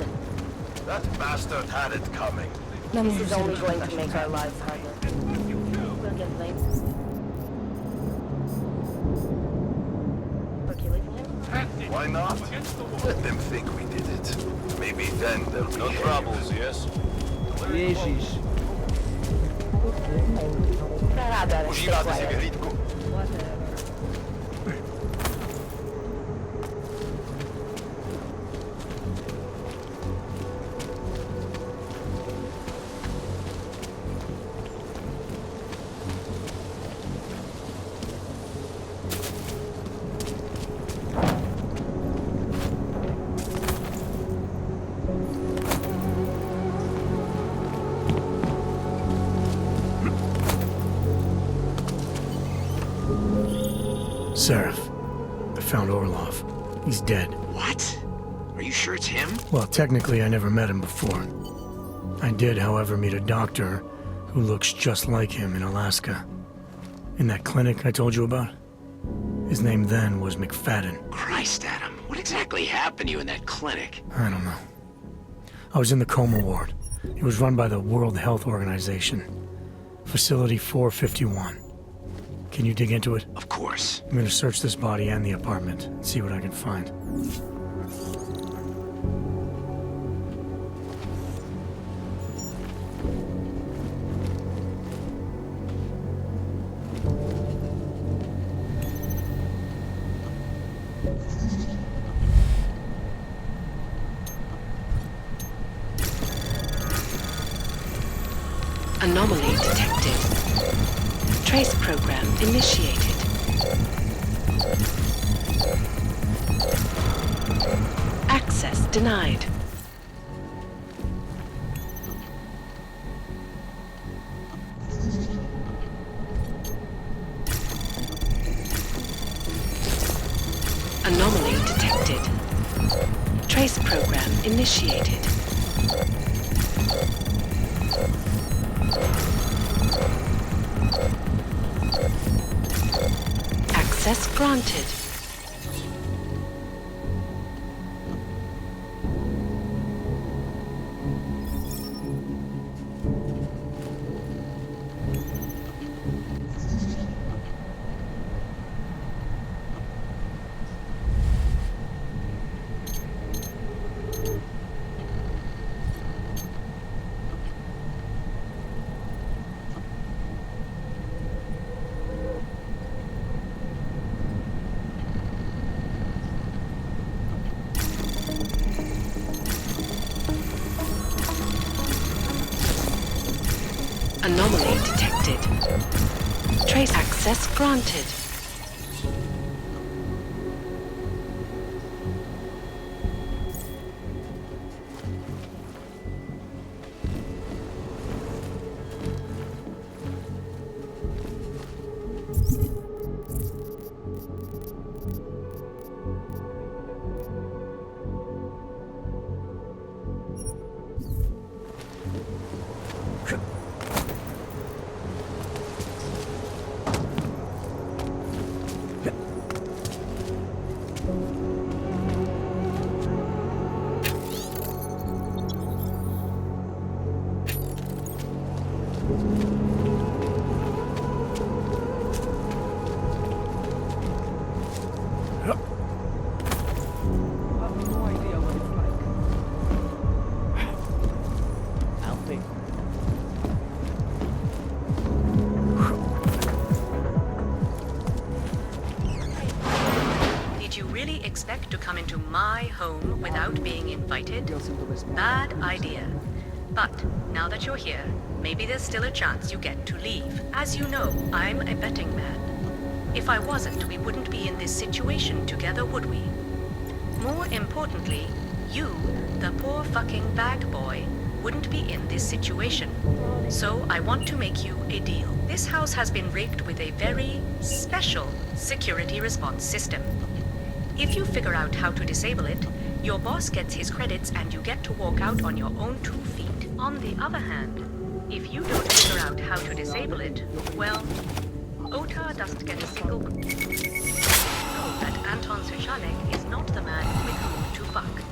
That bastard had it coming. This is only going to make our lives harder. We'll get blamed. For killing him? Why not? Let them think we did it. Maybe then they'll be no troubles, yes? Ježiš. Užívate si vyhlídku? Seraph. I found Orlov. He's dead. What? Are you sure it's him? Well, technically I never met him before. I did, however, meet a doctor who looks just like him in Alaska. In that clinic I told you about. His name then was McFadden. Christ, Adam. What exactly happened to you in that clinic? I don't know. I was in the coma ward. It was run by the World Health Organization. Facility 451. Can you dig into it? Of course. I'm gonna search this body and the apartment, and see what I can find. Anomaly detected. Trace program initiated. Access denied. Anomaly detected. Trace program initiated. Access granted. Anomaly detected. Trace access granted. Expect to come into my home without being invited? Bad idea. But now that you're here, maybe there's still a chance you get to leave. As you know, I'm a betting man. If I wasn't, we wouldn't be in this situation together, would we? More importantly, you, the poor fucking bag boy, wouldn't be in this situation. So I want to make you a deal. This house has been rigged with a very special security response system. If you figure out how to disable it, your boss gets his credits and you get to walk out on your own 2 feet. On the other hand, if you don't figure out how to disable it, well, Ota doesn't get a single... Know that Anton Suchanek is not the man with whom to fuck.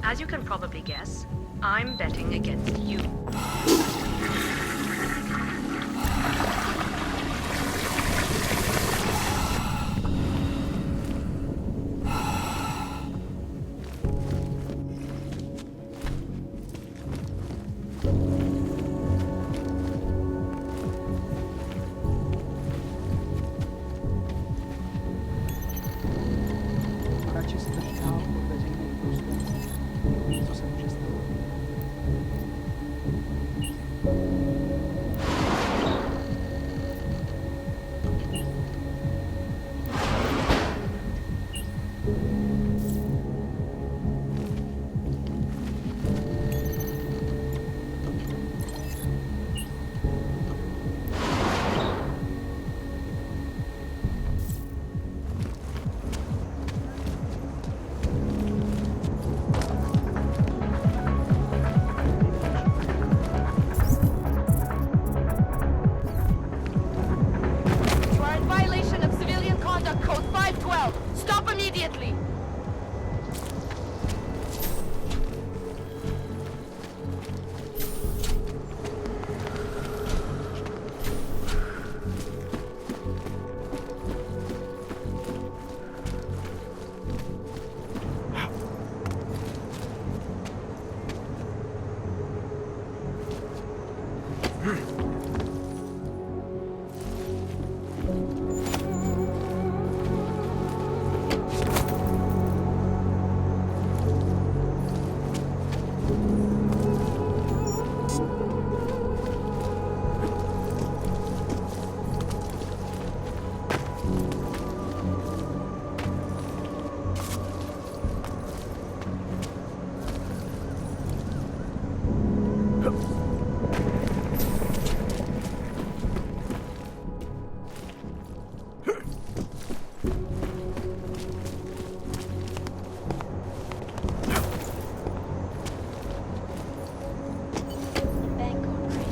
As you can probably guess, I'm betting against you. immediately!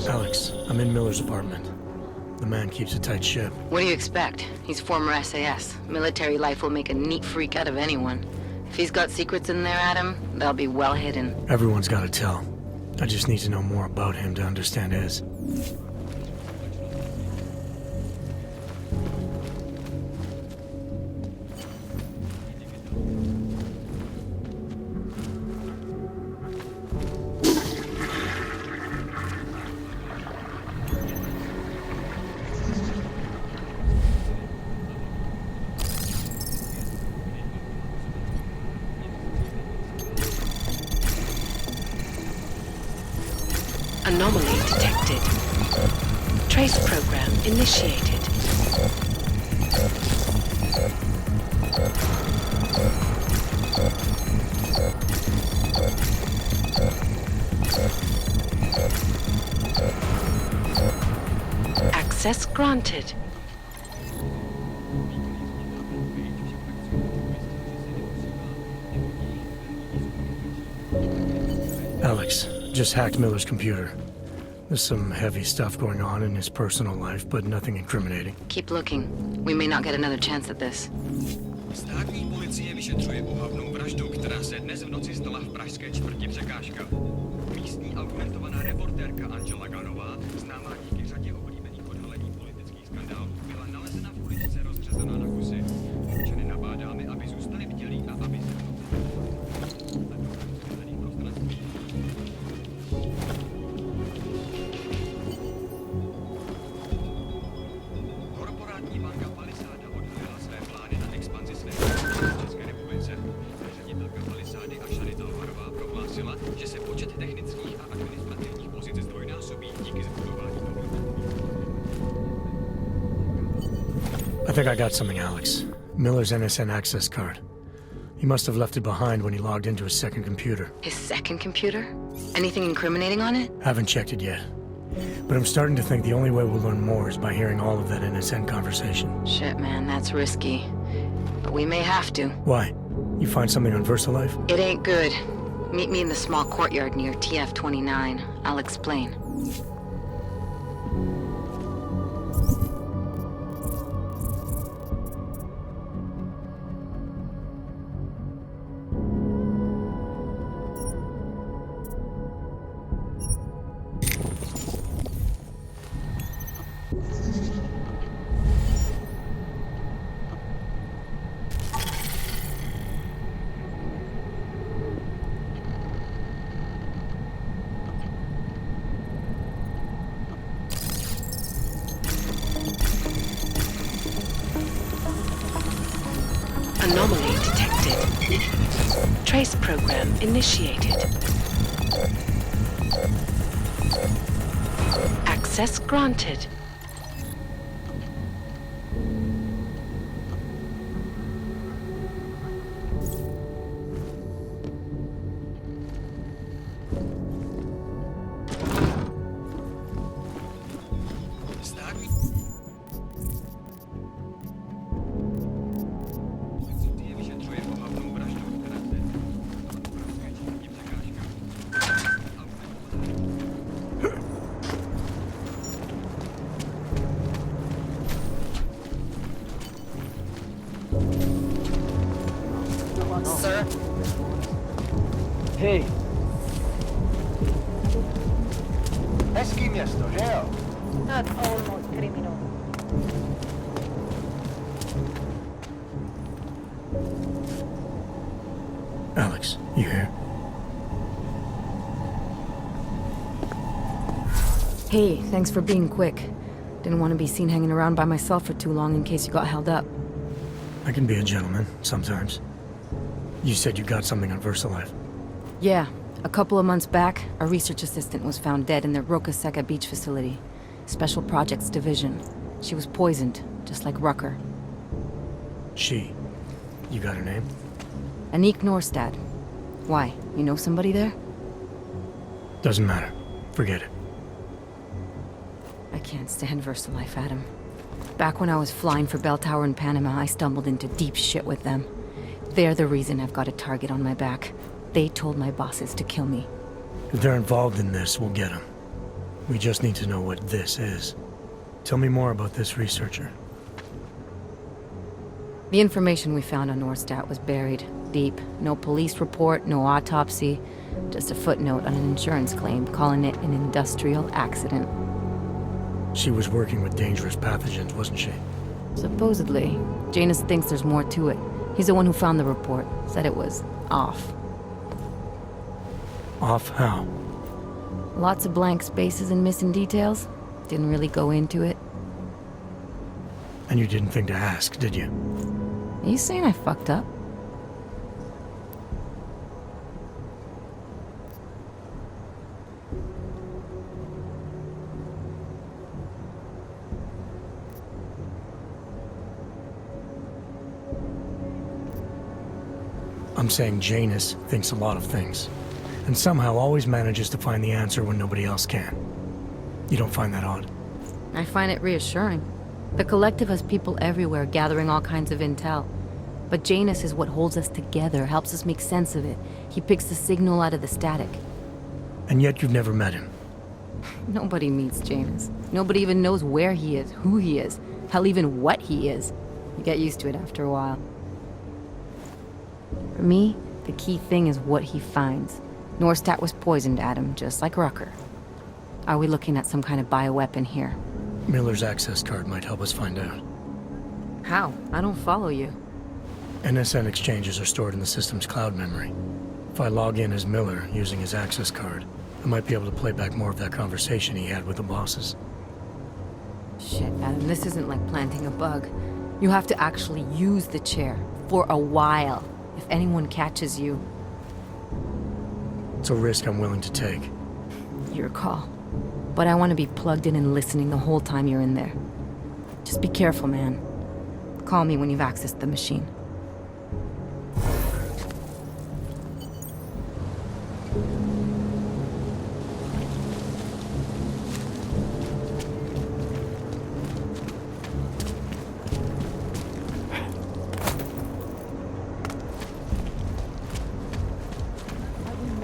Alex, I'm in Miller's apartment. The man keeps a tight ship. What do you expect? He's former SAS. Military life will make a neat freak out of anyone. If he's got secrets in there, Adam, they'll be well hidden. Everyone's got to tell. I just need to know more about him to understand his. Anomaly detected. Trace program initiated. Access granted. Alex, just hacked Miller's computer. There's some heavy stuff going on in his personal life, but nothing incriminating. Keep looking. We may not get another chance at this. Státní policie vyšetřuje ohavnou vraždu, která se dnes v noci stala v pražské čtvrti Překážka. Místní argumentovaná reportérka Angela Ganová, známá díky řadě oblíbených odhalení politických skandálů, byla nalezena v uličce rozřezaná na kusy. Občany nabádáme, aby zůstali bdělí a aby se I think I got something, Alex. Miller's NSN access card. He must have left it behind when he logged into his second computer. His second computer? Anything incriminating on it? Haven't checked it yet. But I'm starting to think the only way we'll learn more is by hearing all of that NSN conversation. Shit, man, that's risky. But we may have to. Why? You find something on VersaLife? It ain't good. Meet me in the small courtyard near TF-29. I'll explain. Anomaly detected. Trace program initiated. Access granted. Sir? Hey. Eski miasto, hell. That's almost criminal. Alex, you here? Hey, thanks for being quick. Didn't want to be seen hanging around by myself for too long in case you got held up. I can be a gentleman, sometimes. You said you got something on VersaLife. Yeah, a couple of months back, a research assistant was found dead in the Roka Seca beach facility. Special Projects Division. She was poisoned, just like Rucker. She. You got her name? Anik Norstad. Why? You know somebody there? Doesn't matter. Forget it. I can't stand VersaLife, Adam. Back when I was flying for Bell Tower in Panama, I stumbled into deep shit with them. They're the reason I've got a target on my back. They told my bosses to kill me. If they're involved in this, we'll get them. We just need to know what this is. Tell me more about this researcher. The information we found on Norstad was buried deep. No police report, no autopsy. Just a footnote on an insurance claim calling it an industrial accident. She was working with dangerous pathogens, wasn't she? Supposedly. Janus thinks there's more to it. He's the one who found the report. Said it was off. Off how? Lots of blank spaces and missing details. Didn't really go into it. And you didn't think to ask, did you? Are you saying I fucked up? I'm saying Janus thinks a lot of things, and somehow always manages to find the answer when nobody else can. You don't find that odd? I find it reassuring. The Collective has people everywhere gathering all kinds of intel. But Janus is what holds us together, helps us make sense of it. He picks the signal out of the static. And yet you've never met him. Nobody meets Janus. Nobody even knows where he is, who he is, hell, even what he is. You get used to it after a while. For me, the key thing is what he finds. Norstad was poisoned, Adam, just like Rucker. Are we looking at some kind of bioweapon here? Miller's access card might help us find out. How? I don't follow you. NSN exchanges are stored in the system's cloud memory. If I log in as Miller using his access card, I might be able to play back more of that conversation he had with the bosses. Shit, Adam, this isn't like planting a bug. You have to actually use the chair. For a while. If anyone catches you. It's a risk I'm willing to take. Your call. But I want to be plugged in and listening the whole time you're in there. Just be careful, man. Call me when you've accessed the machine.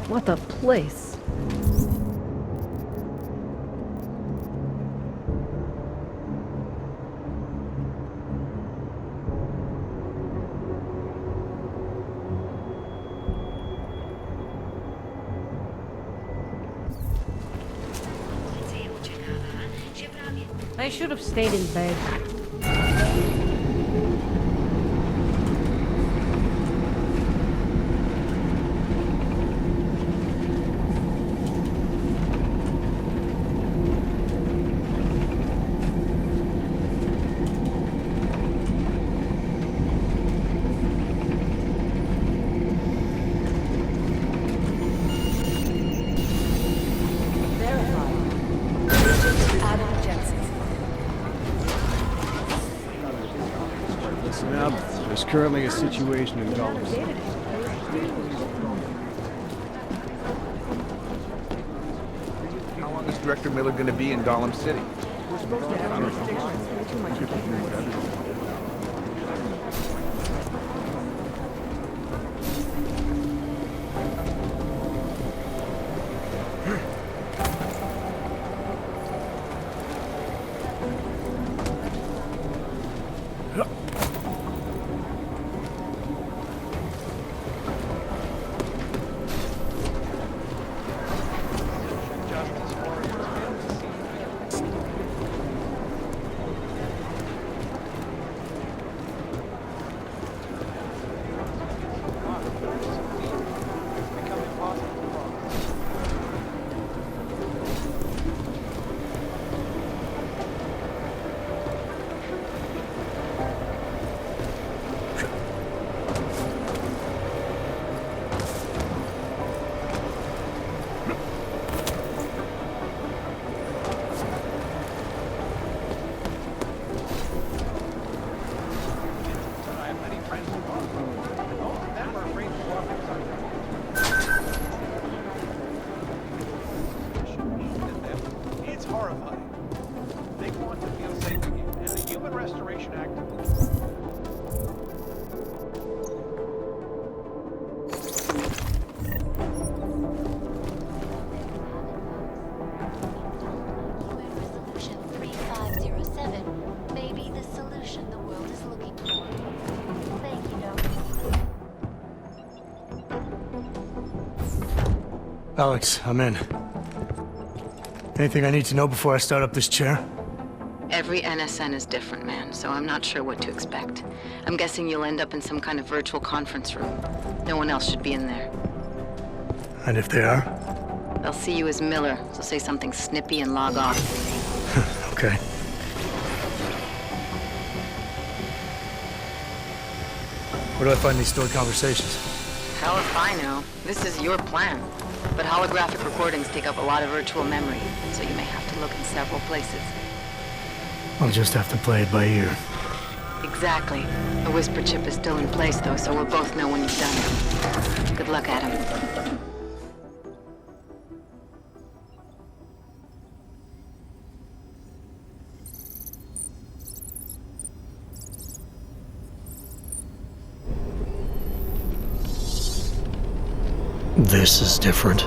What a place. I should have stayed in bed. There's currently a situation in Gollum. How long is Director Miller going to be in Gollum City? We're supposed to have Alex, I'm in. Anything I need to know before I start up this chair? Every NSN is different, man, so I'm not sure what to expect. I'm guessing you'll end up in some kind of virtual conference room. No one else should be in there. And if they are? They'll see you as Miller, so say something snippy and log off. Okay. Where do I find these stored conversations? Hell if I know. This is your plan. But holographic recordings take up a lot of virtual memory, so you may have to look in several places. I'll just have to play it by ear. Exactly. The whisper chip is still in place, though, so we'll both know when you've done it. Good luck, Adam. This is different.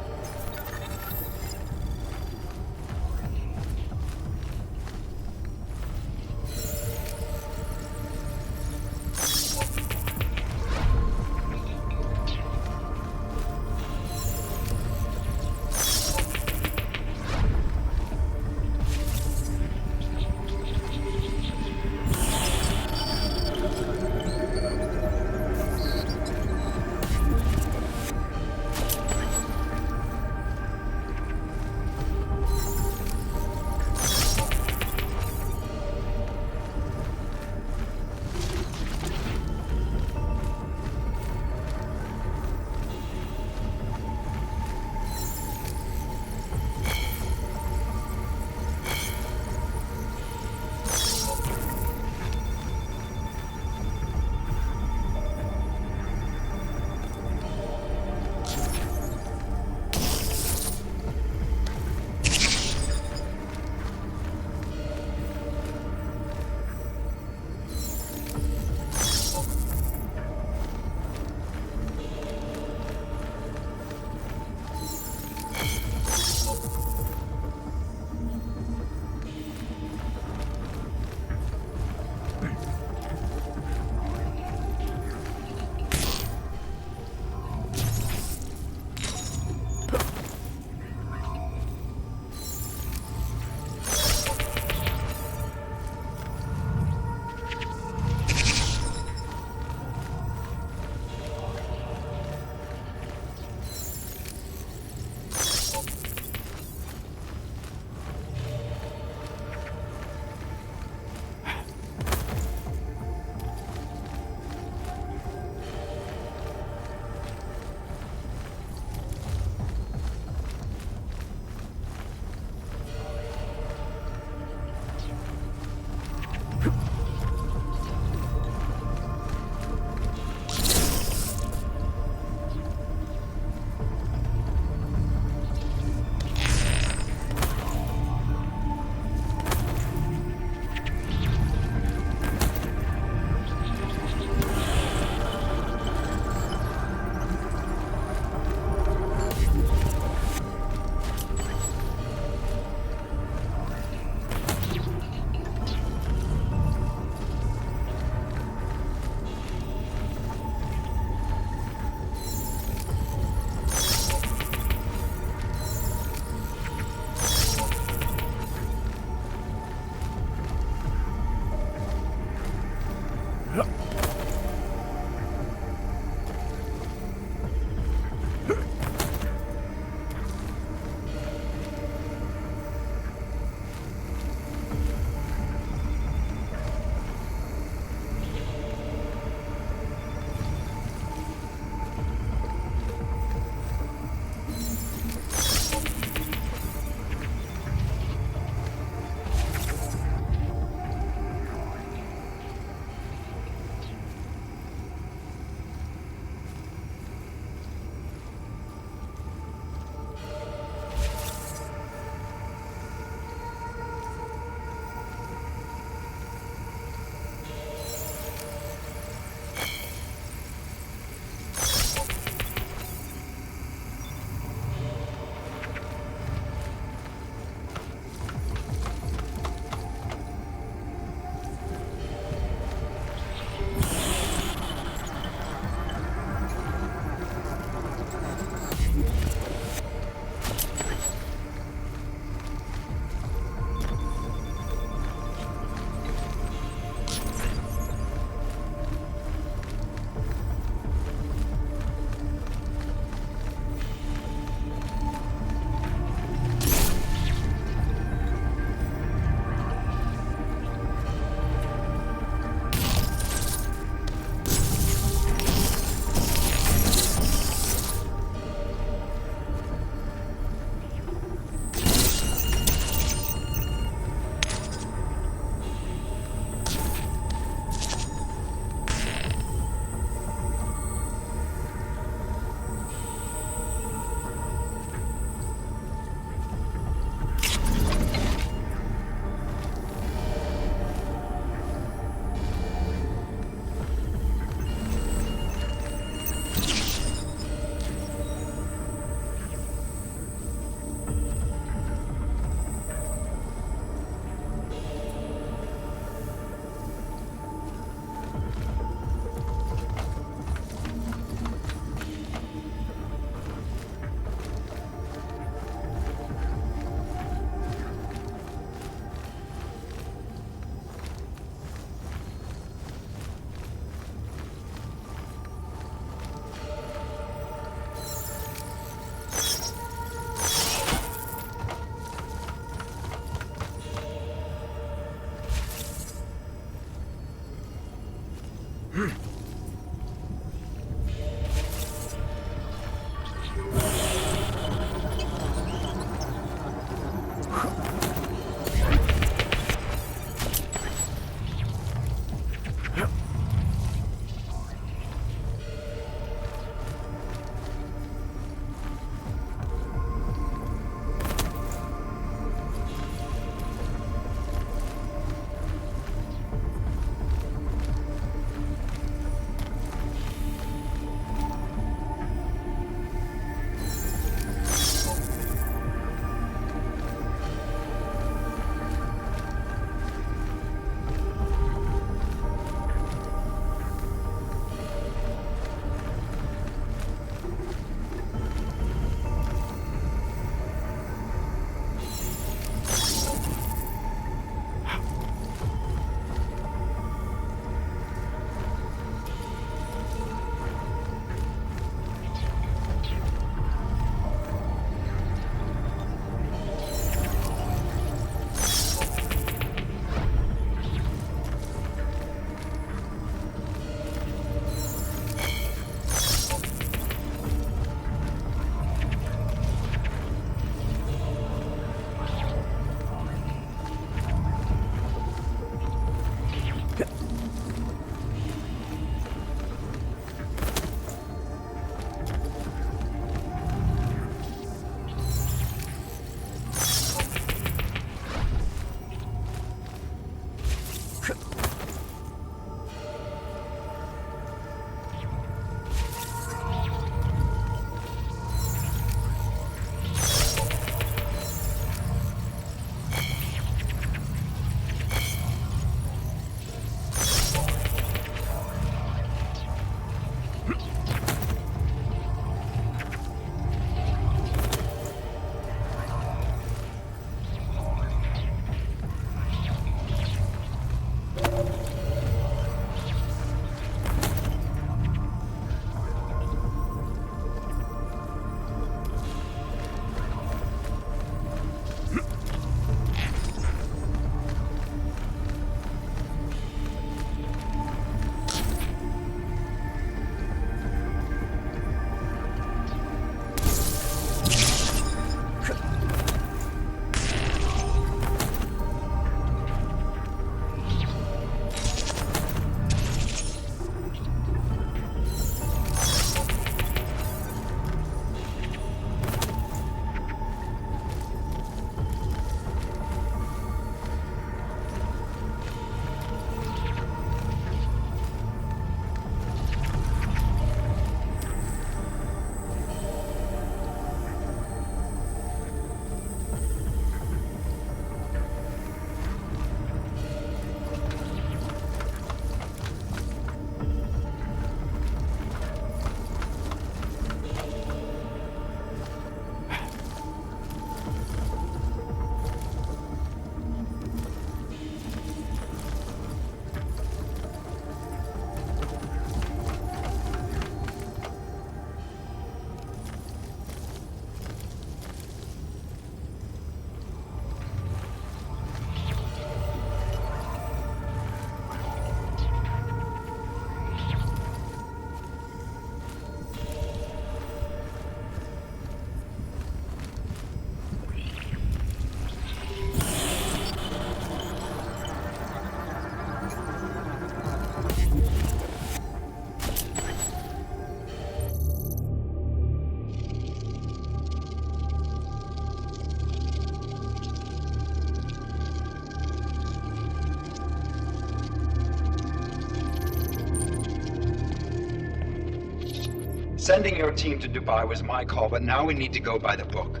Sending your team to Dubai was my call, but now we need to go by the book.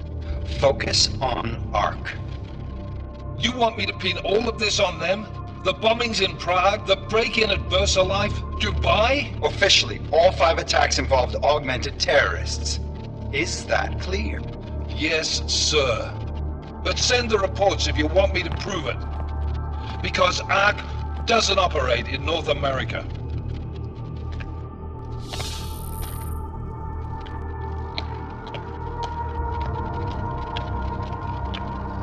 Focus on Ark. You want me to pin all of this on them? The bombings in Prague, the break-in at VersaLife, Dubai? Officially, all 5 attacks involved augmented terrorists. Is that clear? Yes, sir. But send the reports if you want me to prove it. Because Ark doesn't operate in North America.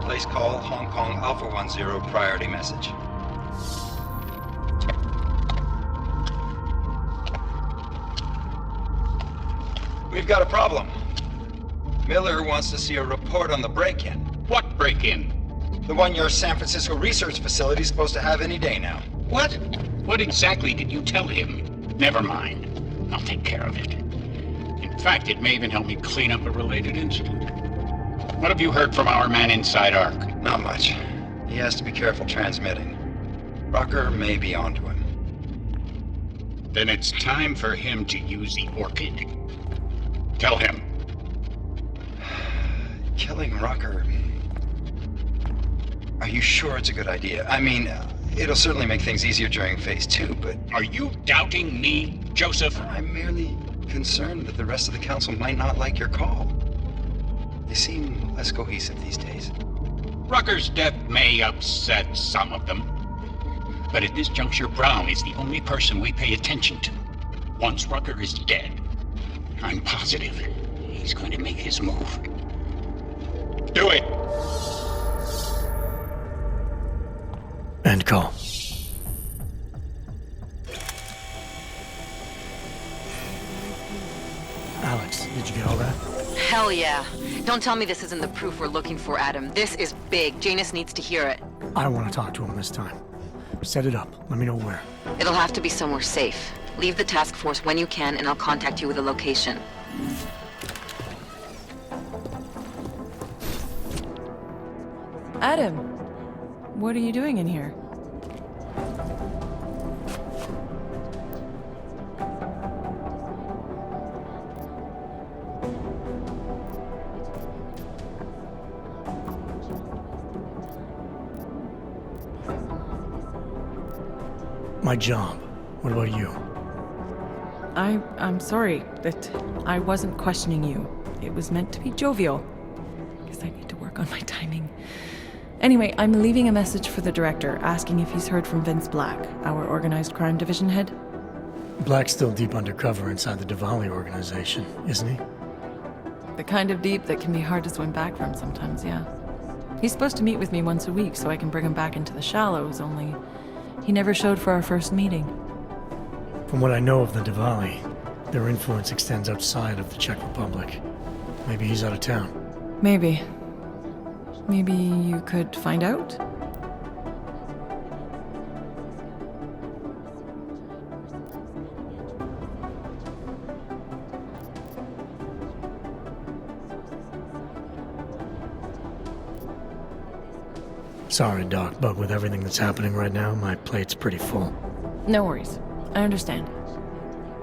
Place call, Hong Kong Alpha 10, priority message. We've got a problem. Miller wants to see a report on the break-in. What break-in? The one your San Francisco research facility is supposed to have any day now. What? What exactly did you tell him? Never mind. I'll take care of it. In fact, it may even help me clean up a related incident. What have you heard from our man inside Ark? Not much. He has to be careful transmitting. Rucker may be onto him. Then it's time for him to use the Orchid. Tell him. Killing Rucker... Are you sure it's a good idea? I mean, it'll certainly make things easier during Phase 2, but... Are you doubting me, Joseph? I'm merely concerned that the rest of the Council might not like your call. They seem less cohesive these days. Rucker's death may upset some of them. But at this juncture, Brown is the only person we pay attention to. Once Rucker is dead, I'm positive he's going to make his move. Do it! End call. Alex, did you get all that? Hell yeah. Don't tell me this isn't the proof we're looking for, Adam. This is big. Janus needs to hear it. I want to talk to him this time. Set it up. Let me know where. It'll have to be somewhere safe. Leave the task force when you can, and I'll contact you with a location. Adam, what are you doing in here? My job. What about you? I'm sorry that I wasn't questioning you. It was meant to be jovial. Guess I need to work on my timing. Anyway, I'm leaving a message for the director, asking if he's heard from Vince Black, our organized crime division head. Black's still deep undercover inside the Diwali organization, isn't he? The kind of deep that can be hard to swim back from sometimes, yeah. He's supposed to meet with me once a week so I can bring him back into the shallows, only he never showed for our first meeting. From what I know of the Diwali, their influence extends outside of the Czech Republic. Maybe he's out of town. Maybe. Maybe you could find out? Sorry, Doc, but with everything that's happening right now, my plate's pretty full. No worries. I understand.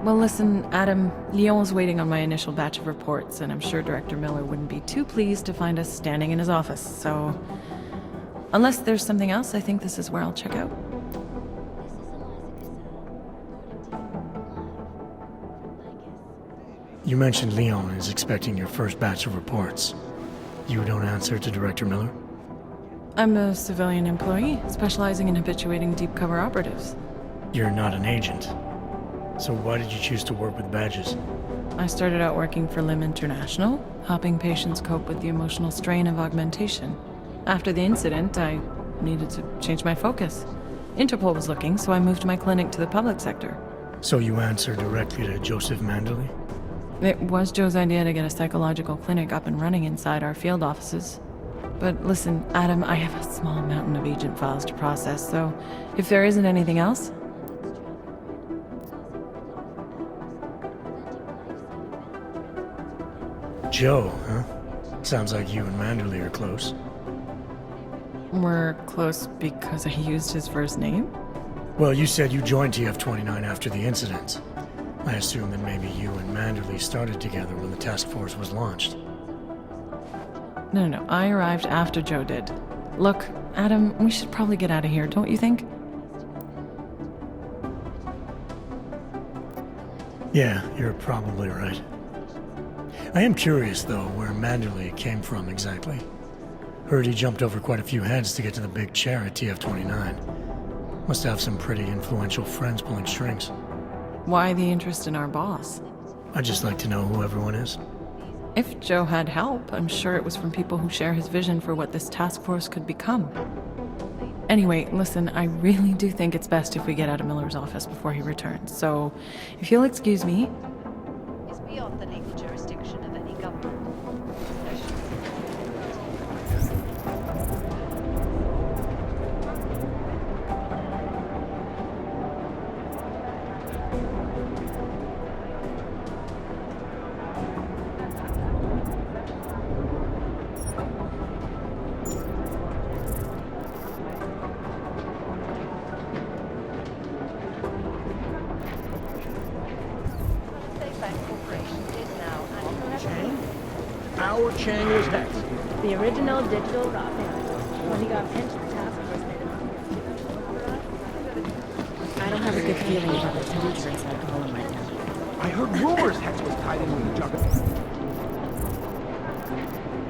Well, listen, Adam, Lyon's waiting on my initial batch of reports, and I'm sure Director Miller wouldn't be too pleased to find us standing in his office, so... Unless there's something else, I think this is where I'll check out. You mentioned Leon is expecting your first batch of reports. You don't answer to Director Miller? I'm a civilian employee, specializing in habituating deep-cover operatives. You're not an agent. So why did you choose to work with badges? I started out working for LIM International, helping patients cope with the emotional strain of augmentation. After the incident, I needed to change my focus. Interpol was looking, so I moved my clinic to the public sector. So you answer directly to Joseph Manderley? It was Joe's idea to get a psychological clinic up and running inside our field offices. But listen, Adam, I have a small mountain of agent files to process, so if there isn't anything else... Joe, huh? Sounds like you and Manderley are close. We're close because I used his first name? Well, you said you joined TF-29 after the incident. I assume that maybe you and Manderley started together when the task force was launched. No, I arrived after Joe did. Look, Adam, we should probably get out of here, don't you think? Yeah, you're probably right. I am curious, though, where Manderley came from exactly. Heard he jumped over quite a few heads to get to the big chair at TF-29. Must have some pretty influential friends pulling strings. Why the interest in our boss? I'd just like to know who everyone is. If Joe had help, I'm sure it was from people who share his vision for what this task force could become. Anyway, listen, I really do think it's best if we get out of Miller's office before he returns, so if you'll excuse me... Is beyond the legal jurisdiction of any government. Howard Chang was next. The original digital rock band. When he got pinched, the task force made him. I don't have a good feeling about the temperature inside Gollum right now. I heard rumors Hex was tied in with the Juggernaut.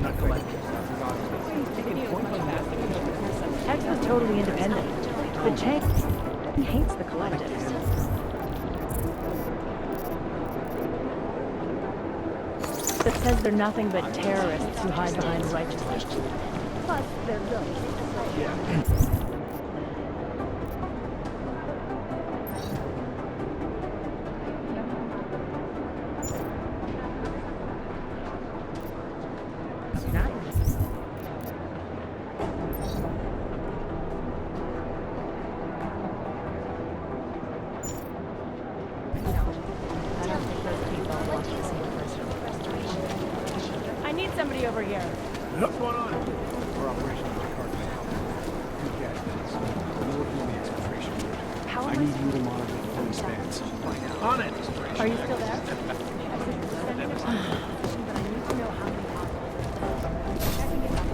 Not collective. Hex was totally independent. But Chang hates the collectives. That says they're nothing but terrorists who hide behind righteousness. Plus, they're good. I need somebody over here. What's going on? We're operational cartel. Good catch, Dennis. We're working on the exfiltration route. How I am I need you to monitor the phone spans. On it! Are you still there? But I need to know how many hospitals. Checking it out.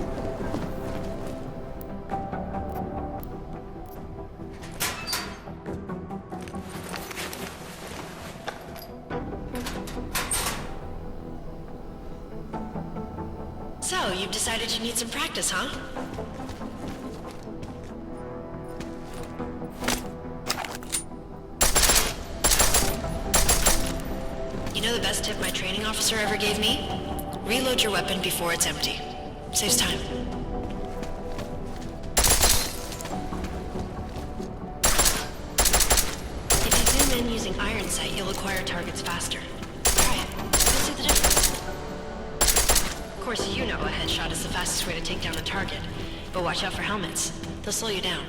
So, you've decided you need some practice, huh? You know the best tip my training officer ever gave me? Reload your weapon before it's empty. Saves time. If you zoom in using iron sight, you'll acquire targets faster. Try it. You'll see the difference. Of course, you know a headshot is the fastest way to take down a target. But watch out for helmets. They'll slow you down.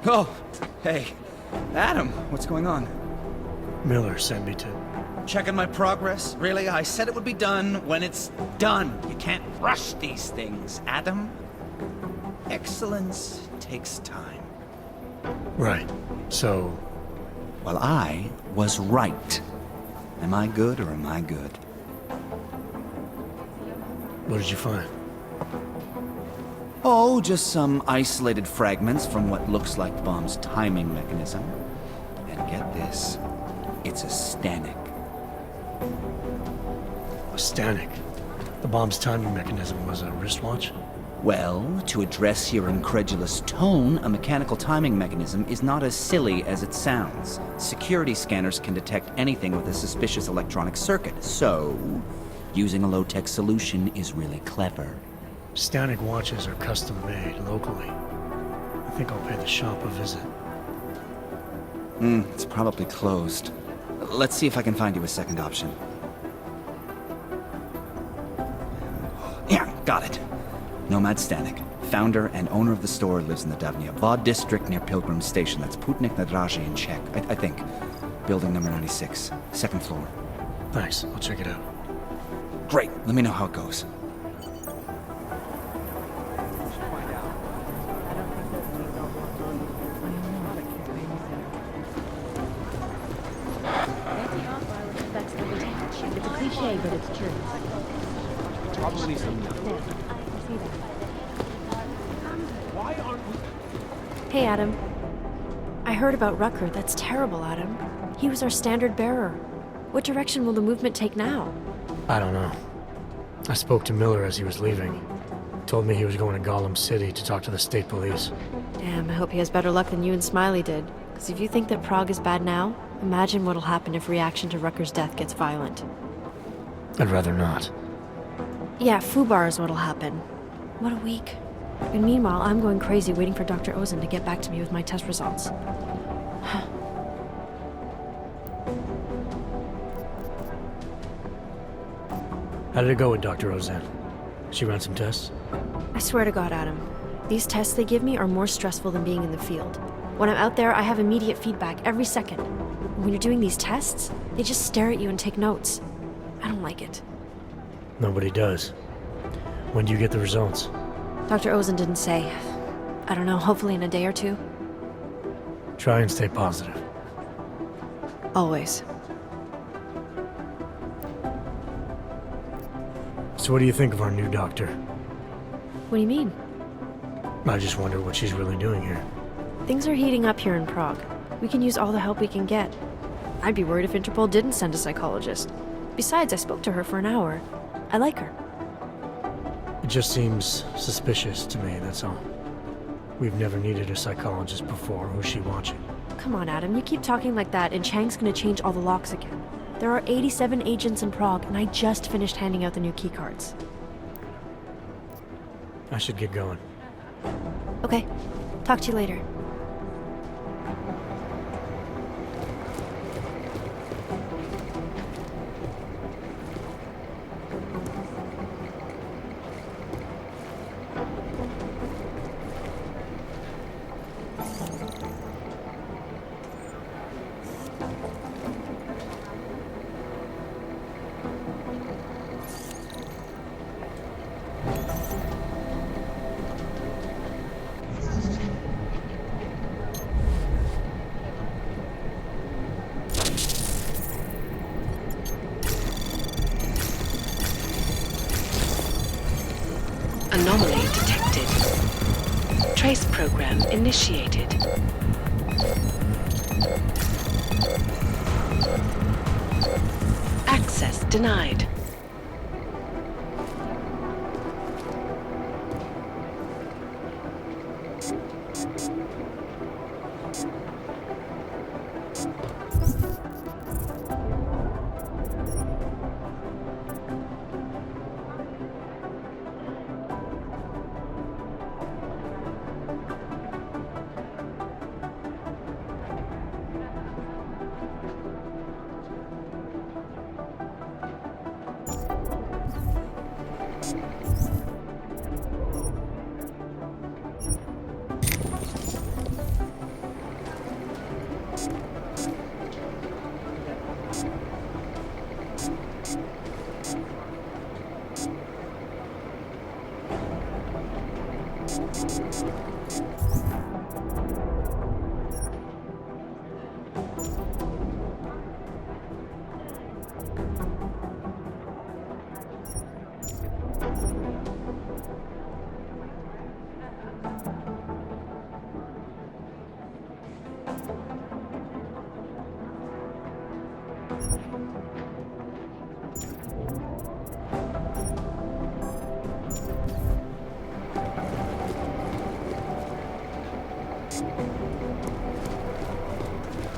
Oh, hey. Adam, what's going on? Miller sent me to... Checking my progress? Really? I said it would be done when it's done. You can't rush these things, Adam. Excellence takes time. Right. So... Well, I was right. Am I good or am I good? What did you find? Oh, just some isolated fragments from what looks like the bomb's timing mechanism. And get this, it's a Stanek. A Stanek? The bomb's timing mechanism was a wristwatch? Well, to address your incredulous tone, a mechanical timing mechanism is not as silly as it sounds. Security scanners can detect anything with a suspicious electronic circuit, so using a low-tech solution is really clever. Stanek watches are custom-made locally. I think I'll pay the shop a visit. It's probably closed. Let's see if I can find you a second option. Yeah, got it. Nomad Stanek, founder and owner of the store, lives in the Davnia Vod district near Pilgrim Station. That's Putnik Nadraji in Czech, I think. Building number 96, second floor. Thanks, I'll check it out. Great, let me know how it goes. It's a cliche, but it's true. Probably some... Why aren't we... Hey, Adam. I heard about Rucker. That's terrible, Adam. He was our standard bearer. What direction will the movement take now? I don't know. I spoke to Miller as he was leaving. Told me he was going to Gollum City to talk to the state police. Damn, I hope he has better luck than you and Smiley did. Because if you think that Prague is bad now, imagine what'll happen if reaction to Rucker's death gets violent. I'd rather not. Yeah, FUBAR is what'll happen. What a week. And meanwhile, I'm going crazy waiting for Dr. Ozen to get back to me with my test results. How did it go with Dr. Ozen? She ran some tests? I swear to God, Adam. These tests they give me are more stressful than being in the field. When I'm out there, I have immediate feedback every second. When you're doing these tests, they just stare at you and take notes. I don't like it. Nobody does. When do you get the results? Dr. Ozen didn't say. I don't know, hopefully in a day or two. Try and stay positive. Always. So what do you think of our new doctor? What do you mean? I just wonder what she's really doing here. Things are heating up here in Prague. We can use all the help we can get. I'd be worried if Interpol didn't send a psychologist. Besides, I spoke to her for an hour. I like her. It just seems suspicious to me, that's all. We've never needed a psychologist before. Who's she watching? Come on, Adam. You keep talking like that, and Chang's gonna change all the locks again. There are 87 agents in Prague, and I just finished handing out the new keycards. I should get going. Okay. Talk to you later. trace program initiated. Access denied.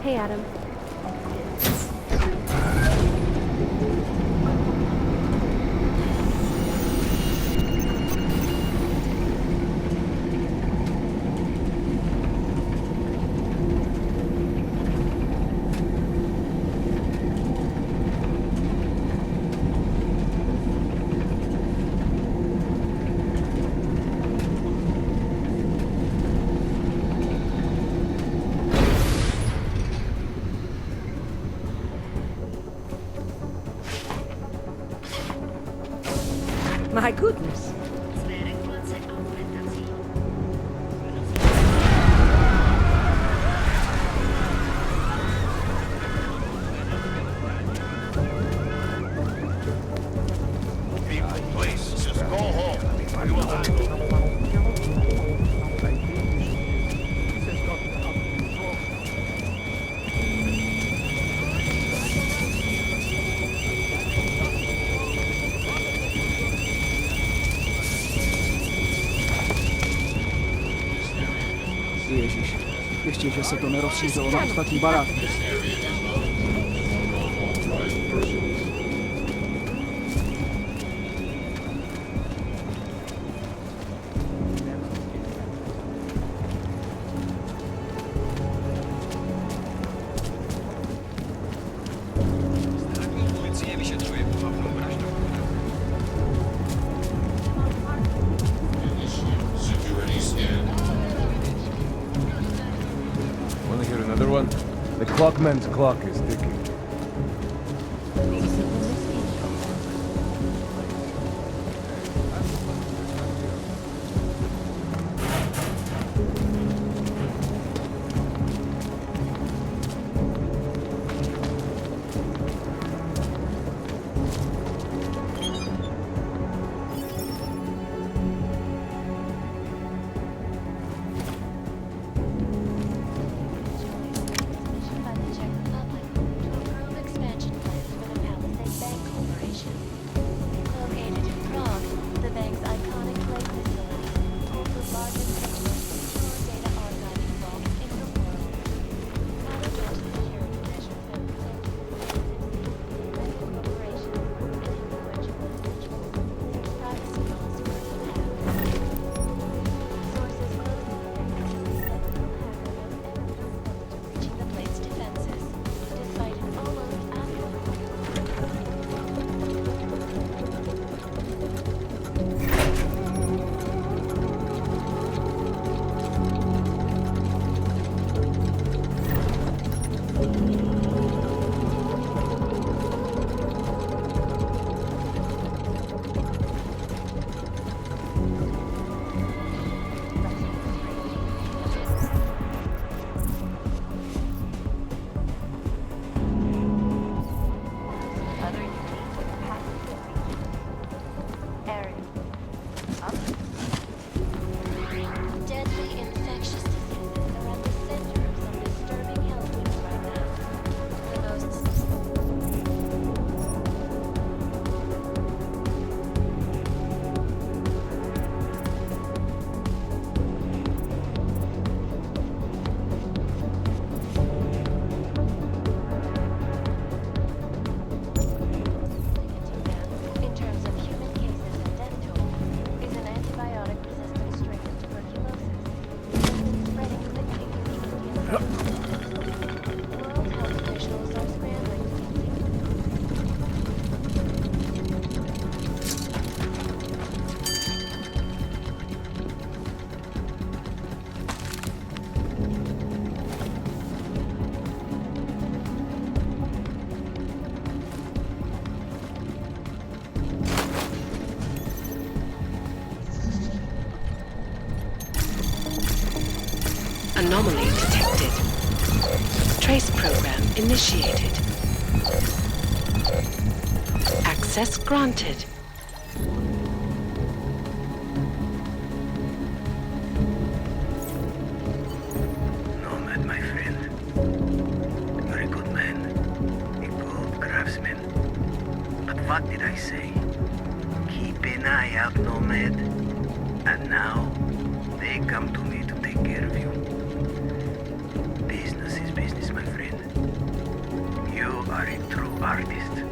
Hey, Adam. My goodness. Please, just go home. You will have to. Ježiš, ještě, že se to nerozšířilo na ostatní baráky. Policie vyšetřuje pohavnou vraždu. Want to hear another one? The clockman's clock is ticking. Deadly Anomaly detected. Trace program initiated. Access granted. Nomad, my friend. Very good man. A good craftsman. But what did I say? Keep an eye out, Nomad. And now, they come to me to take care of you. Business is business, my friend. You are a true artist.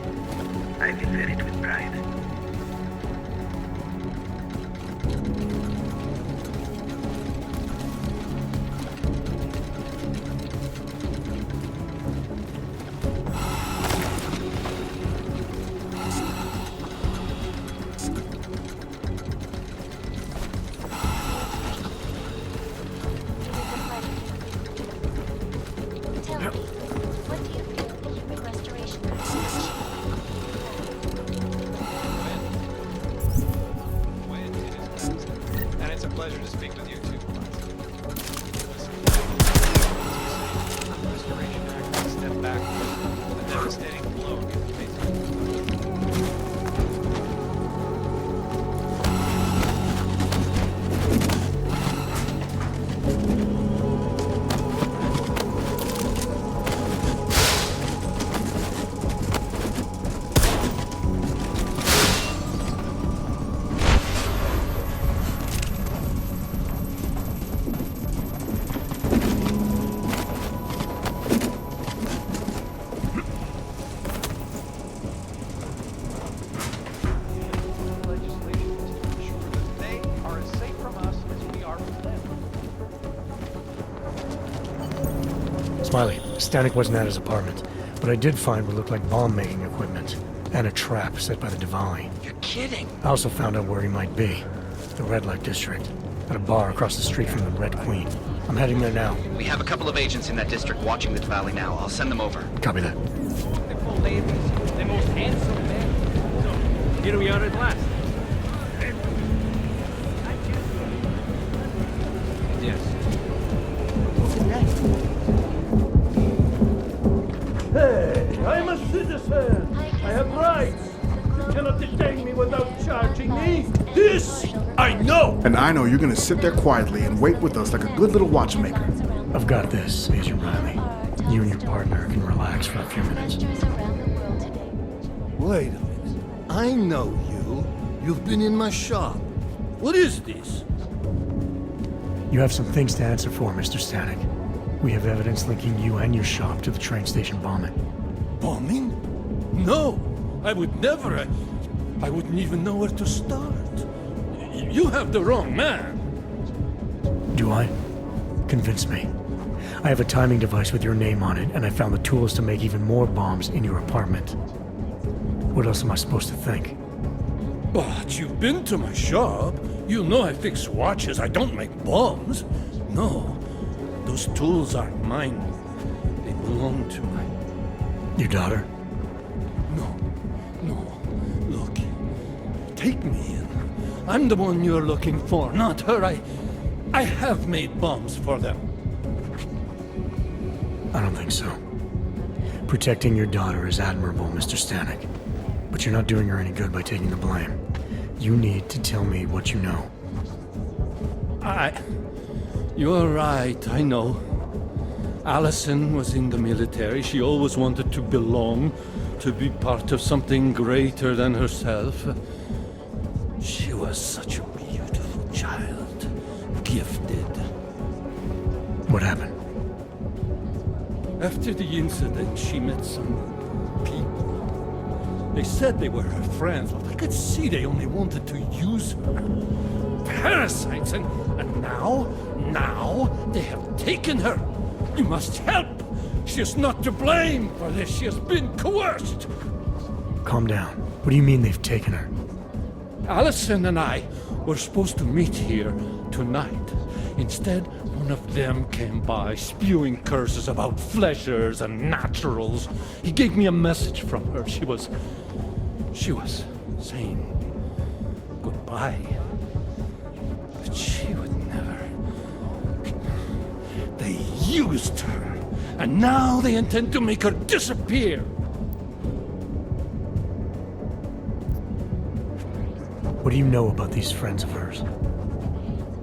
I will wear it with pride. And it's a pleasure to speak with you too. Restoration Act, step back from a devastating blow against Smiley, Stanek wasn't at his apartment, but I did find what looked like bomb-making equipment and a trap set by the Diwali. You're kidding. I also found out where he might be. The Red Light District. At a bar across the street from the Red Queen. I'm heading there now. We have a couple of agents in that district watching the valley now. I'll send them over. Copy that. Beautiful ladies, the most handsome men. So, here we are at last. Yes. Hey, I'm a citizen. I have rights. You cannot detain me without charging me. This I know. And I know you're gonna sit there quietly and wait with us like a good little watchmaker. I've got this, Agent Riley. You and your partner can relax for a few minutes. Wait a minute. I know you. You've been in my shop. What is this? You have some things to answer for, Mr. Stanek. We have evidence linking you and your shop to the train station bombing. Bombing? No, I would never. I wouldn't even know where to start. You have the wrong man. Do I? Convince me. I have a timing device with your name on it, and I found the tools to make even more bombs in your apartment. What else am I supposed to think? But you've been to my shop. You know I fix watches. I don't make bombs. No, those tools aren't mine. They belong to my... Your daughter? No. Look, take me in. I'm the one you're looking for, not her. I have made bombs for them. I don't think so. Protecting your daughter is admirable, Mr. Stanek. But you're not doing her any good by taking the blame. You need to tell me what you know. You're right, I know. Allison was in the military. She always wanted to belong, to be part of something greater than herself. She was such a beautiful child, gifted. What happened? After the incident, she met some people. They said they were her friends, but I could see they only wanted to use her. Parasites, and now they have taken her. You must help. She is not to blame for this. She has been coerced. Calm down. What do you mean they've taken her? Allison and I were supposed to meet here tonight. Instead, one of them came by, spewing curses about fleshers and naturals. He gave me a message from her. She was saying goodbye. But she would never. They used her, and now they intend to make her disappear. What do you know about these friends of hers?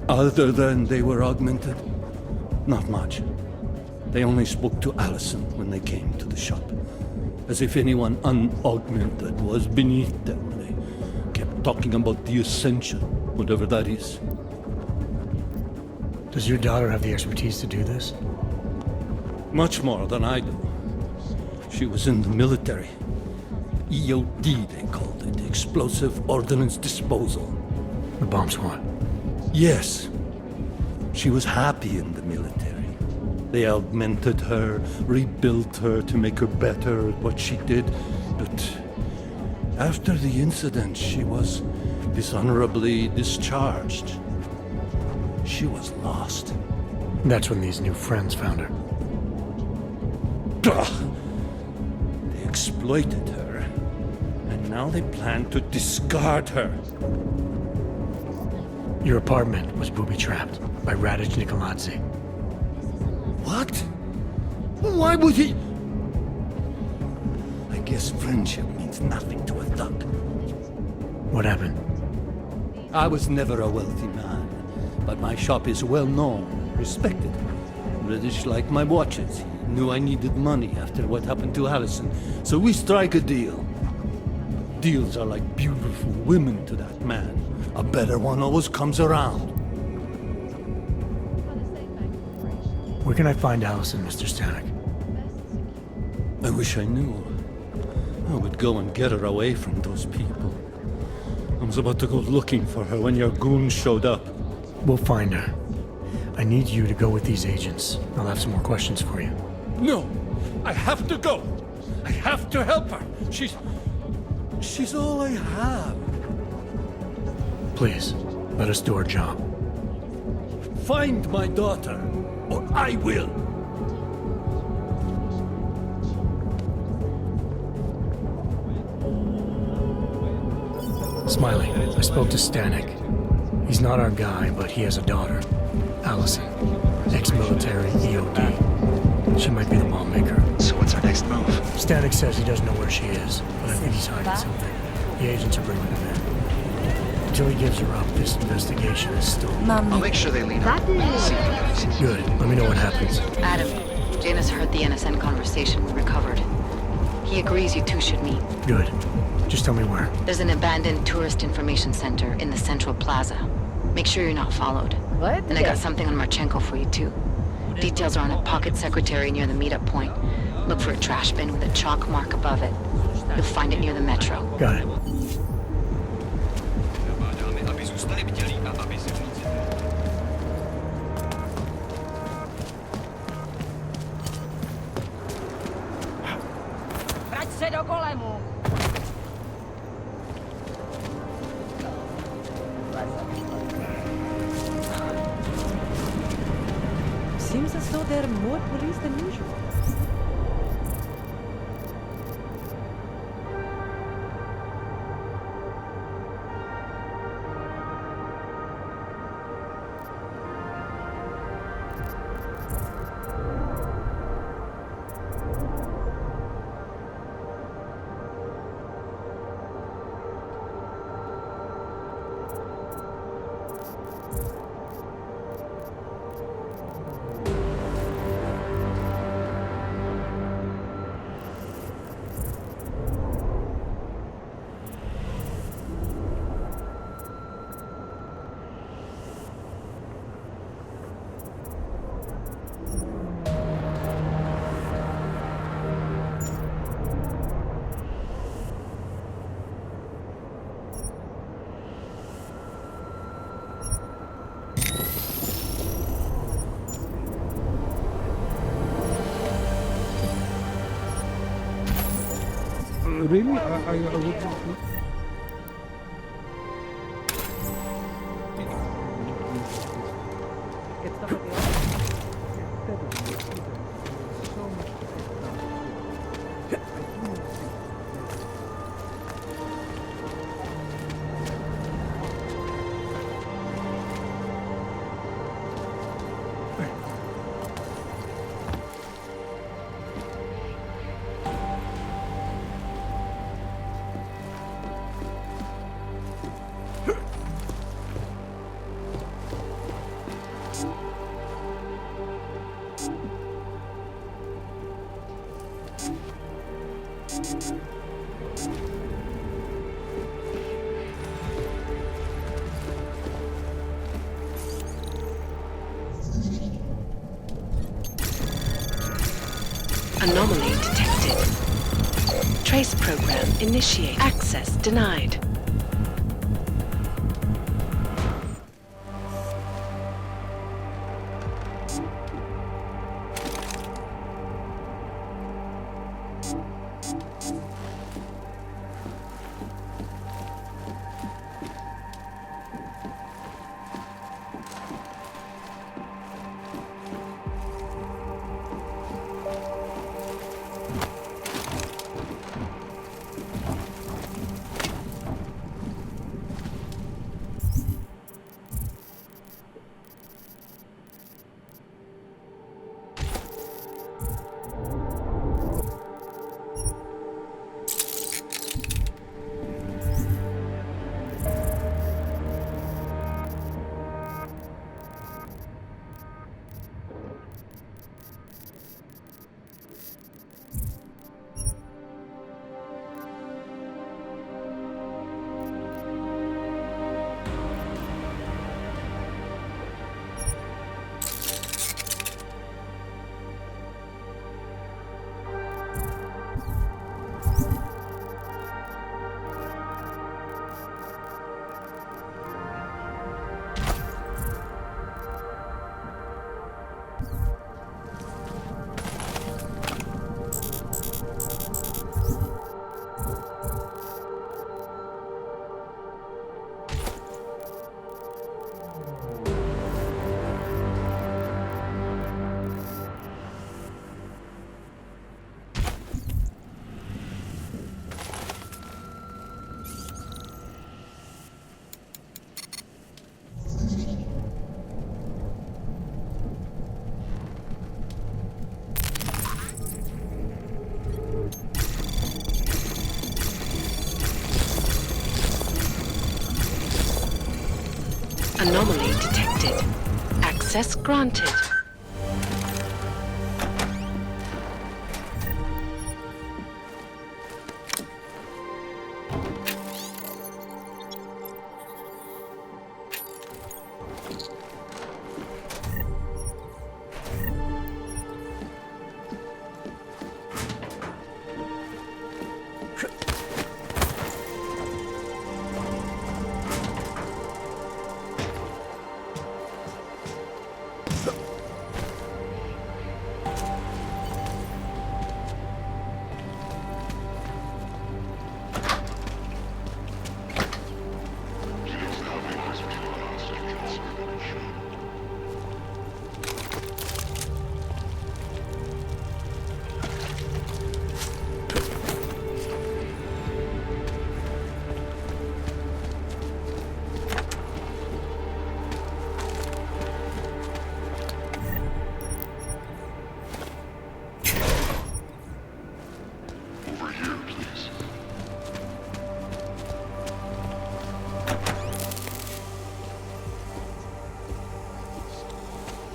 Other than they were augmented, not much. They only spoke to Allison when they came to the shop. As if anyone unaugmented was beneath them. They kept talking about the Ascension, whatever that is. Does your daughter have the expertise to do this? Much more than I do. She was in the military. EOD, they called it. Explosive Ordnance Disposal. The bomb squad? Yes. She was happy in the military. They augmented her, rebuilt her to make her better at what she did. But after the incident, she was dishonorably discharged. She was lost. That's when these new friends found her. They exploited her, and now they plan to discard her. Your apartment was booby-trapped by Radic Nikoladze. What? Why would he? I guess friendship means nothing to a thug. What happened? I was never a wealthy man, but my shop is well known, respected. British like my watches. He knew I needed money after what happened to Allison, so we strike a deal. Deals are like beautiful women to that man. A better one always comes around. Where can I find Allison, Mr. Stanek? I wish I knew. I would go and get her away from those people. I was about to go looking for her when your goons showed up. We'll find her. I need you to go with these agents. I'll have some more questions for you. No! I have to go! I have to help her! She's all I have. Please, let us do our job. Find my daughter, or I will! Smiley, I spoke to Stanek. He's not our guy, but he has a daughter, Allison, ex-military EOD. She might be the bomb maker. So what's our next move? Stanek says he doesn't know where she is, but I think he's hiding something. The agents are bringing him in. Until he gives her up, this investigation is still... I'll make sure they lead her. Good. Let me know what happens. Adam, Janus heard the NSN conversation we recovered. He agrees you two should meet. Good. Just tell me where. There's an abandoned tourist information center in the central plaza. Make sure you're not followed. What? And I got something on Marchenko for you too. Details are on a pocket secretary near the meetup point. Look for a trash bin with a chalk mark above it. You'll find it near the metro. Got it. Vrať se do golemu! Seems as though there are more police than usual. Really? I would... Anomaly detected. Trace program initiate. Access denied. Anomaly detected. Access granted.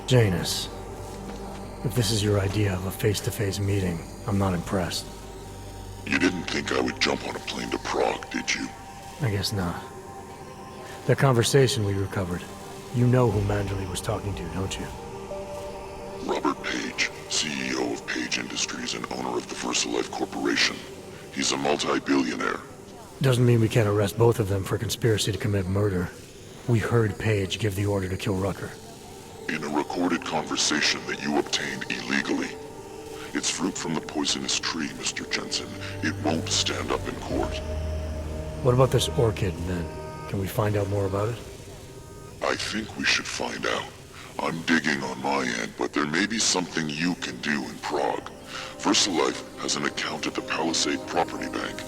Janus, if this is your idea of a face-to-face meeting, I'm not impressed. You didn't think I would jump on a plane to Prague, did you? I guess not. That conversation we recovered, you know who Manderley was talking to, don't you? Robert Page, CEO of Page Industries and owner of the VersaLife Corporation. He's a multi-billionaire. Doesn't mean we can't arrest both of them for conspiracy to commit murder. We heard Page give the order to kill Rucker. In a recorded conversation that you obtained illegally. It's fruit from the poisonous tree, Mr. Jensen. It won't stand up in court. What about this orchid, then? Can we find out more about it? I think we should find out. I'm digging on my end, but there may be something you can do in Prague. VersaLife has an account at the Palisade Property Bank.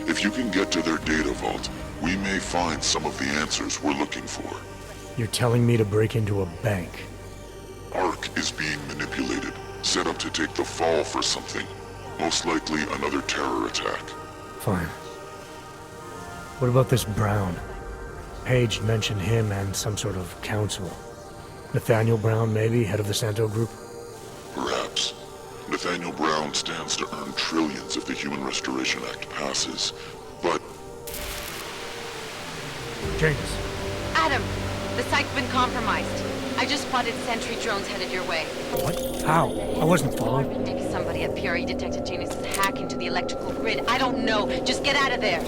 If you can get to their data vault, we may find some of the answers we're looking for. You're telling me to break into a bank? Ark is being manipulated, set up to take the fall for something. Most likely another terror attack. Fine. What about this Brown? Page mentioned him and some sort of council. Nathaniel Brown, maybe, head of the Santo Group? Perhaps. Nathaniel Brown stands to earn trillions if the Human Restoration Act passes, but... Janus. Adam! The site's been compromised. I just spotted sentry drones headed your way. What? How? I wasn't followed. Maybe somebody at PRE detected Janus's hack into the electrical grid. I don't know. Just get out of there.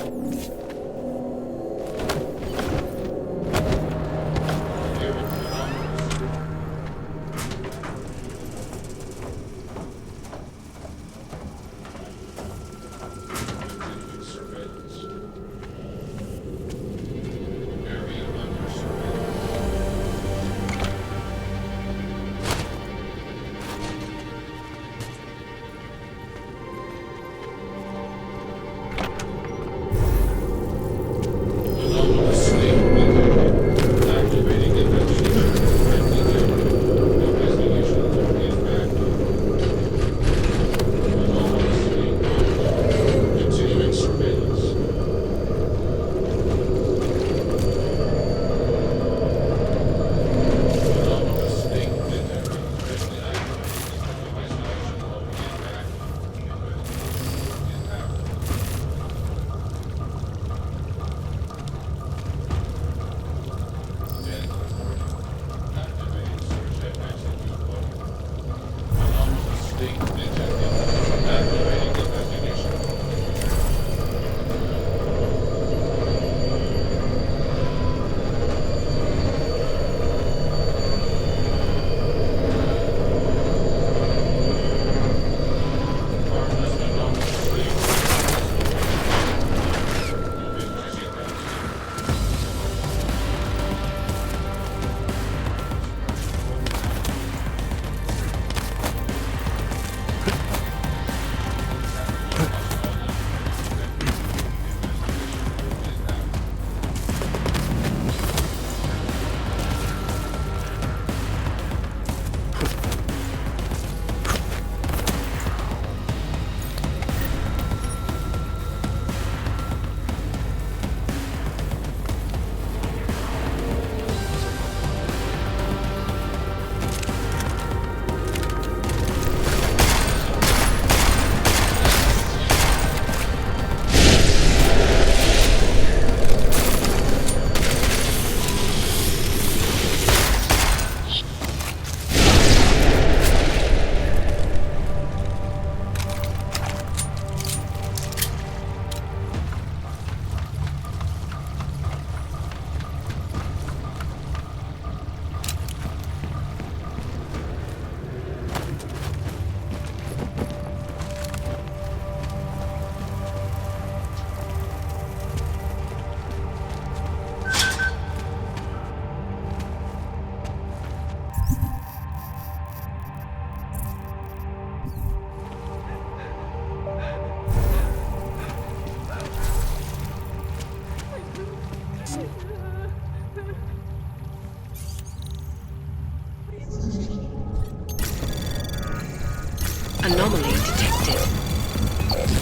Anomaly detected.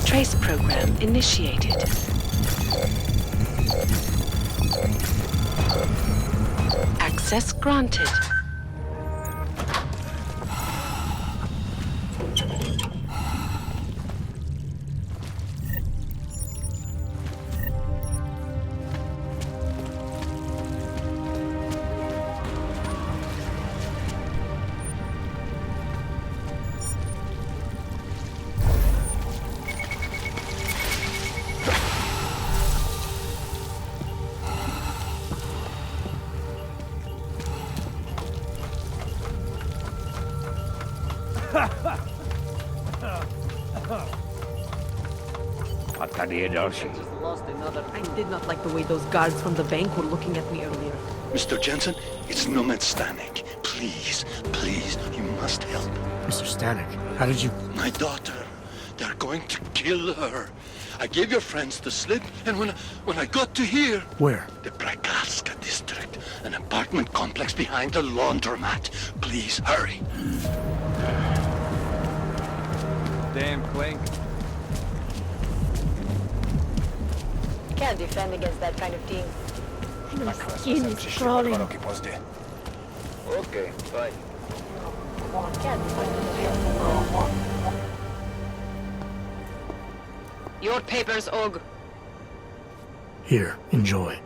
Trace program initiated. Access granted. I did not like the way those guards from the bank were looking at me earlier. Mr. Jensen, it's Nomad Stanek. Please, please, you must help. Mr. Stanek, how did you... My daughter. They're going to kill her. I gave your friends the slip, and when I got to here... Where? The Prakaska district. An apartment complex behind the laundromat. Please, hurry. Damn Clink. Can't defend against that kind of team. My skin is crawling. Okay, fine. Can't defend against Your papers, Og. Here, enjoy.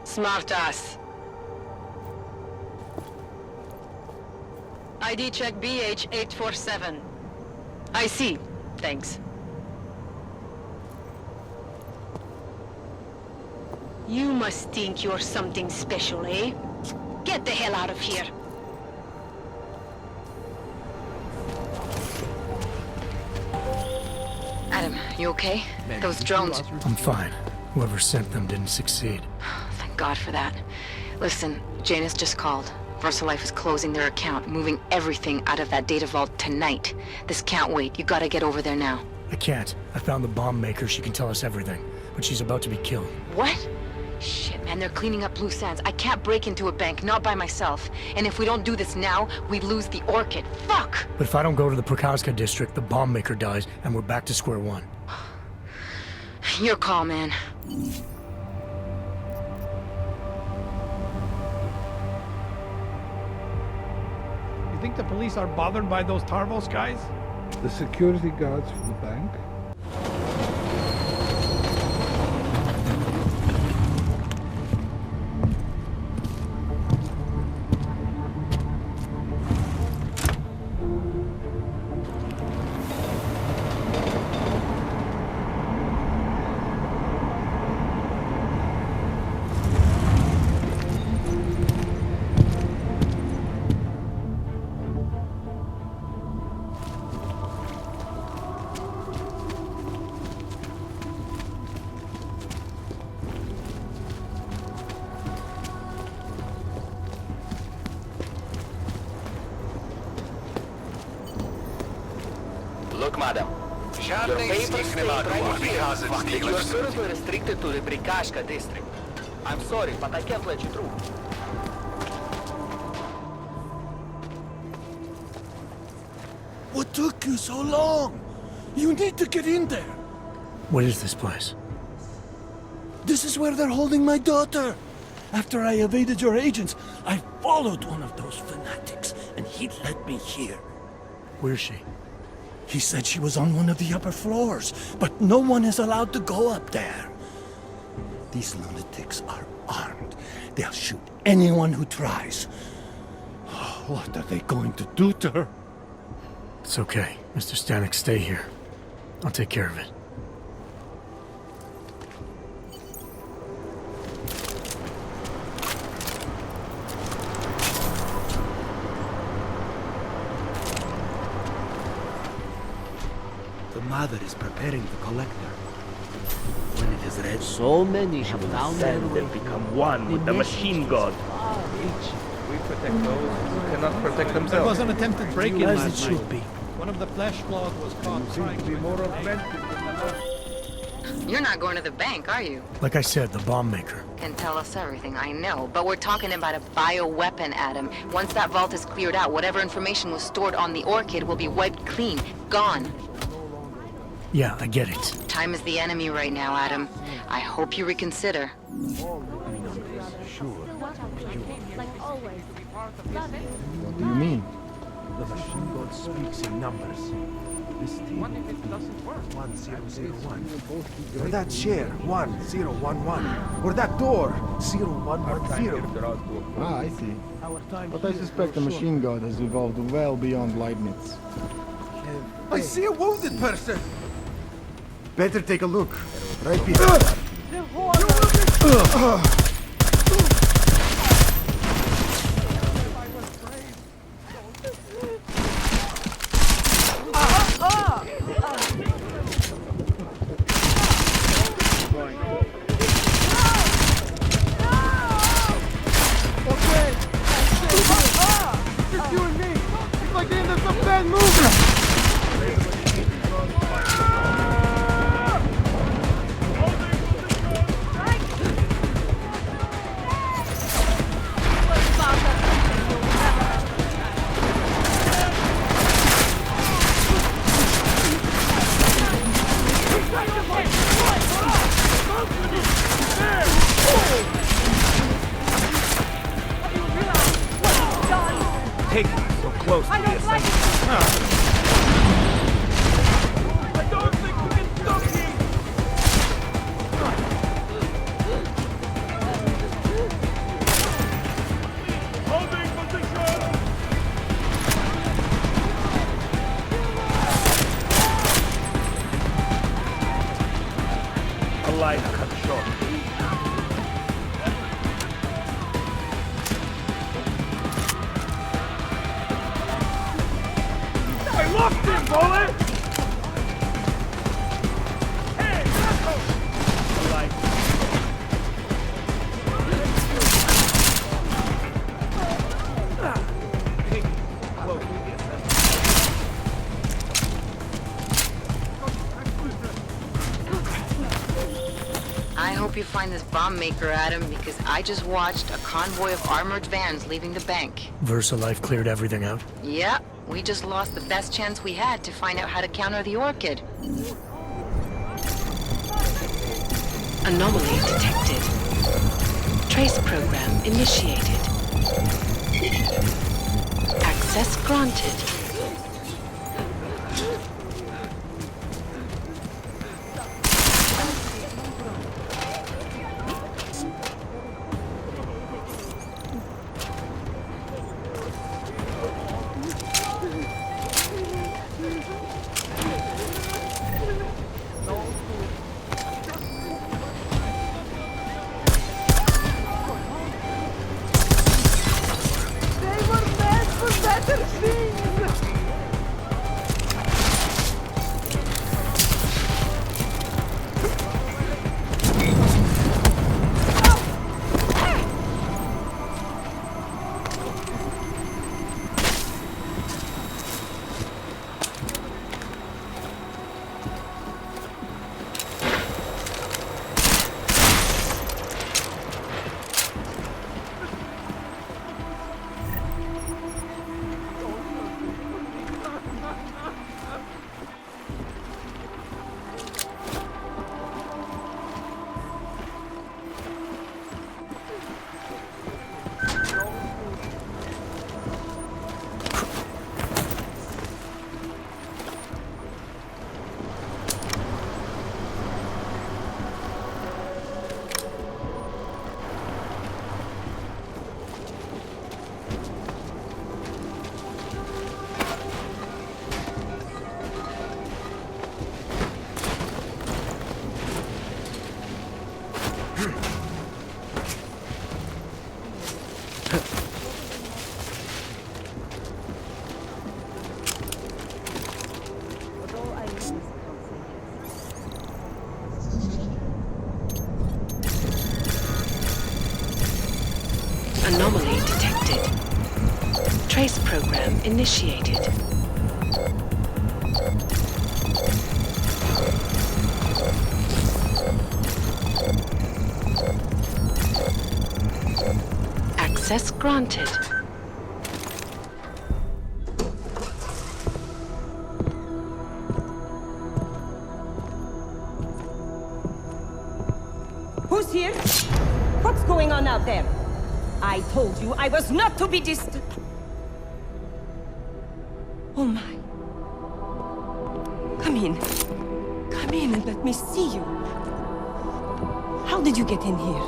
Smart ass. ID check BH847. I see. Thanks. You must think you're something special, eh? Get the hell out of here. Adam, you okay? Those drones. I'm fine. Whoever sent them didn't succeed. Thank God for that. Listen, Janus just called. VersaLife is closing their account, moving everything out of that data vault tonight. This can't wait. You gotta get over there now. I can't. I found the bomb maker. She can tell us everything. But she's about to be killed. What? Shit, man, they're cleaning up loose ends. I can't break into a bank, not by myself. And if we don't do this now, we lose the Orchid. Fuck! But if I don't go to the Prokazka district, the bomb maker dies, and we're back to square one. Your call, man. You think the police are bothered by those Tarvos guys? The security guards from the bank? Look, madam. Your papers state right here. You are currently restricted to the Prikashka district. I'm sorry, but I can't let you through. What took you so long? You need to get in there. What is this place? This is where they're holding my daughter. After I evaded your agents, I followed one of those fanatics, and he led me here. Where's she? He said she was on one of the upper floors, but no one is allowed to go up there. These lunatics are armed. They'll shoot anyone who tries. What are they going to do to her? It's okay. Mr. Stanek, stay here. I'll take care of it. The mother is preparing the collector. When it is ready, so many have found them and become one with the machine god. We protect those who cannot protect There themselves. was an attempted break-in As last it should night. be. One of the flesh claws was caught trying to be more authentic. You're not going to the bank, are you? Like I said, the bomb maker. Can tell us everything, I know. But we're talking about a bioweapon, Adam. Once that vault is cleared out, whatever information was stored on the Orchid will be wiped clean. Gone. Yeah, I get it. Time is the enemy right now, Adam. I hope you reconsider. What do you mean? The machine god speaks in numbers. This team. What if it doesn't work? 1001. Or that chair, 1011. Or that door, 0110. Ah, I see. But I suspect the machine god has evolved well beyond Leibniz. I see a wounded person! Better take a look. Right behind. Just you and me! It's like the end of some bad movie! life cut short. I lost him, Bullet! Hey, asshole! The life. Hey, close, yes, I hope you find this bomb maker, Adam, because I just watched a convoy of armored vans leaving the bank. VersaLife cleared everything out? Yep, we just lost the best chance we had to find out how to counter the Orchid. Anomaly detected. Trace program initiated. Access granted. Anomaly detected. Trace program initiated. Access granted. Who's here? What's going on out there? I told you I was not to be distant. Oh my. Come in. Come in and let me see you. How did you get in here?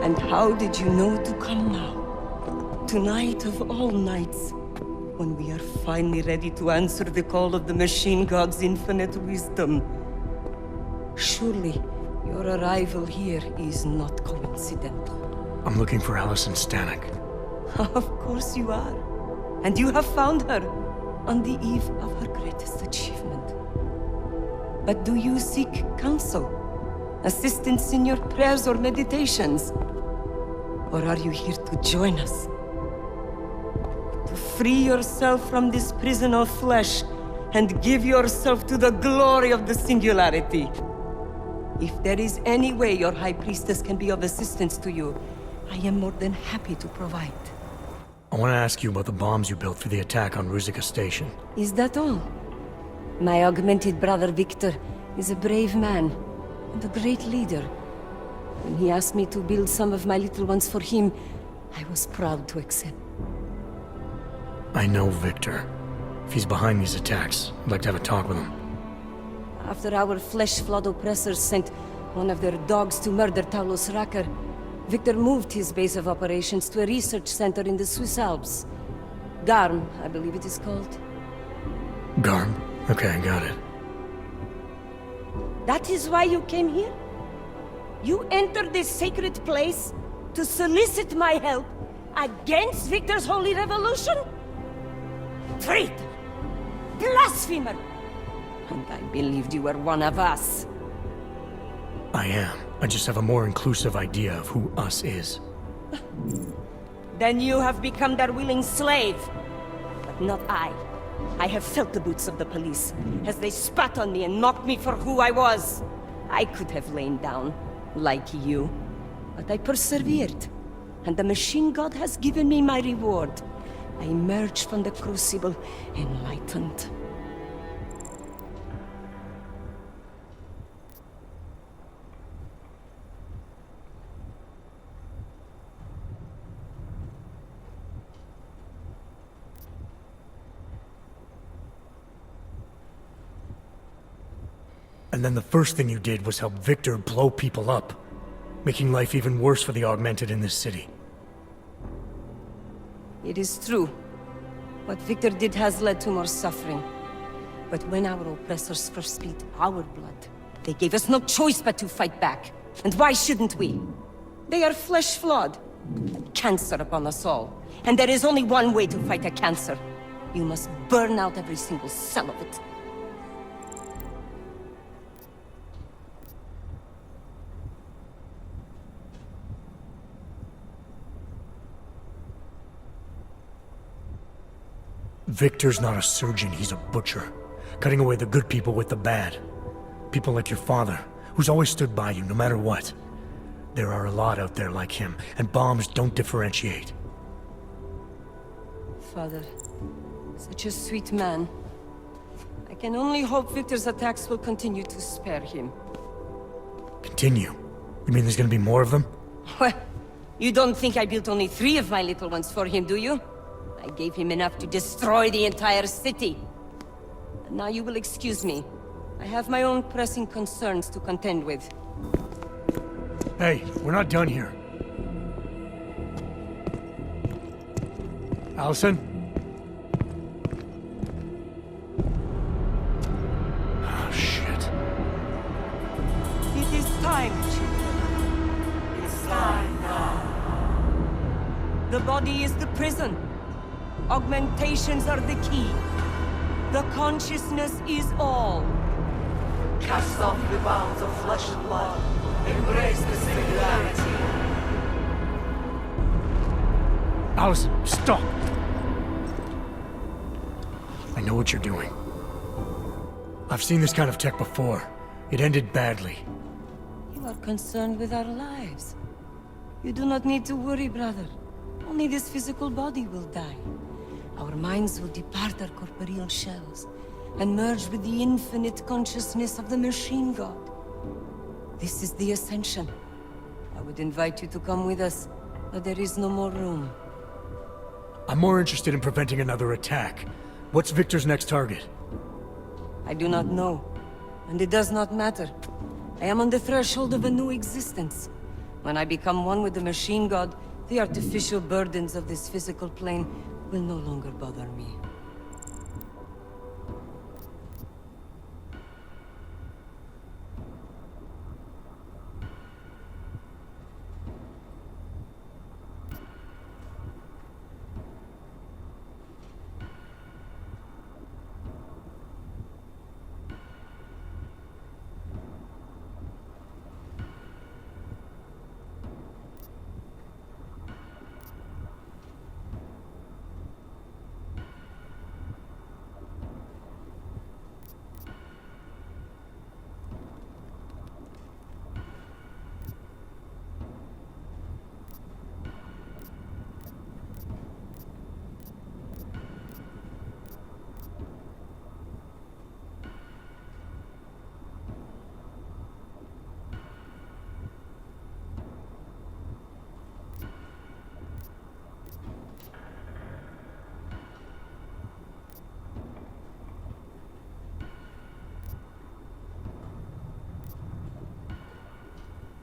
And how did you know to come now? Tonight of all nights, when we are finally ready to answer the call of the machine god's infinite wisdom. Surely, your arrival here is not coincidental. I'm looking for Allison Stanek. Of course you are. And you have found her on the eve of her greatest achievement. But do you seek counsel? Assistance in your prayers or meditations? Or are you here to join us? To free yourself from this prison of flesh and give yourself to the glory of the singularity? If there is any way your High Priestess can be of assistance to you, I am more than happy to provide. I want to ask you about the bombs you built for the attack on Ruzicka Station. Is that all? My augmented brother Victor is a brave man and a great leader. When he asked me to build some of my little ones for him, I was proud to accept. I know Victor. If he's behind these attacks, I'd like to have a talk with him. After our flesh-flood oppressors sent one of their dogs to murder Talos Racker, Victor moved his base of operations to a research center in the Swiss Alps. Garm, I believe it is called. Garm? Okay, got it. That is why you came here? You entered this sacred place to solicit my help against Victor's holy revolution? Traitor! Blasphemer! And I believed you were one of us. I am. I just have a more inclusive idea of who us is. Then you have become their willing slave. But not I. I have felt the boots of the police as they spat on me and mocked me for who I was. I could have lain down, like you. But I persevered. And the machine god has given me my reward. I emerged from the crucible enlightened. And then the first thing you did was help Victor blow people up, making life even worse for the Augmented in this city. It is true. What Victor did has led to more suffering. But when our oppressors first spilled our blood, they gave us no choice but to fight back. And why shouldn't we? They are flesh-flawed. Cancer upon us all. And there is only one way to fight a cancer. You must burn out every single cell of it. Victor's not a surgeon, he's a butcher. Cutting away the good people with the bad. People like your father, who's always stood by you, no matter what. There are a lot out there like him, and bombs don't differentiate. Father, such a sweet man. I can only hope Victor's attacks will continue to spare him. Continue? You mean there's gonna be more of them? Well, you don't think I built only 3 of my little ones for him, do you? I gave him enough to destroy the entire city. And now you will excuse me. I have my own pressing concerns to contend with. Hey, we're not done here. Allison? Oh, shit. It is time, children. It's time now. The body is the prison. Augmentations are the key. The consciousness is all. Cast off the bounds of flesh and blood. Embrace the singularity. Allison, stop! I know what you're doing. I've seen this kind of tech before. It ended badly. You are concerned with our lives. You do not need to worry, brother. Only this physical body will die. Our minds will depart our corporeal shells and merge with the infinite consciousness of the machine god. This is the ascension. I would invite you to come with us, but there is no more room. I'm more interested in preventing another attack. What's Victor's next target? I do not know, and it does not matter. I am on the threshold of a new existence. When I become one with the machine god, the artificial burdens of this physical plane will no longer bother me.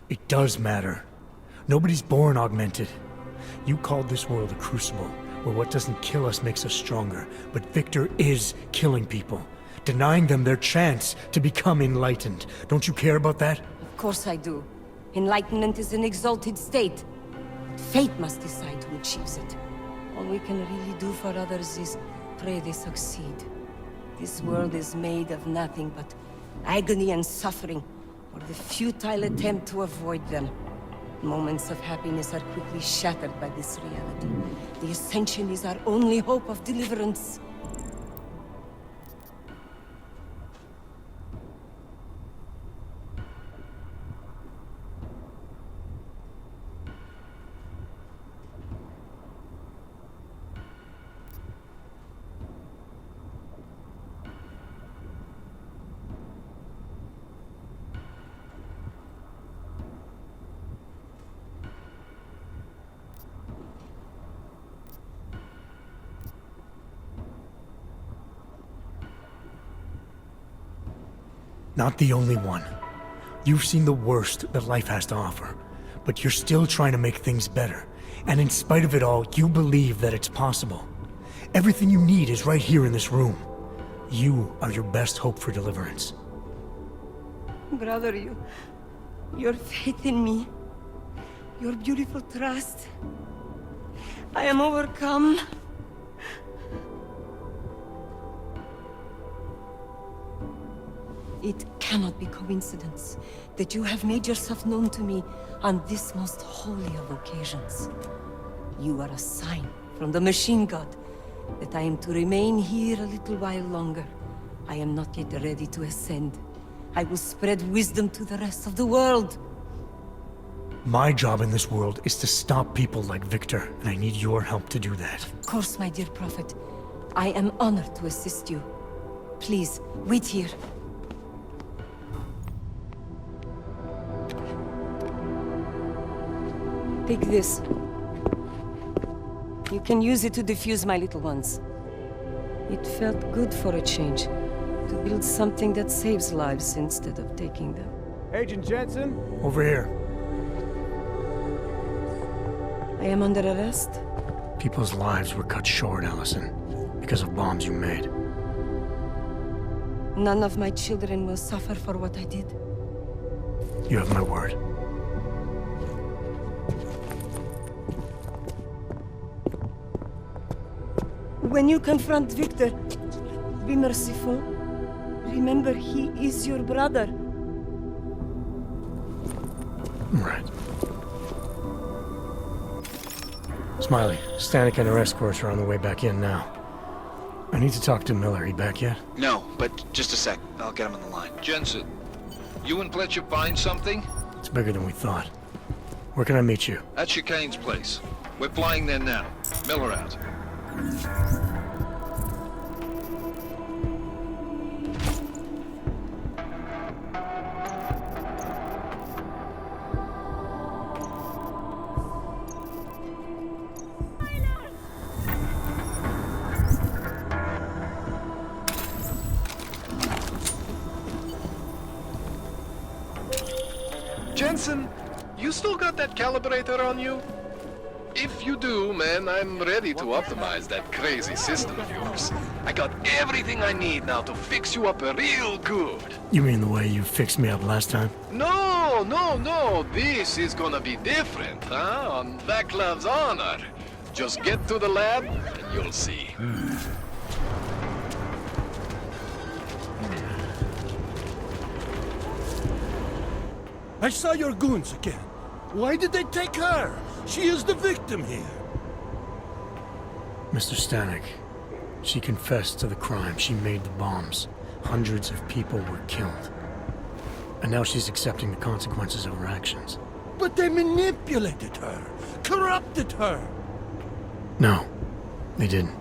It does matter. Nobody's born augmented. You called this world a crucible, where what doesn't kill us makes us stronger. But Victor is killing people, denying them their chance to become enlightened. Don't you care about that? Of course I do. Enlightenment is an exalted state. Fate must decide who achieves it. All we can really do for others is pray they succeed. This world is made of nothing but agony and suffering, or the futile attempt to avoid them. Moments of happiness are quickly shattered by this reality. The Ascension is our only hope of deliverance. Not the only one. You've seen the worst that life has to offer, but you're still trying to make things better. And in spite of it all, you believe that it's possible. Everything you need is right here in this room. You are your best hope for deliverance. Brother, your faith in me, your beautiful trust. I am overcome. It cannot be coincidence that you have made yourself known to me on this most holy of occasions. You are a sign from the machine god that I am to remain here a little while longer. I am not yet ready to ascend. I will spread wisdom to the rest of the world. My job in this world is to stop people like Victor, and I need your help to do that. Of course, my dear prophet. I am honored to assist you. Please, wait here. Take this. You can use it to defuse my little ones. It felt good for a change, to build something that saves lives instead of taking them. Agent Jensen? Over here. I am under arrest? People's lives were cut short, Allison, because of bombs you made. None of my children will suffer for what I did. You have my word. When you confront Victor, be merciful. Remember, he is your brother. Right. Smiley, Stanek and her escorts are on the way back in now. I need to talk to Miller. He back yet? No, but just a sec. I'll get him on the line. Jensen, you and Fletcher find something? It's bigger than we thought. Where can I meet you? At Chicane's place. We're flying there now. Miller out. Jensen, you still got that calibrator on you? If you do, man, I'm ready to optimize that crazy system of yours. I got everything I need now to fix you up real good. You mean the way you fixed me up last time? No, no, no. This is gonna be different, huh? On Vaclav's honor. Just get to the lab and you'll see. I saw your goons again. Why did they take her? She is the victim here. Mr. Stanek, she confessed to the crime. She made the bombs. Hundreds of people were killed. And now she's accepting the consequences of her actions. But they manipulated her, corrupted her. No, they didn't.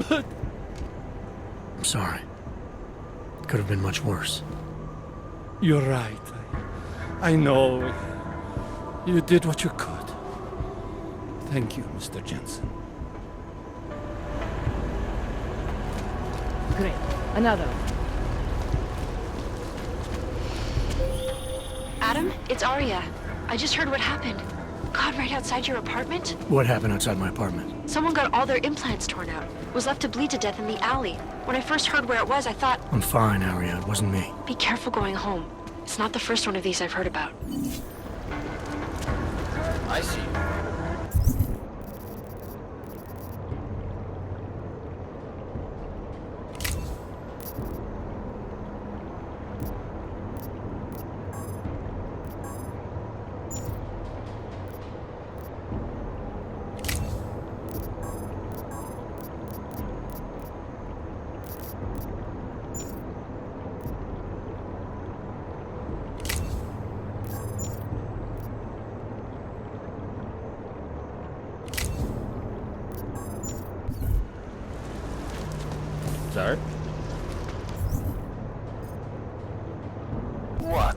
But... I'm sorry. It could have been much worse. You're right. I know. You did what you could. Thank you, Mr. Jensen. Great. Another. Adam, it's Arya. I just heard what happened. God, right outside your apartment? What happened outside my apartment? Someone got all their implants torn out. Was left to bleed to death in the alley. When I first heard where it was, I thought... I'm fine, Arya. It wasn't me. Be careful going home. It's not the first one of these I've heard about. I see. Sir? What?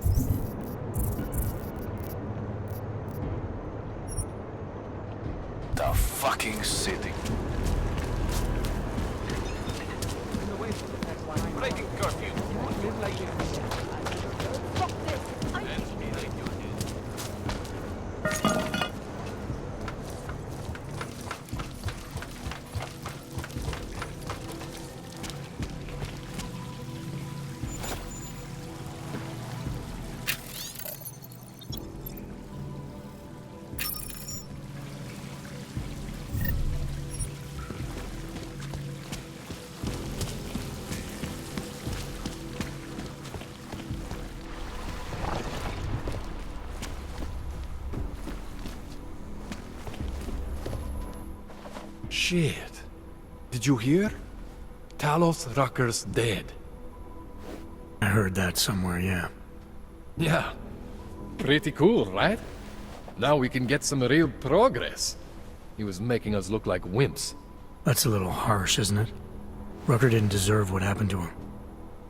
The fucking city. Breaking curfew. Shit. Did you hear? Talos Rucker's dead. I heard that somewhere, yeah. Yeah. Pretty cool, right? Now we can get some real progress. He was making us look like wimps. That's a little harsh, isn't it? Rucker didn't deserve what happened to him.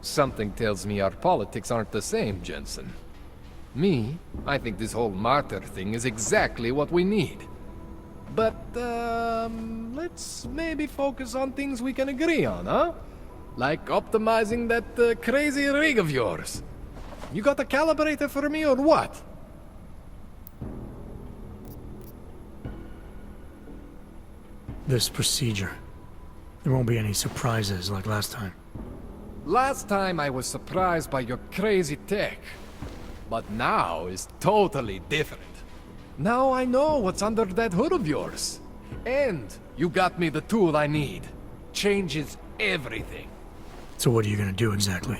Something tells me our politics aren't the same, Jensen. Me, I think this whole martyr thing is exactly what we need. But, let's maybe focus on things we can agree on, huh? Like optimizing that crazy rig of yours. You got a calibrator for me or what? This procedure. There won't be any surprises like last time. Last time I was surprised by your crazy tech. But now is totally different. Now I know what's under that hood of yours. And you got me the tool I need. Changes everything. So what are you gonna do exactly?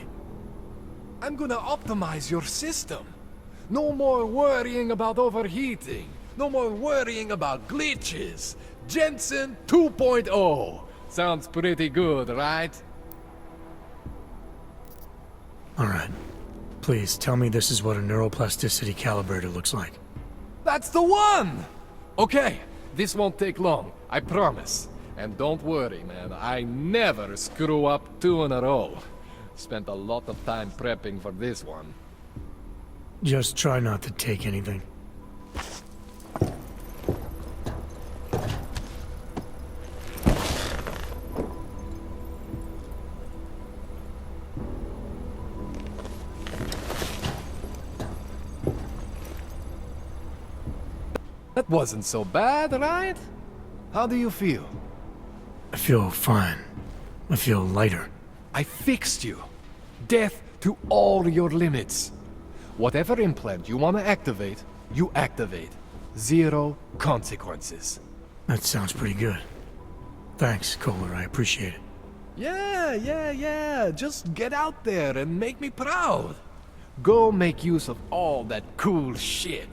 I'm gonna optimize your system. No more worrying about overheating. No more worrying about glitches. Jensen 2.0. Sounds pretty good, right? Alright. Please, tell me this is what a neuroplasticity calibrator looks like. That's the one! Okay, this won't take long, I promise. And don't worry, man, I never screw up 2 in a row. Spent a lot of time prepping for this one. Just try not to take anything. That wasn't so bad, right? How do you feel? I feel fine. I feel lighter. I fixed you. Death to all your limits. Whatever implant you want to activate, you activate. 0 consequences. That sounds pretty good. Thanks, Kohler, I appreciate it. Yeah. Just get out there and make me proud. Go make use of all that cool shit.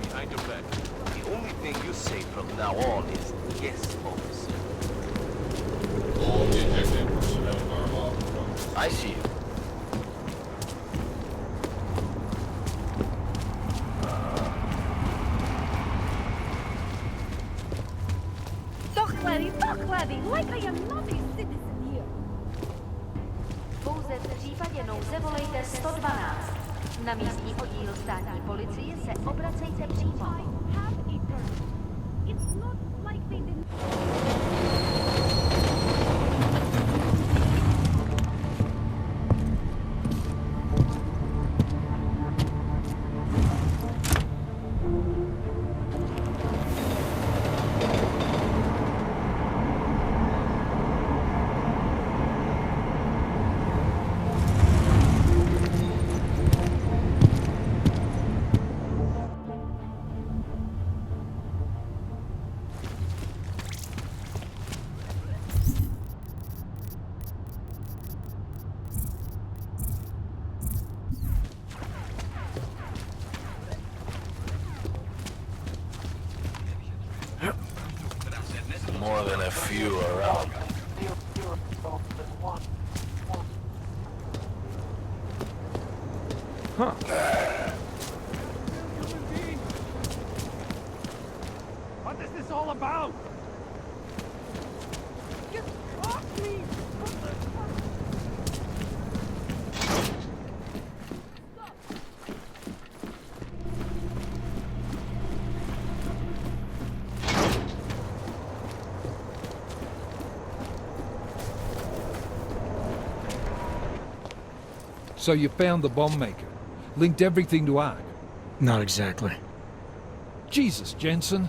behind your back. The only thing you say from now on is yes, officer. I see you. Dokladí, like I am not a citizen here. Pouze v případě nouze volejte 112. Na místní oddíl státní policie se obracejte přímo. It's not like they didn't... More than a few around. Huh. What is this all about? Get off me! So you found the bomb maker. Linked everything to Ark. Not exactly. Jesus, Jensen.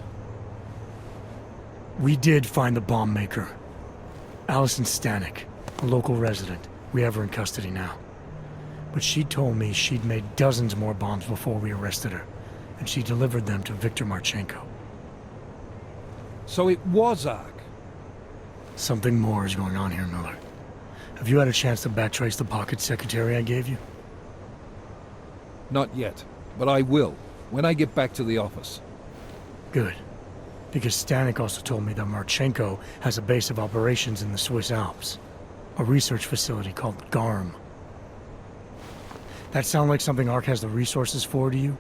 We did find the bomb maker. Allison Stanek, a local resident. We have her in custody now. But she told me she'd made dozens more bombs before we arrested her, and she delivered them to Viktor Marchenko. So it was Ark. Something more is going on here, Miller. Have you had a chance to backtrace the pocket secretary I gave you? Not yet, but I will, when I get back to the office. Good. Because Stanek also told me that Marchenko has a base of operations in the Swiss Alps. A research facility called GARM. That sound like something Ark has the resources for to you?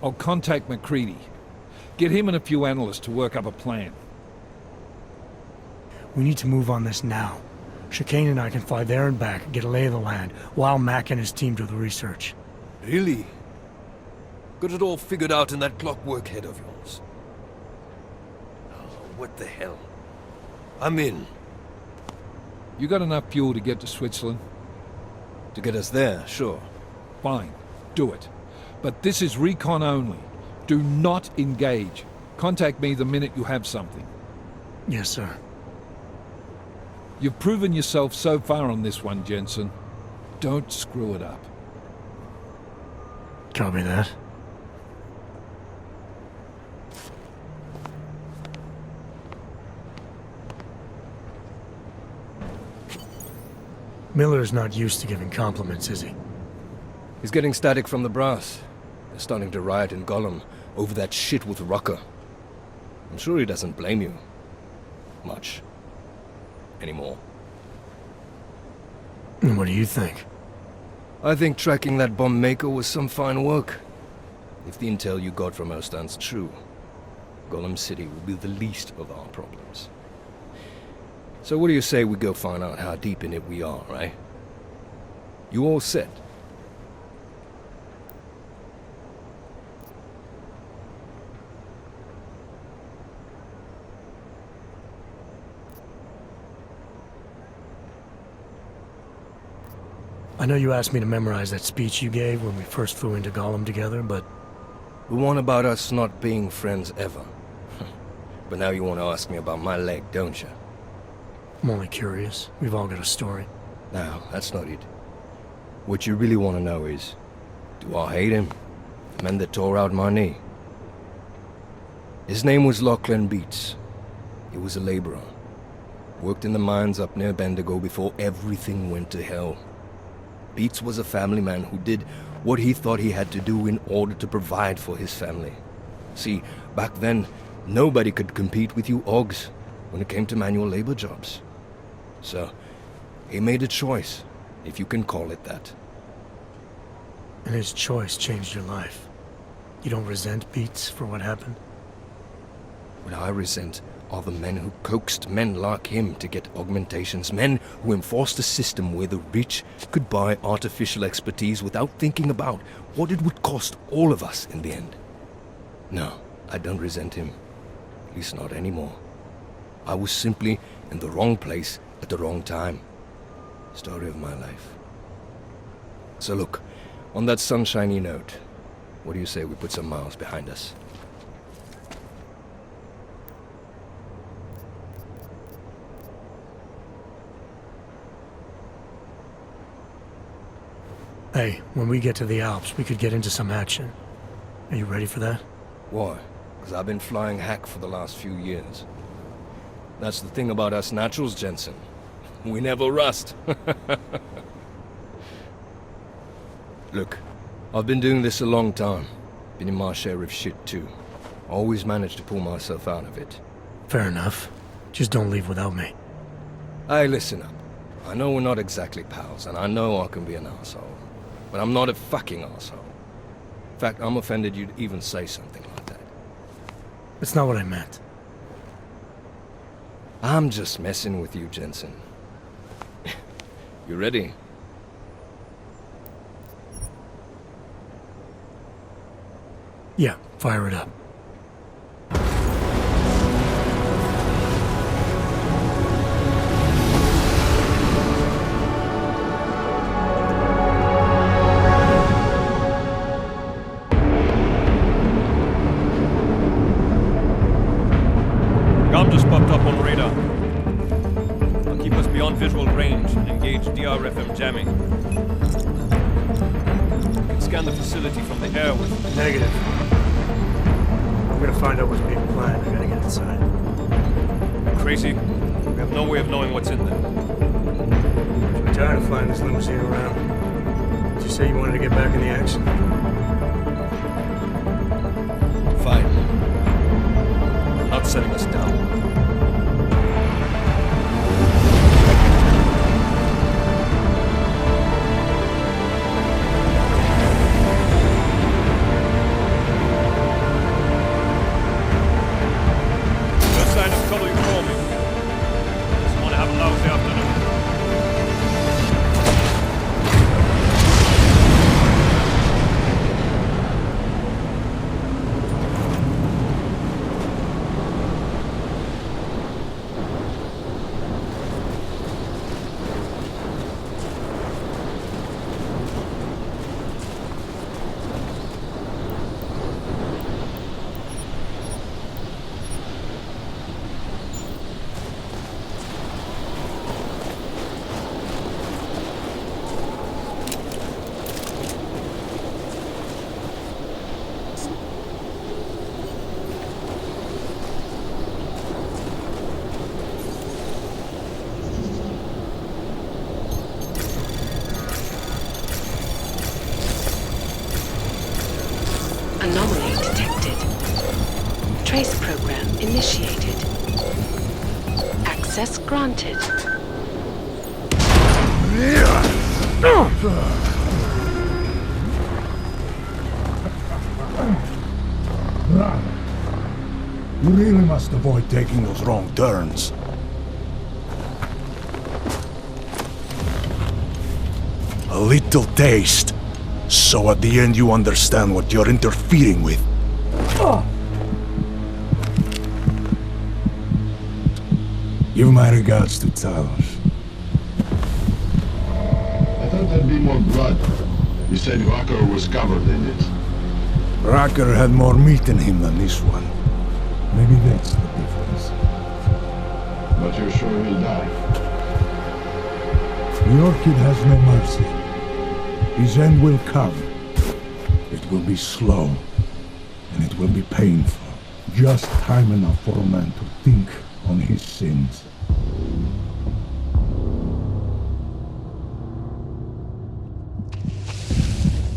I'll contact McCready. Get him and a few analysts to work up a plan. We need to move on this now. Chicane and I can fly there and back, get a lay of the land, while Mac and his team do the research. Really? Got it all figured out in that clockwork head of yours? Oh, what the hell? I'm in. You got enough fuel to get to Switzerland? To get us there, sure. Fine. Do it. But this is recon only. Do not engage. Contact me the minute you have something. Yes, sir. You've proven yourself so far on this one, Jensen. Don't screw it up. Copy that. Miller's not used to giving compliments, is he? He's getting static from the brass. They're starting to riot in Gollum over that shit with Rucker. I'm sure he doesn't blame you. Much. Anymore. And what do you think? I think tracking that bomb maker was some fine work. If the intel you got from her stands true, Gollum City will be the least of our problems. So what do you say we go find out how deep in it we are, right? You all set? I know you asked me to memorize that speech you gave when we first flew into Gollum together, but... The one about us not being friends ever. But now you want to ask me about my leg, don't you? I'm only curious. We've all got a story. No, that's not it. What you really want to know is, do I hate him? The man that tore out my knee. His name was Lachlan Beats. He was a laborer. Worked in the mines up near Bendigo before everything went to hell. Beats was a family man who did what he thought he had to do in order to provide for his family. See, back then, nobody could compete with you Augs when it came to manual labor jobs. So, he made a choice, if you can call it that. And his choice changed your life. You don't resent Beats for what happened? What I resent are the men who coaxed men like him to get augmentations, men who enforced a system where the rich could buy artificial expertise without thinking about what it would cost all of us in the end. No, I don't resent him. At least not anymore. I was simply in the wrong place at the wrong time. Story of my life. So look, on that sunshiny note, what do you say we put some miles behind us? Hey, when we get to the Alps, we could get into some action. Are you ready for that? Why? Because I've been flying hack for the last few years. That's the thing about us naturals, Jensen. We never rust. Look, I've been doing this a long time. Been in my share of shit too. Always managed to pull myself out of it. Fair enough. Just don't leave without me. Hey, listen up. I know we're not exactly pals, and I know I can be an asshole. But I'm not a fucking asshole. In fact, I'm offended you'd even say something like that. That's not what I meant. I'm just messing with you, Jensen. You ready? Yeah, fire it up. Gum just popped up on radar. I'll keep us beyond visual range and engage DRFM jamming. You can scan the facility from the air with... Negative. I'm gonna find out what's being planned. I gotta get inside. Crazy? We have no way of knowing what's in there. I'm tired of flying this limousine around. Did you say you wanted to get back in the action? Fine. I'm not setting us down. Anomaly detected. Trace program initiated. Access granted. You really must avoid taking those wrong turns. A little taste, so at the end you understand what you're interfering with. Give my regards to Talos. I thought there'd be more blood. You said Rucker was covered in it. Rucker had more meat in him than this one. Maybe that's the difference. But you're sure he'll die? The Orchid has no mercy. His end will come. It will be slow, and it will be painful. Just time enough for a man to think on his sins.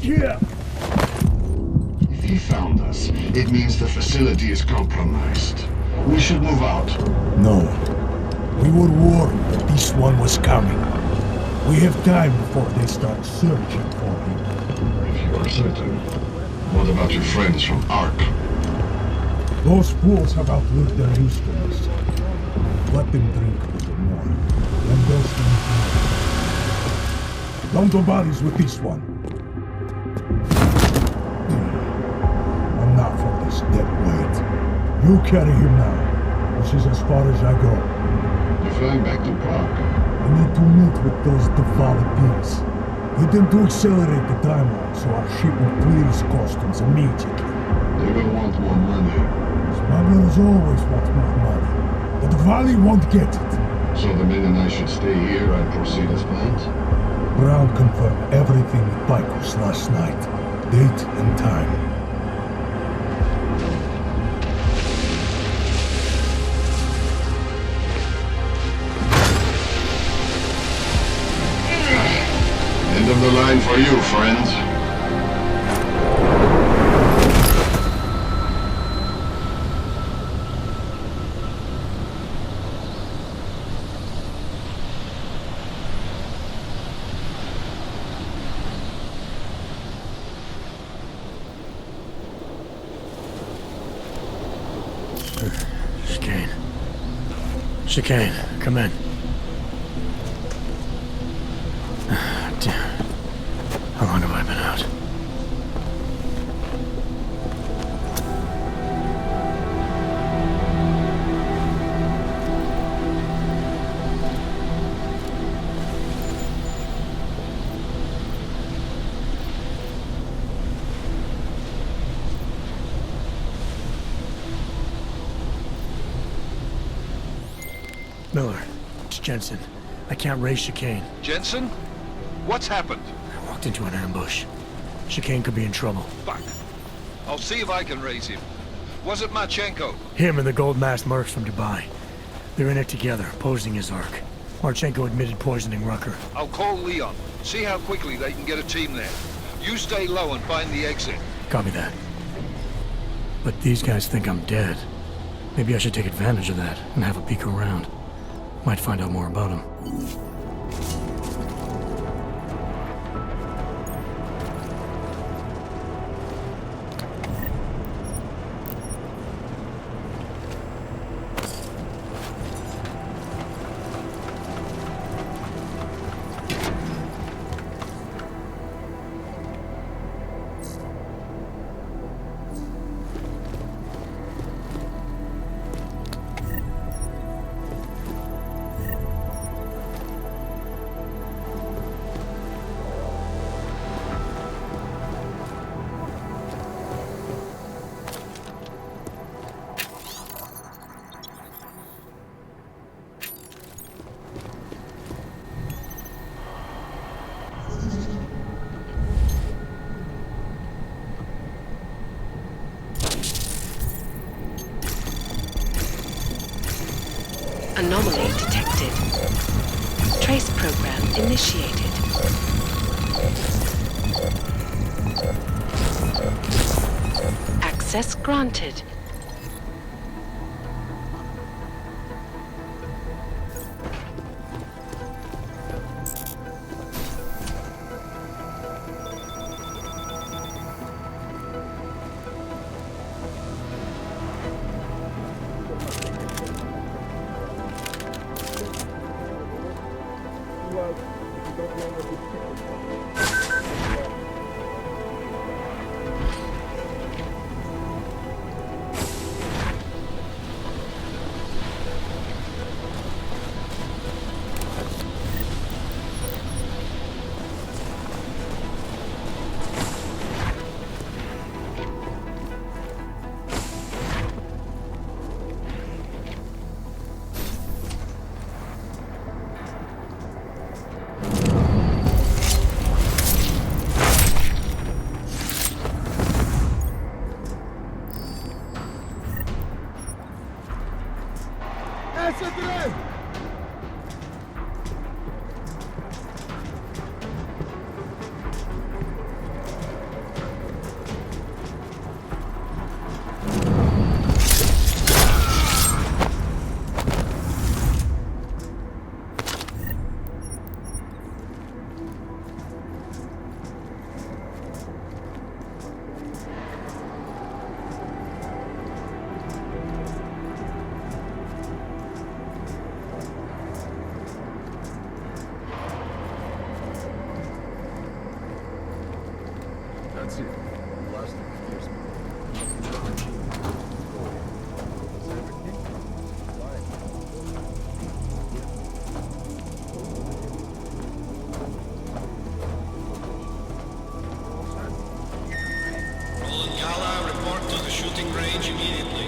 here! If he found us, it means the facility is compromised. We should move out. No. We were warned that this one was coming. We have time before they start searching for him. If you are certain, what about your friends from ARC? Those fools have outlived their usefulness. Let them drink a little more, then they'll sleep more. Don't do bodies with this one. I'm not for this dead weight. You carry him now. This is as far as I go. You're flying back to Prague. I need to meet with those devoured pigs. Get them to accelerate the timeline so our ship will clear his customs immediately. They will want more money. Smugglers always want more money. But the Valley won't get it. So the men and I should stay here and proceed as planned? Brown confirmed everything with Picos last night. Date and time. End of the line for you, friends. Chicane, come in. Damn. How long have I been out? Miller, it's Jensen. I can't raise Chicane. Jensen? What's happened? I walked into an ambush. Chicane could be in trouble. Fuck. I'll see if I can raise him. Was it Marchenko? Him and the gold-masked mercs from Dubai. They're in it together, posing as ARC. Marchenko admitted poisoning Rucker. I'll call Leon. See how quickly they can get a team there. You stay low and find the exit. Copy that. But these guys think I'm dead. Maybe I should take advantage of that and have a peek around. Might find out more about him. Anomaly detected. Trace program initiated. Access granted. That's it. The last thing he gives me. Is everything? Quiet. Roland Gala, report to the shooting range immediately.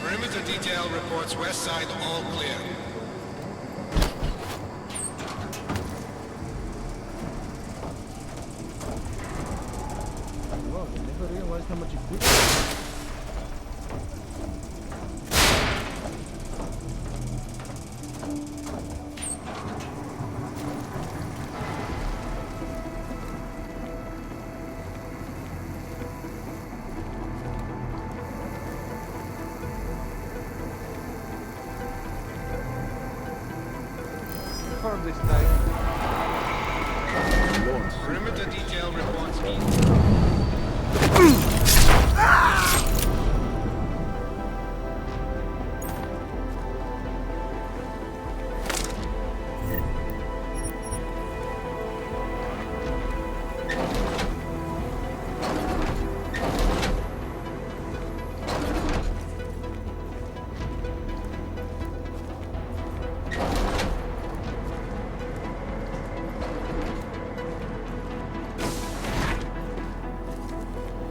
Perimeter detail reports west side all clear. Whoa, I never realized how much it did. Confirm this night. Perimeter detail reports me.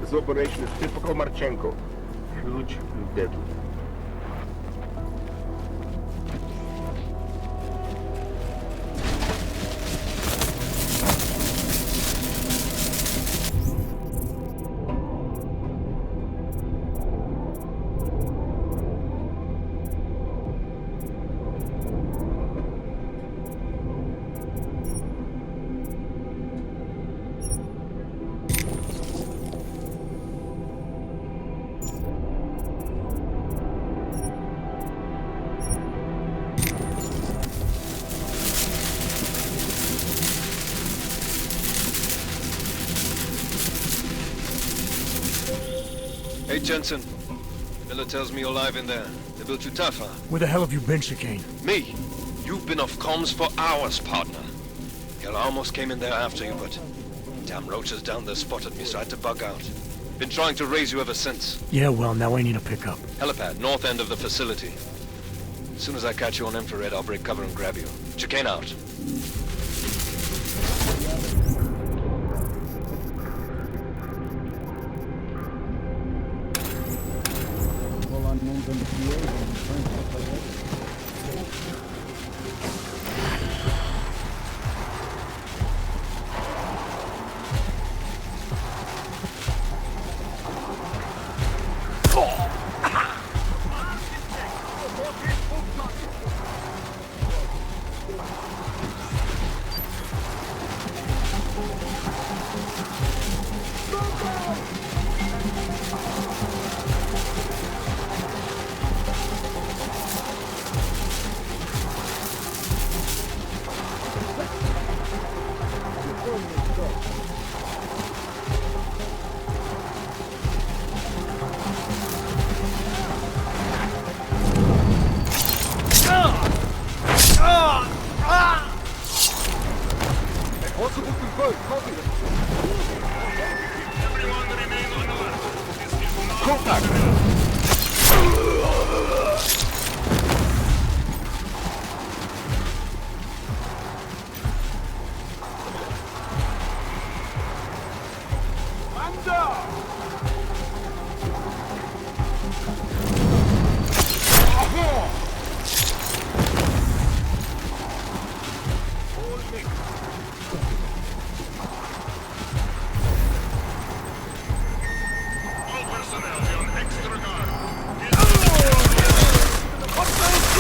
This operation is typical Marchenko. Huge and deadly. Hey, Jensen. Miller tells me you're alive in there. They built you tough, huh? Where the hell have you been, Chicane? Me? You've been off comms for hours, partner. Hell, I almost came in there after you, but damn roaches down there spotted me, so I had to bug out. Been trying to raise you ever since. Yeah, well, now I need a pickup. Helipad, north end of the facility. As soon as I catch you on infrared, I'll break cover and grab you. Chicane out.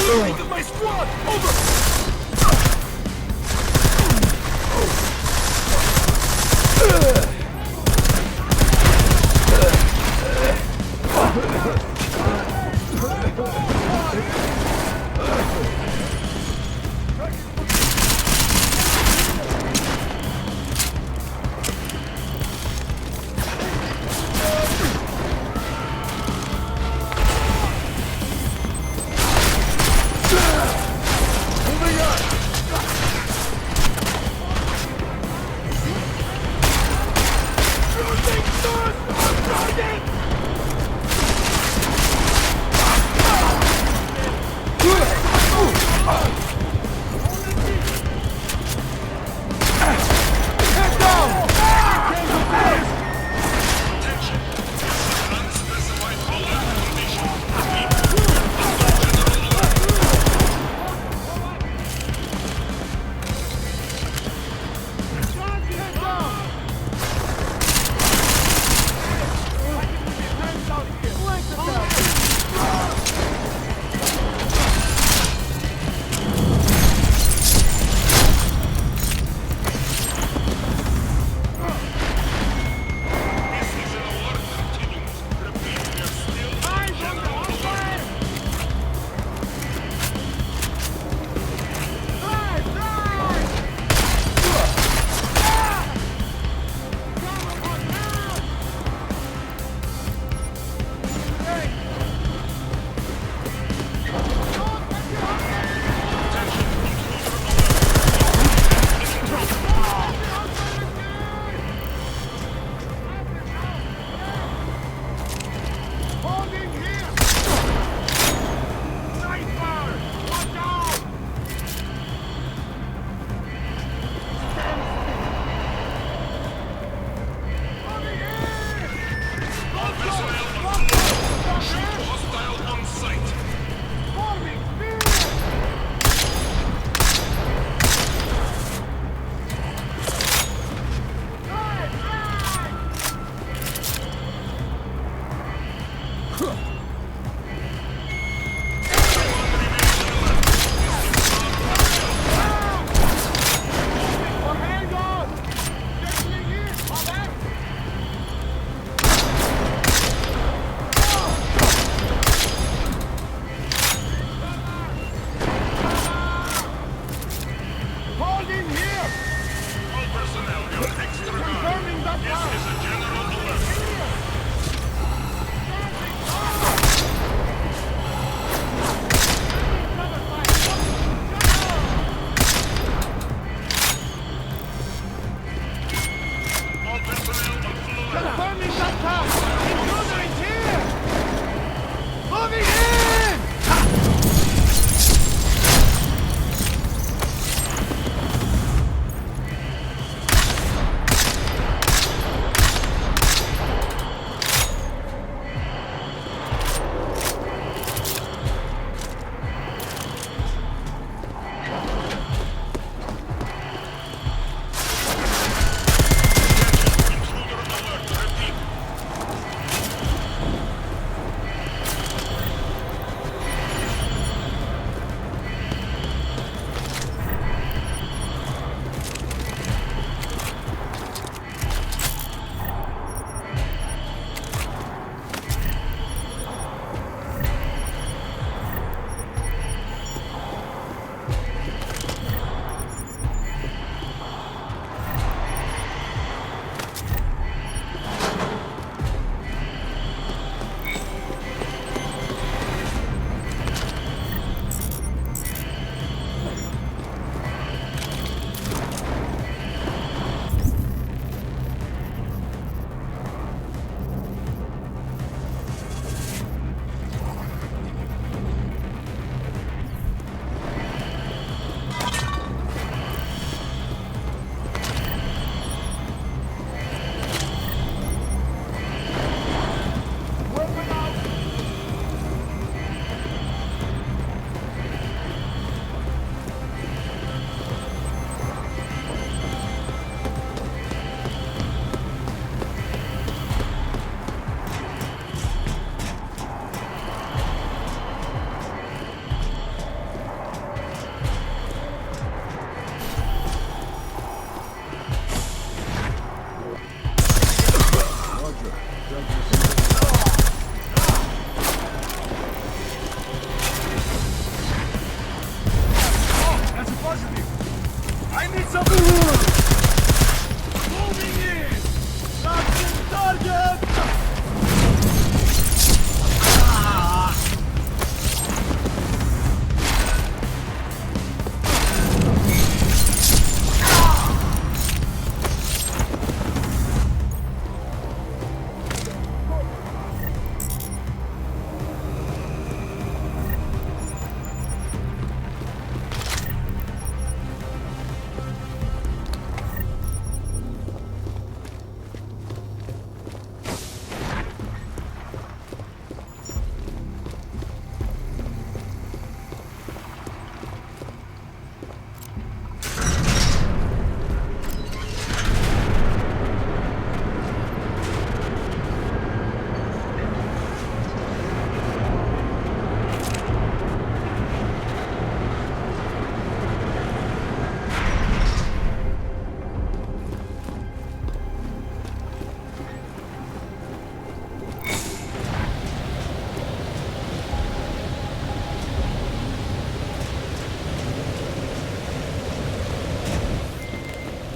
Strength of my squad! Over!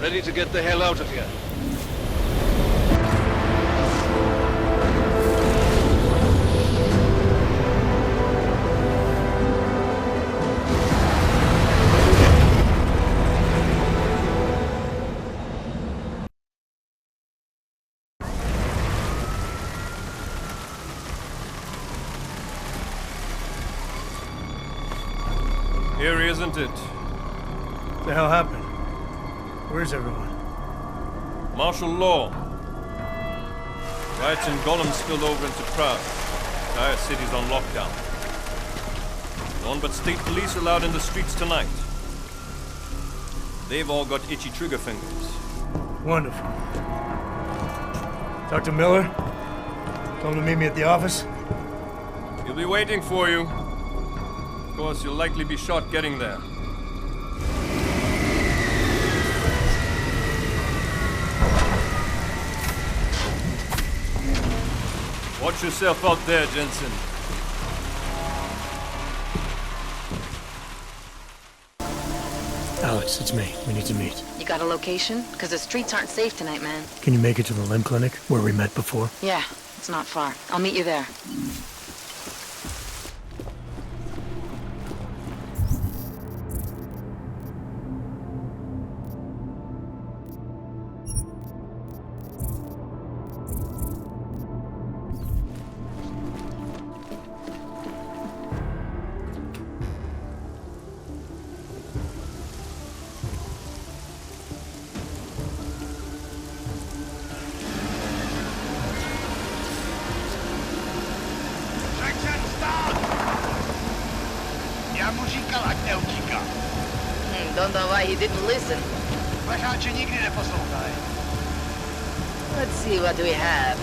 Ready to get the hell out of here. Here, isn't it? What the hell happened? Where's everyone? Martial law. Riots in Gollum spilled over into Prague. The entire city's on lockdown. No one but state police are allowed in the streets tonight. They've all got itchy trigger fingers. Wonderful. Dr. Miller? Tell him to meet me at the office? He'll be waiting for you. Of course, you'll likely be shot getting there. Watch yourself out there, Jensen. Alex, it's me. We need to meet. You got a location? Because the streets aren't safe tonight, man. Can you make it to the limb clinic where we met before? Yeah, it's not far. I'll meet you there. Don't know why he didn't listen. Let's see what we have.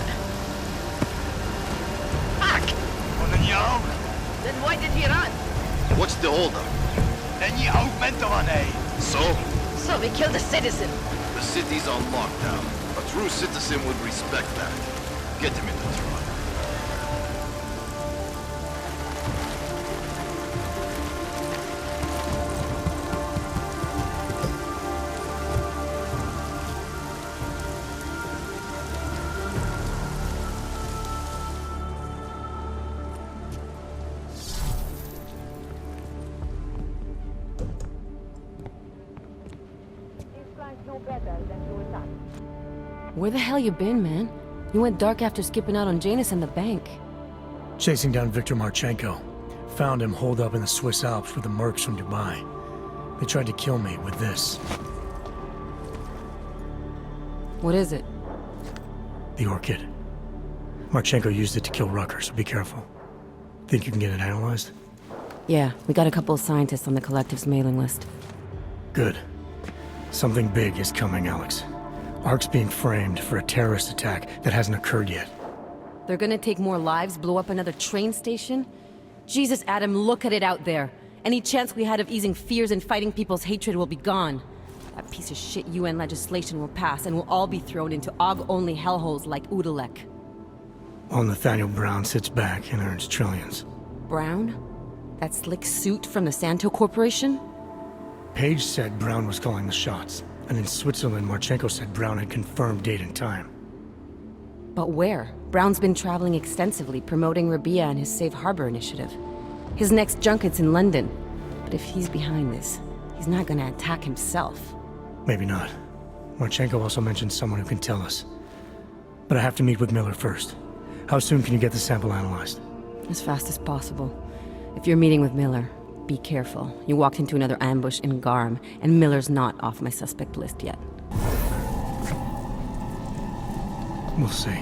Fuck! Then why did he run? What's the holdup? So we killed a citizen. the city's on lockdown. A true citizen would respect that. Get him in the truck. Where the hell you been, man? You went dark after skipping out on Janus and the bank. Chasing down Viktor Marchenko. Found him holed up in the Swiss Alps with the mercs from Dubai. They tried to kill me with this. What is it? The orchid. Marchenko used it to kill Rucker, so be careful. Think you can get it analyzed? Yeah, we got a couple of scientists on the Collective's mailing list. Good. Something big is coming, Alex. ARC's being framed for a terrorist attack that hasn't occurred yet. They're gonna take more lives, blow up another train station? Jesus, Adam, look at it out there. Any chance we had of easing fears and fighting people's hatred will be gone. That piece of shit UN legislation will pass, and we'll all be thrown into AUG-only hellholes like Udalek. While Nathaniel Brown sits back and earns trillions. Brown? That slick suit from the Santo Corporation? Page said Brown was calling the shots. And in Switzerland, Marchenko said Brown had confirmed date and time. But where? Brown's been traveling extensively, promoting Rabia and his Safe Harbor initiative. His next junket's in London. But if he's behind this, he's not gonna attack himself. Maybe not. Marchenko also mentioned someone who can tell us. But I have to meet with Miller first. How soon can you get the sample analyzed? As fast as possible. If you're meeting with Miller, be careful. You walked into another ambush in Garm, and Miller's not off my suspect list yet. We'll see.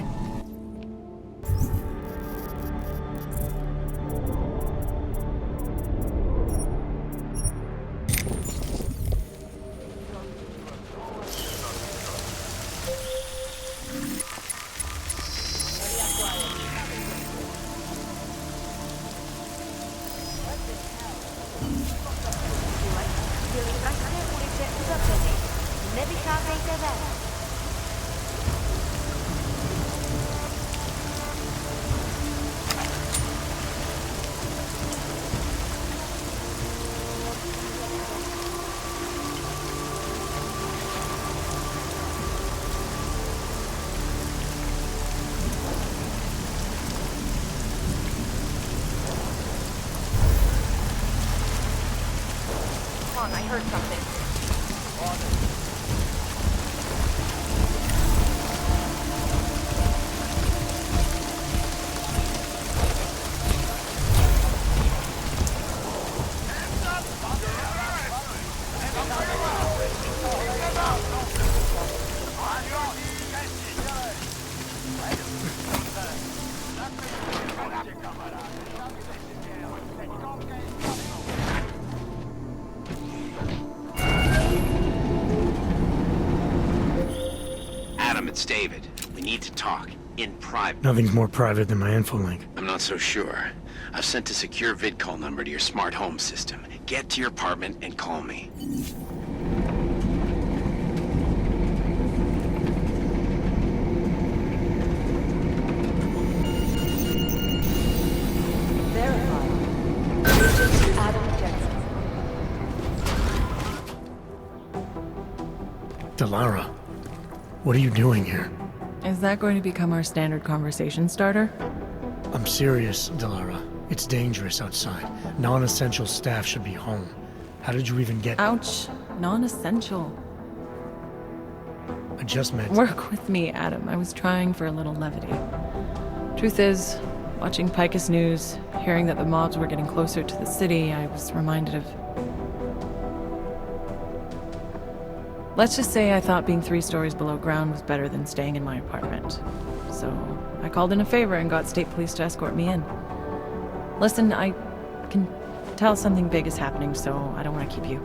on, I heard something. Adam, it's David. We need to talk. In private. Nothing's more private than my info link. I'm not so sure. I've sent a secure VidCall number to your smart home system. Get to your apartment and call me. Delara, what are you doing here? Is that going to become our standard conversation starter? I'm serious, Delara. It's dangerous outside. Non-essential staff should be home. How did you even get— Ouch. Non-essential. I just meant— Work with me, Adam. I was trying for a little levity. Truth is, watching Picus News, hearing that the mobs were getting closer to the city, I was reminded of— Let's just say I thought being 3 stories below ground was better than staying in my apartment. So I called in a favor and got state police to escort me in. Listen, I can tell something big is happening, so I don't want to keep you.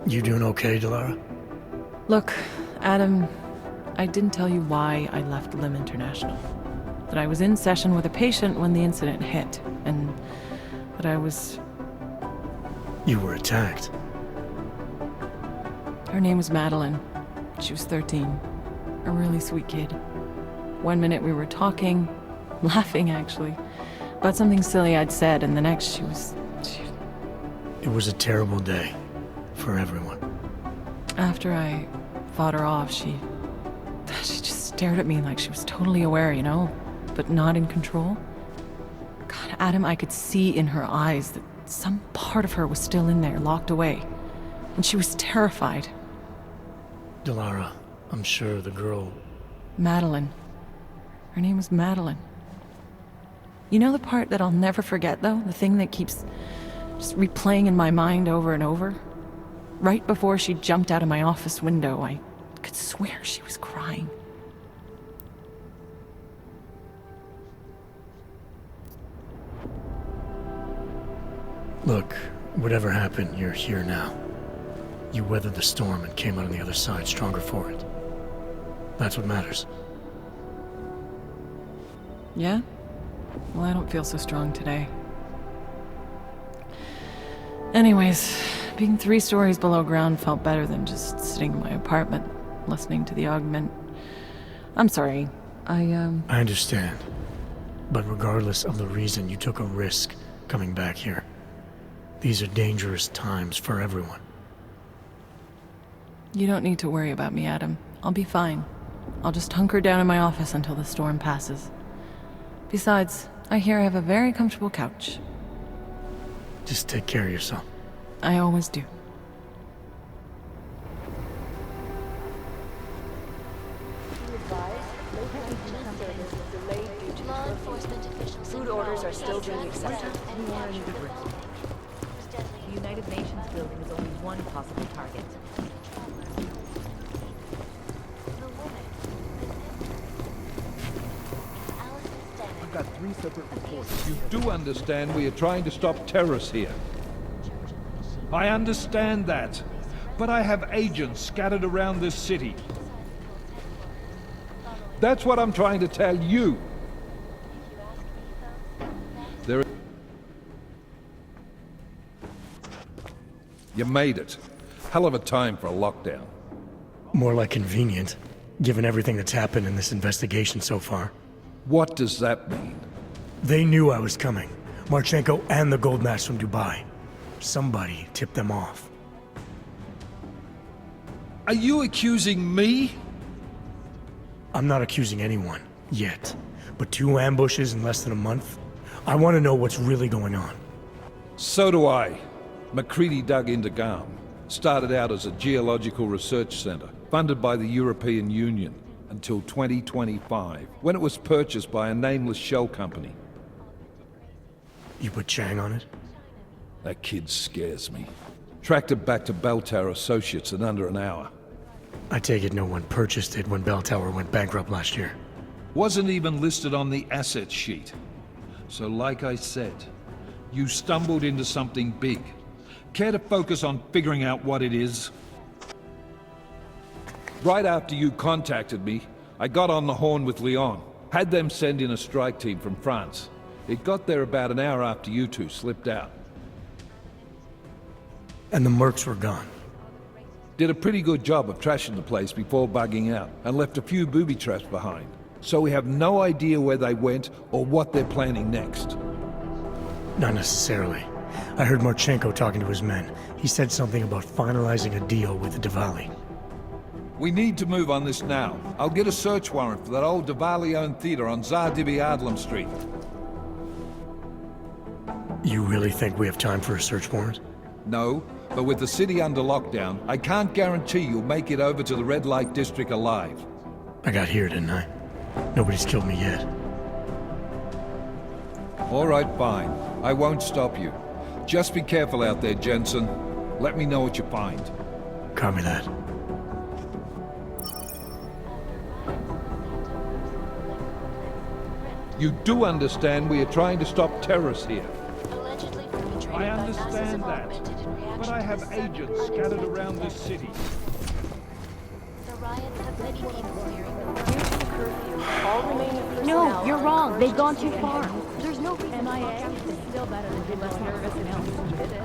You doing okay, Delara? Look, Adam, I didn't tell you why I left Lim International. That I was in session with a patient when the incident hit, and that I was... You were attacked. Her name was Madeline. She was 13. A really sweet kid. One minute we were talking, laughing actually, about something silly I'd said, and the next she was... It was a terrible day for everyone. After I fought her off, she just stared at me like she was totally aware, you know? But not in control. God, Adam, I could see in her eyes that some part of her was still in there, locked away. And she was terrified. Delara, I'm sure the girl... Madeline. Her name was Madeline. You know the part that I'll never forget, though? The thing that keeps just replaying in my mind over and over? Right before she jumped out of my office window, I could swear she was crying. Look, whatever happened, you're here now. You weathered the storm and came out on the other side stronger for it. That's what matters. Yeah? Well, I don't feel so strong today. Anyways, being 3 stories below ground felt better than just sitting in my apartment, listening to the augment. I'm sorry, I understand. But regardless of the reason, you took a risk coming back here. These are dangerous times for everyone. You don't need to worry about me, Adam. I'll be fine. I'll just hunker down in my office until the storm passes. Besides, I hear I have a very comfortable couch. Just take care of yourself. I always do. Food orders are still being accepted. The United Nations building is only one possible target. I've got 3 separate reports. You do understand we are trying to stop terrorists here. I understand that. But I have agents scattered around this city. That's what I'm trying to tell you. You made it. Hell of a time for a lockdown. More like convenient, given everything that's happened in this investigation so far. What does that mean? They knew I was coming. Marchenko and the gold mask from Dubai. Somebody tipped them off. Are you accusing me? I'm not accusing anyone, yet. But 2 ambushes in less than a month? I want to know what's really going on. So do I. McCready dug into Garm. Started out as a geological research center, funded by the European Union, until 2025, when it was purchased by a nameless shell company. You put Chang on it? That kid scares me. Tracked it back to Bell Tower Associates in under an hour. I take it no one purchased it when Bell Tower went bankrupt last year. Wasn't even listed on the asset sheet. So like I said, you stumbled into something big. Care to focus on figuring out what it is? Right after you contacted me, I got on the horn with Leon. Had them send in a strike team from France. It got there about an hour after you two slipped out. And the mercs were gone. Did a pretty good job of trashing the place before bugging out, and left a few booby traps behind. So we have no idea where they went or what they're planning next. Not necessarily. I heard Marchenko talking to his men. He said something about finalizing a deal with the Diwali. We need to move on this now. I'll get a search warrant for that old Diwali-owned theater on Zardibi Adlam Street. You really think we have time for a search warrant? No, but with the city under lockdown, I can't guarantee you'll make it over to the red light district alive. I got here, didn't I? Nobody's killed me yet. All right, fine. I won't stop you. Just be careful out there, Jensen. Let me know what you find. Copy that. You do understand we are trying to stop terrorists here. I understand that, but I have agents scattered around this city. The riots have many people fearing them. Due to the curfew, all remaining personnel... No, you're wrong. They've gone too far. There's no reason MIA is still better than be less nervous and else did it.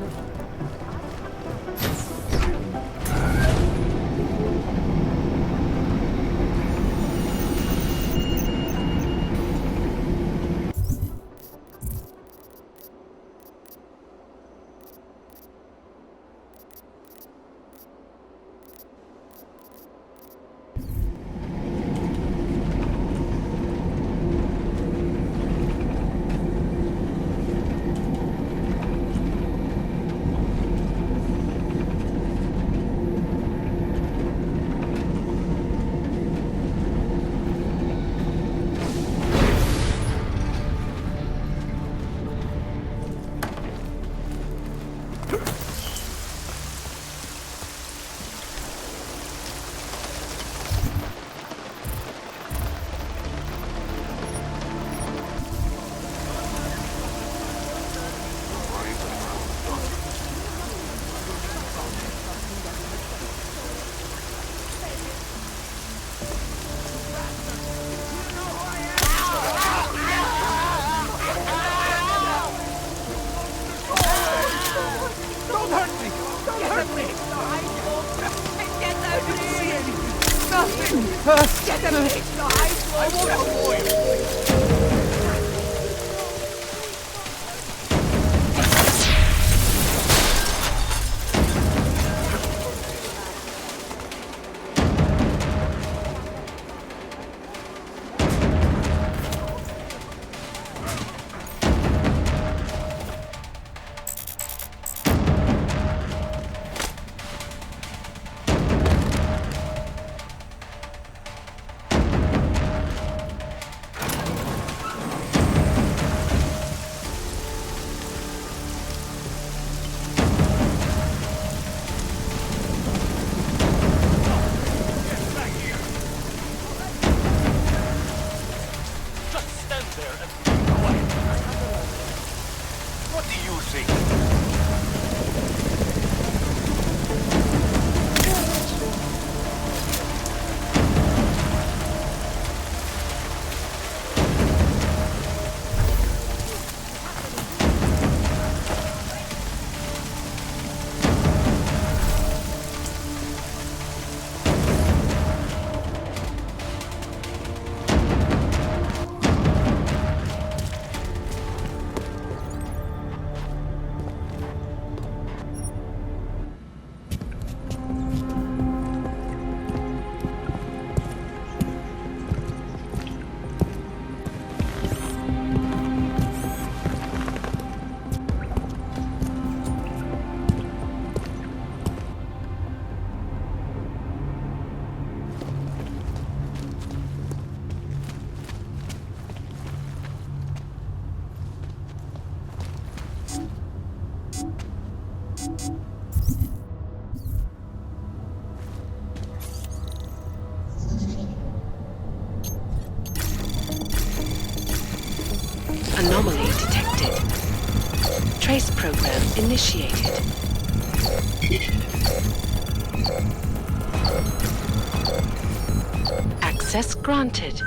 Get them away! I won't avoid! Anomaly detected. Trace program initiated. Access granted.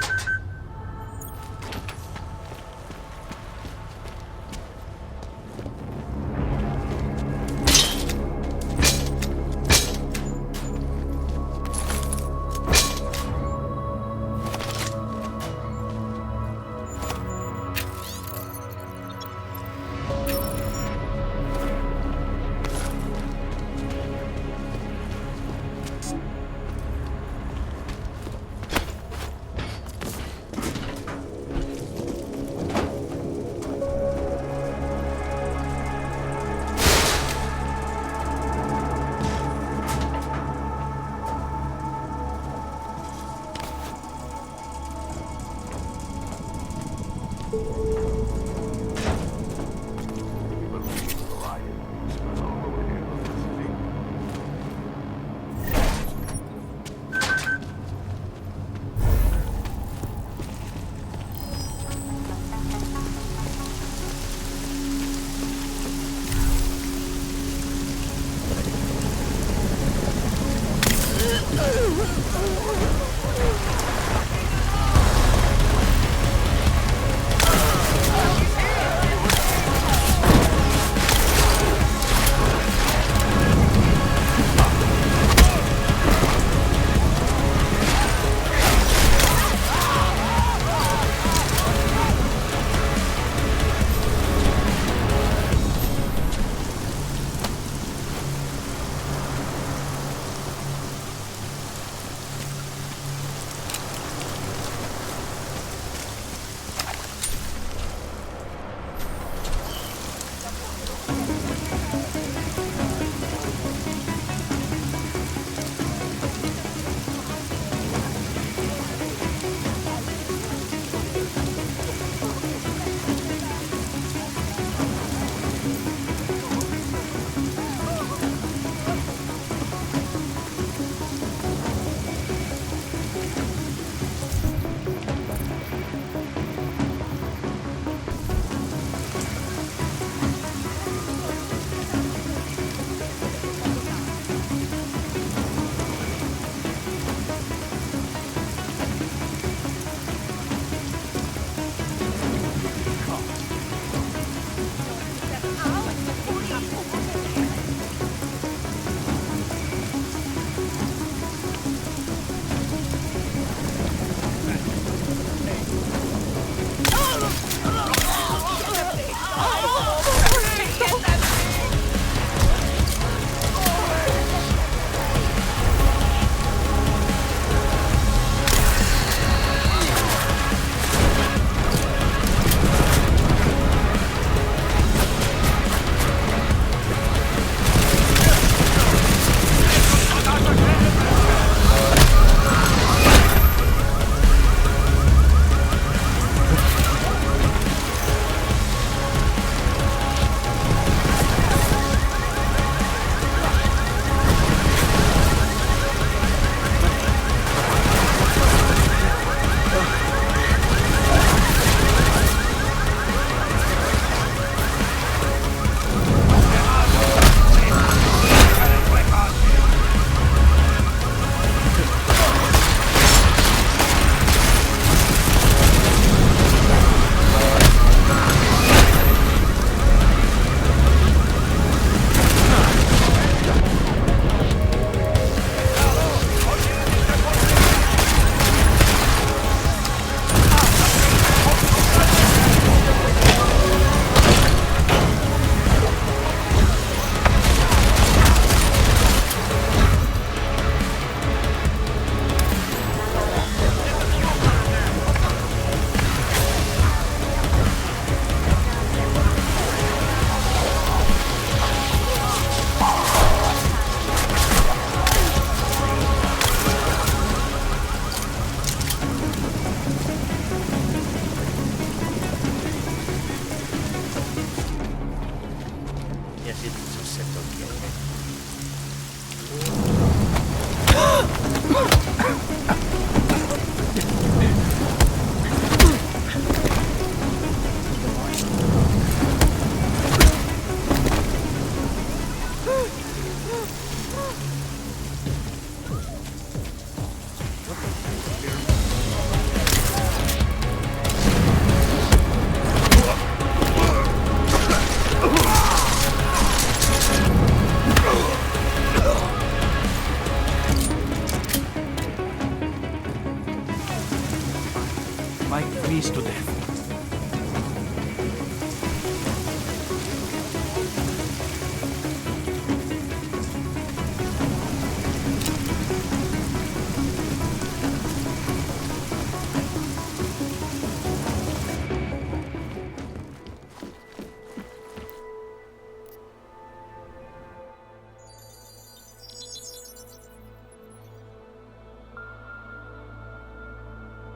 might freeze to death.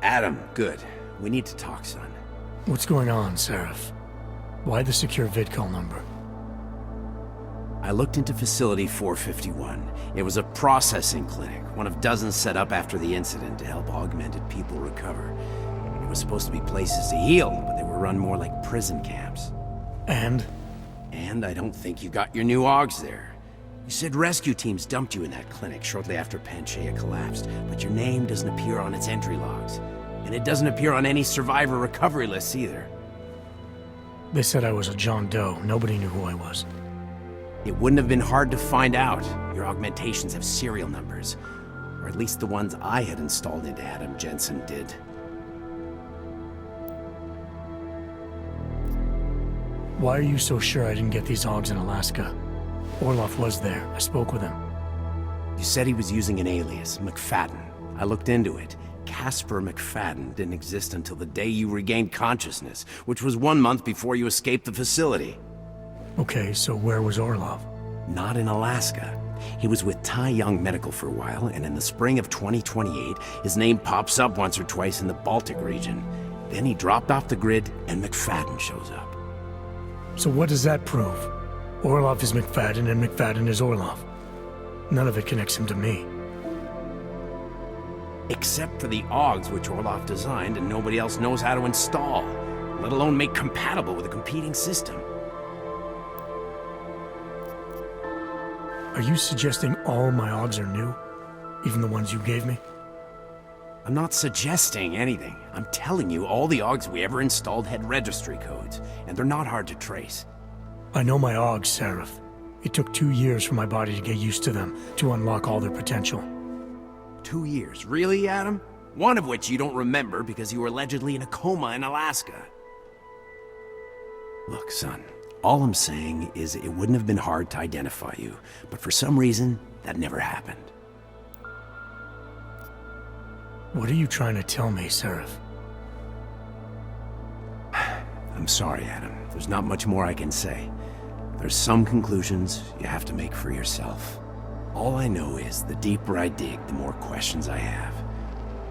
Adam, good. We need to talk, son. What's going on, Seraph? Why the secure vidcall number? I looked into Facility 451. It was a processing clinic, one of dozens set up after the incident to help augmented people recover. It was supposed to be places to heal, but they were run more like prison camps. And? And I don't think you got your new AUGs there. You said rescue teams dumped you in that clinic shortly after Panchaea collapsed, but your name doesn't appear on its entry logs. And it doesn't appear on any survivor recovery lists either. They said I was a John Doe. Nobody knew who I was. It wouldn't have been hard to find out. Your augmentations have serial numbers. Or at least the ones I had installed into Adam Jensen did. Why are you so sure I didn't get these AUGs in Alaska? Orloff was there. I spoke with him. You said he was using an alias, McFadden. I looked into it. Casper McFadden didn't exist until the day you regained consciousness, which was 1 month before you escaped the facility. Okay, so where was Orlov? Not in Alaska. He was with Tai Young Medical for a while, and in the spring of 2028, his name pops up once or twice in the Baltic region. Then he dropped off the grid, and McFadden shows up. So what does that prove? Orlov is McFadden, and McFadden is Orlov. None of it connects him to me. Except for the AUGs which Orlov designed and nobody else knows how to install, let alone make compatible with a competing system. Are you suggesting all my AUGs are new? Even the ones you gave me? I'm not suggesting anything. I'm telling you all the AUGs we ever installed had registry codes, and they're not hard to trace. I know my AUGs, Seraph. It took 2 years for my body to get used to them, to unlock all their potential. 2 years? Really, Adam? One of which you don't remember because you were allegedly in a coma in Alaska. Look, son, all I'm saying is it wouldn't have been hard to identify you, but for some reason, that never happened. What are you trying to tell me, Seraph? I'm sorry, Adam. There's not much more I can say. There's some conclusions you have to make for yourself. All I know is the deeper I dig, the more questions I have.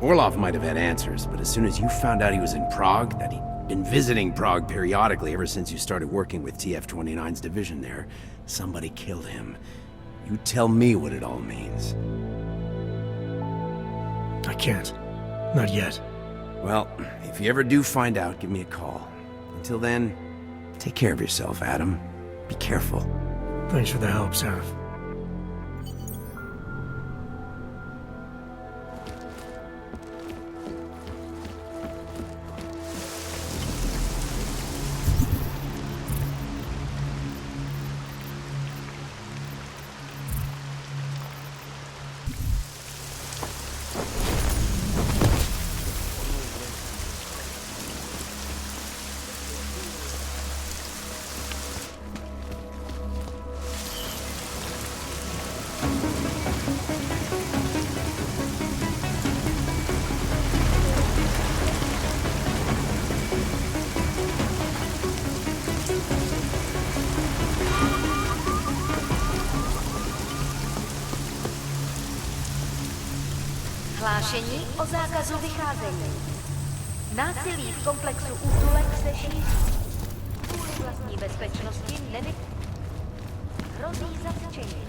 Orlov might have had answers, but as soon as you found out he was in Prague, that he'd been visiting Prague periodically ever since you started working with TF-29's division there, somebody killed him. You tell me what it all means. I can't. Not yet. Well, if you ever do find out, give me a call. Until then, take care of yourself, Adam. Be careful. Thanks for the help, Seraph. Hlášení o zákazu vycházení. Násilí v komplexu útulek se šíří. Kvůli vlastní bezpečnosti hrozí zatčení.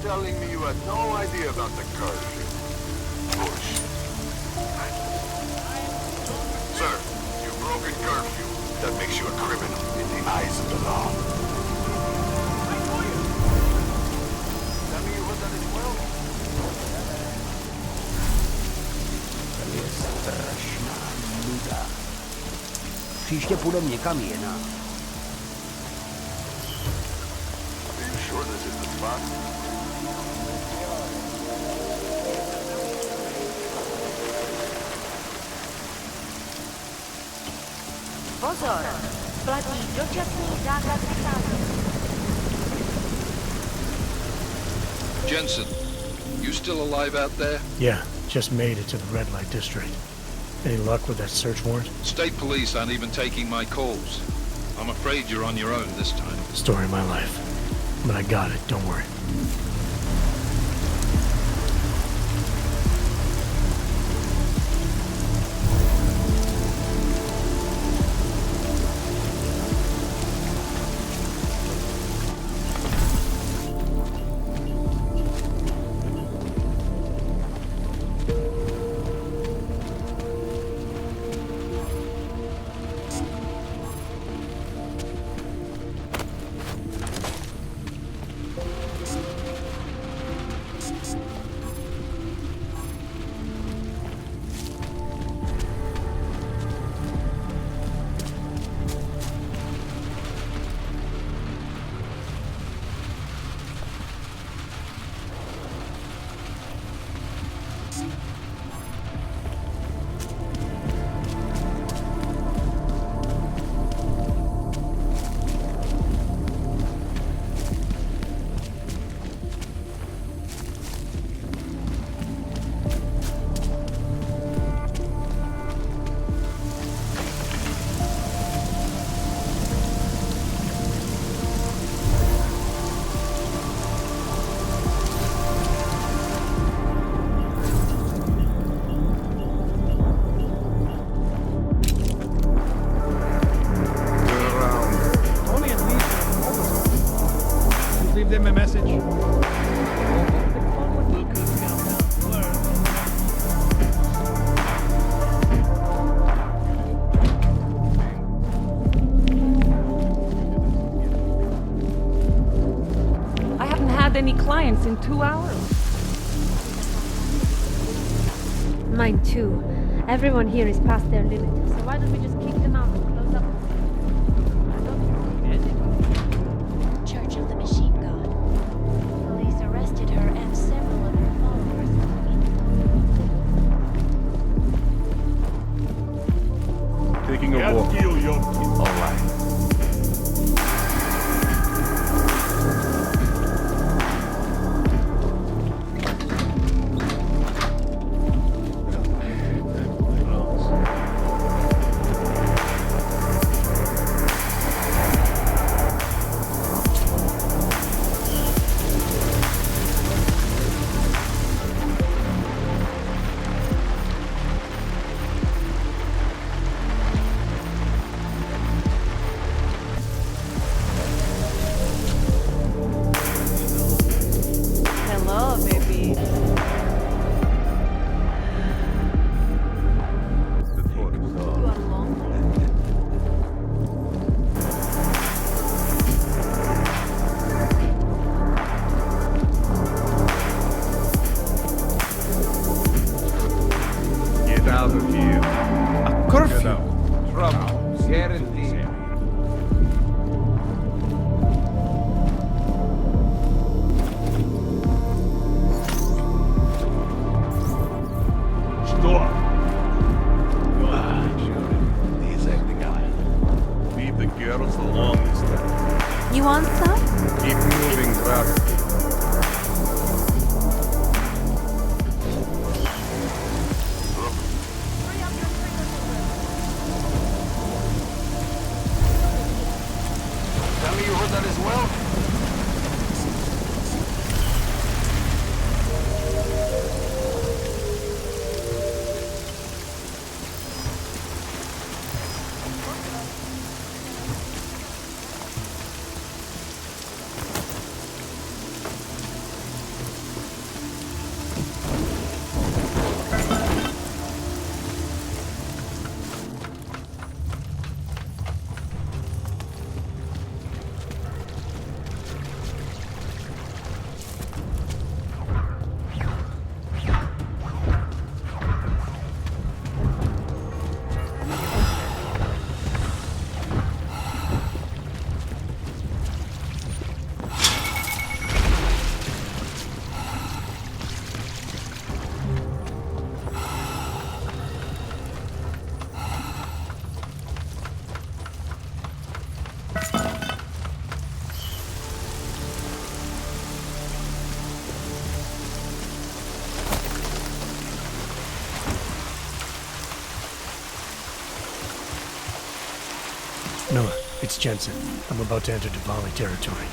telling me you had no idea about the curfew. Bullshit. Sir, you've broken curfew. That makes you a criminal in the eyes of the law. Tell me you heard that as well? Strašná nuda. Příště půjdem někam jinam. Are you sure this is the spot? Pozor! Platí dočasný zákaz vycházení. Jensen, you still alive out there? Yeah, just made it to the red light district. Any luck with that search warrant? State police aren't even taking my calls. I'm afraid you're on your own this time. Story of my life. But I got it, don't worry. Any clients in 2 hours. Mine too. Everyone here is past their limit, so why don't we just kick them out and close up? Church of the Machine God. Police arrested her and several of her followers. Taking a walk. All right. Miller, it's Jensen. I'm about to enter Diwali territory.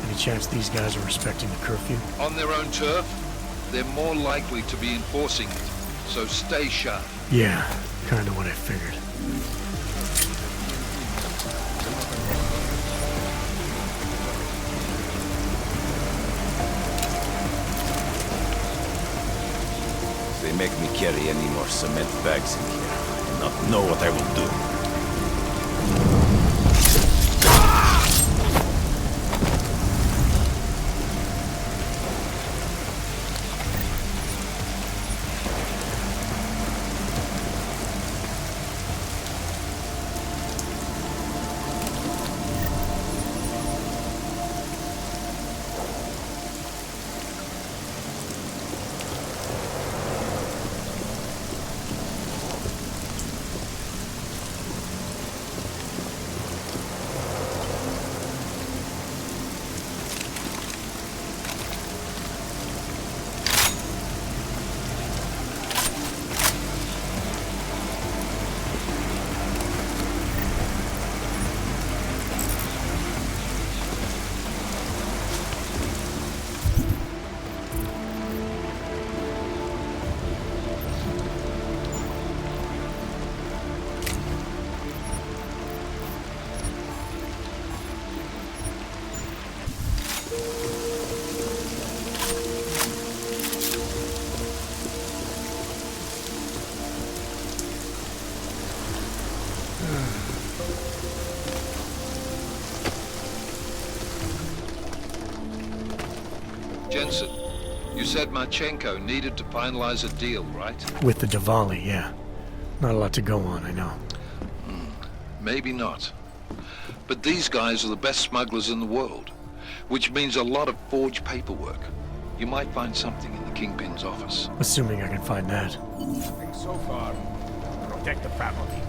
Any chance these guys are respecting the curfew? On their own turf, they're more likely to be enforcing it. So stay sharp. Yeah, kinda what I figured. If they make me carry any more cement bags in here, I do not know what I will do. Jensen, you said Marchenko needed to finalize a deal, right? With the Diwali, yeah. Not a lot to go on, I know. Maybe not. But these guys are the best smugglers in the world, which means a lot of forged paperwork. You might find something in the Kingpin's office. Assuming I can find that. Nothing so far. Protect the family.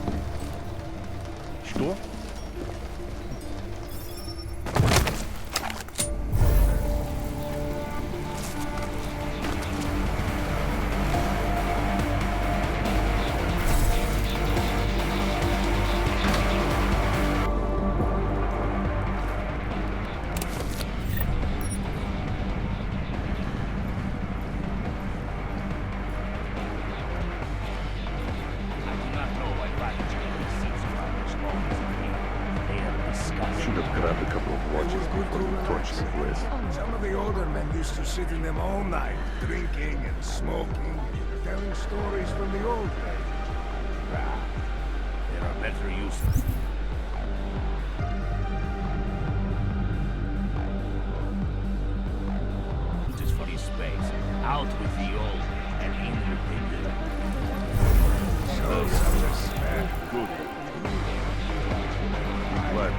Sure? Some of the older men used to sit in them all night, drinking and smoking, telling stories from the old days. There are better uses. Just for his space. Out with the old and in with the new. Show some respect. Good. What?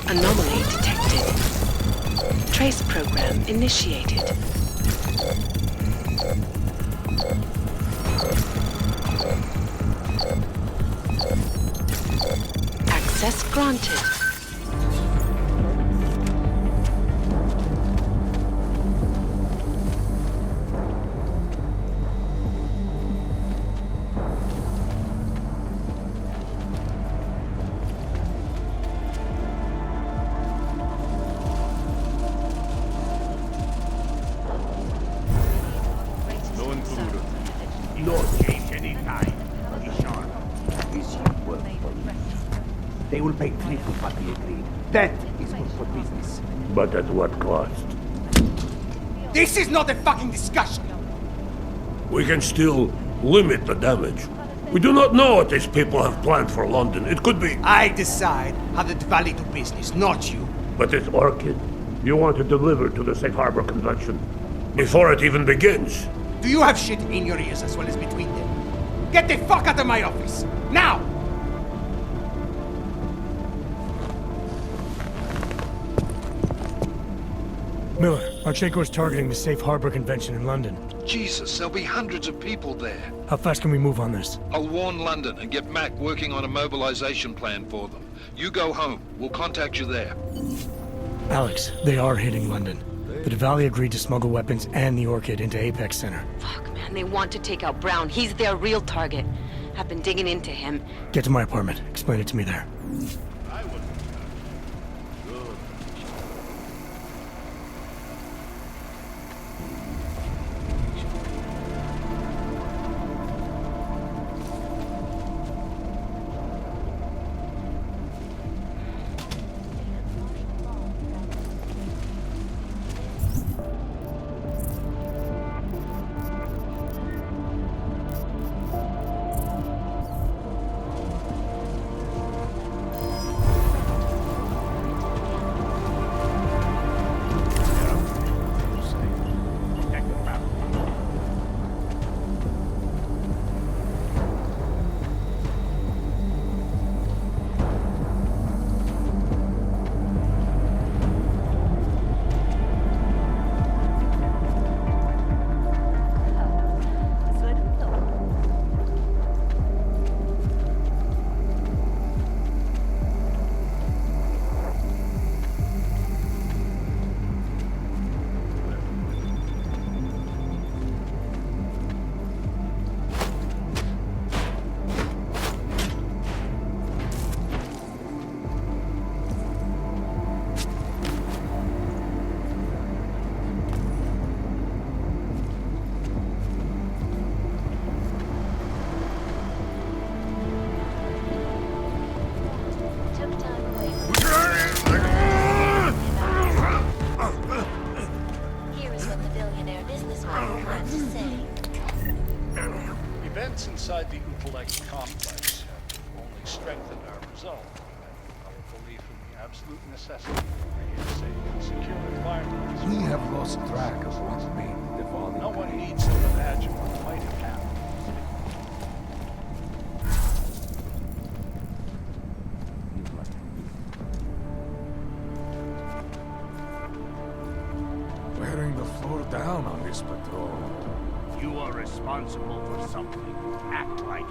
Anomaly detected. Trace program initiated. Access granted. No They will pay triple what we agreed. That is good for business. But at what cost? This is not a fucking discussion! We can still limit the damage. We do not know what these people have planned for London. It could be... I decide how the Valley do business, not you. But this orchid, you want to deliver to the Safe Harbor Convention before it even begins. Do you have shit in your ears as well as between them? Get the fuck out of my office! Now! Miller, Marchenko is targeting the Safe Harbor Convention in London. Jesus, there'll be hundreds of people there. How fast can we move on this? I'll warn London and get Mac working on a mobilization plan for them. You go home. We'll contact you there. Alex, they are hitting London. The Diwali agreed to smuggle weapons and the Orchid into Apex Center. Fuck, man, they want to take out Brown. He's their real target. I've been digging into him. Get to my apartment. Explain it to me there. Events inside the Intellect complex have only strengthened our resolve. Our belief in the absolute necessity to create a safe and secure environment. We have lost track of what made the Diwali. No one needs to imagine what might have happened. Wearing the floor down on this patrol. You are responsible for something. Act like it.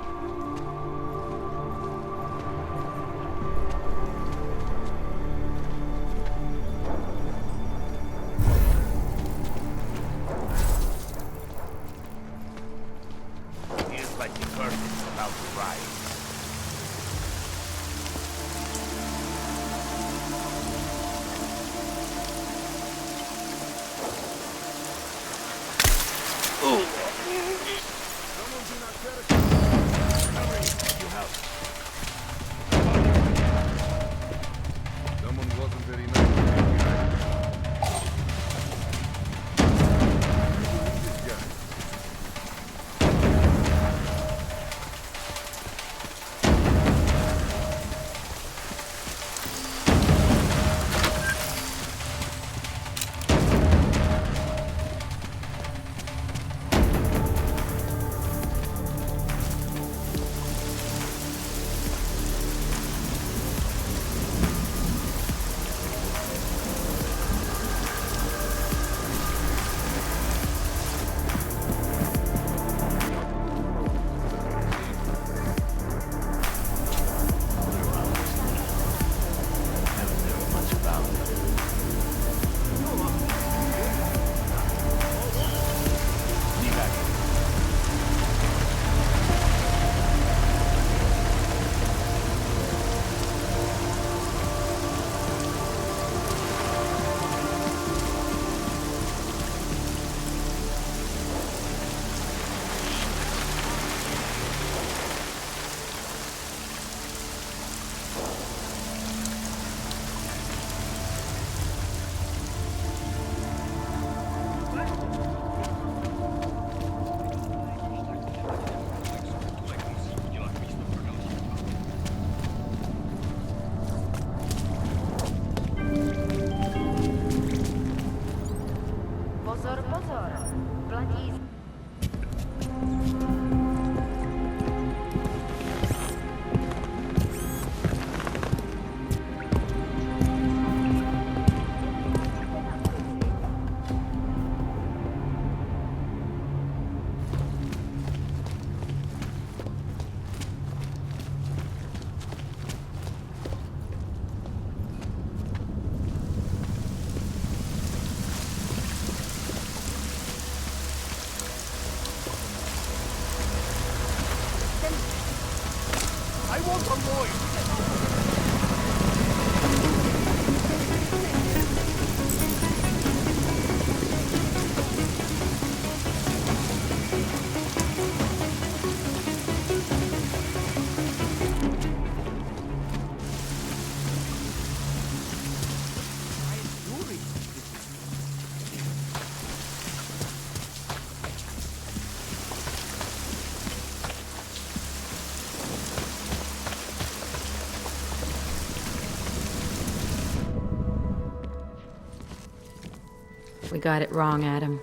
Feels like the curtain's about to rise. We got it wrong, Adam.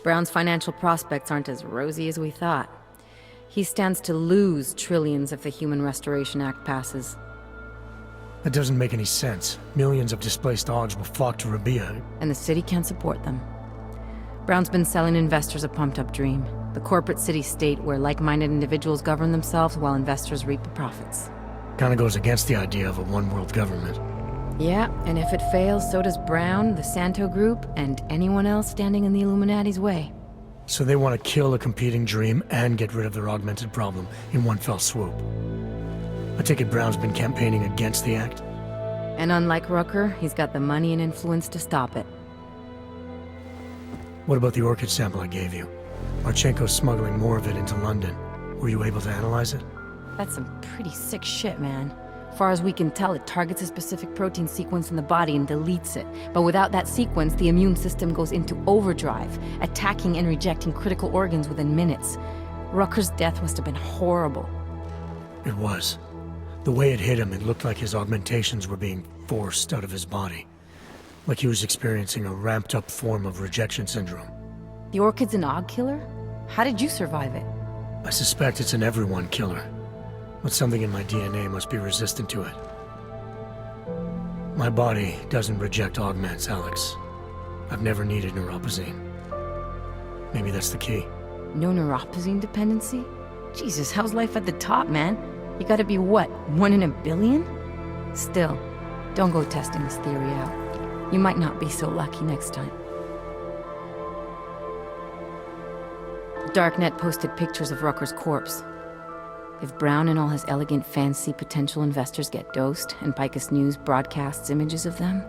Brown's financial prospects aren't as rosy as we thought. He stands to lose trillions if the Human Restoration Act passes. That doesn't make any sense. Millions of displaced Augs will flock to Rabia. And the city can't support them. Brown's been selling investors a pumped-up dream. The corporate city-state where like-minded individuals govern themselves while investors reap the profits. Kinda goes against the idea of a one-world government. Yeah, and if it fails, so does Brown, the Santo Group, and anyone else standing in the Illuminati's way. So they want to kill a competing dream and get rid of their augmented problem in one fell swoop. I take it Brown's been campaigning against the act? And unlike Rucker, he's got the money and influence to stop it. What about the orchid sample I gave you? Marchenko's smuggling more of it into London. Were you able to analyze it? That's some pretty sick shit, man. Far as we can tell, it targets a specific protein sequence in the body and deletes it. But without that sequence, the immune system goes into overdrive, attacking and rejecting critical organs within minutes. Rucker's death must have been horrible. It was. The way it hit him, it looked like his augmentations were being forced out of his body. Like he was experiencing a ramped-up form of rejection syndrome. The orchid's an Aug killer? How did you survive it? I suspect it's an everyone killer. But something in my DNA must be resistant to it. My body doesn't reject augments, Alex. I've never needed neuropozyne. Maybe that's the key. No neuropozyne dependency? Jesus, how's life at the top, man? You gotta be what, 1 in a billion? Still, don't go testing this theory out. You might not be so lucky next time. Darknet posted pictures of Rucker's corpse. If Brown and all his elegant, fancy potential investors get dosed, and Picus News broadcasts images of them,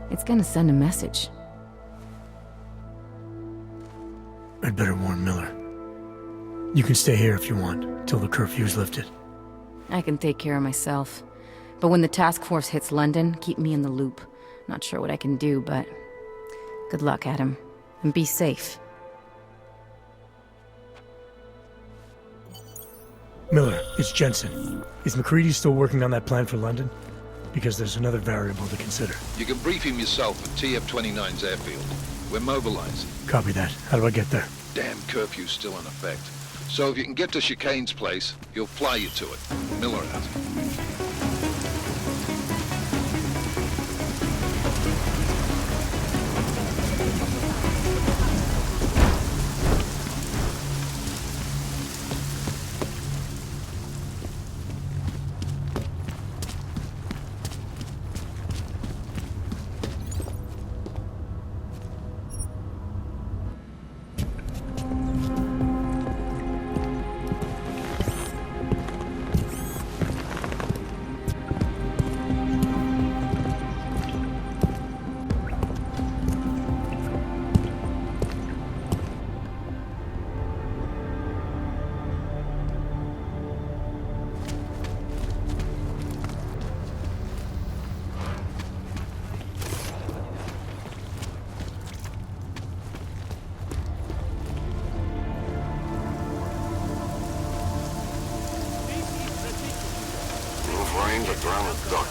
it's gonna send a message. I'd better warn Miller. You can stay here if you want, till the curfew's lifted. I can take care of myself. But when the task force hits London, keep me in the loop. Not sure what I can do, but good luck, Adam. And be safe. Miller, it's Jensen. Is McCready still working on that plan for London? Because there's another variable to consider. You can brief him yourself at TF-29's airfield. We're mobilizing. Copy that. How do I get there? Damn curfew's still in effect. So if you can get to Chicane's place, he'll fly you to it. Miller out. Flying the ground duck.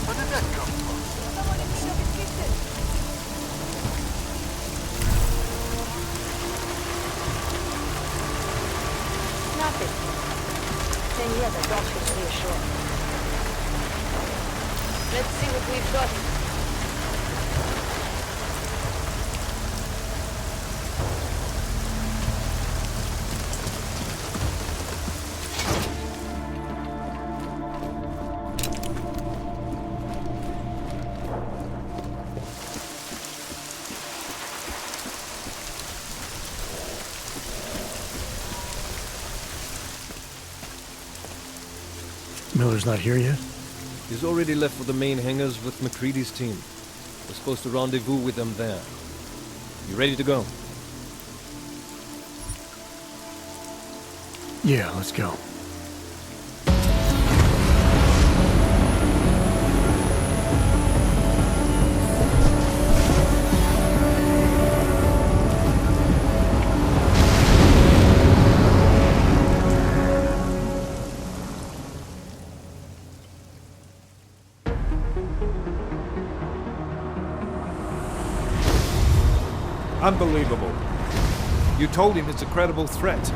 Where did that come from? Nothing. 10 years I don't feel reassured. Let's see what we've got. Miller's not here yet? He's already left for the main hangars with McCready's team. We're supposed to rendezvous with them there. You ready to go? Yeah, let's go. You told him it's a credible threat.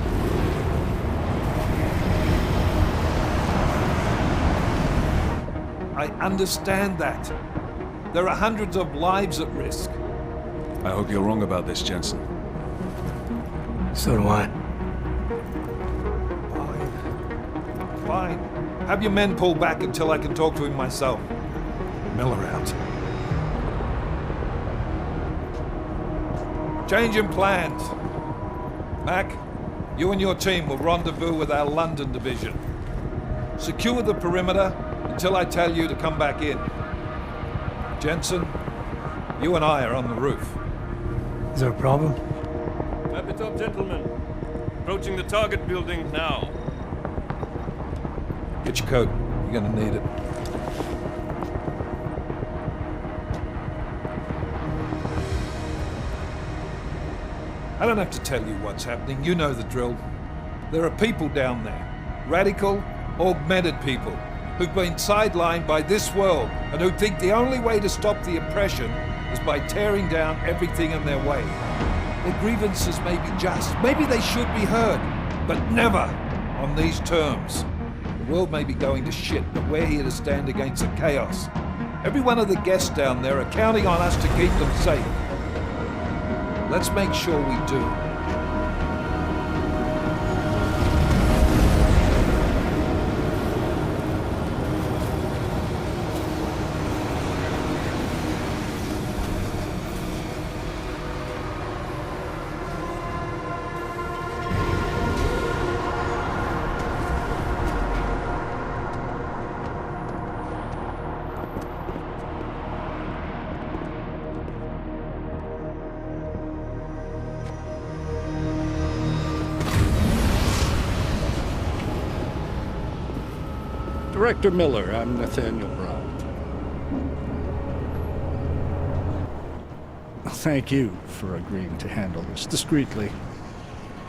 I understand that. There are hundreds of lives at risk. I hope you're wrong about this, Jensen. So do I. Fine. Have your men pull back until I can talk to him myself. Miller out. Change in plans. Mac, you and your team will rendezvous with our London division. Secure the perimeter until I tell you to come back in. Jensen, you and I are on the roof. Is there a problem? Wrap it up, gentlemen. Approaching the target building now. Get your coat. You're gonna need it. I don't have to tell you what's happening. You know the drill. There are people down there. Radical, augmented people who've been sidelined by this world and who think the only way to stop the oppression is by tearing down everything in their way. Their grievances may be just, maybe they should be heard, but never on these terms. The world may be going to shit, but we're here to stand against the chaos. Every one of the guests down there are counting on us to keep them safe. Let's make sure we do. Director Miller, I'm Nathaniel Brown. Thank you for agreeing to handle this discreetly.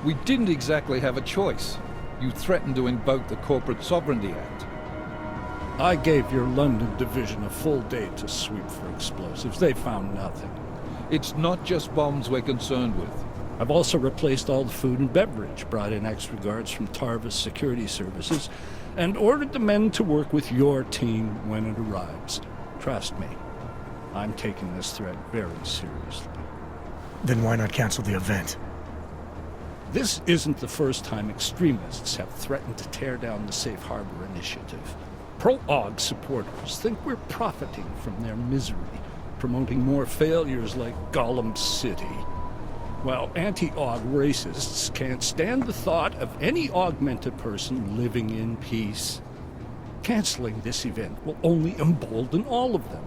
We didn't exactly have a choice. You threatened to invoke the Corporate Sovereignty Act. I gave your London division a full day to sweep for explosives. They found nothing. It's not just bombs we're concerned with. I've also replaced all the food and beverage, brought in extra guards from Tarvis Security Services, and ordered the men to work with your team when it arrives. Trust me, I'm taking this threat very seriously. Then why not cancel the event? This isn't the first time extremists have threatened to tear down the Safe Harbor Initiative. Pro-AUG supporters think we're profiting from their misery, promoting more failures like Gollum City. While anti-AUG racists can't stand the thought of any augmented person living in peace. Canceling this event will only embolden all of them.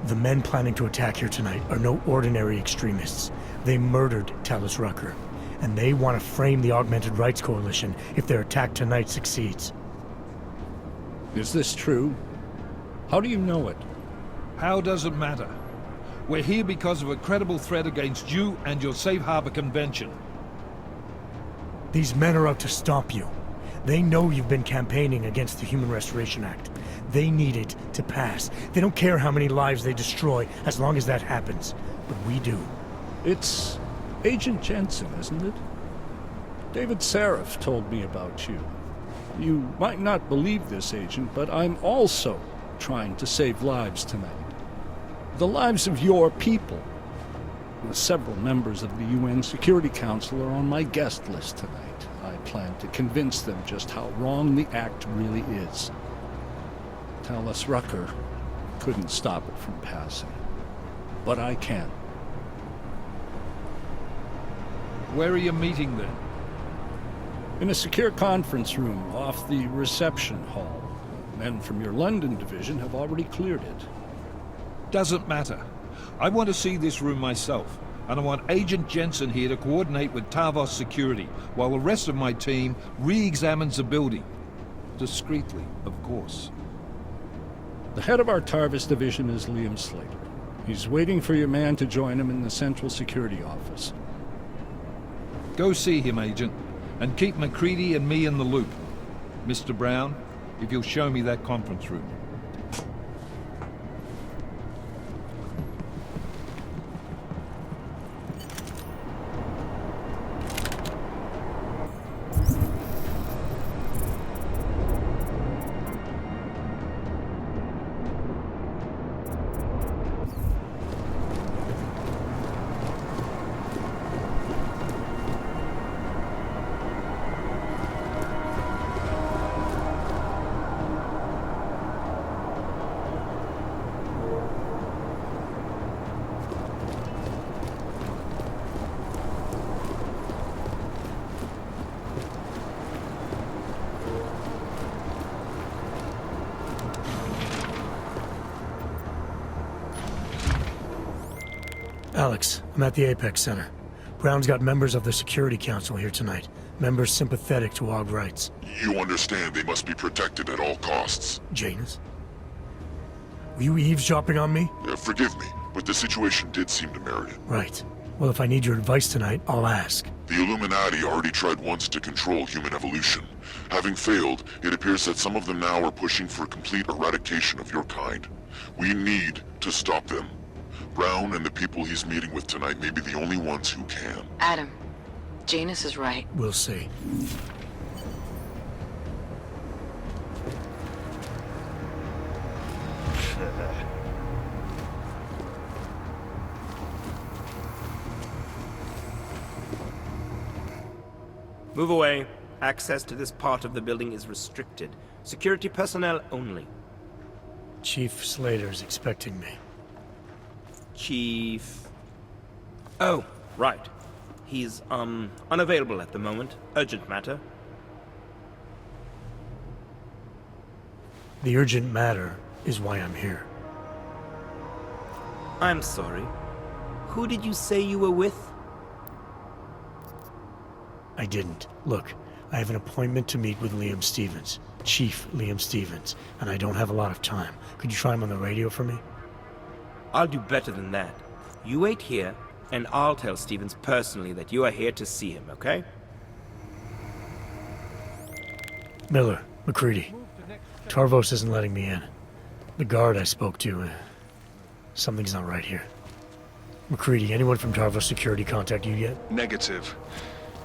The men planning to attack here tonight are no ordinary extremists. They murdered Talus Rucker, and they want to frame the Augmented Rights Coalition if their attack tonight succeeds. Is this true? How do you know it? How does it matter? We're here because of a credible threat against you and your Safe Harbor Convention. These men are out to stop you. They know you've been campaigning against the Human Restoration Act. They need it to pass. They don't care how many lives they destroy, as long as that happens. But we do. It's Agent Jensen, isn't it? David Seraph told me about you. You might not believe this, Agent, but I'm also trying to save lives tonight. The lives of your people. Several members of the UN Security Council are on my guest list tonight. I plan to convince them just how wrong the act really is. Talus Rucker couldn't stop it from passing. But I can. Where are you meeting then? In a secure conference room off the reception hall. Men from your London division have already cleared it. Doesn't matter. I want to see this room myself, and I want Agent Jensen here to coordinate with Tarvos Security, while the rest of my team re-examines the building. Discreetly, of course. The head of our Tarvis division is Liam Slater. He's waiting for your man to join him in the Central Security Office. Go see him, Agent, and keep McCready and me in the loop. Mr. Brown, if you'll show me that conference room. Alex, I'm at the Apex Center. Brown's got members of the Security Council here tonight. Members sympathetic to AUG rights. You understand they must be protected at all costs. Janus? Were you eavesdropping on me? Forgive me, but the situation did seem to merit it. Right. Well, if I need your advice tonight, I'll ask. The Illuminati already tried once to control human evolution. Having failed, it appears that some of them now are pushing for complete eradication of your kind. We need to stop them. Brown and the people he's meeting with tonight may be the only ones who can. Adam, Janus is right. We'll see. Move away. Access to this part of the building is restricted. Security personnel only. Chief Slater's expecting me. Chief... Oh, right. He's, unavailable at the moment. Urgent matter. The urgent matter is why I'm here. I'm sorry. Who did you say you were with? I didn't. Look, I have an appointment to meet with Liam Stevens. Chief Liam Stevens, and I don't have a lot of time. Could you try him on the radio for me? I'll do better than that. You wait here, and I'll tell Stevens personally that you are here to see him, okay? Miller, McCready. Tarvos isn't letting me in. The guard I spoke to, something's not right here. McCready, anyone from Tarvos Security contact you yet? Negative.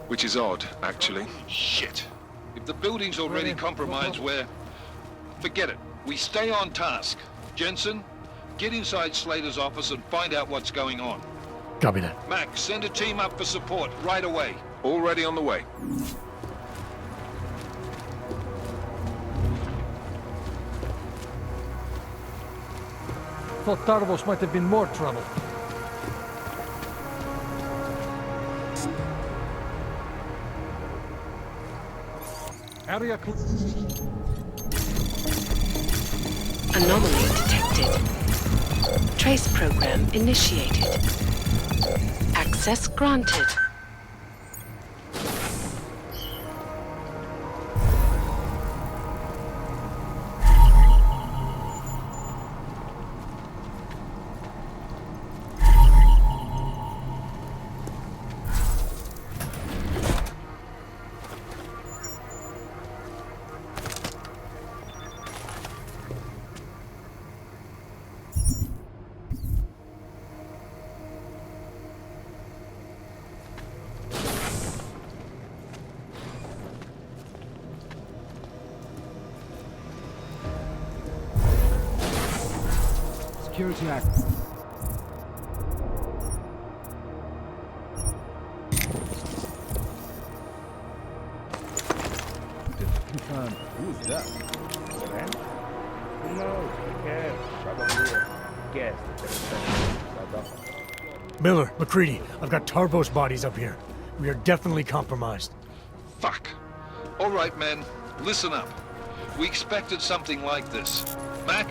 Which is odd, actually. Shit. If the building's already compromised, forget it. We stay on task. Jensen, get inside Slater's office and find out what's going on. Copy that. Max, send a team up for support right away. Already on the way. Thought Tarvos might have been more trouble. Area Anomaly detected. Trace program initiated. Access granted. Security Act. Who's that? Who knows? Probably a guest. Miller, McCready, I've got Tarvos bodies up here. We are definitely compromised. Fuck. All right, men. Listen up. We expected something like this. Mac,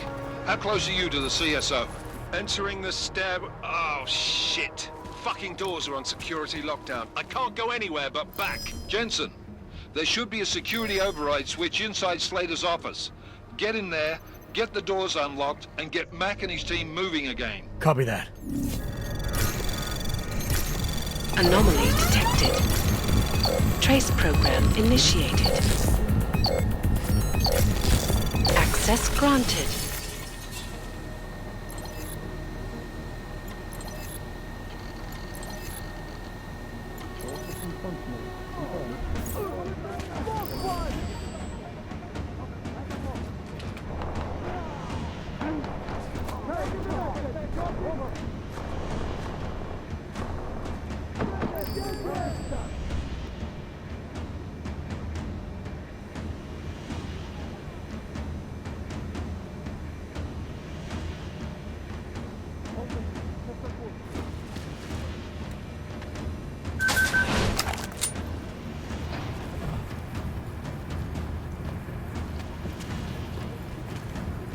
how close are you to the CSO? Entering the stab... Oh, shit. Fucking doors are on security lockdown. I can't go anywhere but back. Jensen, there should be a security override switch inside Slater's office. Get in there, get the doors unlocked, and get Mac and his team moving again. Copy that. Anomaly detected. Trace program initiated. Access granted.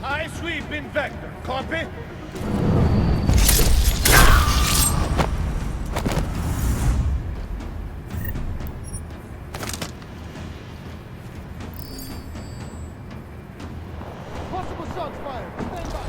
High sweep in vector. Copy? Possible shots fired. Stand by.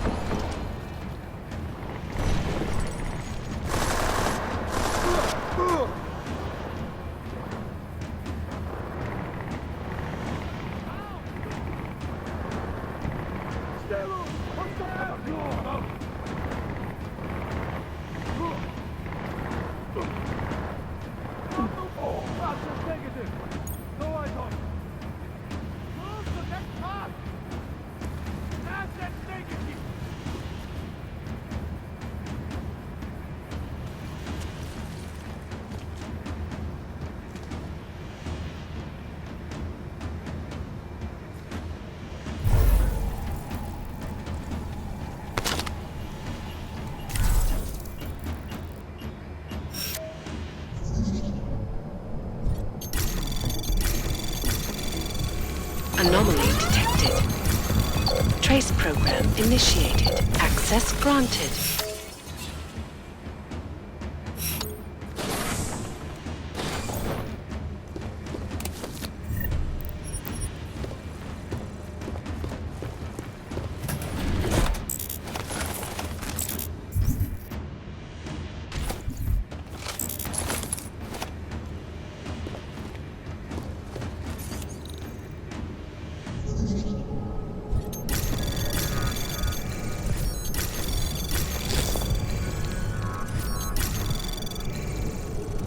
Anomaly detected. Trace program initiated. Access granted.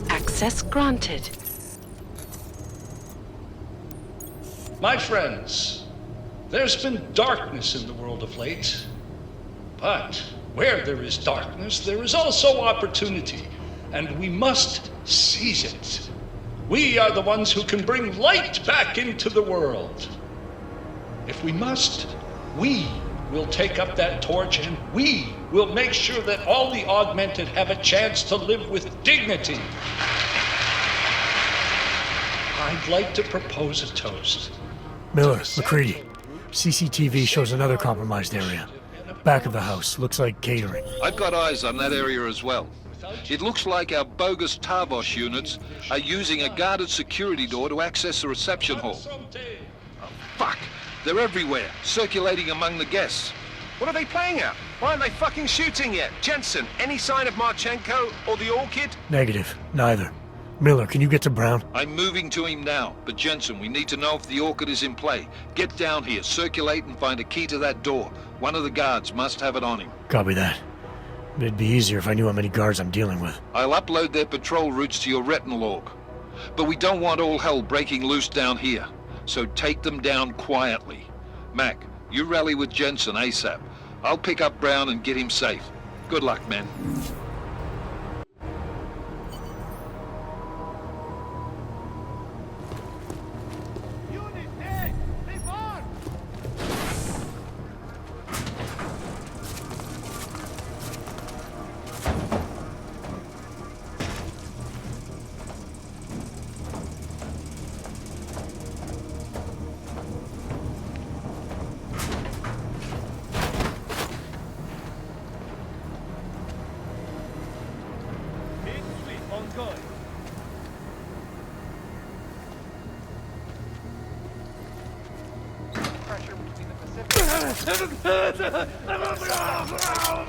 Access granted. My friends, there's been darkness in the world of late. But where there is darkness, there is also opportunity, and we must seize it. We are the ones who can bring light back into the world. If we must, we will take up that torch, and we will make sure that all the augmented have a chance to live with dignity. I'd like to propose a toast. Miller, McCready. CCTV shows another compromised area. Back of the house. Looks like catering. I've got eyes on that area as well. It looks like our bogus Tarbosh units are using a guarded security door to access the reception hall. Oh, fuck! They're everywhere, circulating among the guests. What are they playing at? Why aren't they fucking shooting yet? Jensen, any sign of Marchenko or the Orchid? Negative. Neither. Miller, can you get to Brown? I'm moving to him now, but Jensen, we need to know if the Orchid is in play. Get down here, circulate and find a key to that door. One of the guards must have it on him. Copy that. It'd be easier if I knew how many guards I'm dealing with. I'll upload their patrol routes to your retinal log. But we don't want all hell breaking loose down here, so take them down quietly. Mac, you rally with Jensen ASAP. I'll pick up Brown and get him safe. Good luck, man.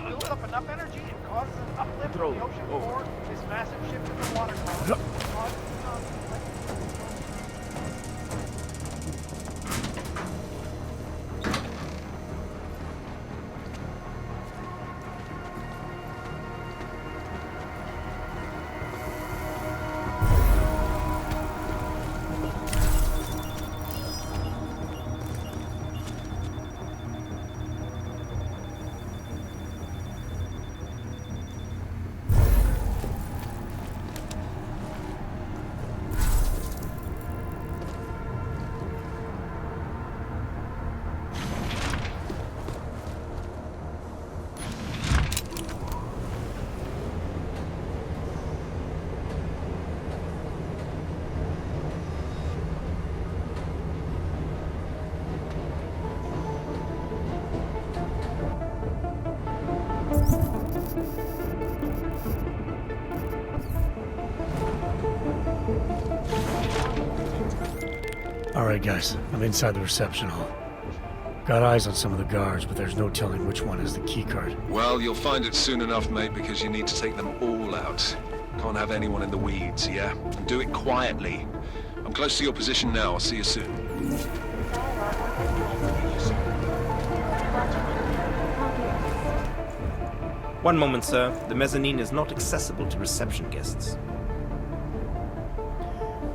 Builds up enough energy and causes an uplift in the ocean floor. This massive shift in the water column causes Alright guys, I'm inside the reception hall. Got eyes on some of the guards, but there's no telling which one has the keycard. Well, you'll find it soon enough, mate, because you need to take them all out. Can't have anyone in the weeds, yeah? And do it quietly. I'm close to your position now. I'll see you soon. One moment, sir. The mezzanine is not accessible to reception guests.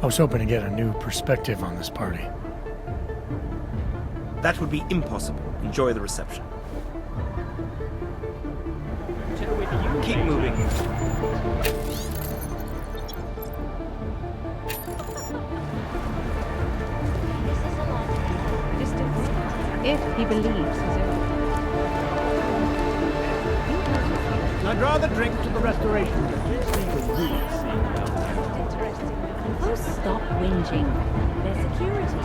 I was hoping to get a new perspective on this party. That would be impossible. Enjoy the reception. Keep moving. If he believes his own. Now draw the drink to the restoration. Oh, stop whinging. They're security.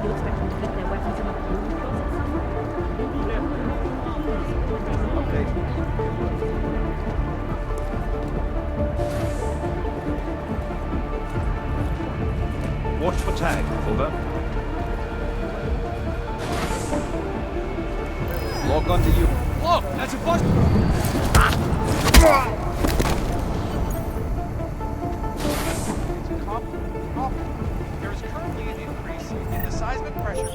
You expect them to fit their weapons in a broom closet somewhere? Watch for tag, over. Lock onto you. Look, that's a bus. There is currently an increase in the seismic pressure.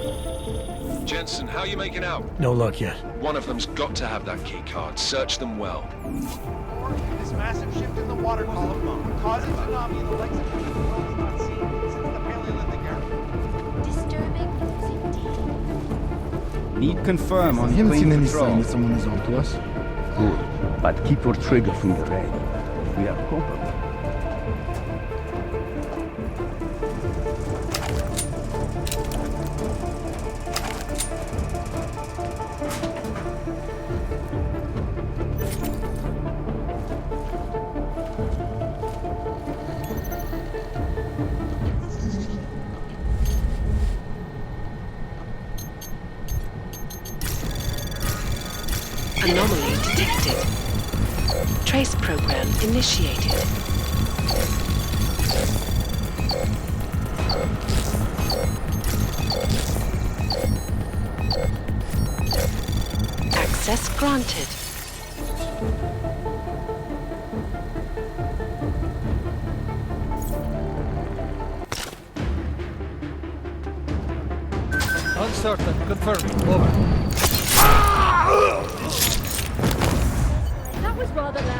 Jensen, how are you making out? No luck yet. One of them's got to have that key card. Search them well. This massive shift in the water column causes tsunami in the likes of which the world has not seen since the Paleolithic era. Disturbing news indeed. Need confirm on Haven't seen plane any patrol. sign that someone is on to us. Good, but keep your trigger finger ready. We are compromised. Anomaly detected. Trace program initiated. Access granted. Uncertain, confirming, over. That was rather loud.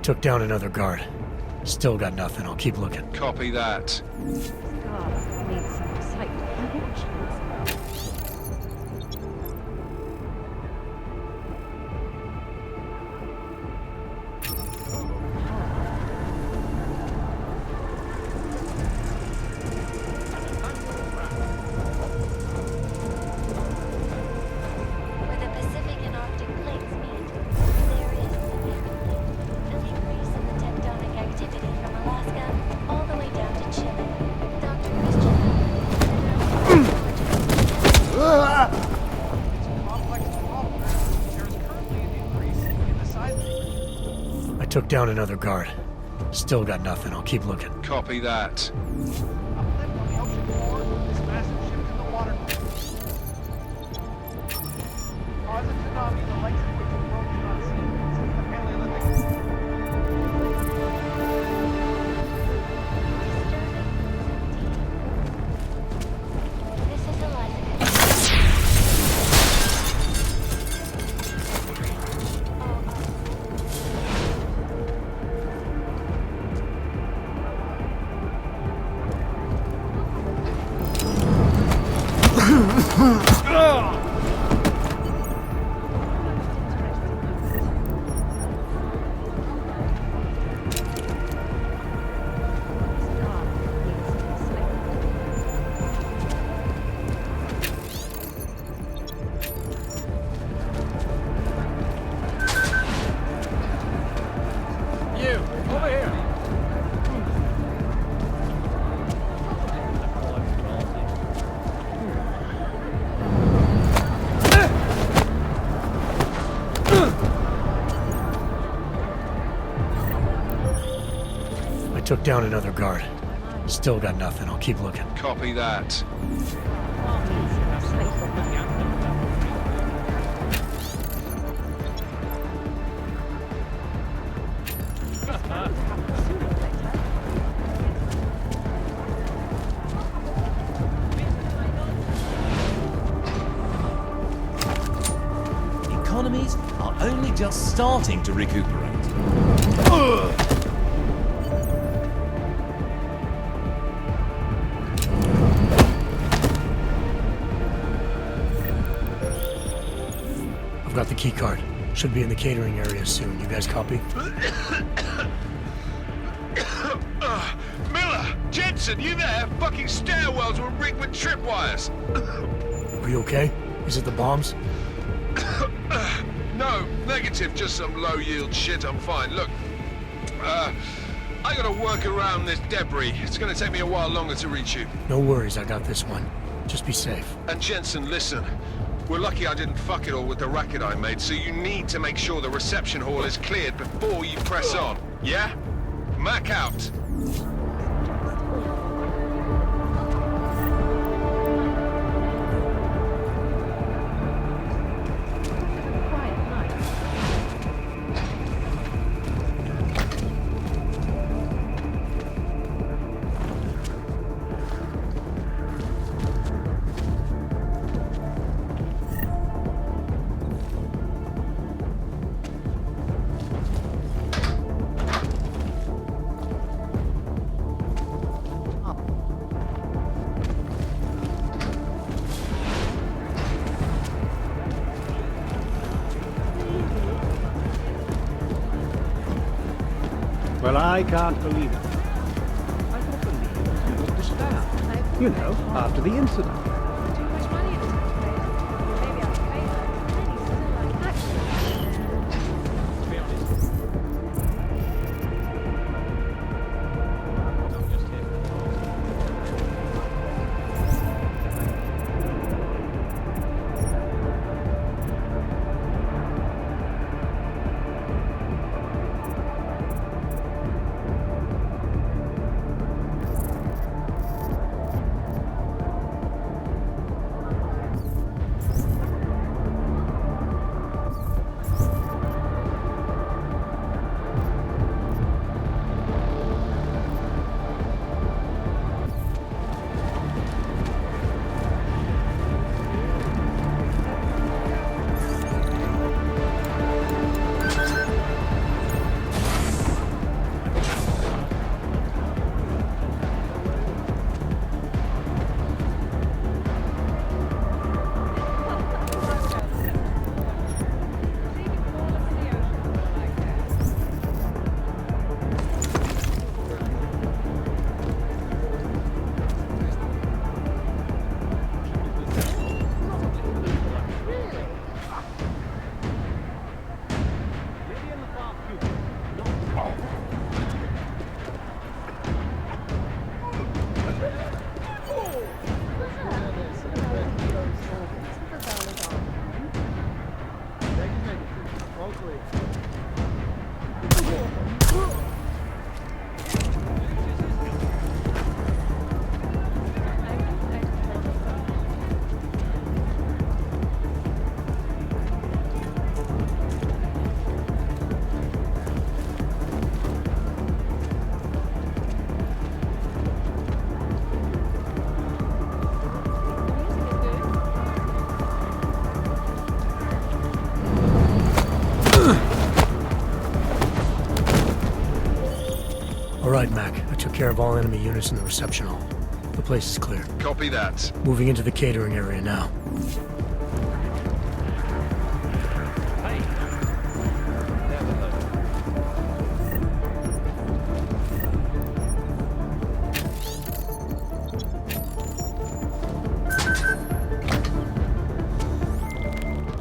Took down another guard. Still got nothing. I'll keep looking. Copy that. Needs some excitement. Where the Pacific and Arctic plates meet, there is took down another guard. Still got nothing. I'll keep looking. Copy that. Uplift on the ocean floor. This massive shift in the water cause a tsunami the likes of which the world has not seen since the Paleolithic. This is Eliza. Took down another guard. Still got nothing. I'll keep looking. Copy that. Economies are only just starting to recuperate. I've got the key card. Should be in the catering area soon. You guys copy? Miller! Jensen, you there? Fucking stairwells were rigged with tripwires. Are you okay? Is it the bombs? No, negative. Just some low-yield shit. I'm fine. Look, I gotta work around this debris. It's gonna take me a while longer to reach you. No worries. I got this one. Just be safe. And Jensen, listen. We're lucky I didn't fuck it all with the racket I made, so you need to make sure the reception hall is cleared before you press on. Yeah? Mac out. Well, I can't believe it. I thought the lead was disbanded. You know, after the incident. right, Mac. I took care of all enemy units in the reception hall. The place is clear. Copy that. Moving into the catering area now.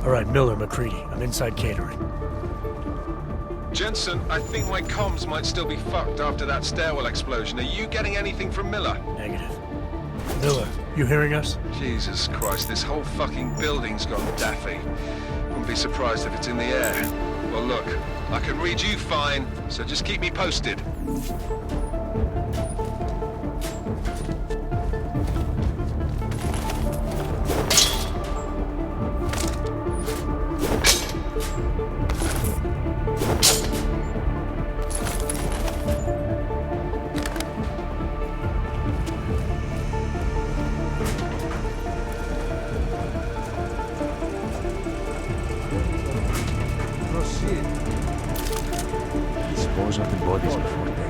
All right, Miller, McCready. I'm inside catering. Jensen, I think my comms might still be fucked after that stairwell explosion. Are you getting anything from Miller? Negative. Miller, you hearing us? Jesus Christ, this whole fucking building's gone daffy. Wouldn't be surprised if it's in the air. Well, look, I can read you fine, so just keep me posted. Dispose of the bodies before they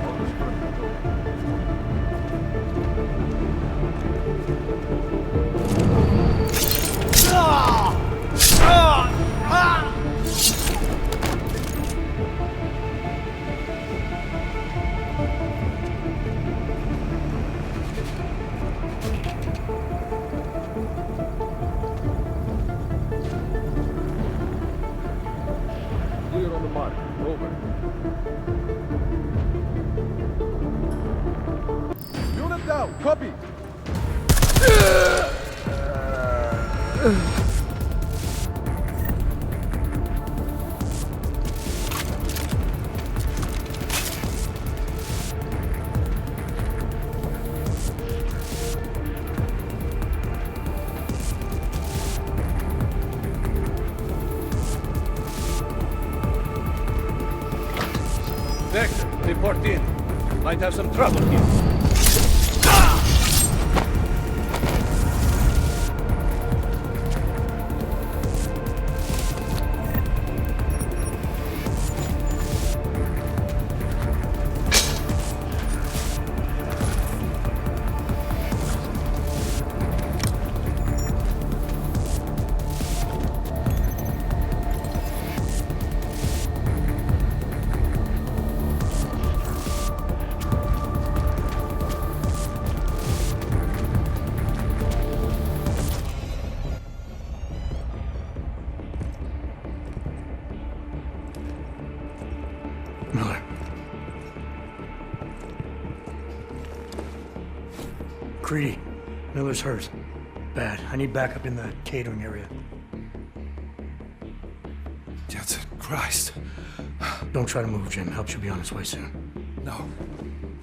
Clear on the mark. Over. Unit down. Copy. Vector, report in. Might have some trouble here. Miller. Creedy. Miller's hurt. Bad. I need backup in the catering area. Jensen, Christ. Don't try to move, Jim. Help should be on its way soon. No.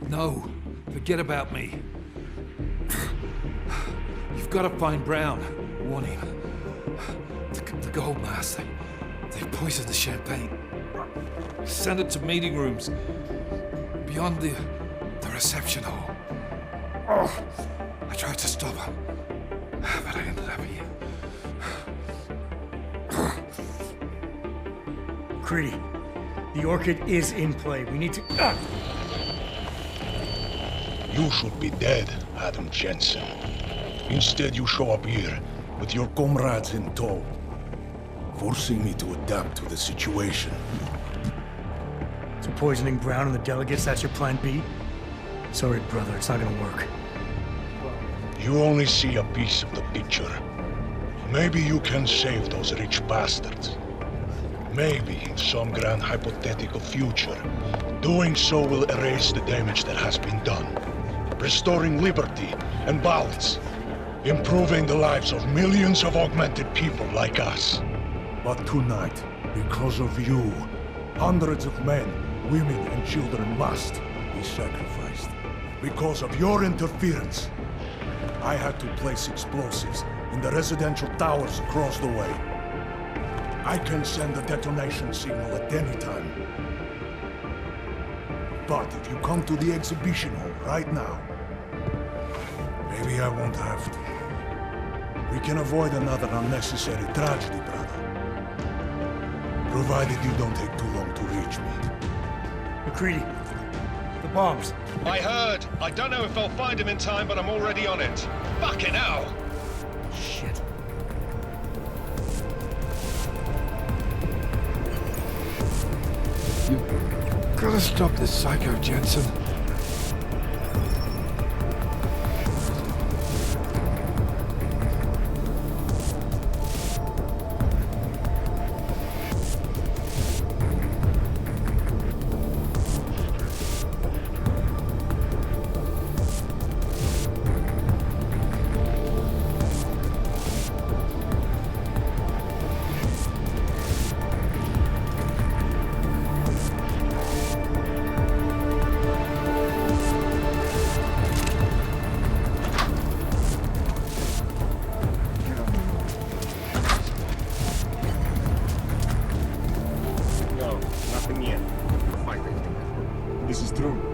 No. Forget about me. You've got to find Brown. Warn him. The gold mask. They poisoned the champagne. Send it to meeting rooms. Beyond the reception hall. Oh, I tried to stop him. But I ended up here. Creedy. The Orchid is in play. We need to... You should be dead, Adam Jensen. Instead, you show up here with your comrades in tow, forcing me to adapt to the situation. So poisoning Brown and the delegates, that's your plan B? Sorry, brother, it's not gonna work. You only see a piece of the picture. Maybe you can save those rich bastards. Maybe in some grand hypothetical future, doing so will erase the damage that has been done, restoring liberty and balance, improving the lives of millions of augmented people like us. But tonight, because of you, hundreds of men, women and children must be sacrificed. Because of your interference, I had to place explosives in the residential towers across the way. I can send a detonation signal at any time. But if you come to the exhibition hall right now, maybe I won't have to. We can avoid another unnecessary tragedy, brother. Provided you don't take too long to reach me. McCready, The bombs. I heard. I don't know if I'll find him in time, but I'm already on it. Fucking hell! Shit. You gotta stop this psycho, Jensen. This is true.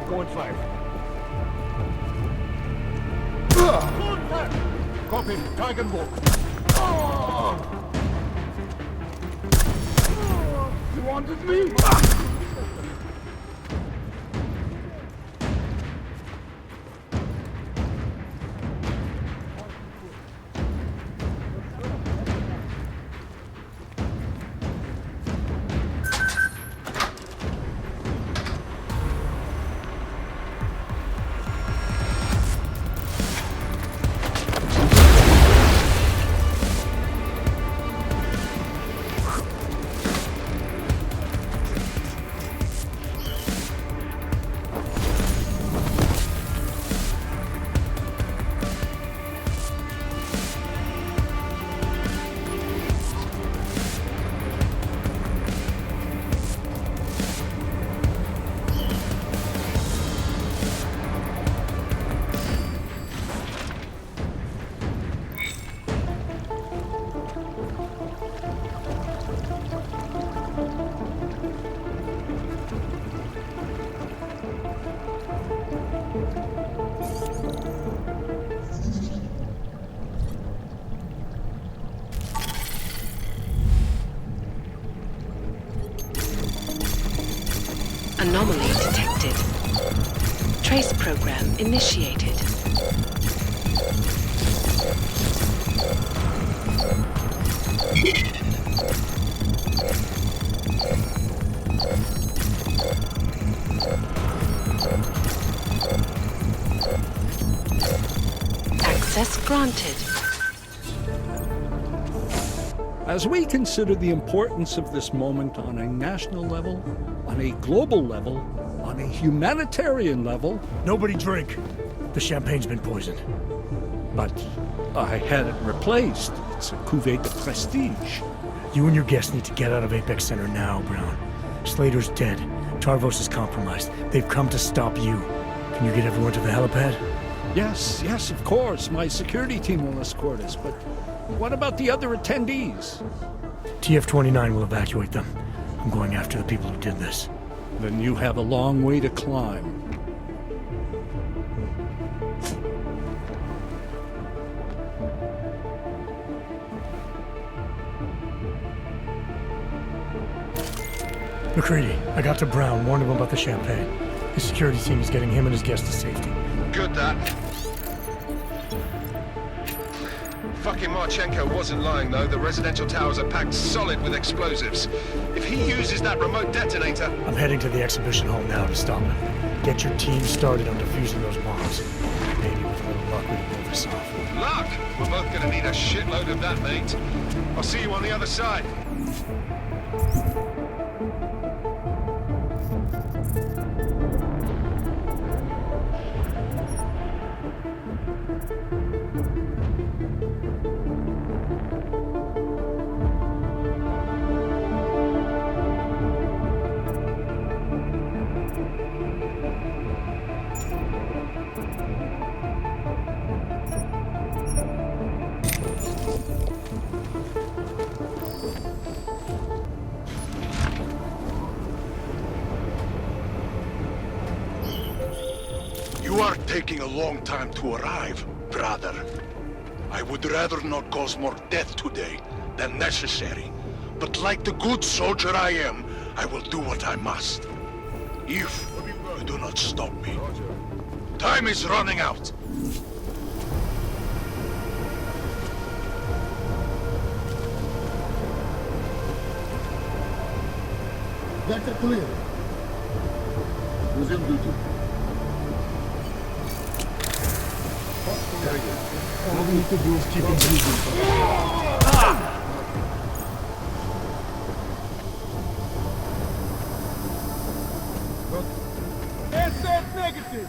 Go in 5. Copy. Dragon walk. You wanted me? Anomaly detected. Trace program initiated. Access granted. As we consider the importance of this moment on a national level, on a global level, on a humanitarian level... Nobody drink. The champagne's been poisoned. But I had it replaced. It's a cuvée de prestige. You and your guests need to get out of Apex Center now, Brown. Slater's dead. Tarvos is compromised. They've come to stop you. Can you get everyone to the helipad? Yes, of course. My security team will escort us, but what about the other attendees? TF-29 will evacuate them. I'm going after the people who did this. Then you have a long way to climb. McCready, I got to Brown, warned him about the champagne. His security team is getting him and his guests to safety. Good, that. Fucking Marchenko wasn't lying, though. The residential towers are packed solid with explosives. If he uses that remote detonator... I'm heading to the exhibition hall now to stop him. Get your team started on defusing those bombs. Maybe with a little luck we can pull this off. Luck? We're both gonna need a shitload of that, mate. I'll see you on the other side. You are taking a long time to arrive, brother. I would rather not cause more death today than necessary. But like the good soldier I am, I will do what I must. If you do not stop me. Time is running out. Vector clear. Resume duty. All we need to do is keep him moving. SF negative!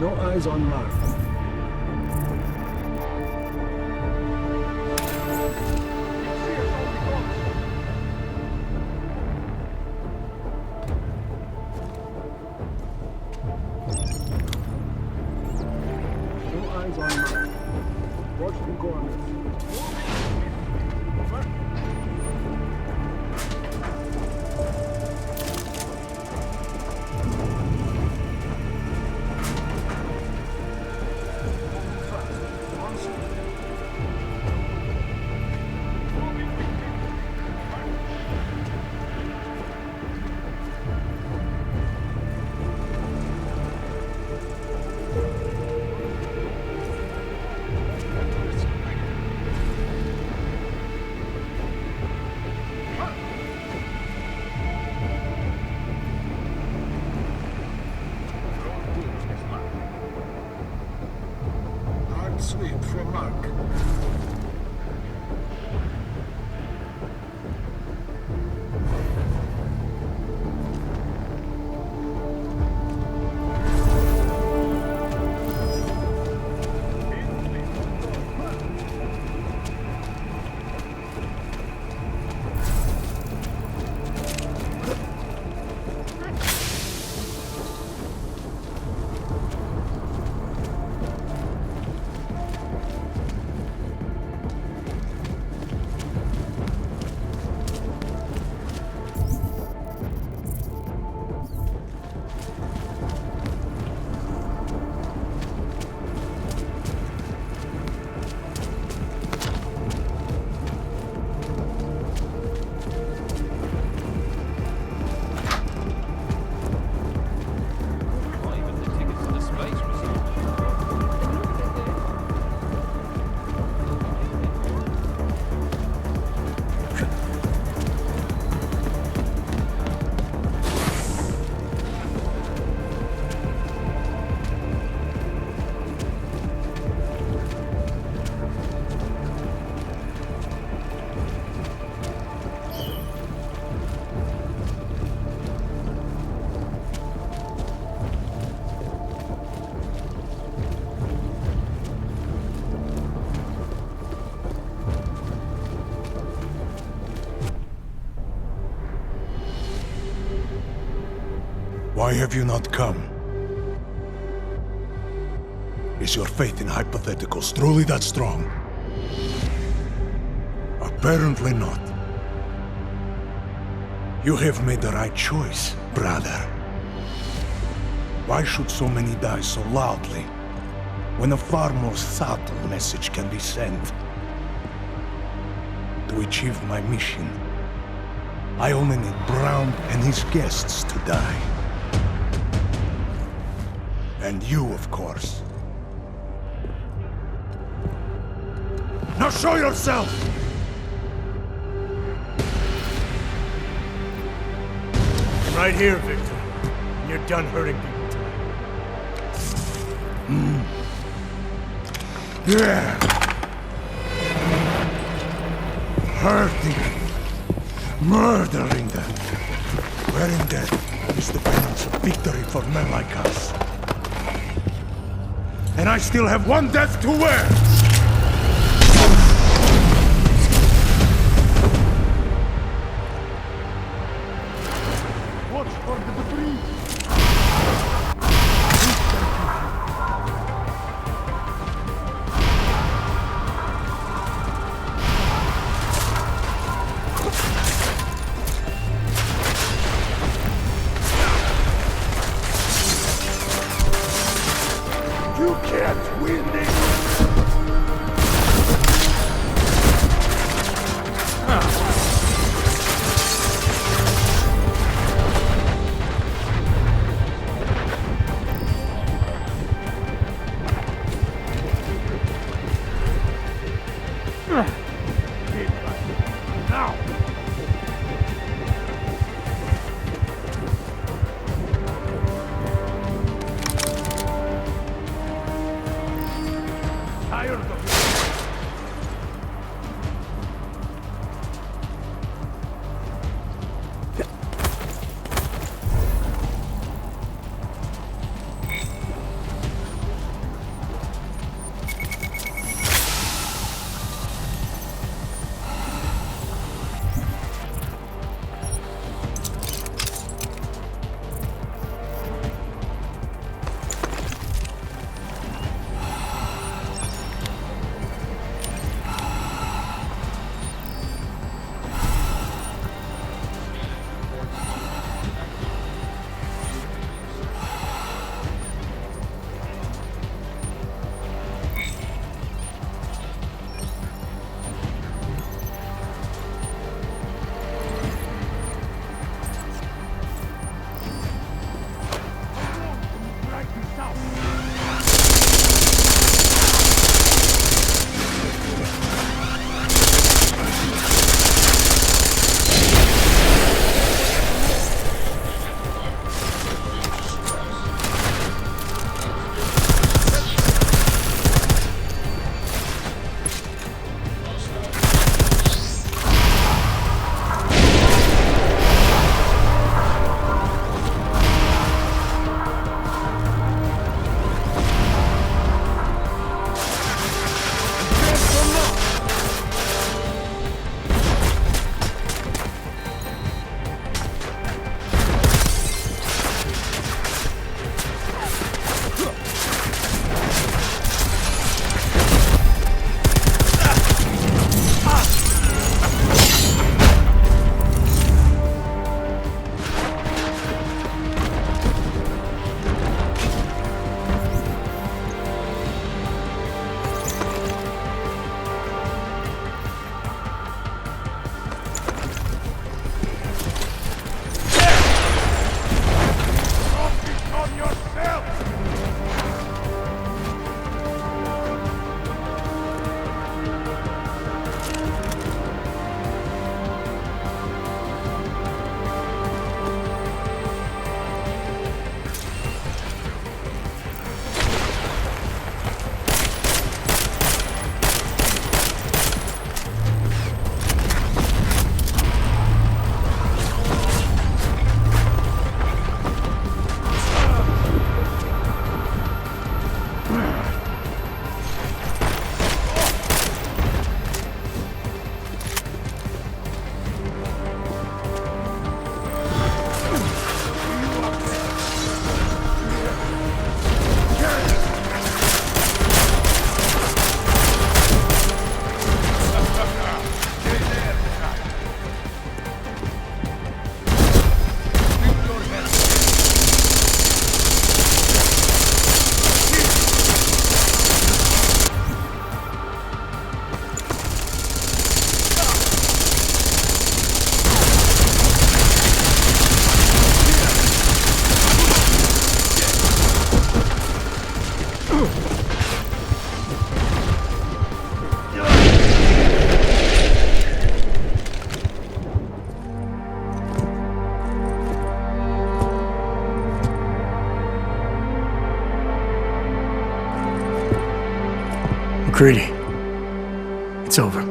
No eyes on Mark. No eyes on Mark. Watch the corners. Why have you not come? Is your faith in hypotheticals truly that strong? Apparently not. You have made the right choice, brother. Why should so many die so loudly, when a far more subtle message can be sent? To achieve my mission, I only need Brown and his guests to die. And you, of course. Now show yourself! I'm right here, Victor. And you're done hurting people tonight. Yeah. Hurting. Murdering them. Wherein death is the penance of victory for men like us. And I still have one death to wear! Watch for the debris! You can't win this! Now! McCready. It's over.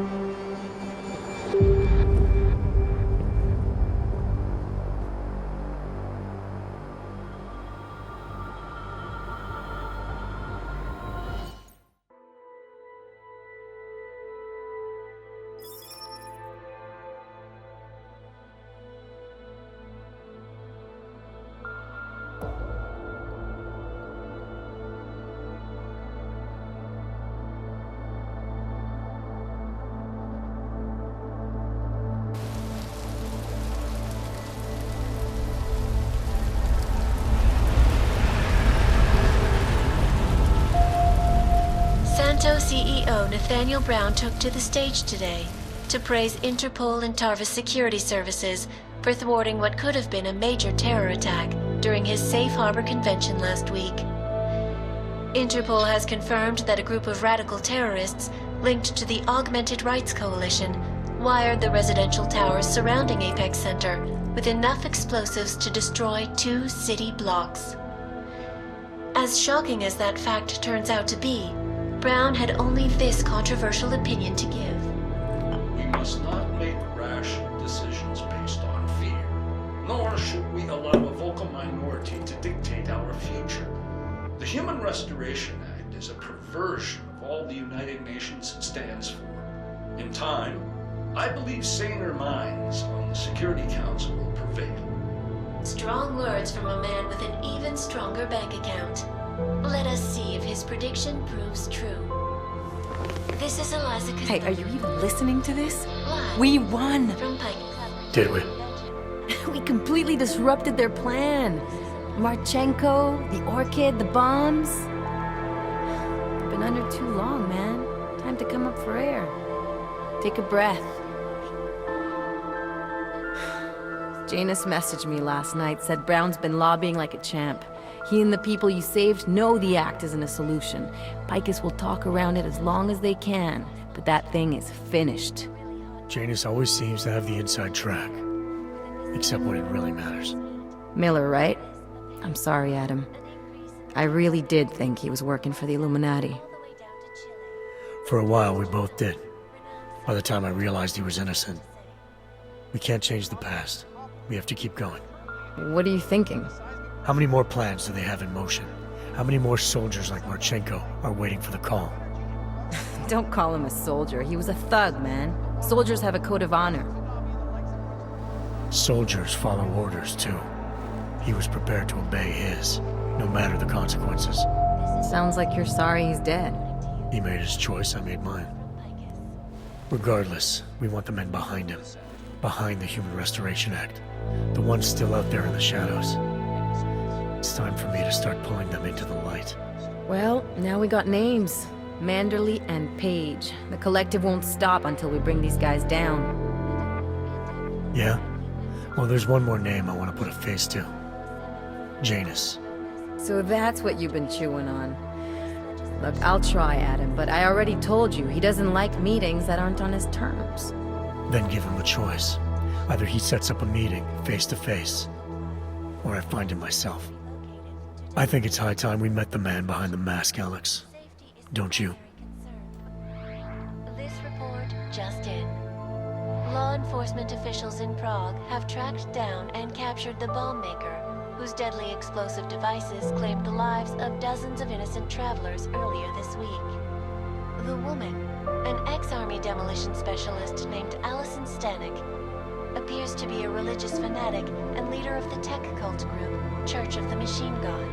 CEO Nathaniel Brown took to the stage today to praise Interpol and Tarvis security services for thwarting what could have been a major terror attack during his Safe Harbor convention last week. Interpol has confirmed that a group of radical terrorists linked to the Augmented Rights Coalition wired the residential towers surrounding Apex Center with enough explosives to destroy 2 city blocks. As shocking as that fact turns out to be, Brown had only this controversial opinion to give. We must not make rash decisions based on fear, nor should we allow a vocal minority to dictate our future. The Human Restoration Act is a perversion of all the United Nations stands for. In time, I believe saner minds on the Security Council will prevail. Strong words from a man with an even stronger bank account. Let us see if his prediction proves true. This is Eliza Costello. Hey, are you even listening to this? We won! From Pike. Did we? We completely disrupted their plan. Marchenko, the Orchid, the bombs. They've been under too long, man. Time to come up for air. Take a breath. Janus messaged me last night, said Brown's been lobbying like a champ. He and the people you saved know the act isn't a solution. Picus will talk around it as long as they can, but that thing is finished. Janus always seems to have the inside track. Except when it really matters. Miller, right? I'm sorry, Adam. I really did think he was working for the Illuminati. For a while, we both did. By the time I realized he was innocent. We can't change the past. We have to keep going. What are you thinking? How many more plans do they have in motion? How many more soldiers like Marchenko are waiting for the call? Don't call him a soldier. He was a thug, man. Soldiers have a code of honor. Soldiers follow orders, too. He was prepared to obey his, no matter the consequences. Sounds like you're sorry he's dead. He made his choice, I made mine. Regardless, we want the men behind him. Behind the Human Restoration Act. The ones still out there in the shadows. It's time for me to start pulling them into the light. Well, now we got names. Manderley and Page. The collective won't stop until we bring these guys down. Yeah? Well, there's one more name I want to put a face to. Janus. So that's what you've been chewing on. Look, I'll try, Adam, but I already told you he doesn't like meetings that aren't on his terms. Then give him a choice. Either he sets up a meeting, face to face, or I find him myself. I think it's high time we met the man behind the mask, Alex. Don't you? This report just in. Law enforcement officials in Prague have tracked down and captured the bomb maker, whose deadly explosive devices claimed the lives of dozens of innocent travelers earlier this week. The woman, an ex-army demolition specialist named Allison Stanek, appears to be a religious fanatic and leader of the tech cult group, Church of the Machine God.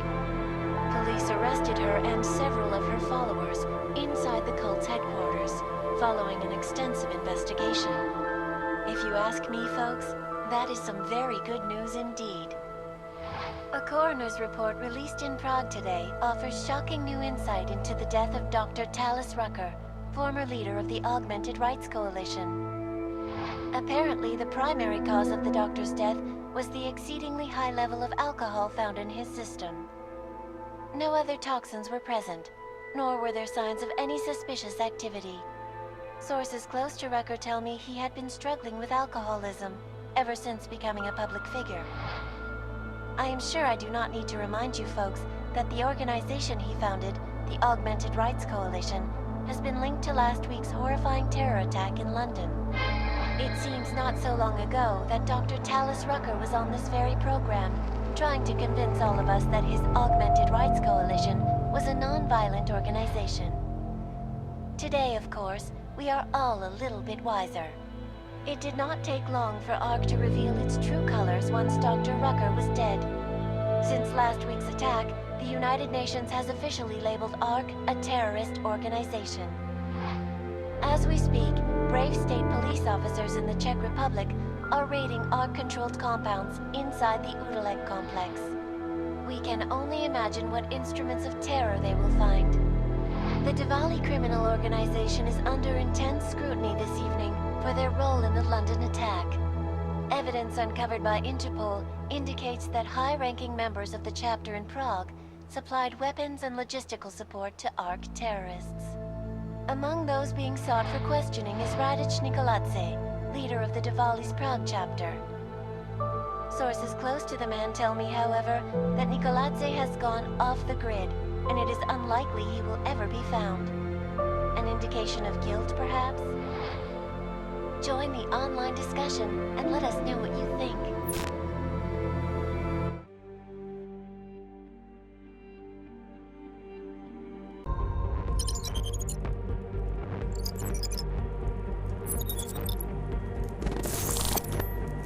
Police arrested her and several of her followers inside the cult's headquarters, following an extensive investigation. If you ask me, folks, that is some very good news indeed. A coroner's report released in Prague today offers shocking new insight into the death of Dr. Talis Rucker, former leader of the Augmented Rights Coalition. Apparently, the primary cause of the doctor's death was the exceedingly high level of alcohol found in his system. No other toxins were present, nor were there signs of any suspicious activity. Sources close to Rucker tell me he had been struggling with alcoholism ever since becoming a public figure. I am sure I do not need to remind you folks that the organization he founded, the Augmented Rights Coalition, has been linked to last week's horrifying terror attack in London. It seems not so long ago that Dr. Tallis Rucker was on this very program, trying to convince all of us that his Augmented Rights Coalition was a non-violent organization. Today, of course, we are all a little bit wiser. It did not take long for ARC to reveal its true colors once Dr. Rucker was dead. Since last week's attack, the United Nations has officially labeled ARC a terrorist organization. As we speak, brave state police officers in the Czech Republic are raiding ARC-controlled compounds inside the Udelek complex. We can only imagine what instruments of terror they will find. The Diwali criminal organization is under intense scrutiny this evening for their role in the London attack. Evidence uncovered by Interpol indicates that high-ranking members of the chapter in Prague supplied weapons and logistical support to ARC terrorists. Among those being sought for questioning is Radic Nikoladze, leader of the Diwali's Prague chapter. Sources close to the man tell me, however, that Nikoladze has gone off the grid, and it is unlikely he will ever be found. An indication of guilt, perhaps? Join the online discussion and let us know what you think.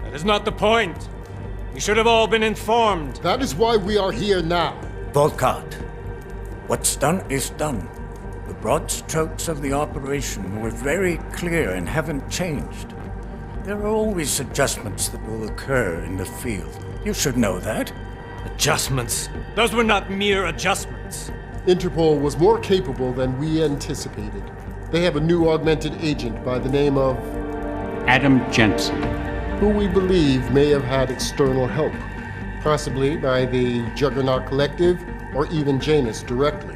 That is not the point. You should have all been informed. That is why we are here now. Volkart, what's done is done. The broad strokes of the operation were very clear and haven't changed. There are always adjustments that will occur in the field. You should know that. Adjustments? Those were not mere adjustments. Interpol was more capable than we anticipated. They have a new augmented agent by the name of Adam Jensen, who we believe may have had external help, possibly by the Juggernaut Collective or even Janus directly.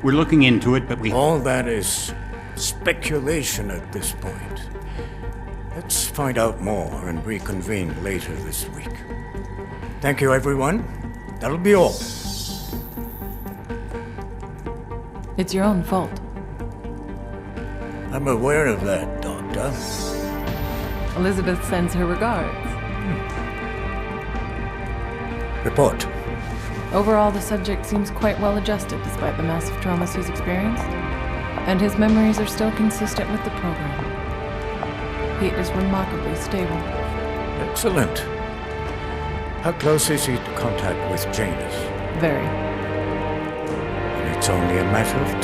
We're looking into it, but all that is speculation at this point. Let's find out more and reconvene later this week. Thank you, everyone. That'll be all. It's your own fault. I'm aware of that, Doctor. Elizabeth sends her regards. Report. Overall, the subject seems quite well adjusted despite the massive traumas he's experienced, and his memories are still consistent with the program. He is remarkably stable. Excellent. How close is he to contact with Janus? Very. And it's only a matter of